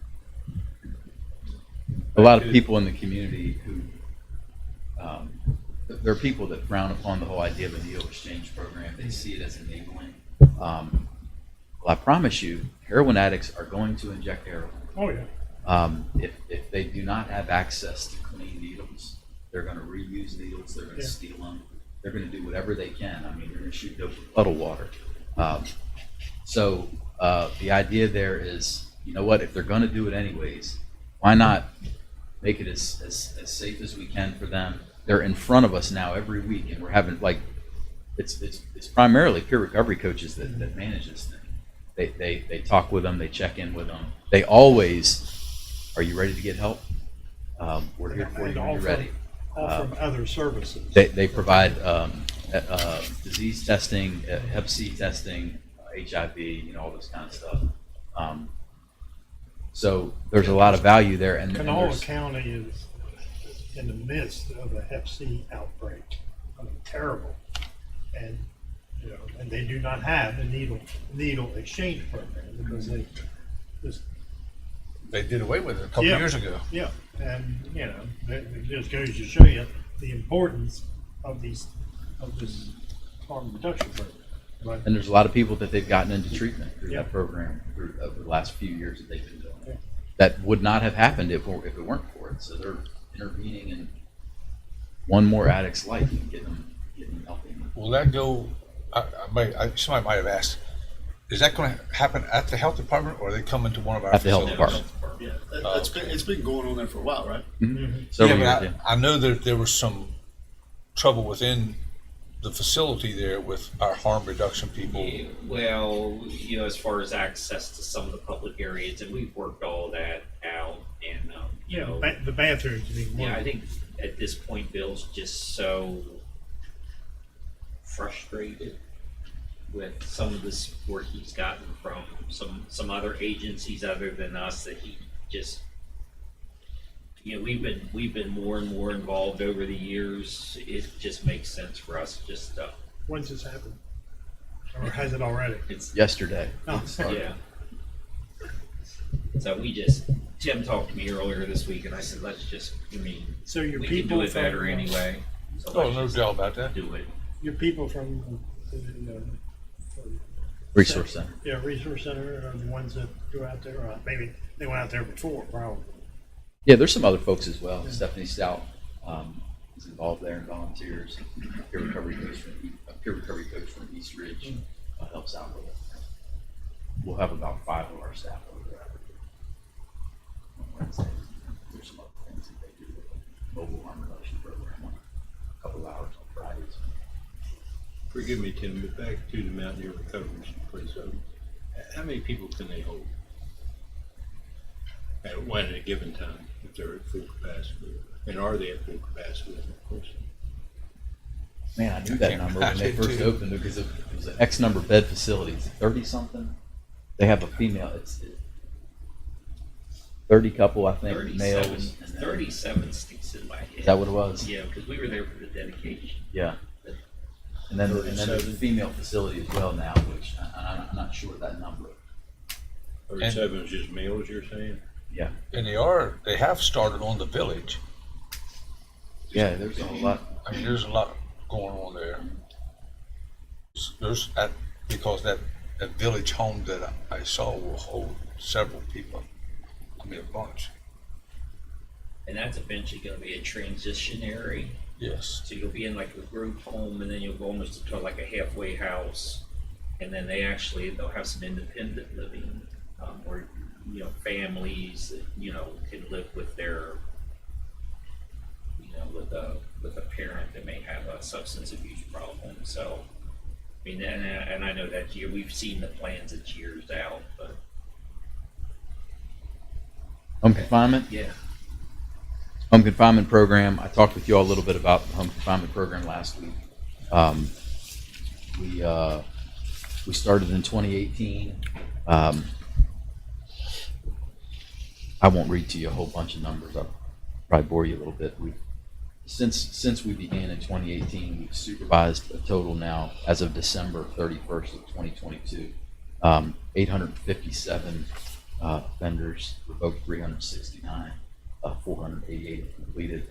A lot of people in the community who there are people that frown upon the whole idea of a needle exchange program. They see it as enabling. Well, I promise you, heroin addicts are going to inject heroin. Oh yeah. If they do not have access to clean needles, they're going to reuse needles. They're going to steal them. They're going to do whatever they can. I mean, they're going to shoot dope with puddle water. So the idea there is you know what, if they're going to do it anyways, why not make it as safe as we can for them? They're in front of us now every week, and we're having, like, it's primarily peer recovery coaches that manage this thing. They talk with them, they check in with them. They always, are you ready to get help? We're here for you when you're ready. All from other services. They provide disease testing, Hep C testing, HIV, you know, all this kind of stuff. So there's a lot of value there. And Kanawha County is in the midst of a Hep C outbreak. I mean, terrible. And, you know, and they do not have a needle exchange program because they just. They did away with it a couple years ago. Yeah, and, you know, it just goes to show you the importance of this harm reduction program. Right? And there's a lot of people that they've gotten into treatment through that program over the last few years that they've been doing it. That would not have happened if it weren't for it. So they're intervening in one more addict's life and getting them healthy. Will that go? Somebody might have asked. Is that going to happen at the health department, or are they coming to one of our At the health facilities? department. Yeah, it's been going on there for a while, right? Several Yeah, years, but I know that there was some trouble within the facility there with our harm reduction people. Yeah, well, you know, as far as access to some of the public areas, and we've worked all that out, and you know, the bathrooms. I mean, yeah, I think at this point, Bill's just so frustrated with some of the support he's gotten from some other agencies other than us that he just, you know, we've been more and more involved over the years. It just makes sense for us just when's this happened? Or has it already? It's yesterday. Oh, yeah. So Tim talked to me earlier this week, and I said, let's just, so your we people can do it from, better anyway. So Oh, let's no just doubt about that. do it. your people from Resource Center. Yeah, Resource Center are the ones that go out there. Maybe they went out there before, probably. Yeah, there's some other folks as well. Stephanie Stout is involved there and volunteers. A peer recovery coach from East Ridge helps out with it. We'll have about 5 of our staff over there on Wednesday. There's some other things that they do with the mobile harm reduction program on a couple hours on Fridays. Forgive me, Tim, but back to the Mountaineer Recovery Place. How many people can they hold at a given time if they're at full capacity? And are they at full capacity? Of course. Man, I knew that number when they first opened because it was an X number of bed facilities, 30 something. They have a female. It's 30 couple, I think, 37, males. 37 sticks in my head. Is that what it was? Yeah, because we were there for the dedication. Yeah. And then there's a female facility as well now, which I'm not sure of that number. 37 is just males, you're saying? Yeah. And they have started on the village. Yeah, there's a lot. I mean, there's a lot going on there. Because that village home that I saw will hold several people. I mean, a bunch. And that's eventually going to be a transitionary. Yes. So you'll be in like a group home, and then you'll go almost to like a halfway house, and then they'll have some independent living, where you know families that can live with their with a parent that may have a substance abuse problem. So I mean, and I know that we've seen the plans it's years out, but Home confinement? yeah. Home confinement program. I talked with you all a little bit about the home confinement program last week. We started in 2018. I won't read to you a whole bunch of numbers. I'll probably bore you a little bit. Since we began in 2018, we've supervised a total now, as of December 31st of 2022, 857 offenders, revoked 369. 488 have completed.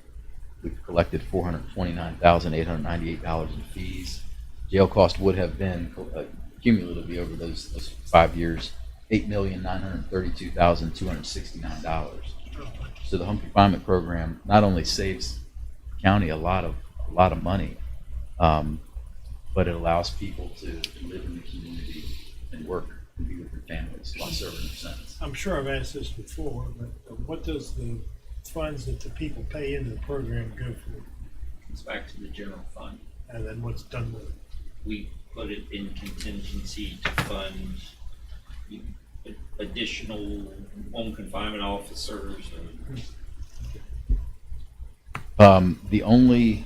We've collected $429,898 in fees. Jail cost would have been cumulatively over those 5 years, $8,932,269. So the home confinement program not only saves the county a lot of money, but it allows people to live in the community and work and be with their families while serving their sentence. I'm sure I've asked this before, but what does the funds that the people pay into the program go for? It's back to the general fund. And then what's done with it? We put it in contingency to fund additional home confinement officers. The only,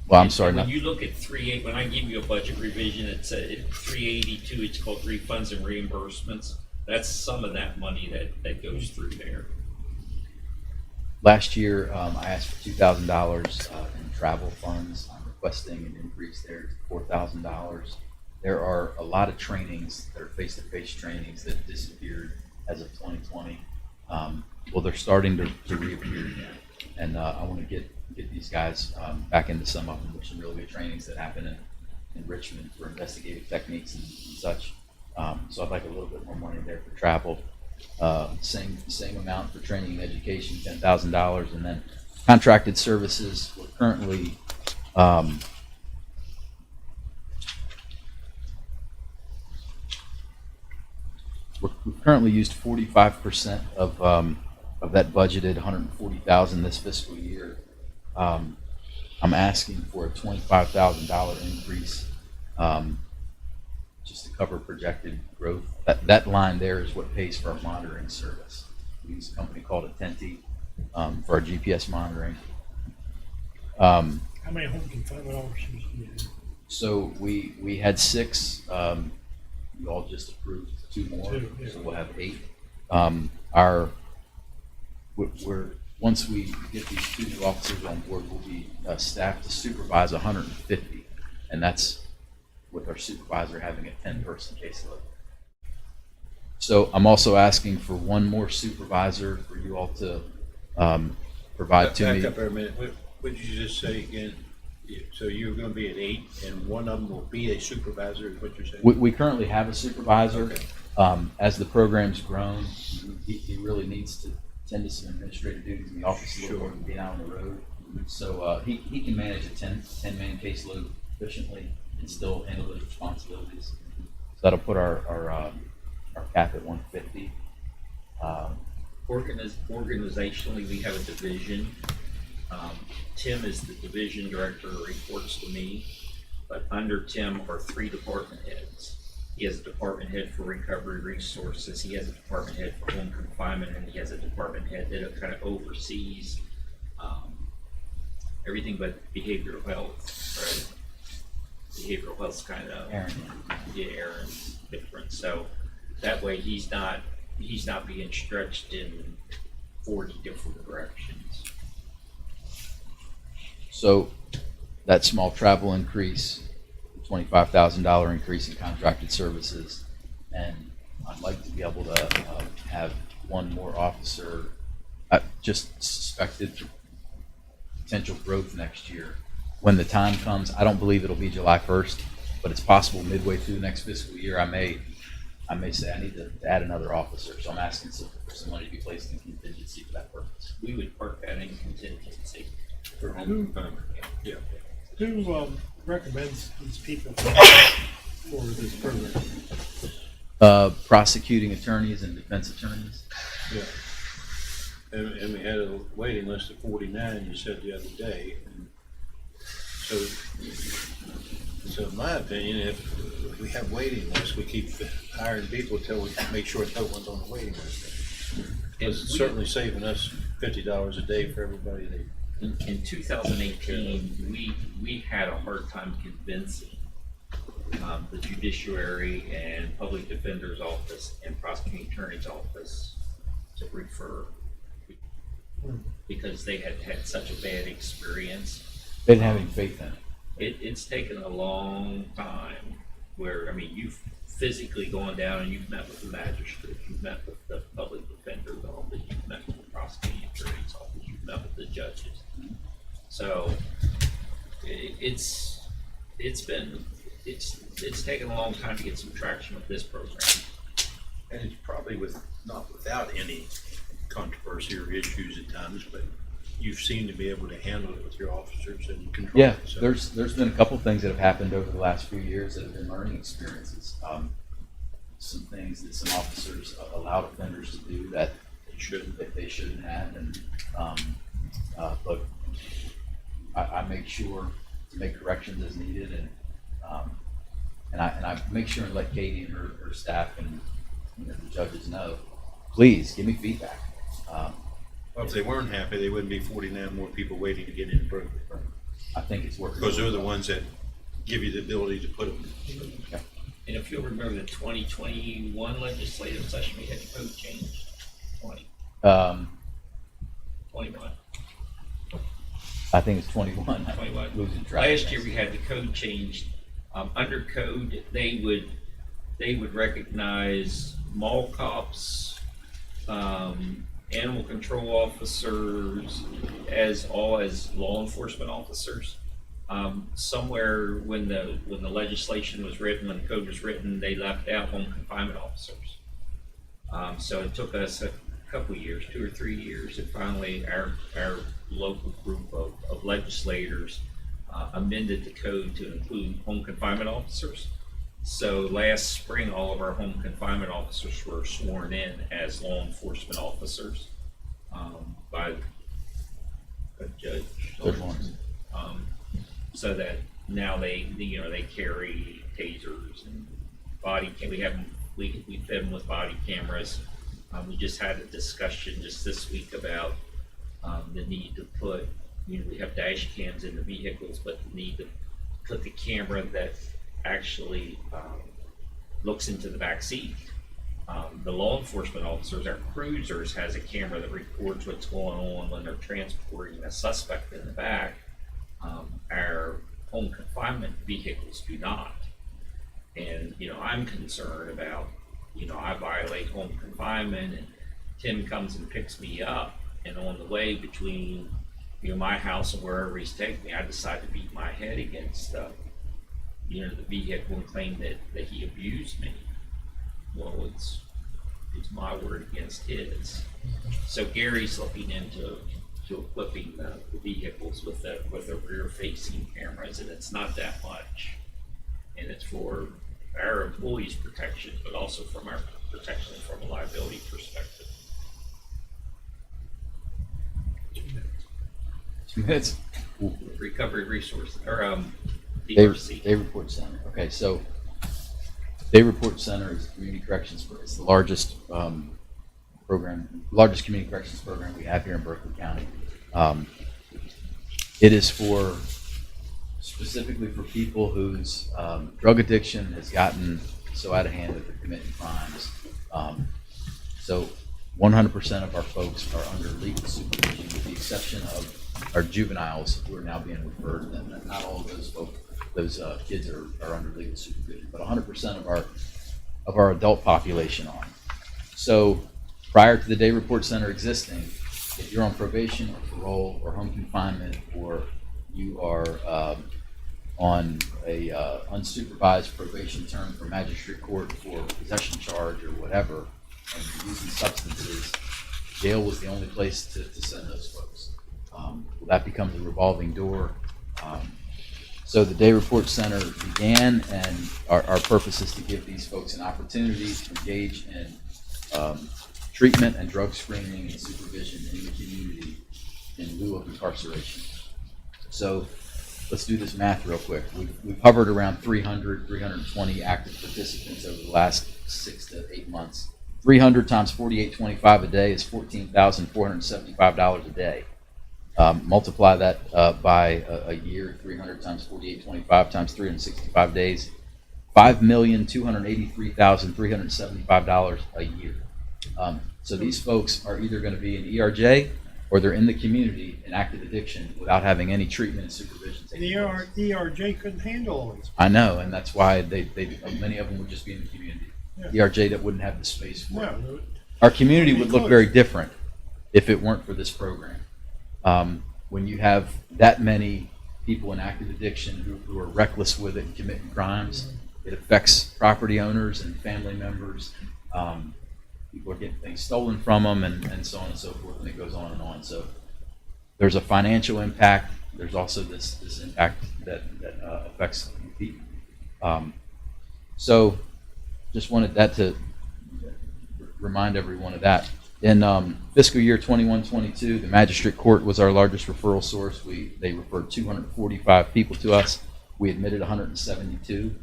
well, I'm sorry. When you look at when I give you a budget revision, it's at 382, it's called refunds and reimbursements. That's some of that money that goes through there. Last year, I asked for $2,000 in travel funds. I'm requesting an increase there to $4,000. There are a lot of trainings that are face-to-face trainings that disappeared as of 2020. Well, they're starting to reappear again, and I want to get these guys back into some of them. There's some really good trainings that happen in Richmond for investigative techniques and such. So I'd like a little bit more money there for travel. Same amount for training and education, $10,000, and then contracted services. We're currently we've currently used 45% of that budgeted $140,000 this fiscal year. I'm asking for a $25,000 increase just to cover projected growth. That line there is what pays for our monitoring service. We use a company called Attenti for our GPS monitoring. How many home confinement officers do you have? So we had 6. You all just approved 2 more, 2, yeah. so we'll have 8. Once we get these 2 new officers on board, we'll be staffed to supervise 150, and that's with our supervisor having a 10-person caseload. So I'm also asking for 1 more supervisor for you all to provide to me. Back up there a minute. What did you just say again? So you're going to be at 8, and one of them will be a supervisor, is what you're saying? We currently have a supervisor. Okay. As the program's grown, he really needs to tend to some administrative duties in the office a little more than being out on the road. So he can manage a 10-man caseload efficiently and still handle those responsibilities. So that'll put our cap at 150. Organizationally, we have a division. Tim is the division director, reports to me, but under Tim are 3 department heads. He has a department head for recovery resources, he has a department head for home confinement, and he has a department head that kind of oversees everything but behavioral health, right? Behavioral health's kind of, Aaron's different. So that way he's not being stretched in 40 different directions. So that small travel increase, $25,000 increase in contracted services, and I'd like to be able to have 1 more officer. Just suspected potential growth next year. When the time comes, I don't believe it'll be July 1st, but it's possible midway through the next fiscal year, I may say I need to add another officer. So I'm asking for some money to be placed in contingency for that purpose. We would park that in contingency for home confinement. Yeah. Who recommends these people for this program? Prosecuting attorneys and defense attorneys. Yeah. And we had a waiting list of 49, you said the other day. And so in my opinion, if we have waiting lists, we keep hiring people until we can make sure no one's on the waiting list. It's certainly saving us $50 a day for everybody that. In 2018, we had a hard time convincing the judiciary and public defender's office and prosecuting attorney's office to refer because they had had such a bad experience. They didn't have any faith in it. It's taken a long time where, I mean, you've physically gone down and you've met with the magistrate, you've met with the public defender's office, you've met with the prosecuting attorney's office, you've met with the judges. So it's taken a long time to get some traction with this program. And it's probably not without any controversy or issues at times, but you seem to be able to handle it with your officers and control Yeah, it. So. there's been a couple things that have happened over the last few years that have been learning experiences. some things that some officers allowed offenders to do that they shouldn't have, and but I make sure to make corrections as needed, and I make sure and let Katie and her staff and the judges know. Please give me feedback. Well, if they weren't happy, they wouldn't be 49 more people waiting to get in the program. I think it's working. Because they're the ones that give you the ability to put them. Okay. And if you'll remember the 2021 legislative session, we had the code change. 21. I think it's 21. 21. Losing track. Last year we had the code changed. Under code, they would recognize mall cops, animal control officers, as law enforcement officers. Somewhere when the legislation was written, when the code was written, they left out home confinement officers. So it took us a couple of years, 2 or 3 years, and finally our local group of legislators amended the code to include home confinement officers. So last spring, all of our home confinement officers were sworn in as law enforcement officers by a judge. So that now they carry tasers and body cam. We fed them with body cameras. We just had a discussion just this week about the need to put, we have dash cams in the vehicles, but the need to put the camera that actually looks into the back seat. The law enforcement officers, our cruisers, has a camera that records what's going on when they're transporting a suspect in the back. Our home confinement vehicles do not. And, I'm concerned about, I violate home confinement and Tim comes and picks me up, and on the way between, my house and wherever he's taking me, I decide to beat my head against the vehicle and claim that he abused me. Well, it's my word against his. So Gary's looking into equipping the vehicles with the rear-facing cameras, and it's not that much, and it's for our employees' protection, but also from our protection from a liability perspective. 2 minutes. Recovery resource or DRC. Day Report Center. Okay, so Day Report Center is community corrections. It's the largest community corrections program we have here in Berkeley County. It is specifically for people whose drug addiction has gotten so out of hand that they're committing crimes. So 100% of our folks are under legal supervision, with the exception of our juveniles who are now being referred. And not all of those kids are under legal supervision, but 100% of our adult population are. So prior to the Day Report Center existing, if you're on probation or parole or home confinement, or you are on a unsupervised probation term for magistrate court for possession charge or whatever, and using substances, jail was the only place to send those folks. That becomes a revolving door. So the Day Report Center began, and our purpose is to give these folks an opportunity to engage in treatment and drug screening and supervision in the community in lieu of incarceration. So let's do this math real quick. We've hovered around 320 active participants over the last 6 to 8 months. 300 times $48.25 a day is $14,475 a day. Multiply that by a year. 300 times $48.25 times 365 days, $5,283,375 a year. So these folks are either going to be in ERJ or they're in the community in active addiction without having any treatment and supervision. The ERJ couldn't handle all these. I know, and that's why many of them would just be in the community. Yeah. ERJ that wouldn't have the space for it. No. Our community would look very different if it weren't for this program. When you have that many people in active addiction who are reckless with it and committing crimes, it affects property owners and family members. People are getting things stolen from them, and so on and so forth, and it goes on and on. So there's a financial impact. There's also this impact that affects people. So just wanted that to remind everyone of that. In fiscal year 21-22, the magistrate court was our largest referral source. They referred 245 people to us. We admitted 172.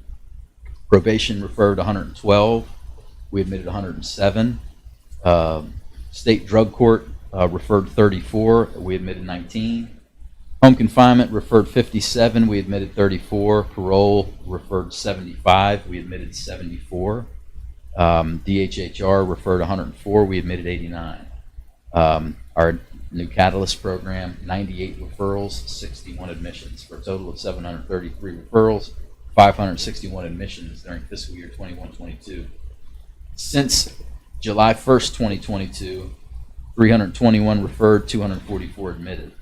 Probation referred 112. We admitted 107. State drug court referred 34. We admitted 19. Home confinement referred 57. We admitted 34. Parole referred 75. We admitted 74. DHHR referred 104. We admitted 89. Our new Catalyst program, 98 referrals, 61 admissions, for a total of 733 referrals, 561 admissions during fiscal year 21-22. Since July 1st, 2022, 321 referred, 244 admitted.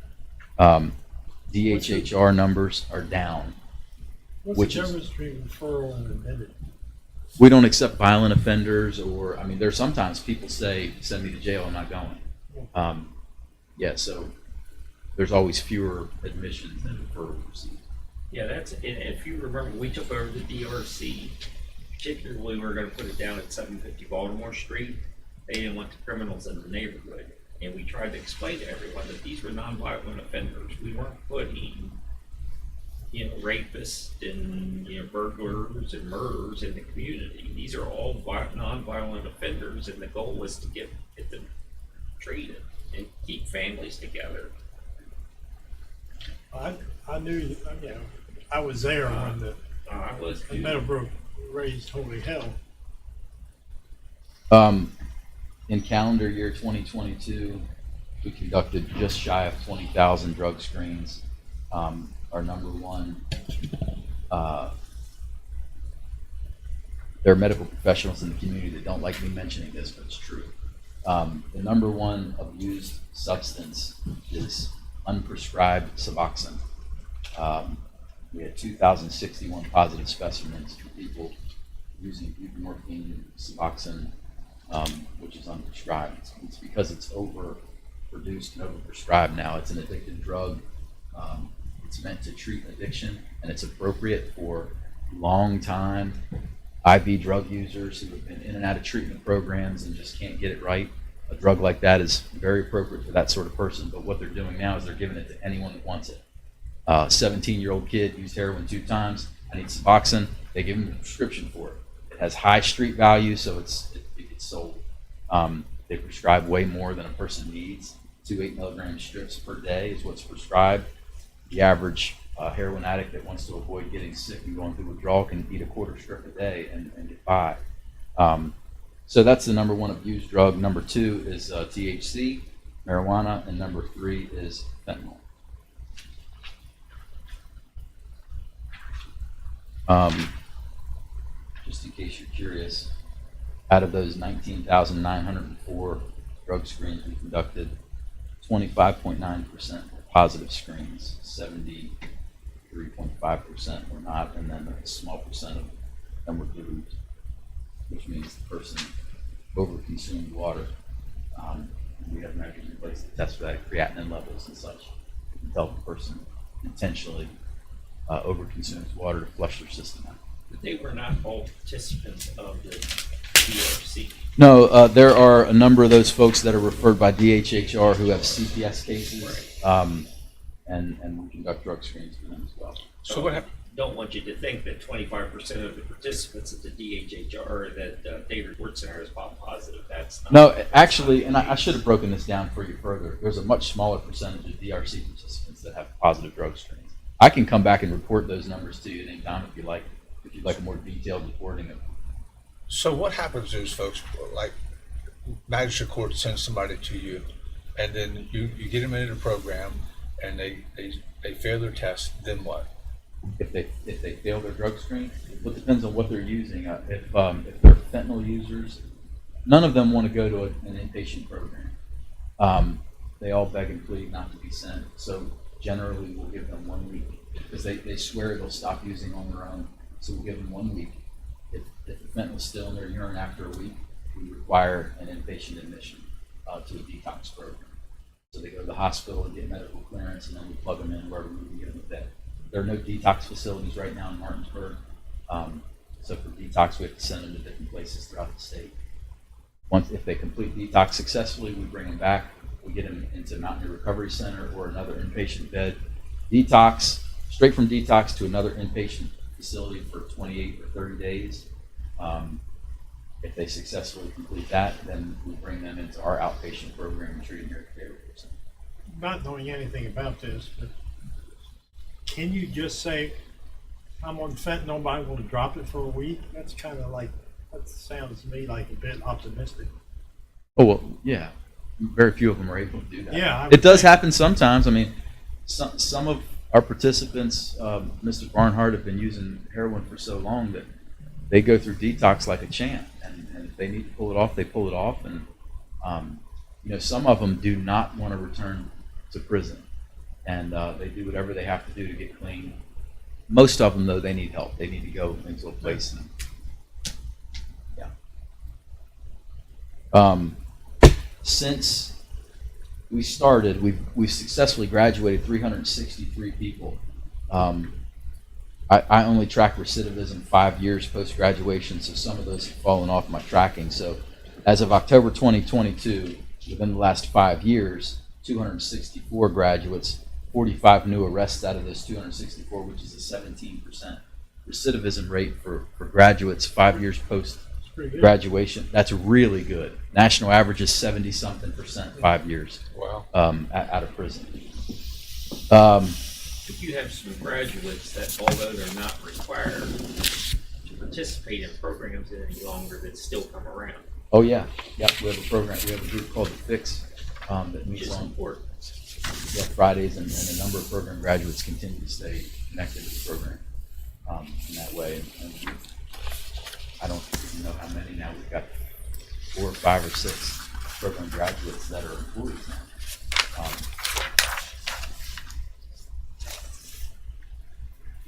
DHHR numbers are down. What's the difference between referral and admitted? We don't accept violent offenders, or, I mean, there's sometimes people say, send me to jail, I'm not going. Yeah, so there's always fewer admissions than referrals received. Yeah, that's, and if you remember, we took over the DRC, particularly we were gonna put it down at 750 Baltimore Street. They didn't want the criminals in the neighborhood. And we tried to explain to everyone that these were nonviolent offenders. We weren't putting, rapists and, burglars and murderers in the community. These are all nonviolent offenders, and the goal was to get them treated and keep families together. I knew, I was there when the Meadowbrook raised holy hell. In calendar year 2022, we conducted just shy of 20,000 drug screens. Our number one, there are medical professionals in the community that don't like me mentioning this, but it's true. The number one abused substance is unprescribed Suboxone. We had 2,061 positive specimens for people using buprenorphine, Suboxone, which is unprescribed. It's because it's overproduced and overprescribed now. It's an addictive drug. It's meant to treat addiction, and it's appropriate for long-time IV drug users who have been in and out of treatment programs and just can't get it right. A drug like that is very appropriate for that sort of person, but what they're doing now is they're giving it to anyone that wants it. A 17-year-old kid used heroin 2 times. I need Suboxone. They give him a prescription for it. It has high street value, so it gets sold. They prescribe way more than a person needs. 2 8-milligram strips per day is what's prescribed. The average heroin addict that wants to avoid getting sick and going through withdrawal can eat a quarter strip a day and get by. So that's the number one abused drug. Number 2 is THC, marijuana, and number 3 is fentanyl. Just in case you're curious, out of those 19,904 drug screens we conducted, 25.9% were positive screens, 73.5% were not, and then a small percent of them were dilute, which means the person overconsumed water. We have measures in place to test for that, creatinine levels and such. We can tell the person intentionally overconsumes water to flush their system out. But they were not all participants of the DRC. No, there are a number of those folks that are referred by DHHR who have CPS cases, and we conduct drug screens for them as well. So what happened? Don't want you to think that 25% of the participants at the DHHR that David Report Center is positive. That's not. No, actually, and I should have broken this down for you further. There's a much smaller percentage of DRC participants that have positive drug screens. I can come back and report those numbers to you at any time if you like. If you'd like a more detailed reporting of. So what happens is, folks, like magistrate court sends somebody to you, and then you get them into the program, and they fail their test. Then what? If they fail their drug screen, well, it depends on what they're using. If they're fentanyl users, none of them want to go to an inpatient program. They all beg and plead not to be sent. So generally, we'll give them 1 week because they swear they'll stop using on their own. So we'll give them 1 week. If the fentanyl's still in their urine after a week, we require an inpatient admission to a detox program. So they go to the hospital and get medical clearance, and then we plug them in wherever we can get them a bed. There are no detox facilities right now in Martinsburg. So for detox, we have to send them to different places throughout the state. If they complete detox successfully, we bring them back. We get them into Mountaineer Recovery Center or another inpatient bed. Detox, straight from detox to another inpatient facility for 28 or 30 days. If they successfully complete that, then we bring them into our outpatient program and treat them here at the Day Report Center. Not knowing anything about this, but can you just say, I'm on fentanyl, but I'm going to drop it for a week? That's kind of like, that sounds to me like a bit optimistic. Oh, well, yeah. Very few of them are able to do that. Yeah, it does happen sometimes. I mean, some of our participants, Mr. Barnhart, have been using heroin for so long that they go through detox like a champ. And if they need to pull it off, they pull it off. And, some of them do not want to return to prison. And they do whatever they have to do to get clean. Most of them, though, they need help. They need to go into a place. And, since we started, we've successfully graduated 363 people. I only track recidivism 5 years post-graduation, so some of those have fallen off my tracking. So as of October 2022, within the last 5 years, 264 graduates, 45 new arrests out of those 264, which is a 17% recidivism rate for graduates 5 years post-graduation. That's really good. National average is 70-something% 5 years. Wow. Out of prison. If you have some graduates that, although they're not required to participate in programs any longer, that still come around. Oh yeah, we have a program. We have a group called the Fix that meets on Fridays, and a number of program graduates continue to stay connected to the program in that way. And I don't even know how many now. We've got 4 or 5 or 6 program graduates that are employees now.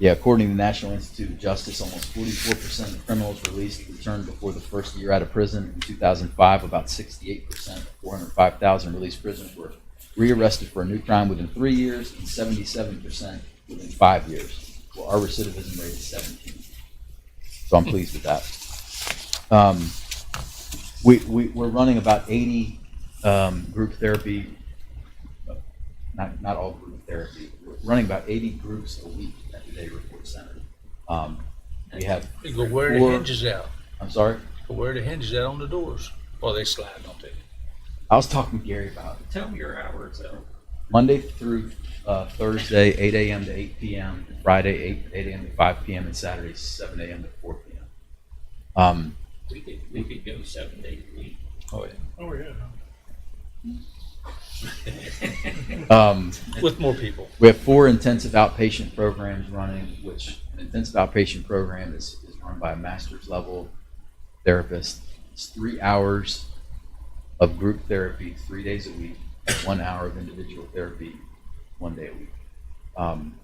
According to the National Institute of Justice, almost 44% of criminals released returned before the first year out of prison. In 2005, about 68% of 405,000 released prisoners were rearrested for a new crime within 3 years, and 77% within 5 years. Well, our recidivism rate is 17. So I'm pleased with that. We're running about 80 group therapy, not all group therapy. We're running about 80 groups a week at the Day Report Center. We have You go wear the hinges out. I'm sorry? Go wear the hinges out on the doors. Or they slide, don't they? I was talking to Gary about it. Tell me your hours, though. Monday through Thursday, 8 a.m. to 8 p.m. Friday, 8 a.m. to 5 p.m. and Saturday, 7 a.m. to 4 p.m. We could go 7 days a week. Oh, yeah. Oh, yeah. With more people. We have 4 intensive outpatient programs running, which an intensive outpatient program is run by a master's level therapist. It's 3 hours of group therapy 3 days a week, 1 hour of individual therapy 1 day a week.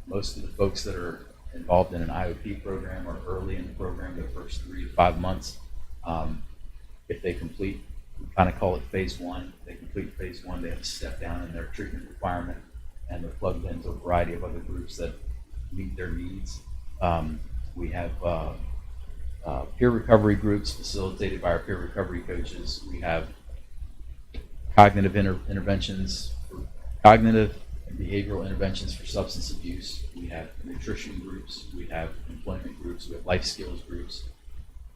Most of the folks that are involved in an IOP program are early in the program, the first 3 to 5 months. If they complete, we kind of call it phase 1. If they complete phase 1, they have to step down in their treatment requirement, and they're plugged into a variety of other groups that meet their needs. We have peer recovery groups facilitated by our peer recovery coaches. We have cognitive interventions for cognitive and behavioral interventions for substance abuse. We have nutrition groups. We have employment groups. We have life skills groups.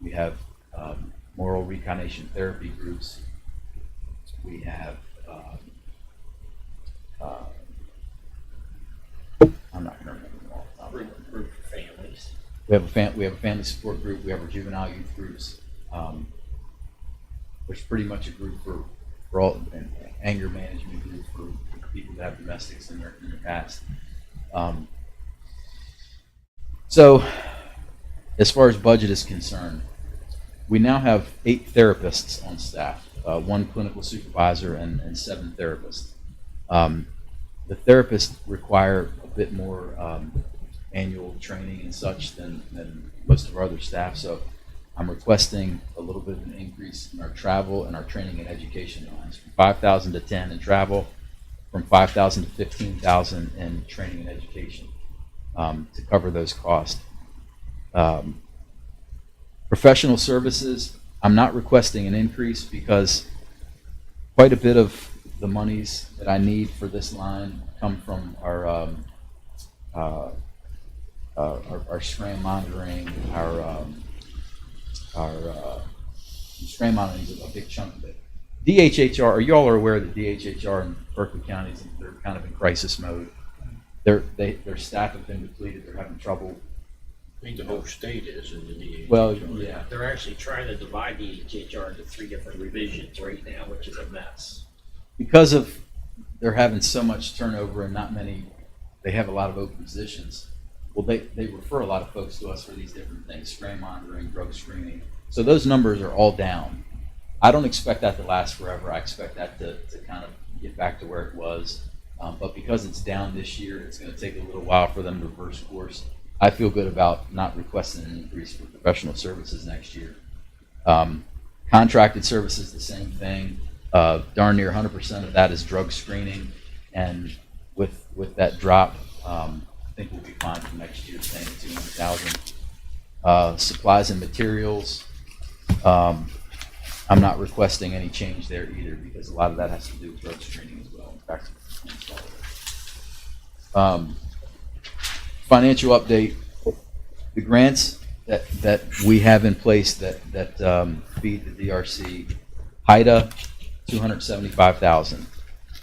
We have moral reconation therapy groups. We have I'm not going to remember them all. Group for families. We have a family support group. We have our juvenile youth groups, which is pretty much a group for all an anger management group for people that have domestics in their past. So, as far as budget is concerned, we now have 8 therapists on staff, 1 clinical supervisor, and 7 therapists. The therapists require a bit more annual training and such than most of our other staff, so I'm requesting a little bit of an increase in our travel and our training and education lines, from $5,000 to $10,000 in travel, from $5,000 to $15,000 in training and education to cover those costs. Professional services, I'm not requesting an increase because quite a bit of the monies that I need for this line come from our strain monitoring, our strain monitoring is a big chunk of it. DHHR, you all are aware that DHHR in Berkeley County, they're kind of in crisis mode. Their staff have been depleted. They're having trouble. I think the whole state is in the DHHR. Well, yeah. They're actually trying to divide the HHR into 3 different revisions right now, which is a mess. Because of they're having so much turnover and not many, they have a lot of open positions. Well, they refer a lot of folks to us for these different things, strain monitoring, drug screening. So those numbers are all down. I don't expect that to last forever. I expect that to kind of get back to where it was. But because it's down this year, it's going to take a little while for them to reverse course. I feel good about not requesting an increase for professional services next year. Contracted services, the same thing. Darn near 100% of that is drug screening. And with that drop, I think we'll be fine for next year, staying at 200,000. Supplies and materials. I'm not requesting any change there either because a lot of that has to do with drug screening as well. In fact, financial update: the grants that we have in place that feed the DRC, HIDA, $275,000.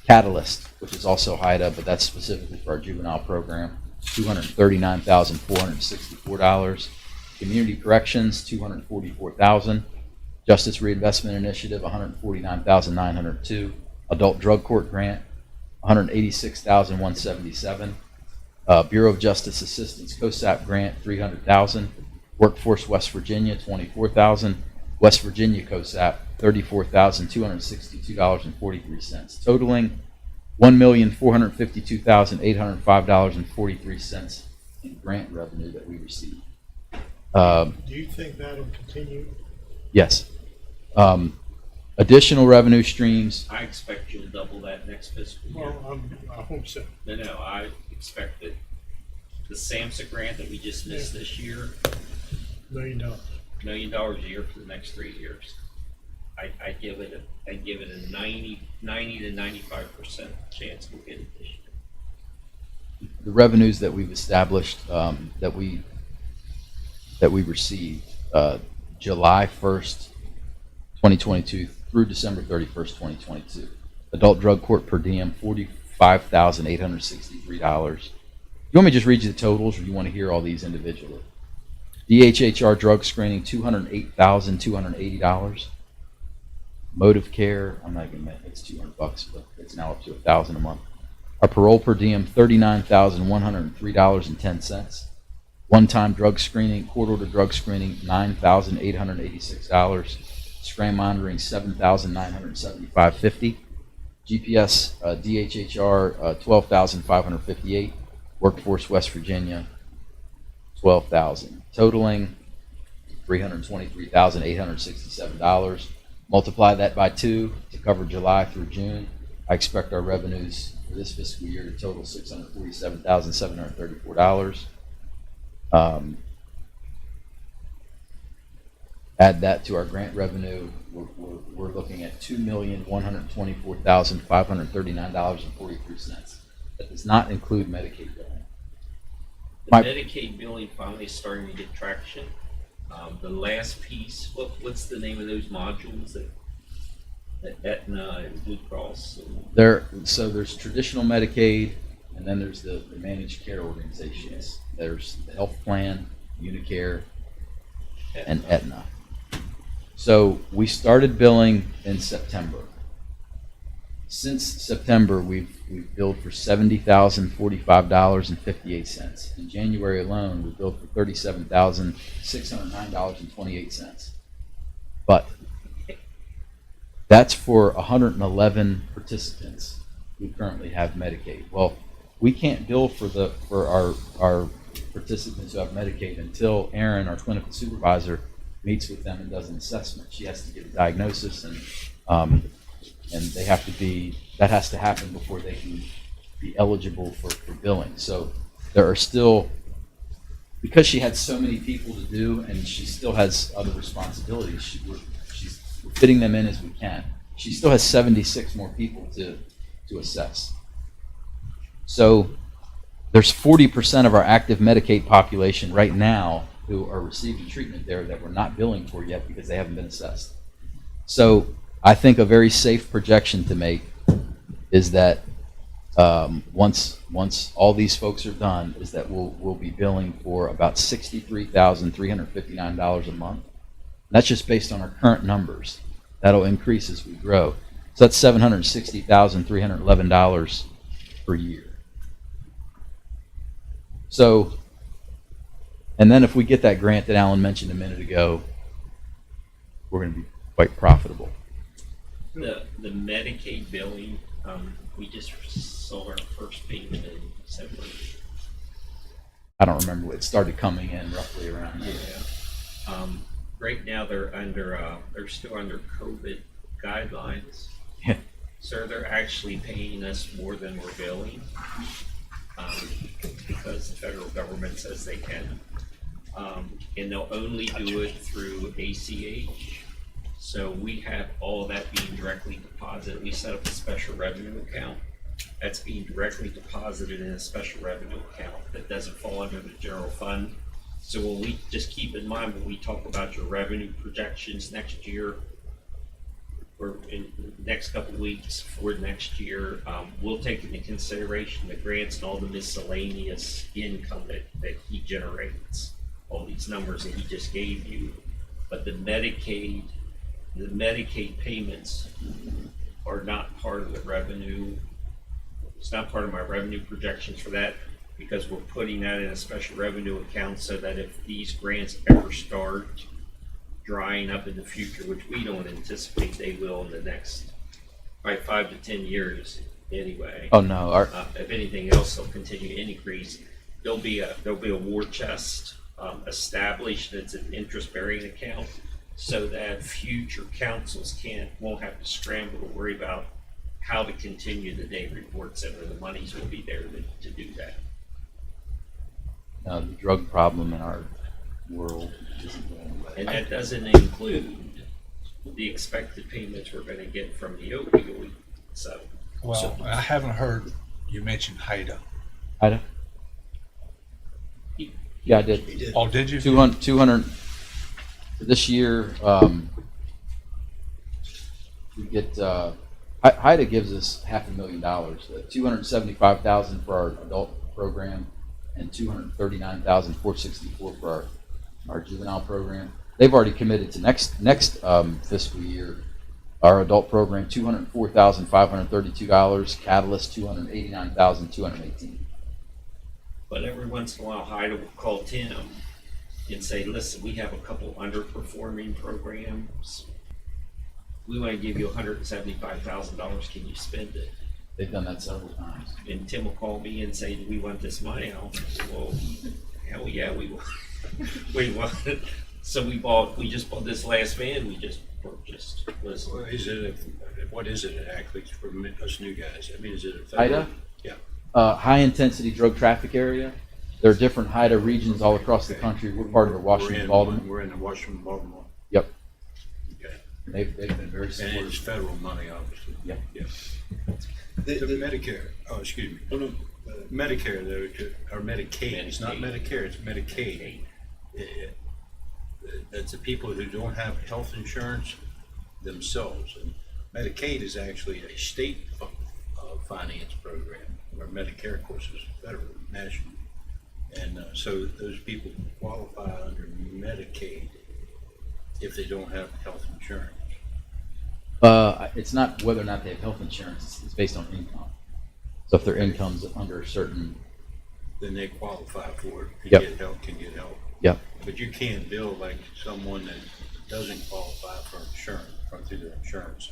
Catalyst, which is also HIDA, but that's specifically for our juvenile program, $239,464. Community corrections, $244,000. Justice Reinvestment Initiative, $149,902. Adult Drug Court Grant, $186,177. Bureau of Justice Assistance COSAP Grant, $300,000. Workforce West Virginia, $24,000. West Virginia COSAP, $34,262.43, totaling $1,452,805.43 in grant revenue that we received. Do you think that'll continue? Yes. Additional revenue streams. I expect you'll double that next fiscal year. Well, I hope so. No, I expect that the SAMHSA grant that we just missed this year, $1 million. $1 million a year for the next 3 years. I give it a 90 to 95% chance we'll get it this year. The revenues that we've established, that we received July 1st, 2022 through December 31st, 2022. Adult Drug Court per diem, $45,863. You want me to just read you the totals, or do you want to hear all these individually? DHHR drug screening, $208,280. Motive care, I'm not going to admit it's $200, but it's now up to $1,000 a month. Our parole per diem, $39,103.10. One-time drug screening, court-order drug screening, $9,886. Strain monitoring, $7,975.50. GPS DHHR, $12,558. Workforce West Virginia, $12,000, totaling $323,867. Multiply that by 2 to cover July through June. I expect our revenues for this fiscal year to total $647,734. Add that to our grant revenue, we're looking at $2,124,539.43. That does not include Medicaid billing. The Medicaid billing finally is starting to get traction. The last piece, what's the name of those modules that Aetna and Blue Cross? So there's traditional Medicaid, and then there's the managed care organizations. There's the health plan, Unicare, and Aetna. So we started billing in September. Since September, we've billed for $70,045.58. In January alone, we billed for $37,609.28. But that's for 111 participants who currently have Medicaid. Well, we can't bill for our participants who have Medicaid until Erin, our clinical supervisor, meets with them and does an assessment. She has to get a diagnosis, and they have to be, that has to happen before they can be eligible for billing. So there are still because she had so many people to do and she still has other responsibilities, she's fitting them in as we can. She still has 76 more people to assess. So there's 40% of our active Medicaid population right now who are receiving treatment there that we're not billing for yet because they haven't been assessed. So I think a very safe projection to make is that once all these folks are done, is that we'll be billing for about $63,359 a month. And that's just based on our current numbers. That'll increase as we grow. So that's $760,311 per year. So, and then if we get that grant that Alan mentioned a minute ago, we're going to be quite profitable. The Medicaid billing, we just saw our first payment in December. I don't remember. It started coming in roughly around here. Yeah. Right now they're still under COVID guidelines. Yeah. So they're actually paying us more than we're billing, because the federal government says they can. And they'll only do it through ACH. So we have all of that being directly deposited. We set up a special revenue account that's being directly deposited in a special revenue account that doesn't fall under the general fund. So when we just keep in mind when we talk about your revenue projections next year, or in the next couple of weeks for next year, we'll take into consideration the grants and all the miscellaneous income that he generates, all these numbers that he just gave you. But the Medicaid payments are not part of the revenue. It's not part of my revenue projections for that, because we're putting that in a special revenue account so that if these grants ever start drying up in the future, which we don't anticipate they will in the next probably 5 to 10 years anyway. Oh no! If anything else, they'll continue to increase. There'll be a war chest established. It's an interest-bearing account, so that future councils won't have to scramble to worry about how to continue the day reports, and the monies will be there to do that. The drug problem in our world isn't going away. And that doesn't include the expected payments we're going to get from the opioid. Well, I haven't heard you mention HIDA. HIDA? Yeah, I did. Oh, did you? 200 for this year. We get HIDA gives us $500,000, $275,000 for our adult program, and $239,464 for our juvenile program. They've already committed to next fiscal year. Our adult program, $204,532. Catalyst, $289,218. But every once in a while, HIDA will call Tim and say, listen, we have a couple underperforming programs. We want to give you $175,000. Can you spend it? They've done that several times. And Tim will call me and say, do we want this money? I'll say, well, hell yeah, we want it. So we just bought this last van we just purchased. Listen. Well, what is it actually for us new guys? I mean, is it a HIDA? Yeah. High intensity drug traffic area. There are different HIDA regions all across the country. We're part of the Washington, Baltimore. We're in the Washington, Baltimore. Yep. Okay. They've been very supportive. And it's federal money, obviously. Yep. Yeah. The Medicare. Oh, excuse me. Medicare, though, or Medicaid. It's not Medicare. It's Medicaid. That's the people who don't have health insurance themselves. And Medicaid is actually a state finance program, where Medicare, of course, is federal, national. And so those people qualify under Medicaid if they don't have health insurance. It's not whether or not they have health insurance. It's based on income. So if their income's under a certain, then they qualify for it. Yep. Can get help. Yep. But you can't bill like someone that doesn't qualify for insurance, through their insurance.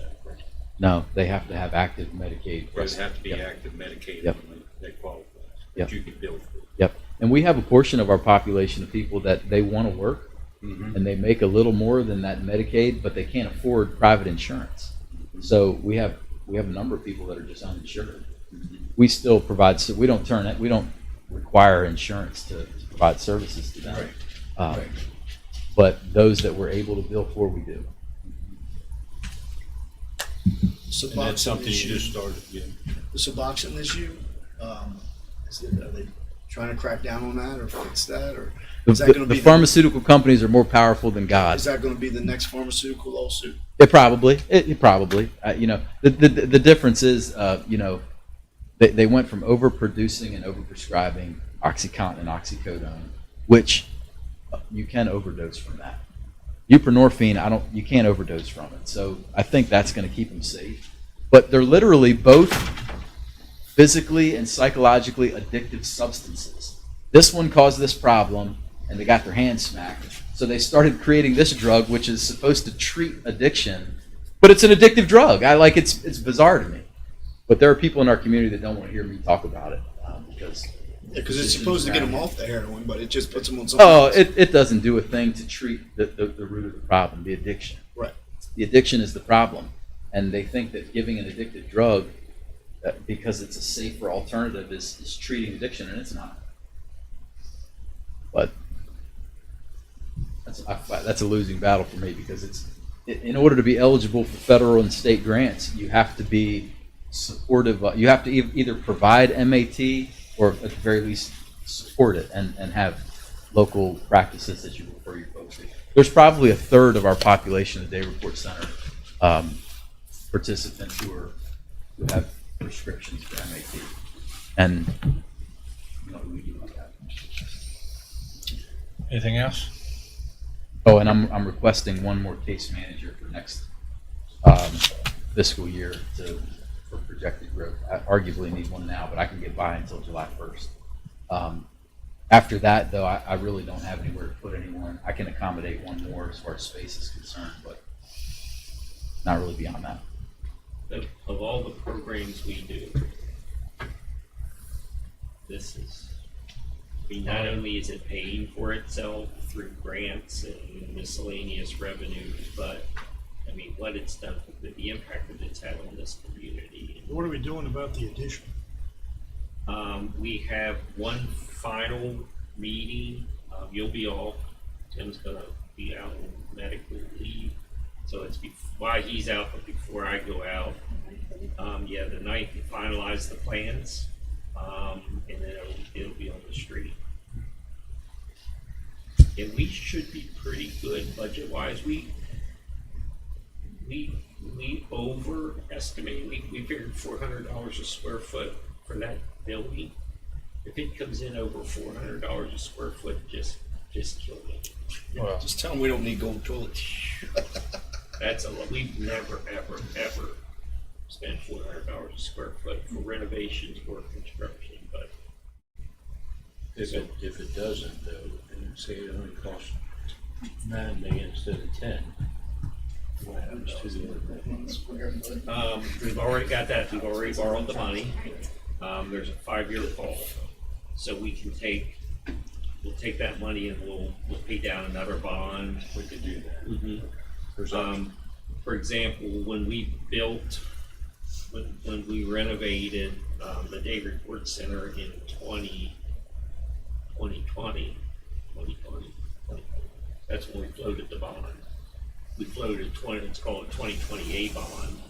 No, they have to have active Medicaid. They have to be active Medicaid Yep. when they qualify. Yep. But you can bill for it. Yep. And we have a portion of our population of people that they want to work, and they make a little more than that Medicaid, but they can't afford private insurance. So we have a number of people that are just uninsured. We still provide. So we don't require insurance to provide services to them. Right. Right. But those that we're able to bill for, we do. And that's something you just started, yeah. The Suboxone issue, are they trying to crack down on that or fix that, or is that going to The be pharmaceutical companies are more powerful than God. Is that going to be the next pharmaceutical lawsuit? It probably. You know, the difference is, you know, they went from overproducing and overprescribing OxyContin and oxycodone, which you can overdose from that. Buprenorphine, you can't overdose from it. So I think that's going to keep them safe. But they're literally both physically and psychologically addictive substances. This one caused this problem, and they got their hands smacked. So they started creating this drug, which is supposed to treat addiction, but it's an addictive drug. It's bizarre to me. But there are people in our community that don't want to hear me talk about it because it's supposed to get them off the heroin, but it just puts them on something. It doesn't do a thing to treat the root of the problem, the addiction. Right. The addiction is the problem, and they think that giving an addictive drug because it's a safer alternative is treating addiction, and it's not. But that's a losing battle for me because in order to be eligible for federal and state grants, you have to be supportive. You have to either provide MAT or at the very least support it and have local practices that you refer your folks to. There's probably a third of our population at the Day Report Center participants who have prescriptions for MAT, and you know, we do like that. Anything else? Oh, and I'm requesting one more case manager for next fiscal year for projected growth. I arguably need one now, but I can get by until July 1st. After that, though, I really don't have anywhere to put anyone. I can accommodate one more as far as space is concerned, but not really beyond that. Of all the programs we do, this is, I mean, not only is it paying for itself through grants and miscellaneous revenues, but I mean, what it's done, the impact that it's had on this community. What are we doing about the addition? We have one final meeting. You'll be off. Tim's gonna be out on medical leave, so it's while he's out, but before I go out. Yeah, the 9th to finalize the plans, and then it'll be on the street. And we should be pretty good budget-wise. We overestimate. We figured $400 a square foot for that building. If it comes in over $400 a square foot, just kill me. Well, just tell them we don't need gold toilets. That's a lot. We've never ever spent $400 a square foot for renovations or construction. But if it doesn't though, and say it only costs $9 million instead of 10. What happens to the other? We've already got that. We've already borrowed the money. There's a 5-year call, so we'll take that money and we'll pay down another bond. We could do that. Mm-hmm. For example, when we renovated the Day Report Center in 2020, that's when we floated the bond. We floated it's called a 2020A bond.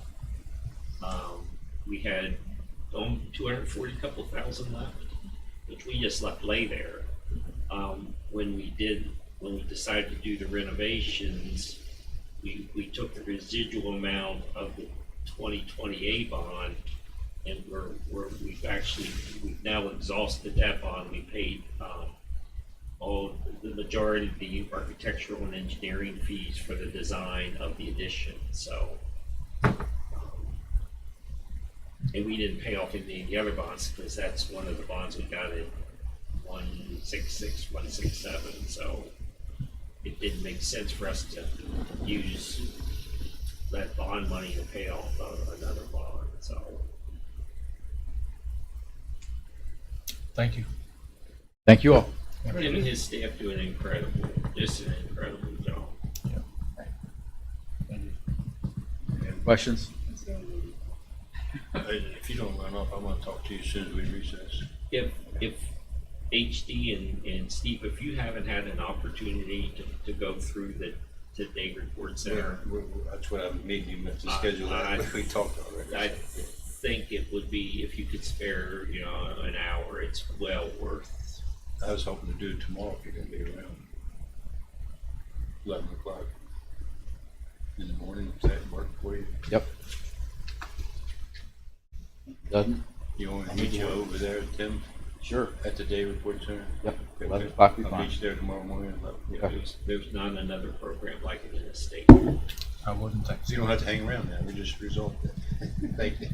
We had $240,000 left, which we just left lay there. When we decided to do the renovations, we took the residual amount of the 2020A bond, and we've now exhausted that bond. We paid the majority of the architectural and engineering fees for the design of the addition. So, and we didn't pay off any of the other bonds because that's one of the bonds we got at 166, 167. So it didn't make sense for us to use that bond money to pay off another bond. So, thank you. Thank you all. Tim and his staff do an incredible job. Questions? If you don't run off, I'm going to talk to you as soon as we recess. If HD and Steve, if you haven't had an opportunity to go through the Day Report Center, That's what I made you to schedule that. We talked already. I think it would be, if you could spare, an hour, it's well worth. I was hoping to do it tomorrow if you're gonna be around. 11 o'clock in the morning. Does that work for you? Yep. Doesn't? You want me to meet you over there, Tim? Sure. At the Day Report Center? Yep. Okay. 11 o'clock be I'll fine. meet you there tomorrow morning. at 11. Yeah, Okay. There's not another program like it in the state. I wouldn't think. So you don't have to hang around now. We just resolved it. Thank you.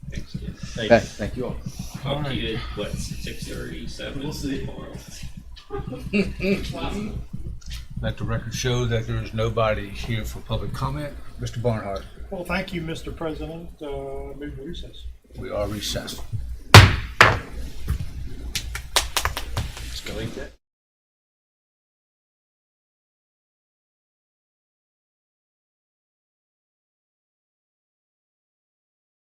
Thanks, Jim. Thank Okay, you. thank you all. Talk to you at, what, 6:30, 7 We'll see. tomorrow? Let the record show that there is nobody here for public comment. Mr. Barnhart, Well, thank you, Mr. President. Move to recess. we are recessed. Let's go like that.